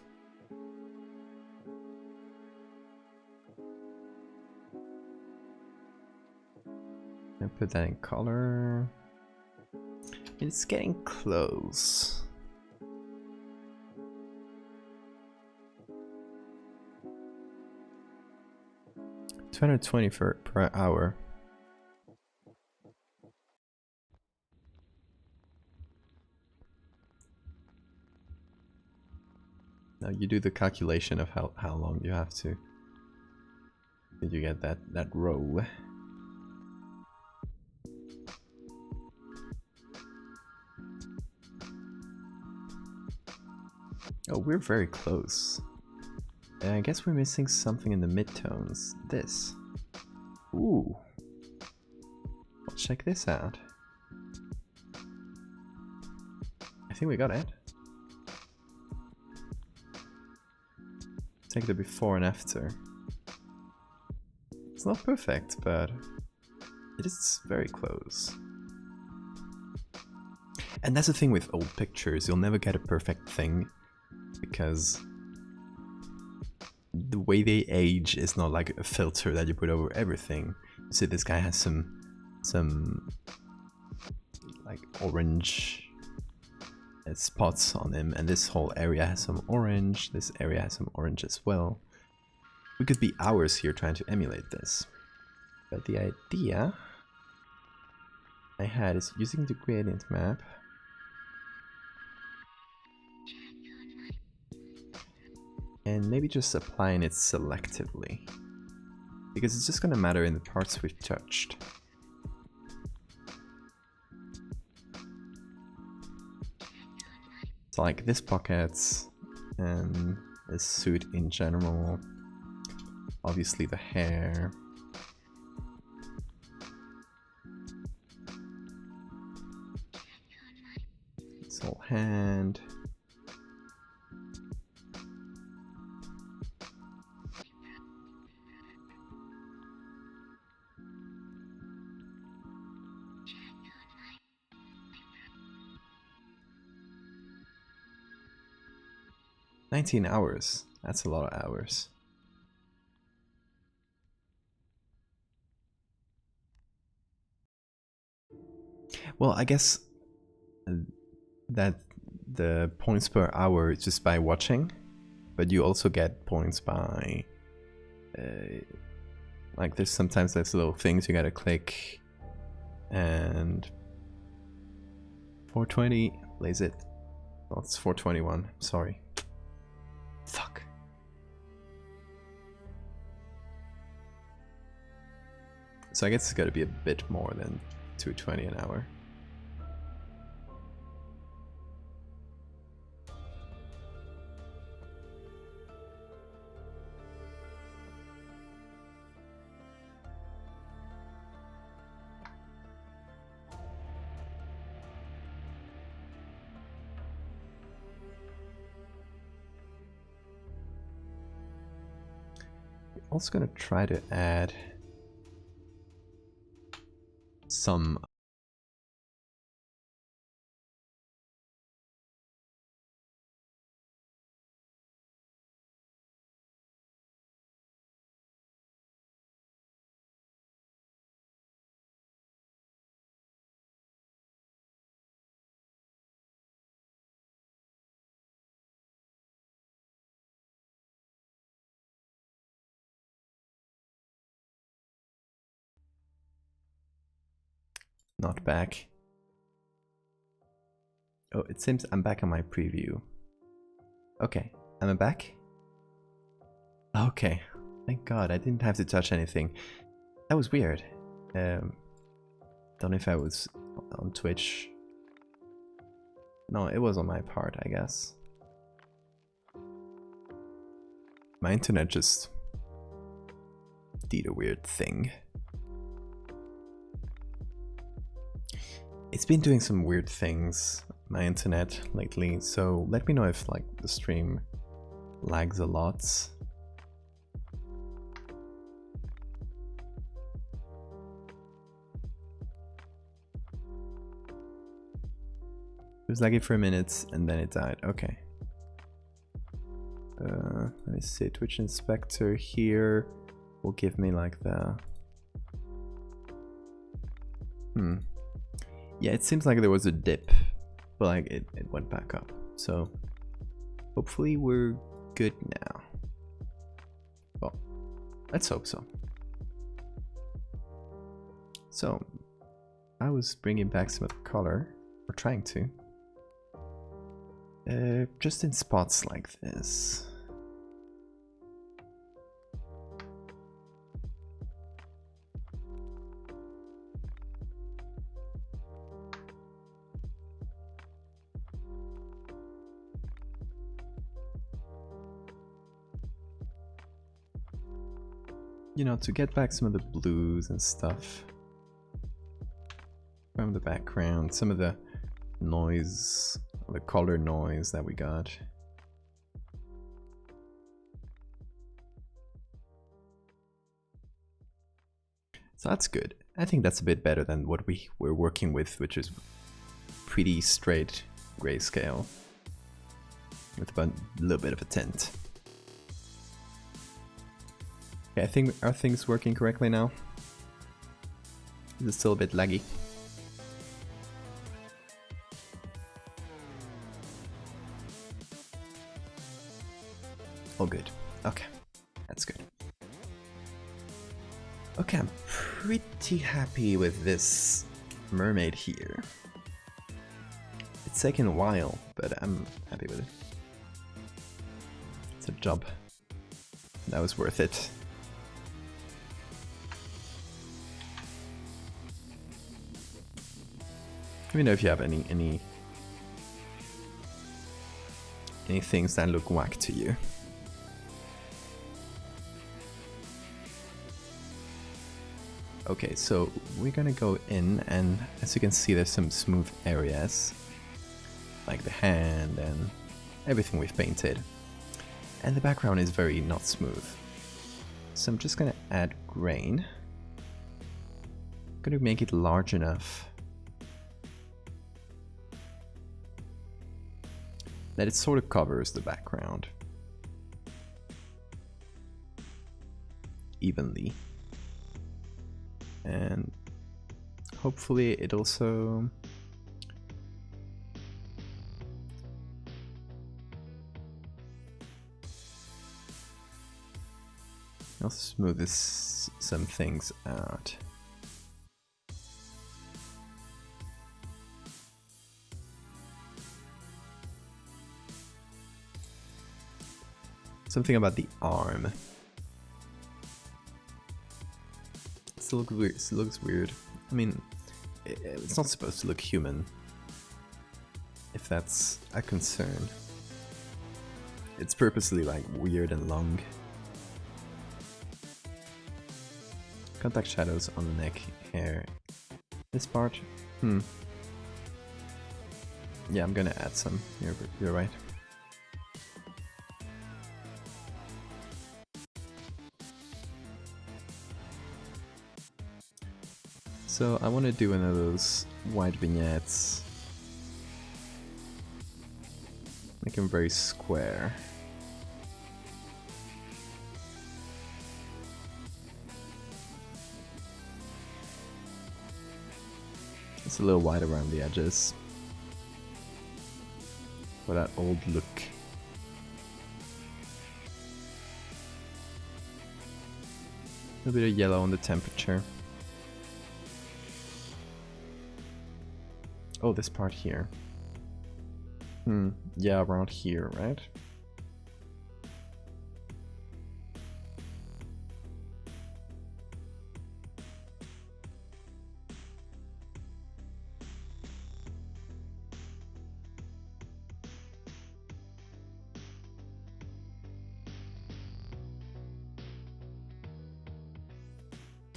Speaker 1: And put that in color. It's getting close. $220 per hour. Now you do the calculation of how long you have to. Did you get that row? Oh, we're very close. I guess we're missing something in the midtones. This. Ooh. Well, check this out. I think we got it. Take the before and after. It's not perfect, but it is very close. And that's the thing with old pictures, you'll never get a perfect thing because the way they age is not like a filter that you put over everything. You see this guy has some like orange spots on him, and this whole area has some orange, this area has some orange as well. We could be hours here trying to emulate this, but the idea I had is using the gradient map and maybe just applying it selectively, because it's just gonna matter in the parts we've touched. So like this pocket and this suit in general, obviously the hair. This whole hand. 19 hours. That's a lot of hours. Well, I guess that the points per hour is just by watching, but you also get points by like sometimes there's little things you gotta click, and 420 lays it. Oh, it's 421. Sorry. Fuck. So I guess it's gotta be a bit more than 220 an hour. Also gonna try to add some not back. Oh, it seems I'm back on my preview. Okay, am I back? Okay, thank God I didn't have to touch anything. That was weird. Don't know if I was on Twitch. No, it was on my part, I guess. My internet just did a weird thing. It's been doing some weird things, my internet, lately, so let me know if like the stream lags a lot. It was laggy for a minute and then it died. Okay. Let me see. Twitch Inspector here will give me like the... Yeah, it seems like there was a dip, but like it went back up. So hopefully we're good now. Well, let's hope so. So I was bringing back some of the color, or trying to. Just in spots like this. You know, to get back some of the blues and stuff from the background, some of the noise, the color noise that we got. So that's good. I think that's a bit better than what we were working with, which is pretty straight grayscale with a little bit of a tint. Okay, I think, are things working correctly now? Is it still a bit laggy? All good. Okay, that's good. Okay, I'm pretty happy with this mermaid here. It's taken a while, but I'm happy with it. It's a job. That was worth it. Let me know if you have any things that look whack to you. Okay, so we're gonna go in, and as you can see, there's some smooth areas, like the hand and everything we've painted. And the background is very not smooth. So I'm just gonna add grain. I'm gonna make it large enough that it sort of covers the background. evenly. And hopefully it also smoothes some things out. Something about the arm. It looks weird. I mean, it's not supposed to look human, if that's a concern. It's purposely like weird and long. Contact shadows on the neck hair. This part? Yeah, I'm gonna add some. You're right. So I want to do one of those white vignettes. Make them very square. It's a little wide around the edges for that old look. A bit of yellow on the temperature. Oh, this part here. Yeah, around here, right?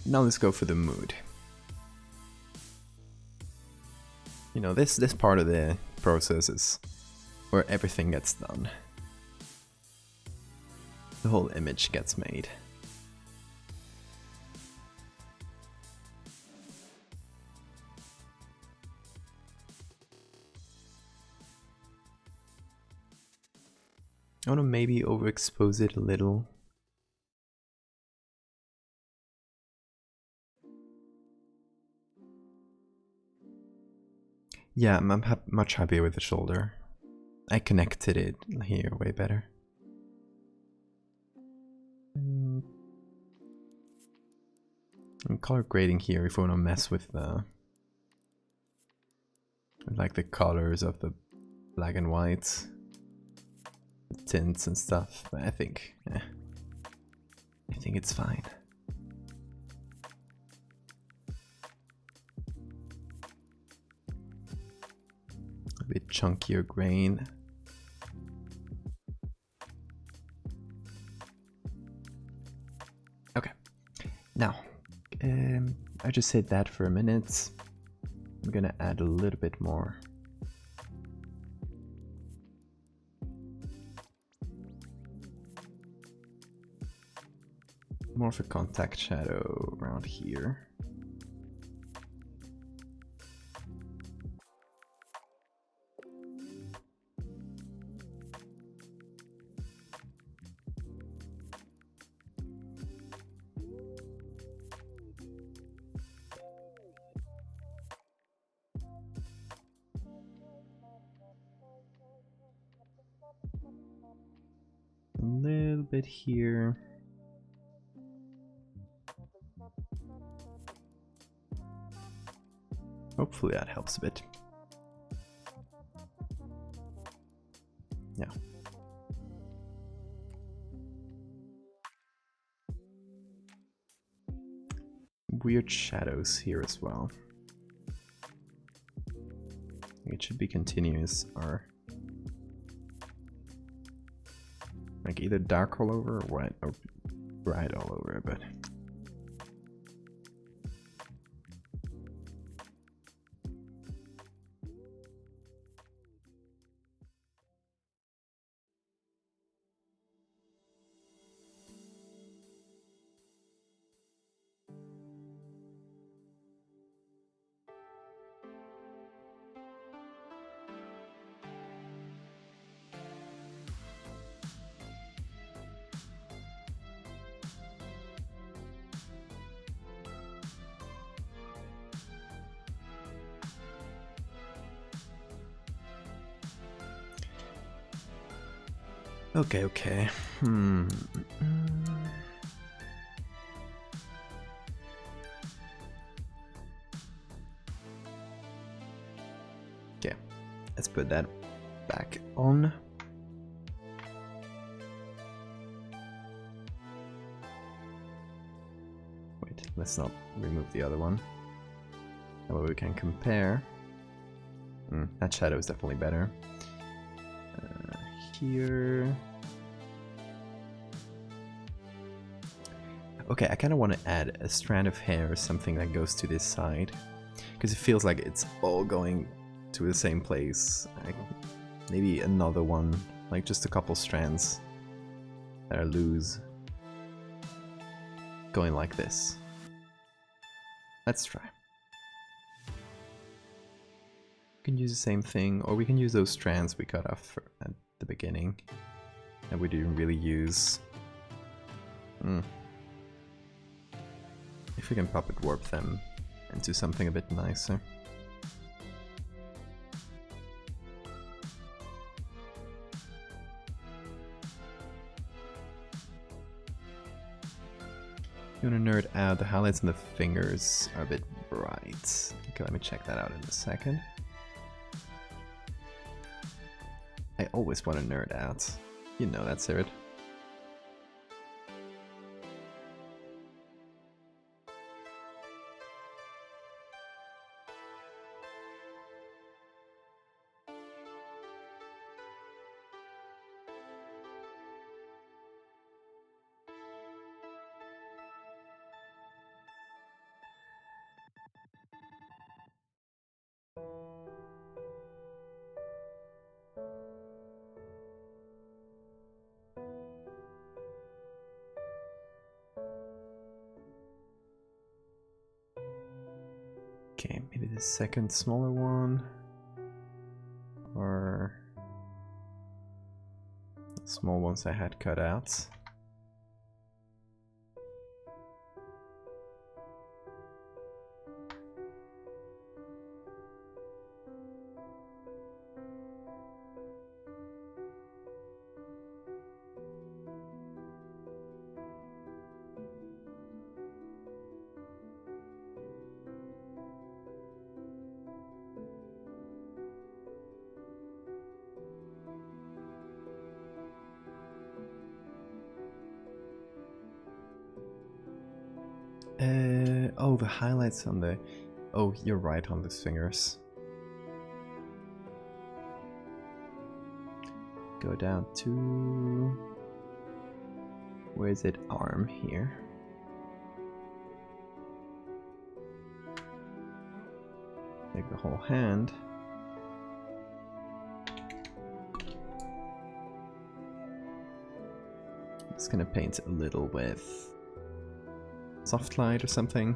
Speaker 1: Now let's go for the mood. You know, this part of the process is where everything gets done. The whole image gets made. I want to maybe overexpose it a little. Yeah, I'm much happier with the shoulder. I connected it here way better. I'm color grading here if we want to mess with the like the colors of the black and white, the tints and stuff. But I think it's fine. A bit chunkier grain. Okay, now I just said that for a minute. I'm gonna add a little bit more. More of a contact shadow around here. A little bit here. Hopefully that helps a bit. Yeah. Weird shadows here as well. It should be continuous or like either dark all over or white or bright all over, but Okay, okay. Okay, let's put that back on. Wait, let's not remove the other one. That way we can compare. That shadow is definitely better. Here. Okay, I kind of want to add a strand of hair or something that goes to this side, because it feels like it's all going to the same place. Maybe another one, like just a couple strands that are loose, going like this. Let's try. We can use the same thing, or we can use those strands we cut off at the beginning that we didn't really use. If we can puppet warp them into something a bit nicer. You want to nerd out, the highlights on the fingers are a bit bright. Okay, let me check that out in a second. I always want to nerd out. You know that, Sirid. Okay, maybe the second smaller one, or the small ones I had cut out. Oh, the highlights on the... Oh, you're right on the fingers. Go down to... Where is it? Arm here. Take the whole hand. Just gonna paint a little with soft light or something.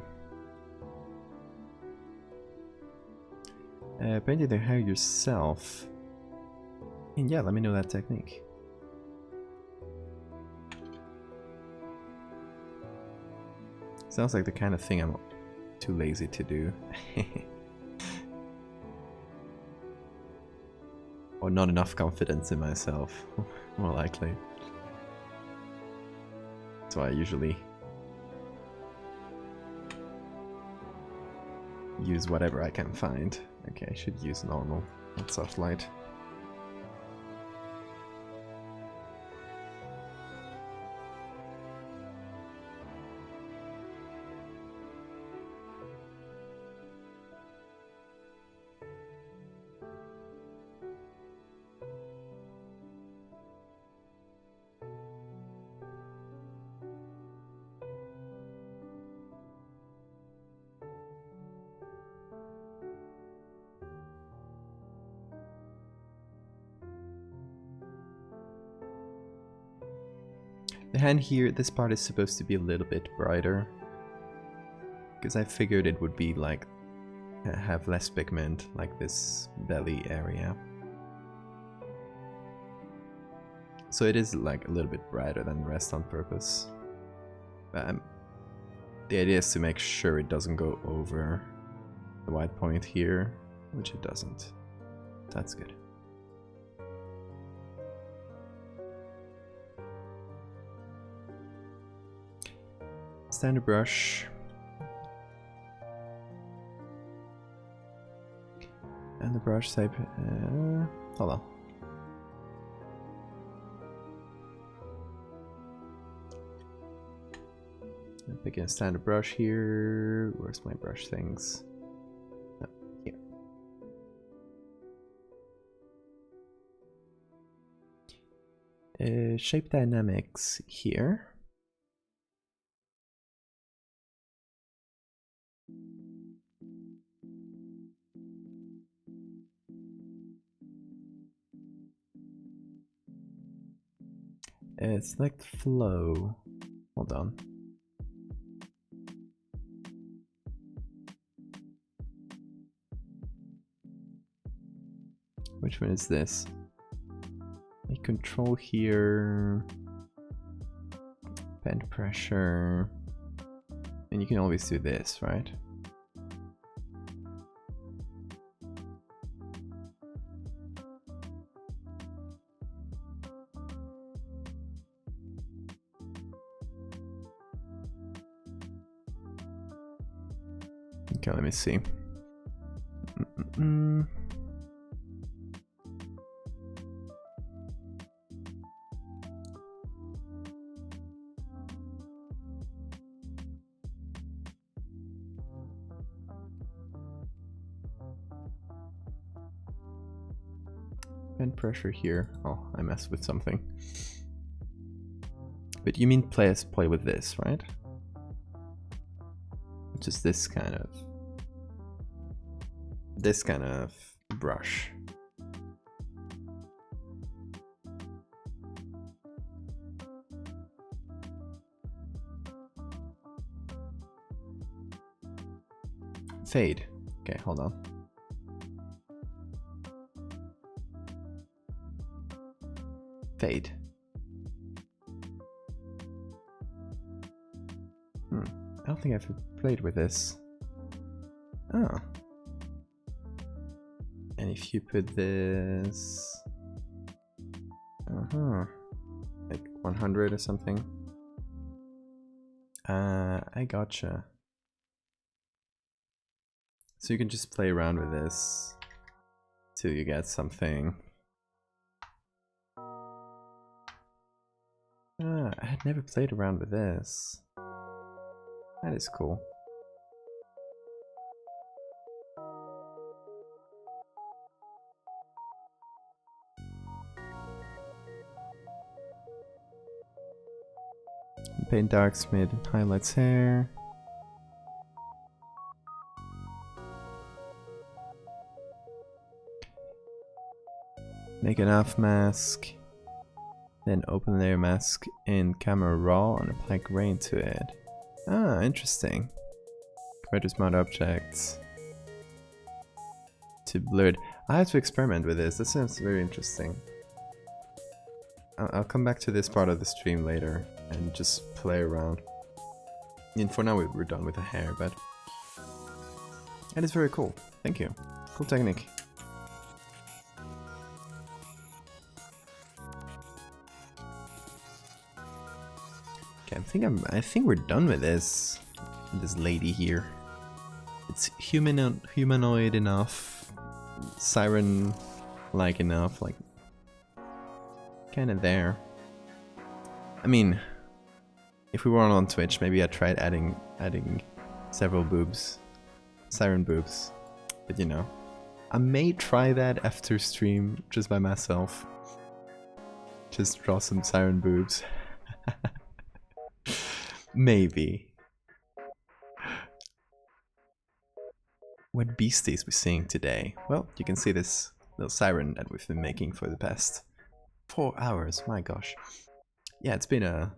Speaker 1: Painting the hair yourself. And yeah, let me know that technique. Sounds like the kind of thing I'm too lazy to do. Or not enough confidence in myself, more likely. That's why I usually use whatever I can find. Okay, I should use normal, not soft light. The hand here, this part is supposed to be a little bit brighter, because I figured it would be like have less pigment, like this belly area. So it is like a little bit brighter than the rest on purpose. But the idea is to make sure it doesn't go over the white point here, which it doesn't. That's good. Standard brush. And the brush type. Hold on. I'm picking a standard brush here. Where's my brush things? Oh, here. Shape dynamics here. Select flow. Hold on. Which one is this? A control here. Bend pressure. And you can always do this, right? Okay, let me see. Bend pressure here. Oh, I messed with something. But you mean play with this, right? Just this kind of brush. Fade. Okay, hold on. Fade. I don't think I've played with this. Oh. And if you put this... like 100 or something. I gotcha. So you can just play around with this till you get something. I had never played around with this. That is cool. Paint darks, mid highlights hair. Make an off mask. Then open layer mask in camera raw and apply grain to it. Ah, interesting. Convert smart objects to blurred. I have to experiment with this. That sounds very interesting. I'll come back to this part of the stream later and just play around. I mean, for now we're done with the hair, but that is very cool. Thank you. Cool technique. Okay, I think we're done with this. This lady here. It's humanoid enough, siren-like enough, like kind of there. I mean, if we weren't on Twitch, maybe I tried adding several boobs, siren boobs, but you know, I may try that after stream just by myself. Just draw some siren boobs. Maybe. What beasties we're seeing today? Well, you can see this little siren that we've been making for the past 4 hours. My gosh. Yeah, it's been a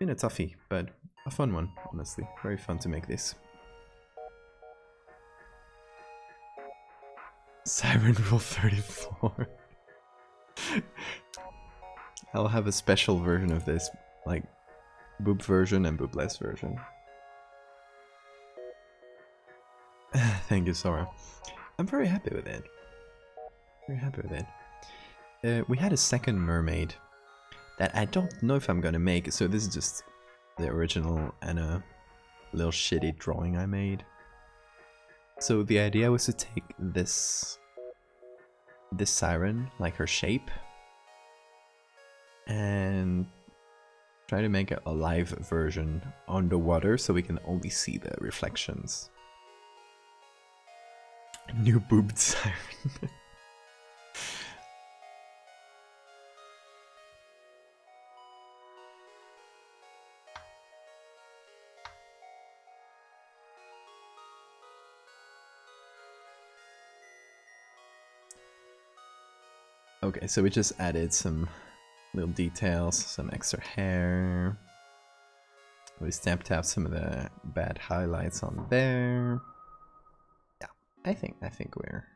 Speaker 1: toughie, but a fun one, honestly. Very fun to make this. Siren Rule 34. I'll have a special version of this, like boob version and boobless version. Thank you, Sora. I'm very happy with it. Very happy with it. We had a second mermaid that I don't know if I'm gonna make, so this is just the original and a little shitty drawing I made. So the idea was to take this siren, like her shape, and try to make a live version underwater so we can only see the reflections. New boobed siren. Okay, so we just added some little details, some extra hair. We stamped out some of the bad highlights on there. Yeah, I think we're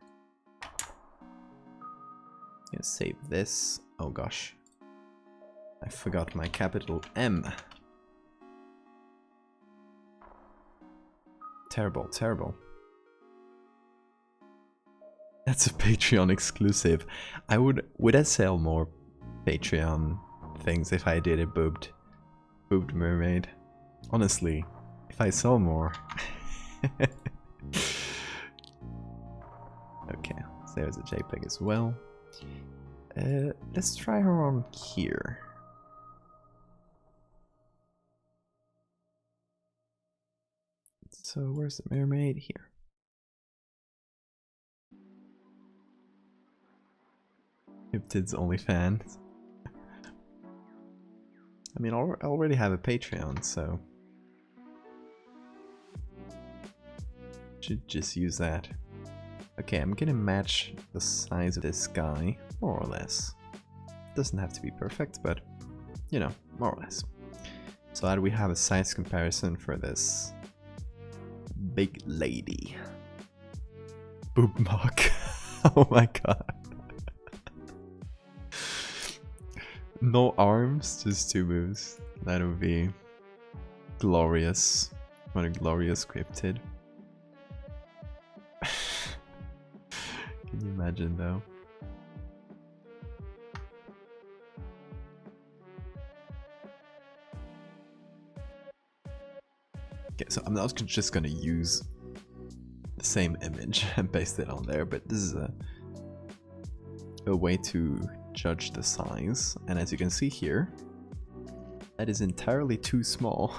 Speaker 1: gonna save this. Oh gosh, I forgot my capital M. Terrible, terrible. That's a Patreon exclusive. Would I sell more Patreon things if I did a boobed mermaid? Honestly, if I sell more. Okay, so there's a JPEG as well. Let's try her on here. So where's the mermaid? Here. Cryptid's OnlyFans. I mean, I already have a Patreon, so should just use that. Okay, I'm gonna match the size of this guy, more or less. Doesn't have to be perfect, but you know, more or less. So how do we have a size comparison for this big lady? Boob mark. Oh my god. No arms, just two moves. That would be glorious. What a glorious cryptid. Can you imagine though? Okay, so I'm not just gonna use the same image and paste it on there, but this is a way to judge the size, and as you can see here, that is entirely too small.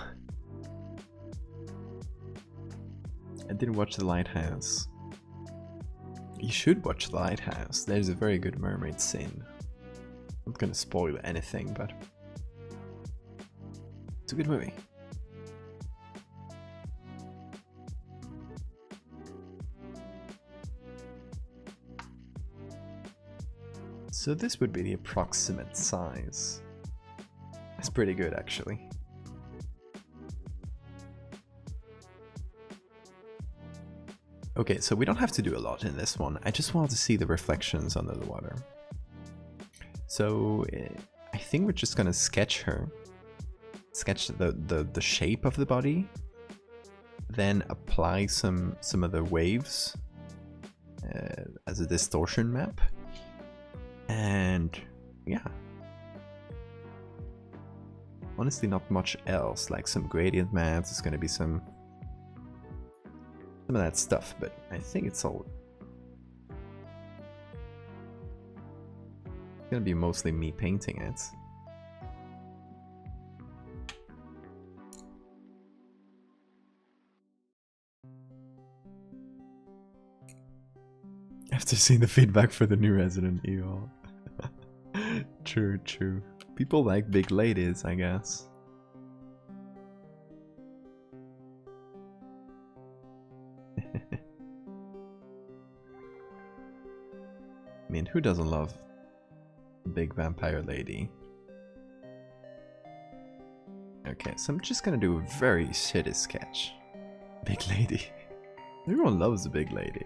Speaker 1: I didn't watch The Lighthouse. You should watch The Lighthouse. There's a very good mermaid scene. I'm not gonna spoil anything, but it's a good movie. So this would be the approximate size. That's pretty good, actually. Okay, so we don't have to do a lot in this one. I just want to see the reflections under the water. So I think we're just gonna sketch her. Sketch the shape of the body. Then apply some of the waves as a distortion map. And yeah, honestly not much else, like some gradient maps, there's gonna be some of that stuff, but I think it's all gonna be mostly me painting it. After seeing the feedback for the new Resident Evil. True, true. People like big ladies, I guess. I mean, who doesn't love a big vampire lady? Okay, so I'm just gonna do a very shitty sketch. Big lady. Everyone loves a big lady.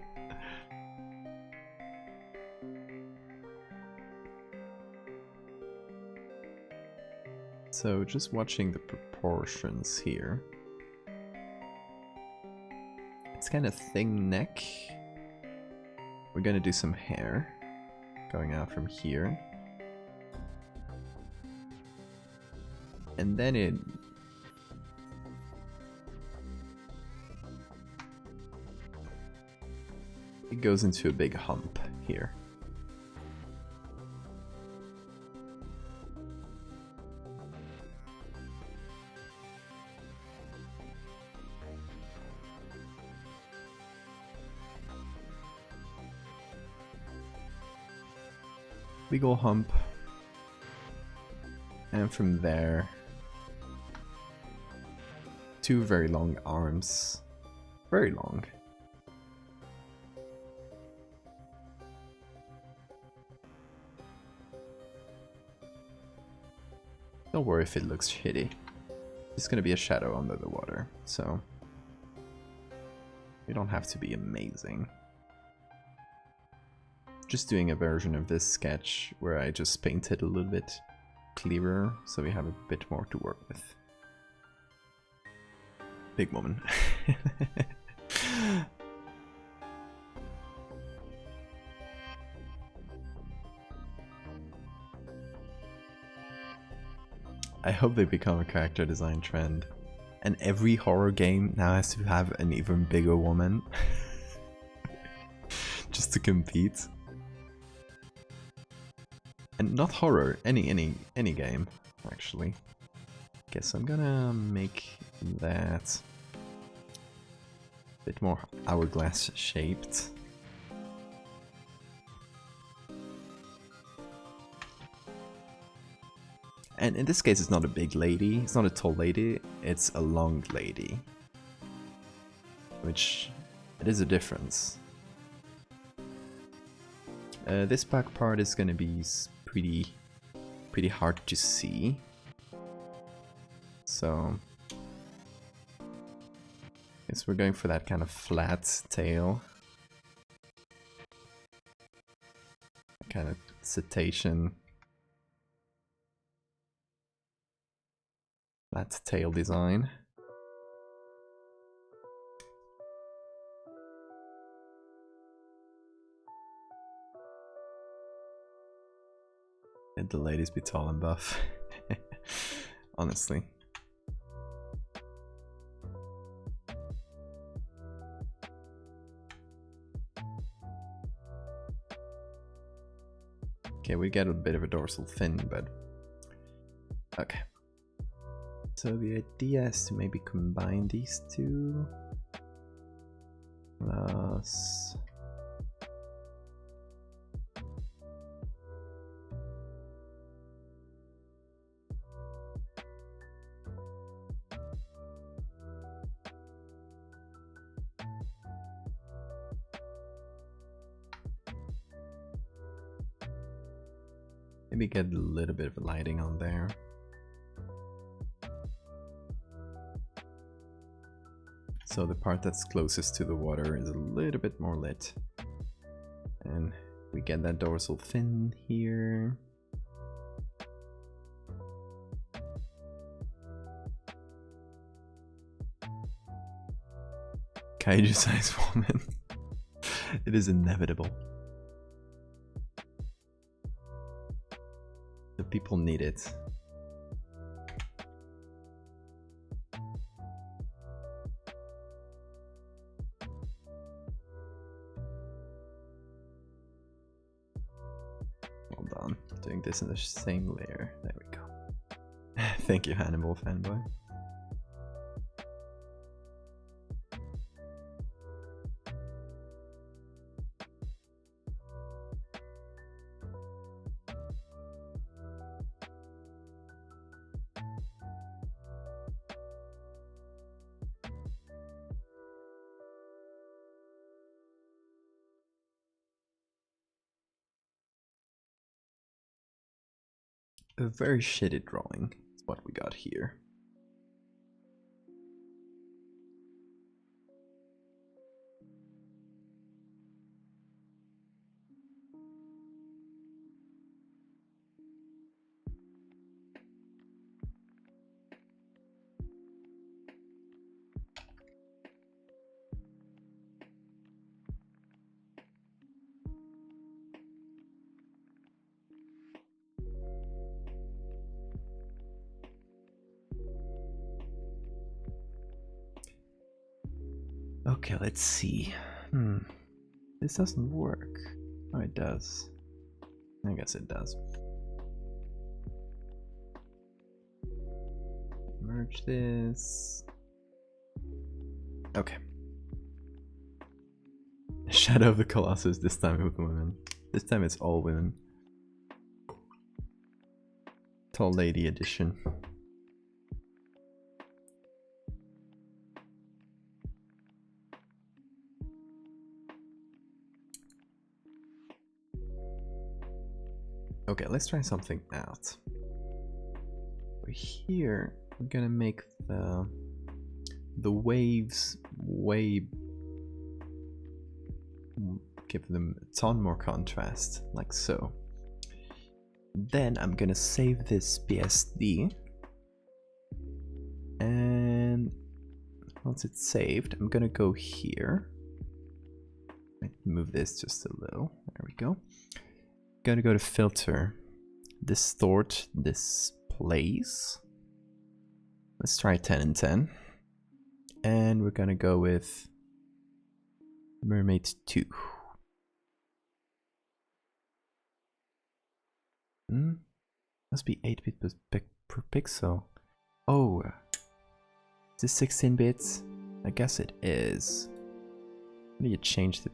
Speaker 1: So just watching the proportions here. It's kind of thin neck. We're gonna do some hair going out from here. And then it goes into a big hump here. Big ol' hump. And from there, two very long arms. Very long. Don't worry if it looks shitty. It's gonna be a shadow under the water, so you don't have to be amazing. Just doing a version of this sketch where I just painted a little bit clearer, so we have a bit more to work with. Big woman. I hope they become a character design trend. And every horror game now has to have an even bigger woman. Just to compete. And not horror, any game, actually. Guess I'm gonna make that a bit more hourglass shaped. And in this case it's not a big lady, it's not a tall lady, it's a long lady. Which, it is a difference. This back part is gonna be pretty hard to see. So, guess we're going for that kind of flat tail. Kind of cetacean. Flat tail design. Let the ladies be tall and buff. Honestly. Okay, we get a bit of a dorsal fin, but okay. So the idea is to maybe combine these two. Plus maybe get a little bit of lighting on there. So the part that's closest to the water is a little bit more lit. And we get that dorsal fin here. Kaiju size woman. It is inevitable. The people need it. Hold on, doing this in the same layer. There we go. Thank you, Hannibal fanboy. A very shitty drawing is what we got here. Okay, let's see. This doesn't work. Oh, it does. I guess it does. Merge this. Okay. Shadow of the Colossus, this time with women. This time it's all women. Tall Lady edition. Okay, let's try something out. Here, we're gonna make the waves give them a ton more contrast, like so. Then I'm gonna save this BSD, and once it's saved, I'm gonna go here. Move this just a little. There we go. Gonna go to filter, distort displays. Let's try 10 and 10, and we're gonna go with Mermaids 2. Must be 8-bit per pixel. Oh, is this 16 bits? I guess it is. How do you change the...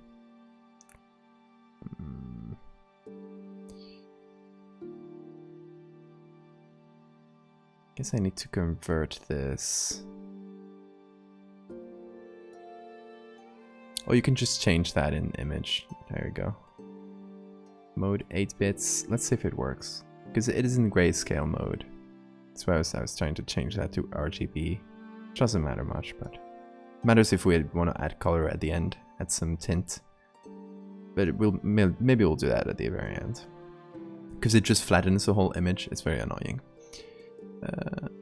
Speaker 1: Guess I need to convert this. Oh, you can just change that in image. There you go. Mode 8 bits. Let's see if it works. Because it is in grayscale mode. That's why I was trying to change that to RGB. Which doesn't matter much, but it matters if we want to add color at the end, add some tint. But it will, maybe we'll do that at the very end. Because it just flattens the whole image. It's very annoying.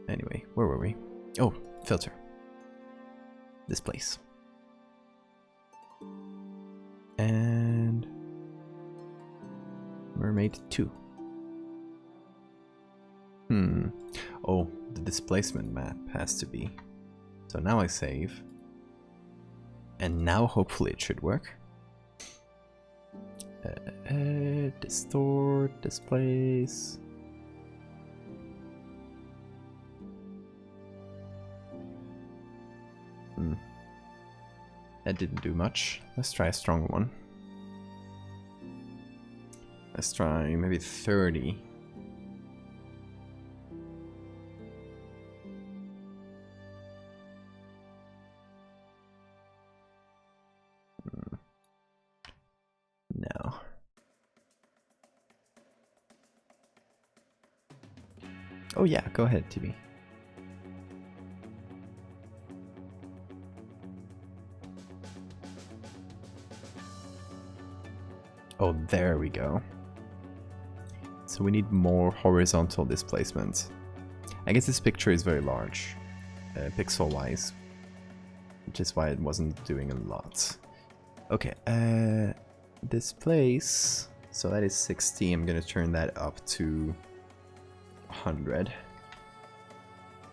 Speaker 1: Anyway, where were we? Oh, filter. This place. And Mermaid 2. Oh, the displacement map has to be. So now I save. And now hopefully it should work. Distort, displace. That didn't do much. Let's try a strong one. Let's try maybe 30. No. Oh yeah, go ahead, TB. Oh, there we go. So we need more horizontal displacement. I guess this picture is very large, pixel-wise, which is why it wasn't doing a lot. Okay, displace. So that is 60. I'm gonna turn that up to 100.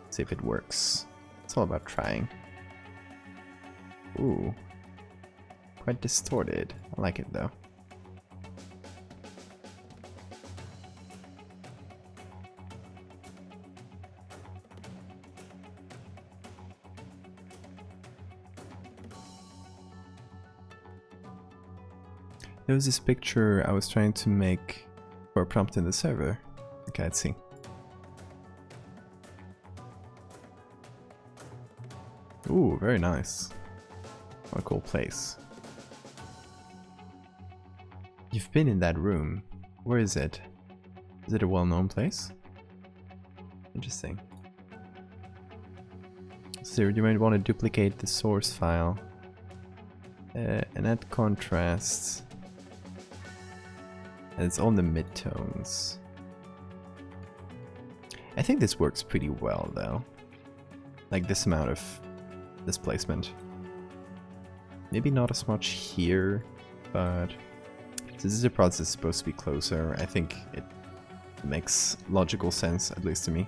Speaker 1: See if it works. It's all about trying. Ooh, quite distorted. I like it though. There was this picture I was trying to make for a prompt in the server. Okay, let's see. Ooh, very nice. What a cool place. You've been in that room. Where is it? Is it a well-known place? Interesting. So you might want to duplicate the source file and add contrast. And it's on the midtones. I think this works pretty well though. Like this amount of displacement. Maybe not as much here, but since this process is supposed to be closer, I think it makes logical sense, at least to me.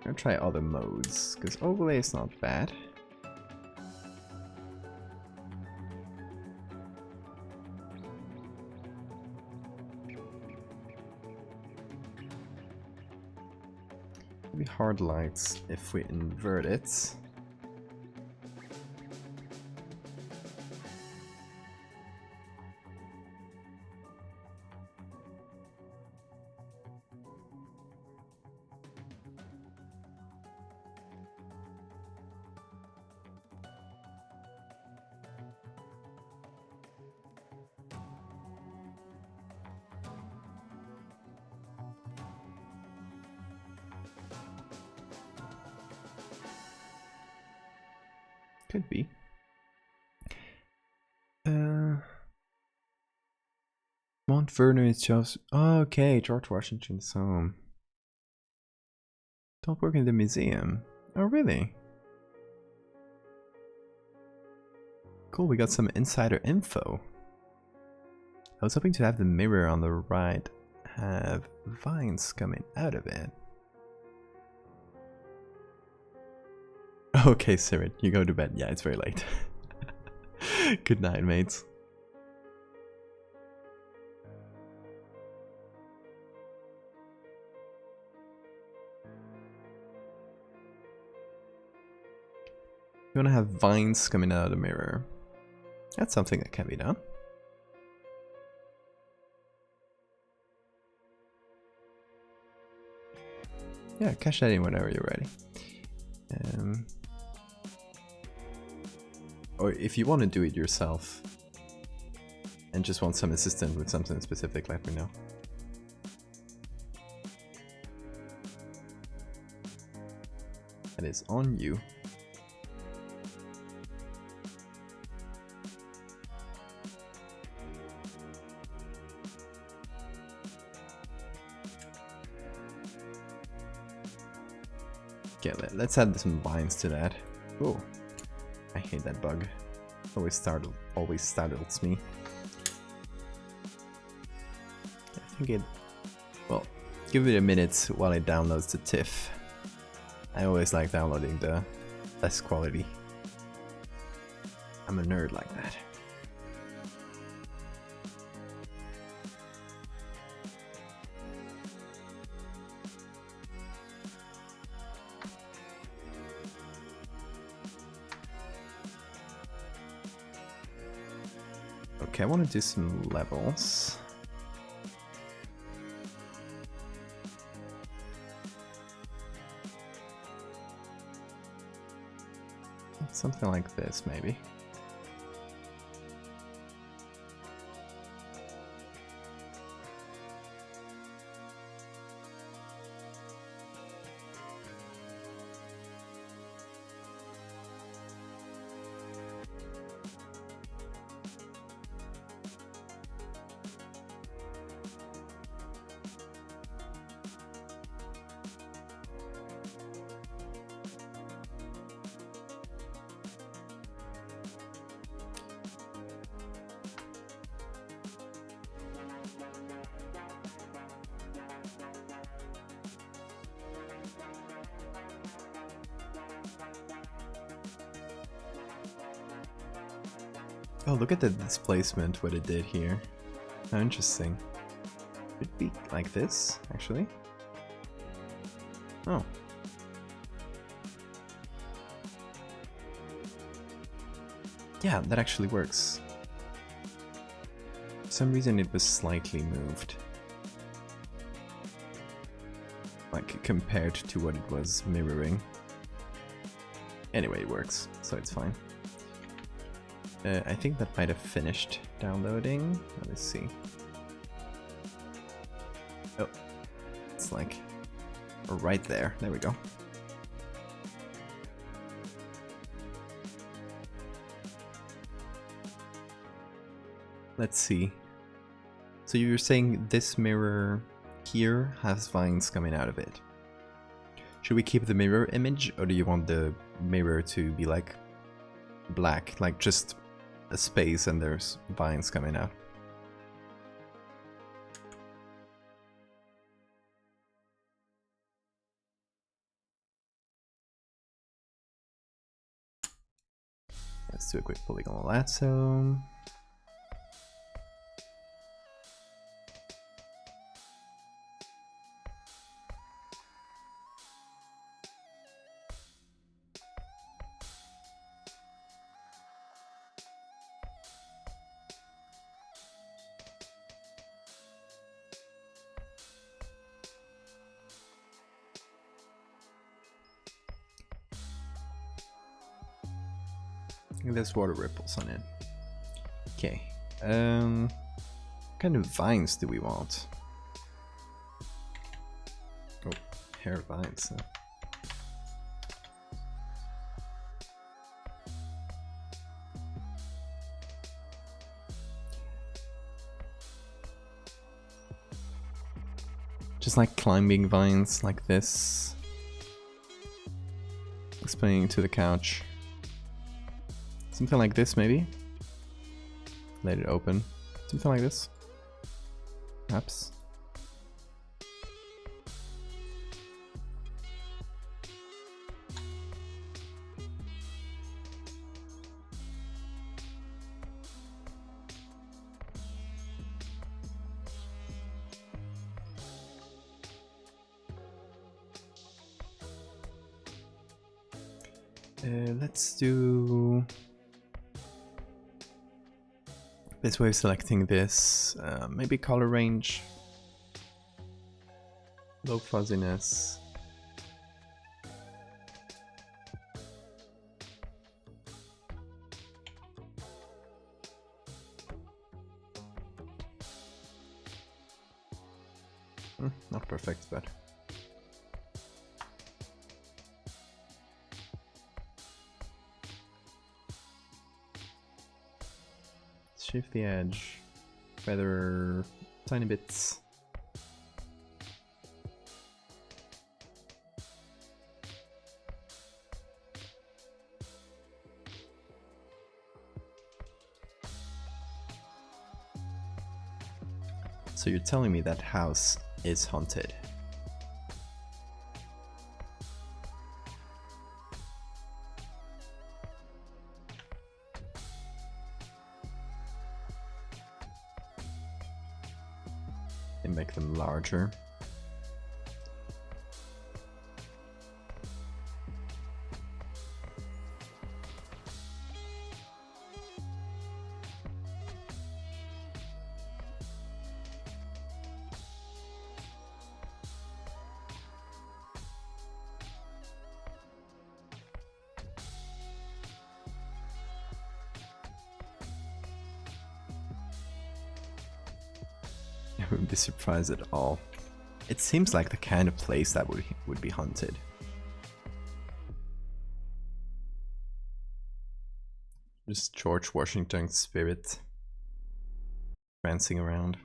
Speaker 1: I'll try other modes, because overlay is not bad. Maybe hard lights if we invert it. Could be. Mount Vernon is just... Oh, okay, George Washington's home. Don't work in the museum. Oh, really? Cool, we got some insider info. I was hoping to have the mirror on the right have vines coming out of it. Okay, Sirit, you go to bed. Yeah, it's very late. Good night, mates. You want to have vines coming out of the mirror. That's something that can be done. Yeah, cash that in whenever you're ready. Or if you want to do it yourself and just want some assistance with something specific, let me know. That is on you. Okay, let's add some vines to that. Oh, I hate that bug. Always startles me. I think it... Well, give it a minute while it downloads the TIFF. I always like downloading the best quality. I'm a nerd like that. Okay, I want to do some levels. Something like this, maybe. Oh, look at the displacement, what it did here. How interesting. Could be like this, actually. Oh. Yeah, that actually works. For some reason it was slightly moved. Like, compared to what it was mirroring. Anyway, it works, so it's fine. I think that might have finished downloading. Let me see. Oh, it's like right there. There we go. Let's see. So you're saying this mirror here has vines coming out of it. Should we keep the mirror image, or do you want the mirror to be like black, like just a space and there's vines coming out? Let's do a quick polygonal lasso. There's water ripples on it. Okay. What kind of vines do we want? Oh, hair vines. Just like climbing vines like this. Explaining to the couch. Something like this, maybe? Let it open. Something like this. Perhaps. Let's do... Best way of selecting this, maybe color range, low fuzziness. Not perfect, but shift the edge, feather tiny bits. So you're telling me that house is haunted? And make them larger. I wouldn't be surprised at all. It seems like the kind of place that would be haunted. Just George Washington's spirit prancing around.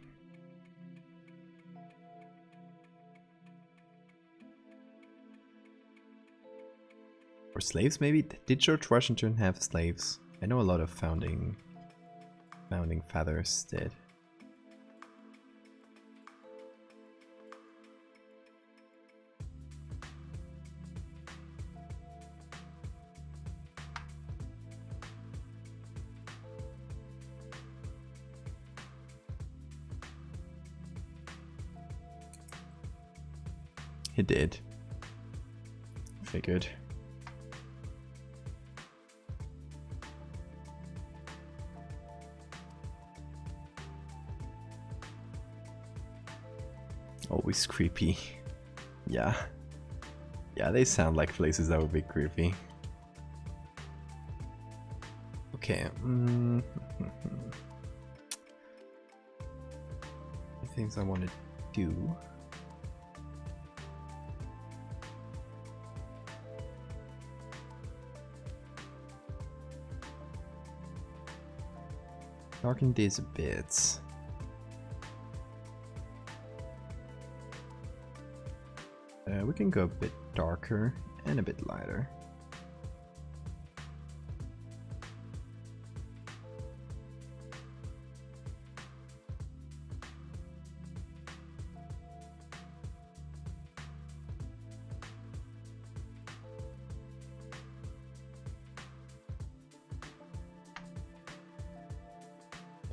Speaker 1: Or slaves, maybe? Did George Washington have slaves? I know a lot of founding fathers did. He did. Figured. Always creepy. Yeah. Yeah, they sound like places that would be creepy. Okay. The things I want to do. Darken these a bit. We can go a bit darker and a bit lighter.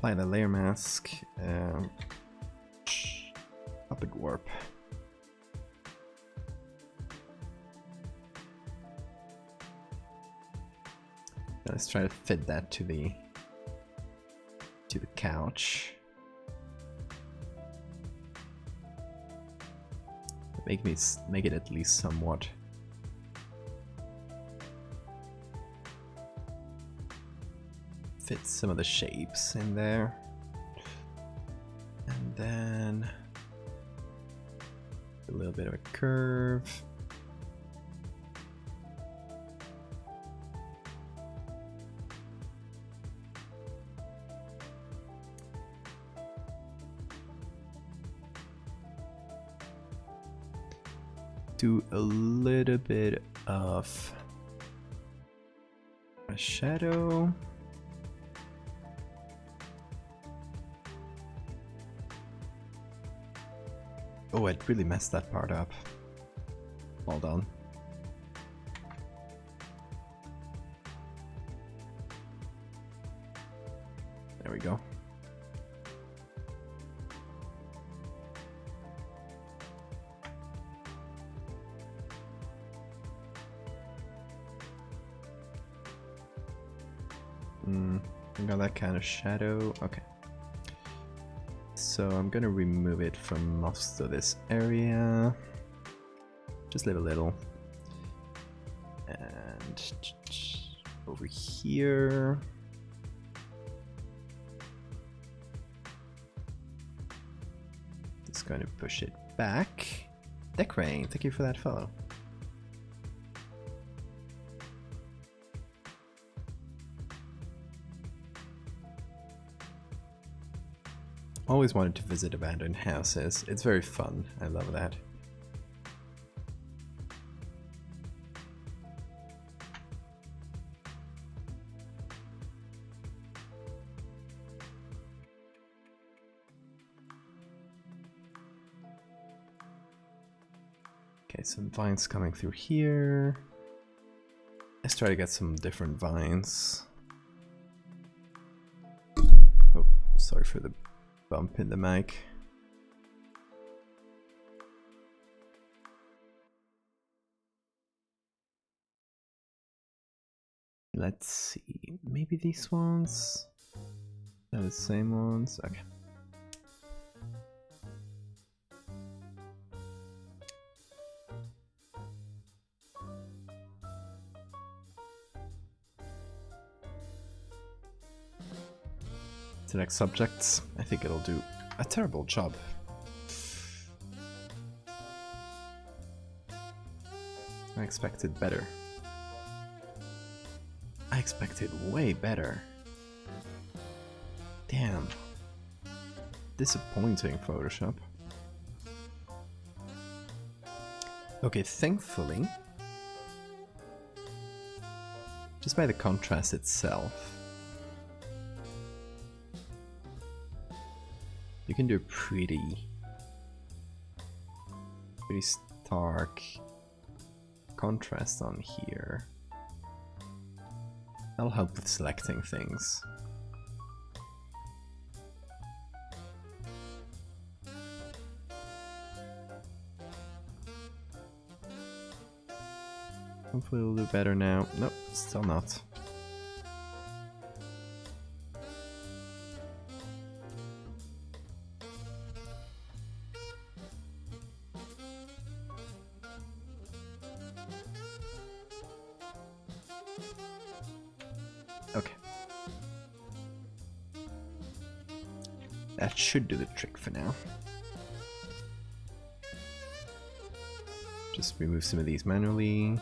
Speaker 1: Apply the layer mask. Puppet warp. Let's try to fit that to the couch. Make it at least somewhat. Fit some of the shapes in there. And then a little bit of a curve. Do a little bit of a shadow. Oh, it really messed that part up. Hold on. There we go. I got that kind of shadow. Okay. So I'm gonna remove it from most of this area. Just leave a little. And over here. Just going to push it back. Decrain, thank you for that follow. Always wanted to visit abandoned houses. It's very fun. I love that. Okay, some vines coming through here. Let's try to get some different vines. Oh, sorry for the bump in the mic. Let's see, maybe these ones? They're the same ones? Okay. Select subjects. I think it'll do a terrible job. I expected better. I expected way better. Damn. Disappointing, Photoshop. Okay, thankfully, just by the contrast itself, you can do a pretty stark contrast on here. That'll help with selecting things. Hopefully we'll do better now. Nope, still not. Okay. That should do the trick for now. Just remove some of these manually.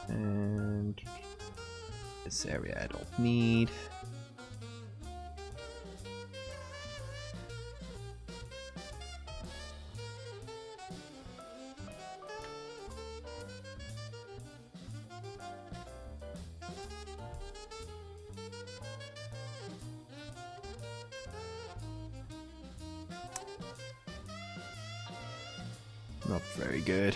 Speaker 1: And this area I don't need. Not very good.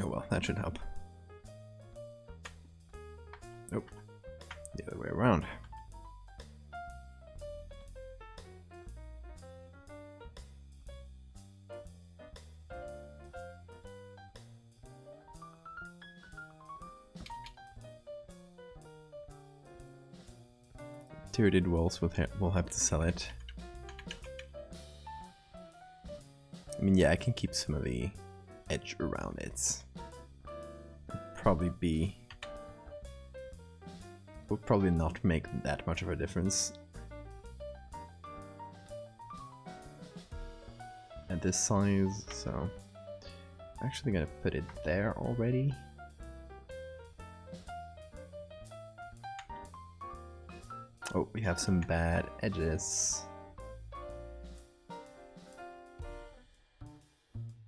Speaker 1: Oh well, that should help. Nope, the other way around. Turreted walls will have to sell it. I mean, yeah, I can keep some of the edge around it. Would probably not make that much of a difference at this size, so I'm actually gonna put it there already. Oh, we have some bad edges.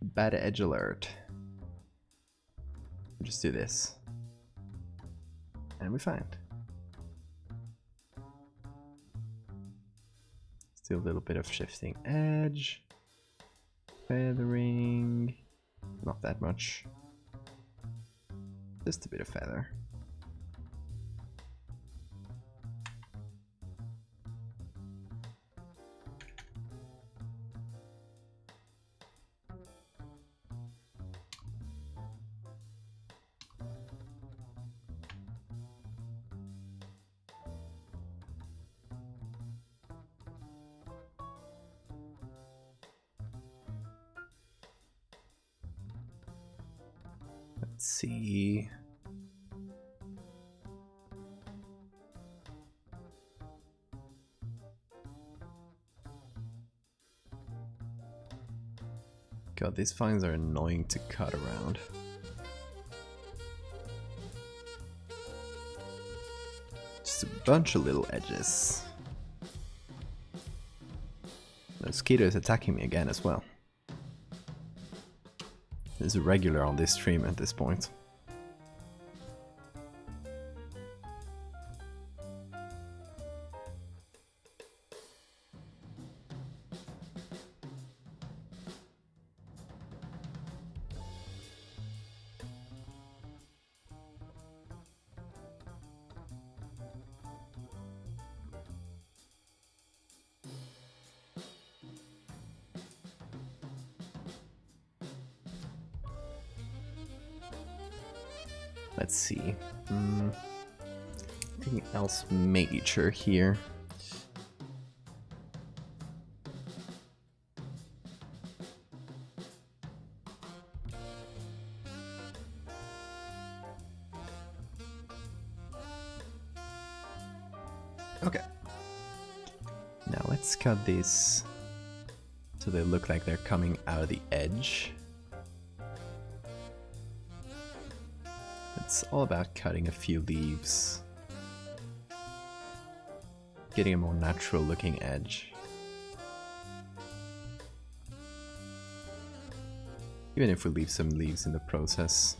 Speaker 1: Bad edge alert. Just do this. And we're fine. Still a little bit of shifting edge. Feathering. Not that much. Just a bit of feather. Let's see. God, these vines are annoying to cut around. Just a bunch of little edges. The mosquito is attacking me again as well. This is a regular on this stream at this point. Let's see. Anything else major here? Okay. Now let's cut these so they look like they're coming out of the edge. It's all about cutting a few leaves, getting a more natural looking edge. Even if we leave some leaves in the process.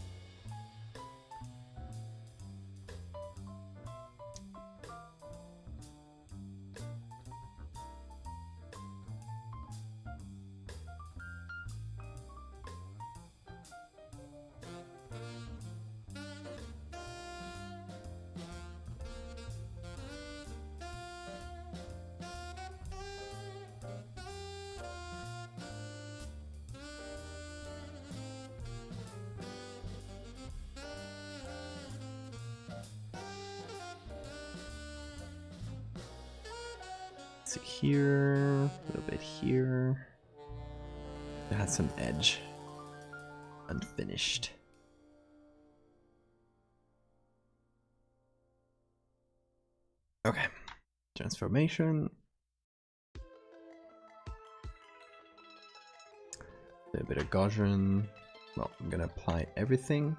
Speaker 1: So here, a little bit here. It has some edge. Unfinished. Okay. Transformation. A bit of Gaussian. Well, I'm gonna apply everything.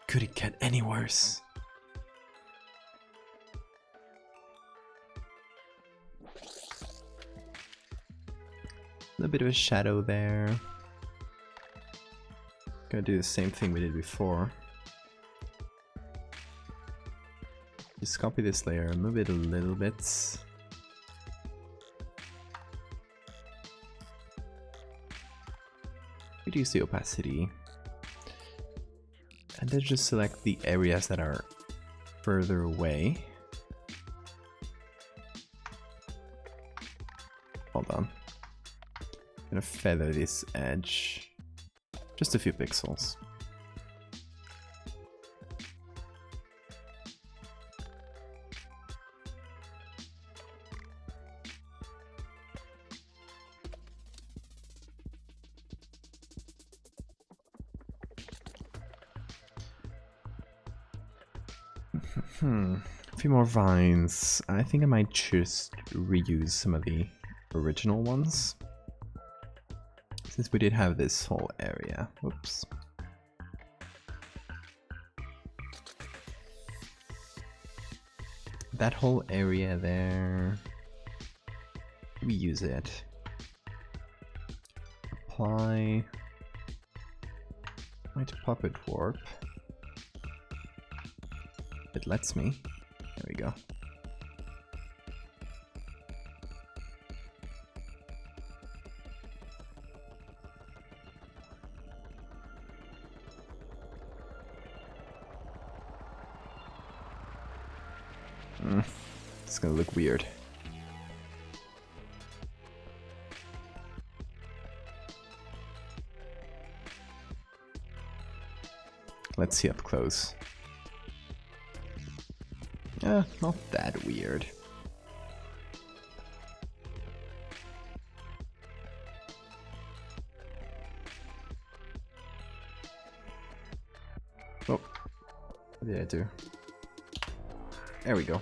Speaker 1: Could it get any worse? A bit of a shadow there. Gonna do the same thing we did before. Just copy this layer, move it a little bit. Reduce the opacity. And then just select the areas that are further away. Hold on. I'm gonna feather this edge. Just a few pixels. A few more vines. I think I might just reuse some of the original ones. Since we did have this whole area. Oops. That whole area there. We use it. Apply. Might puppet warp. It lets me. There we go. It's gonna look weird. Let's see up close. Not that weird. Oh, what did I do? There we go.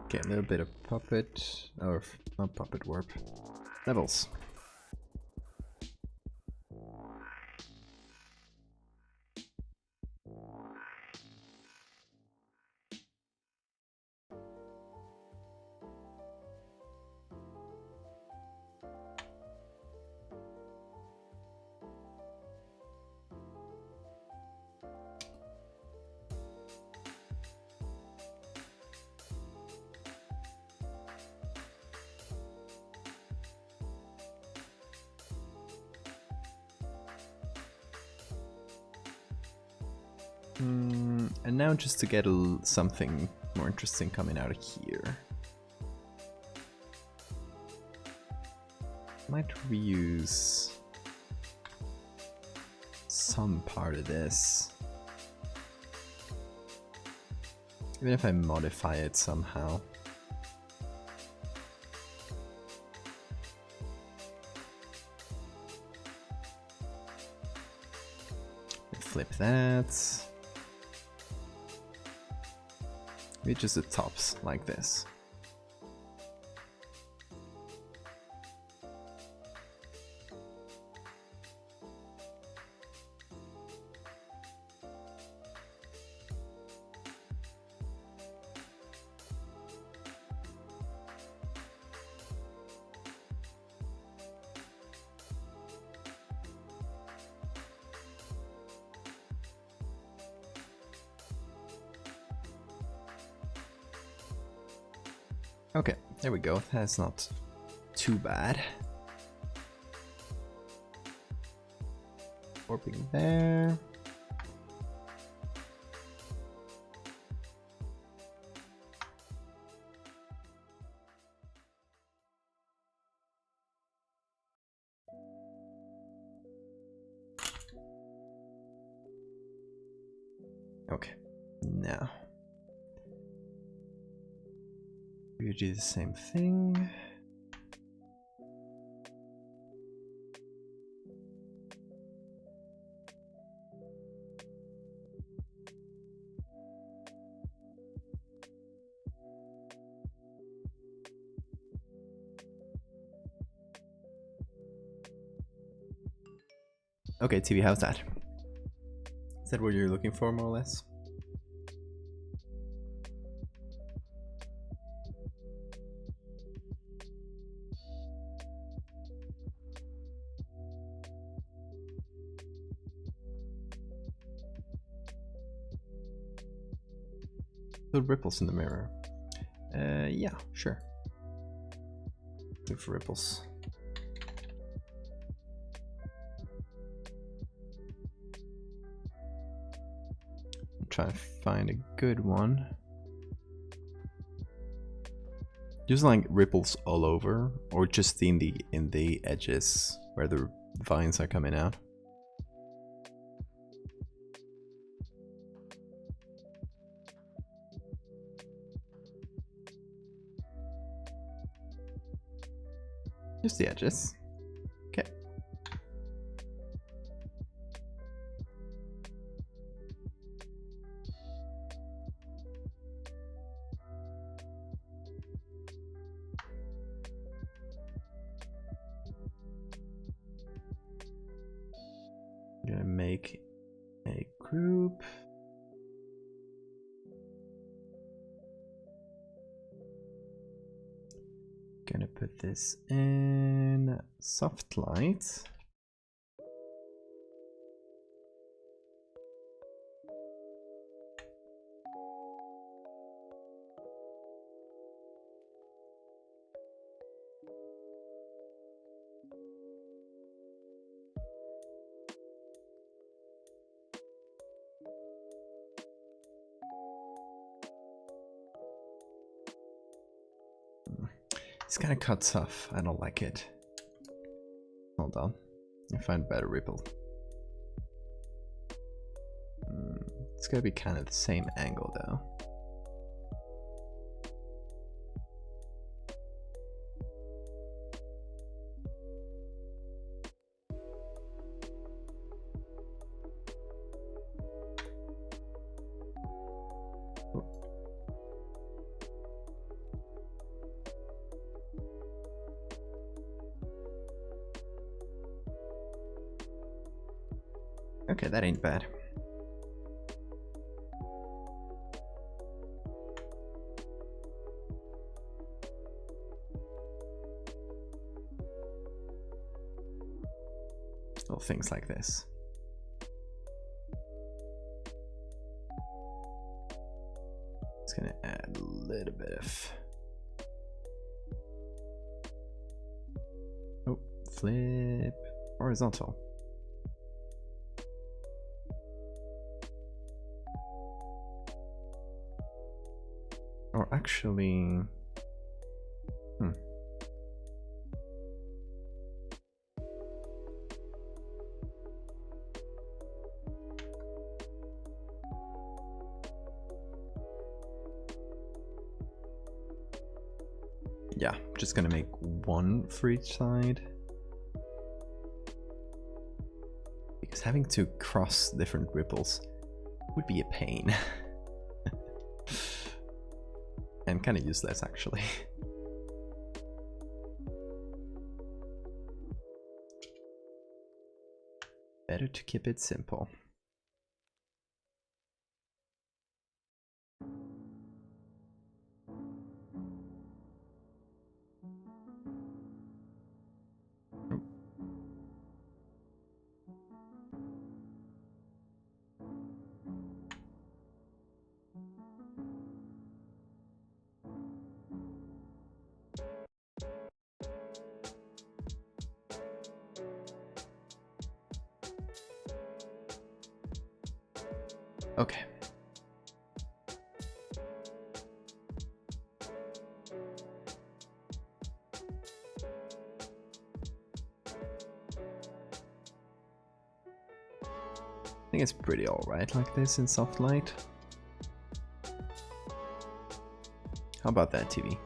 Speaker 1: Okay, a little bit of puppet, or not puppet warp, levels. And now just to get something more interesting coming out of here. Might reuse some part of this. Even if I modify it somehow. Flip that. Maybe just the tops like this. Okay, there we go. That's not too bad. Warping there. Okay, now we do the same thing. Okay, TV, how's that? Is that what you're looking for, more or less? The ripples in the mirror. Yeah, sure. Look for ripples. I'm trying to find a good one. Just like ripples all over, or just in the edges where the vines are coming out. Just the edges. Okay. I'm gonna make a group. Gonna put this in soft light. It's kind of cuts off. I don't like it. Hold on. I find better ripple. It's gonna be kind of the same angle though. Okay, that ain't bad. Little things like this. It's gonna add a little bit of... Oh, flip horizontal. Or actually, yeah, just gonna make one for each side. Because having to cross different ripples would be a pain. And kind of useless, actually. Better to keep it simple. Okay. I think it's pretty alright like this in soft light. How about that, TV?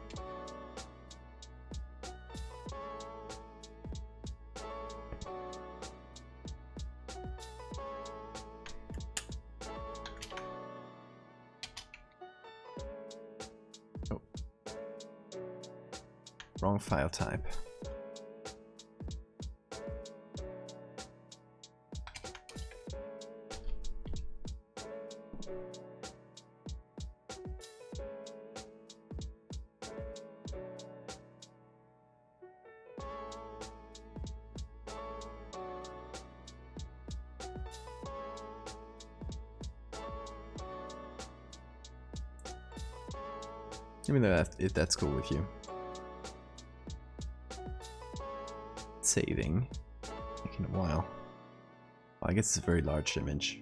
Speaker 1: Wrong file type. Let me know if that's cool with you. Saving. Taking a while. Well, I guess it's a very large image.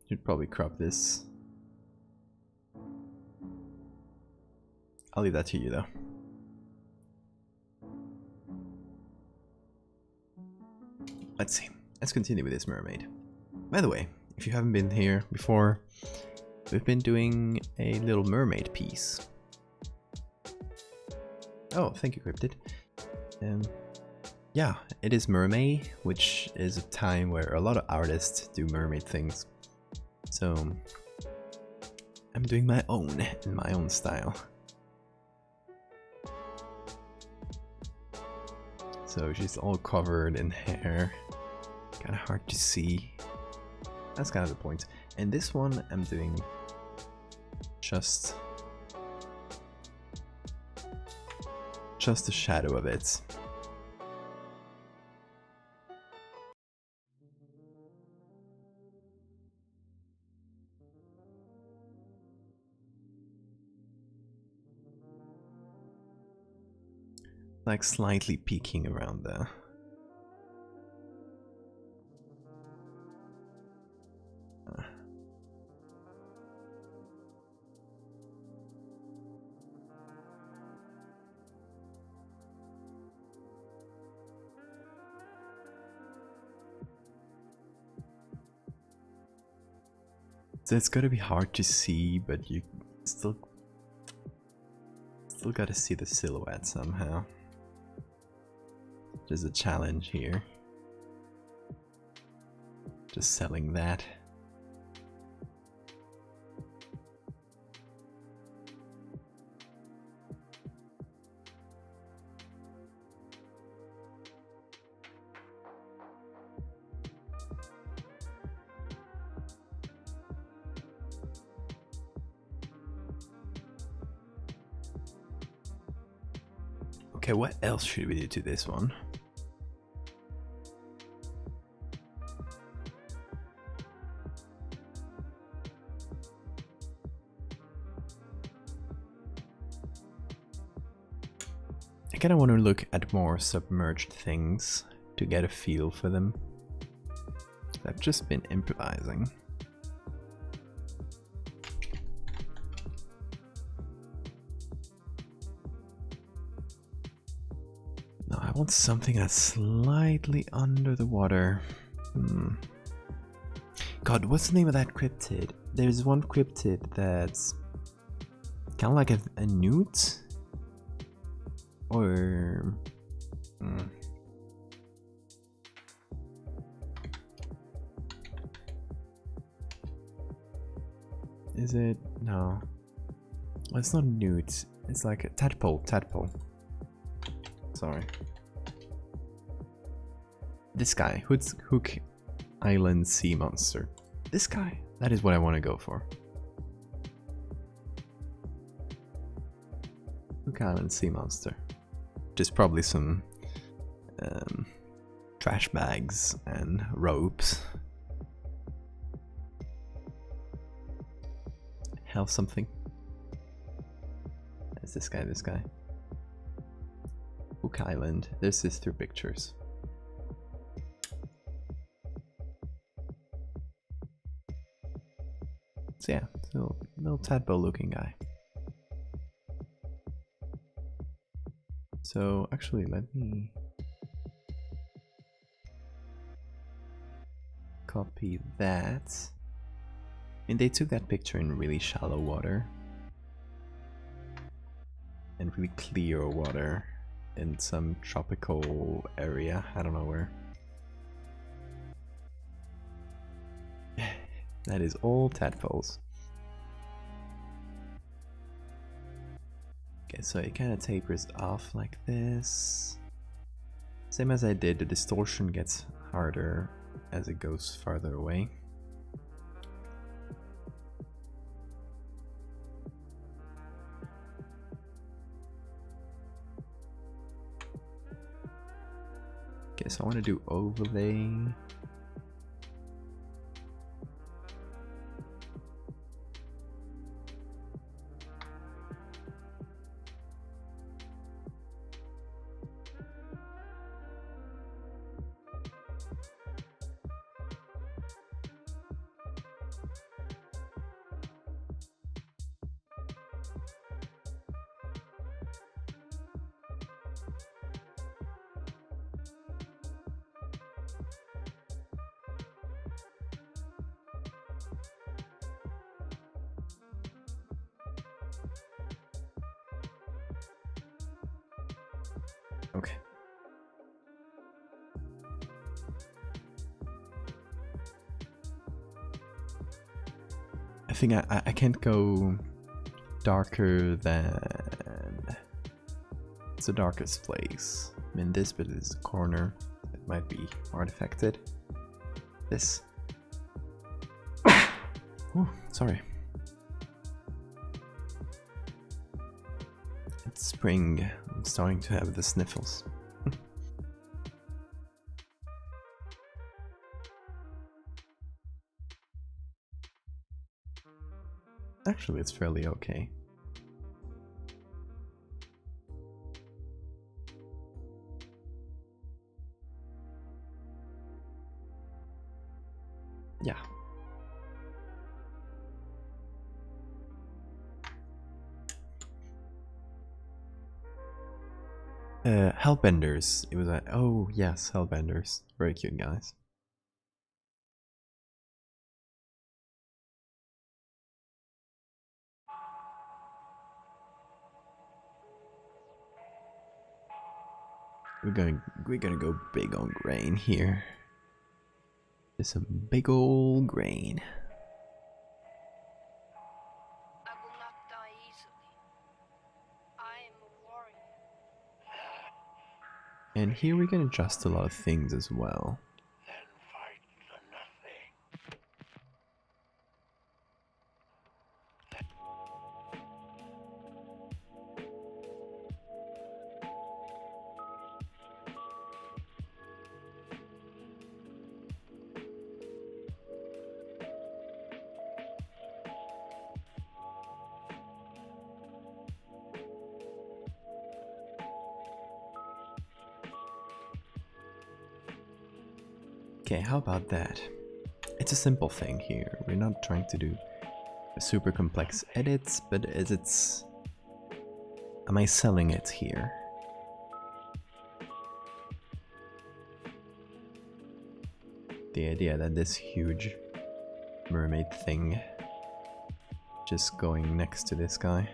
Speaker 1: Should probably crop this. I'll leave that to you though. Let's see. Let's continue with this mermaid. By the way, if you haven't been here before, we've been doing a little mermaid piece. Oh, thank you, Cryptid. Yeah, it is Mermaid, which is a time where a lot of artists do mermaid things. So I'm doing my own in my own style. So she's all covered in hair, kind of hard to see. That's kind of the point. And this one I'm doing just the shadow of it. Like slightly peeking around there. So it's gonna be hard to see, but you still gotta see the silhouette somehow. There's a challenge here. Just selling that. Okay, what else should we do to this one? I kind of want to look at more submerged things to get a feel for them. I've just been improvising. No, I want something that's slightly under the water. God, what's the name of that cryptid? There's one cryptid that's kind of like a newt. Or is it? No. Well, it's not newt. It's like a tadpole. Sorry. This guy, Hook Island Sea Monster. This guy. That is what I want to go for. Hook Island Sea Monster. Just probably some trash bags and ropes. Hell, something. There's this guy. Hook Island. There's his through pictures. So yeah, little tadpole looking guy. So actually, let me copy that. I mean, they took that picture in really shallow water and really clear water in some tropical area. I don't know where. That is all tadpoles. Okay, so it kind of tapers off like this. Same as I did, the distortion gets harder as it goes farther away. Okay, so I want to do overlay. Okay. I think I can't go darker than... It's the darkest place. I mean, this bit is a corner. It might be artifacted. This. Oh, sorry. It's spring. I'm starting to have the sniffles. Actually, it's fairly okay. Yeah. Hellbenders. It was a... Oh, yes, Hellbenders. Very cute, guys. We're gonna go big on grain here. Just some big old grain.
Speaker 3: I will not die easily. I am a warrior.
Speaker 1: And here we can adjust a lot of things as well.
Speaker 4: Then fight for nothing.
Speaker 1: Okay, how about that? It's a simple thing here. We're not trying to do super complex edits, but is it's... Am I selling it here? The idea that this huge mermaid thing just going next to this guy.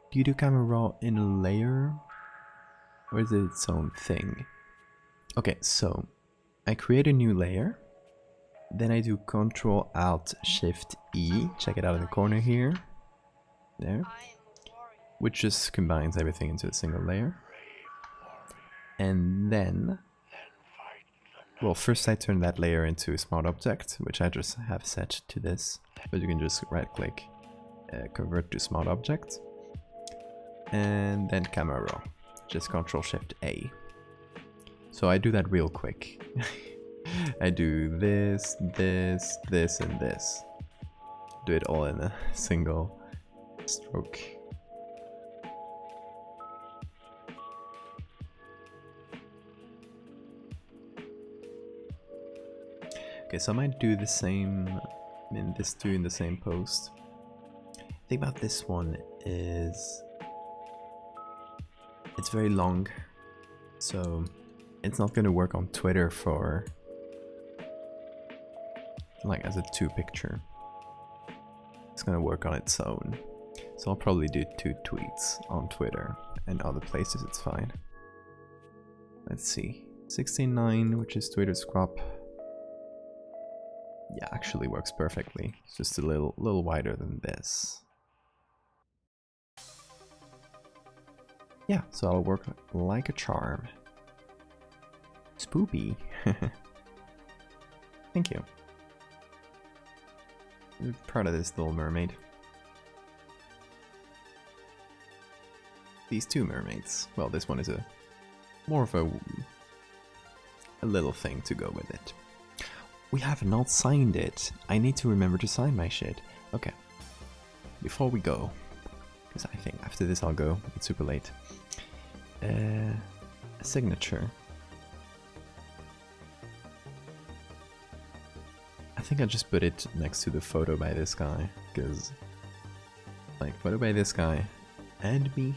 Speaker 1: Do you do camera raw in a layer? Or is it its own thing? Okay, so I create a new layer. Then I do Ctrl Alt Shift E. Check it out in the corner here. There.
Speaker 3: I am a warrior.
Speaker 1: Which just combines everything into a single layer. And then... Well, first I turn that layer into a smart object, which I just have set to this. But you can just right click, convert to smart object. And then camera raw. Just Ctrl Shift A. So I do that real quick. I do this, this, this, and this. Do it all in a single stroke. Okay, so I might do the same, I mean this two in the same post. The thing about this one is it's very long, so it's not gonna work on Twitter for like as a 2 picture. It's gonna work on its own. So I'll probably do 2 tweets on Twitter, and other places it's fine. Let's see. 16:9, which is Twitter's crop. Yeah, actually works perfectly. It's just a little wider than this. Yeah, so it'll work like a charm. Spoopy. Thank you. I'm proud of this little mermaid. These 2 mermaids. Well, this one is a more of a little thing to go with it. We have not signed it. I need to remember to sign my shit. Okay. Before we go, because I think after this I'll go. It's super late. A signature. I think I just put it next to the photo by this guy, because like photo by this guy and me.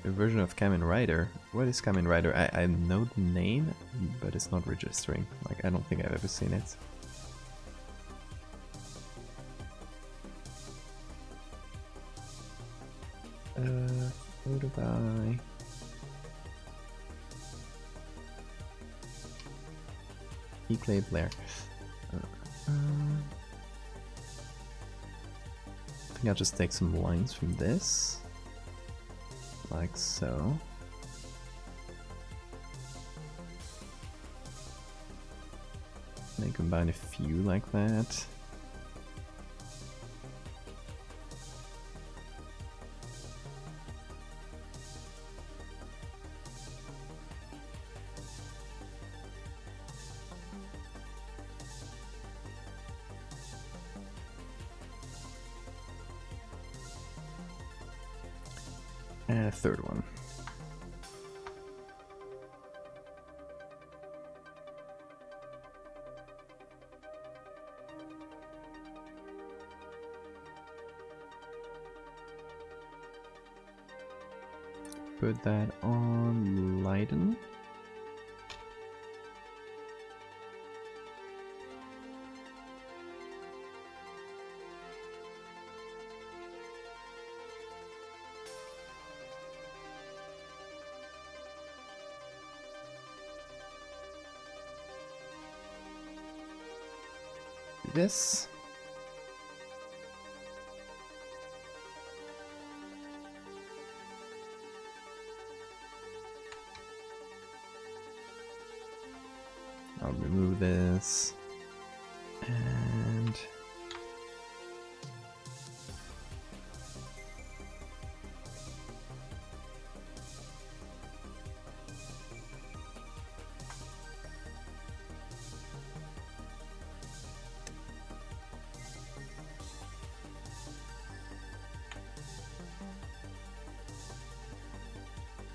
Speaker 1: A version of Kamen Rider. What is Kamen Rider? I know the name, but it's not registering. Like, I don't think I've ever seen it. Photo by... E-Clay Blair. I think I'll just take some lines from this. Like so. Then combine a few like that. And a third one. Put that on Leiden. This. I'll remove this. And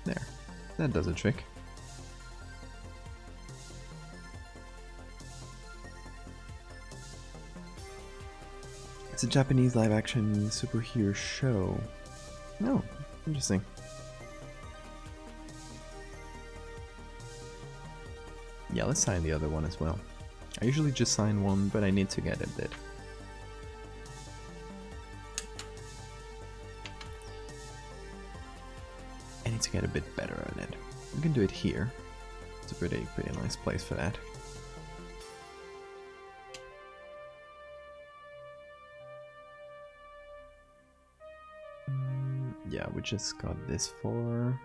Speaker 1: there. That does a trick. It's a Japanese live-action superhero show. No, interesting. Yeah, let's sign the other one as well. I usually just sign one, but I need to get a bit. I need to get a bit better at it. We can do it here. It's a pretty nice place for that. Yeah, we just got this for...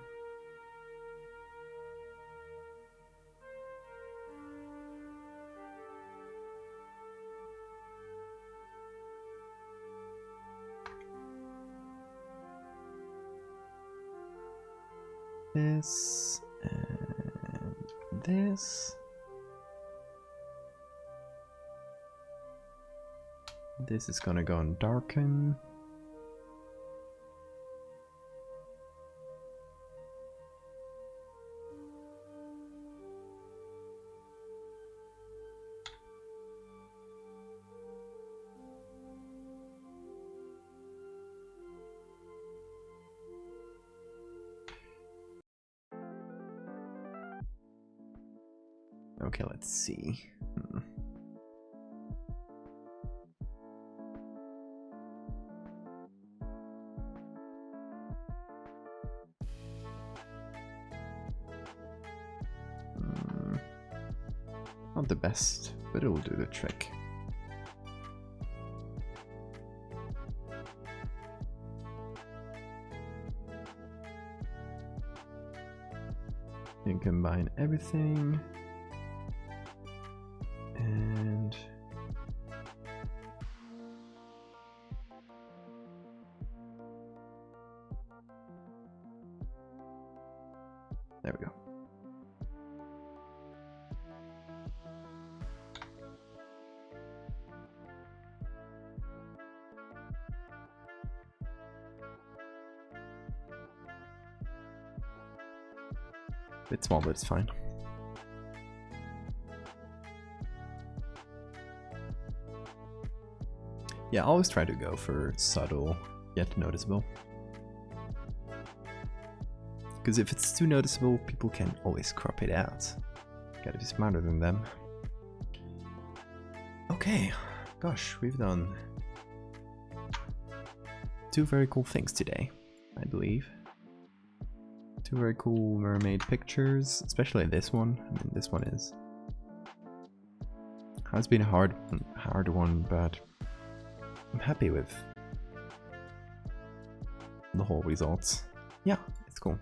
Speaker 1: this and this. This is gonna go on darken. Okay, let's see. Not the best, but it'll do the trick. And combine everything. And there we go. Bit small, but it's fine. Yeah, I always try to go for subtle yet noticeable. Because if it's too noticeable, people can always crop it out. Gotta be smarter than them. Okay, gosh, we've done 2 very cool things today, I believe. 2 very cool mermaid pictures, especially this one. I mean, this one has been a hard one, but I'm happy with the whole results. Yeah, it's cool.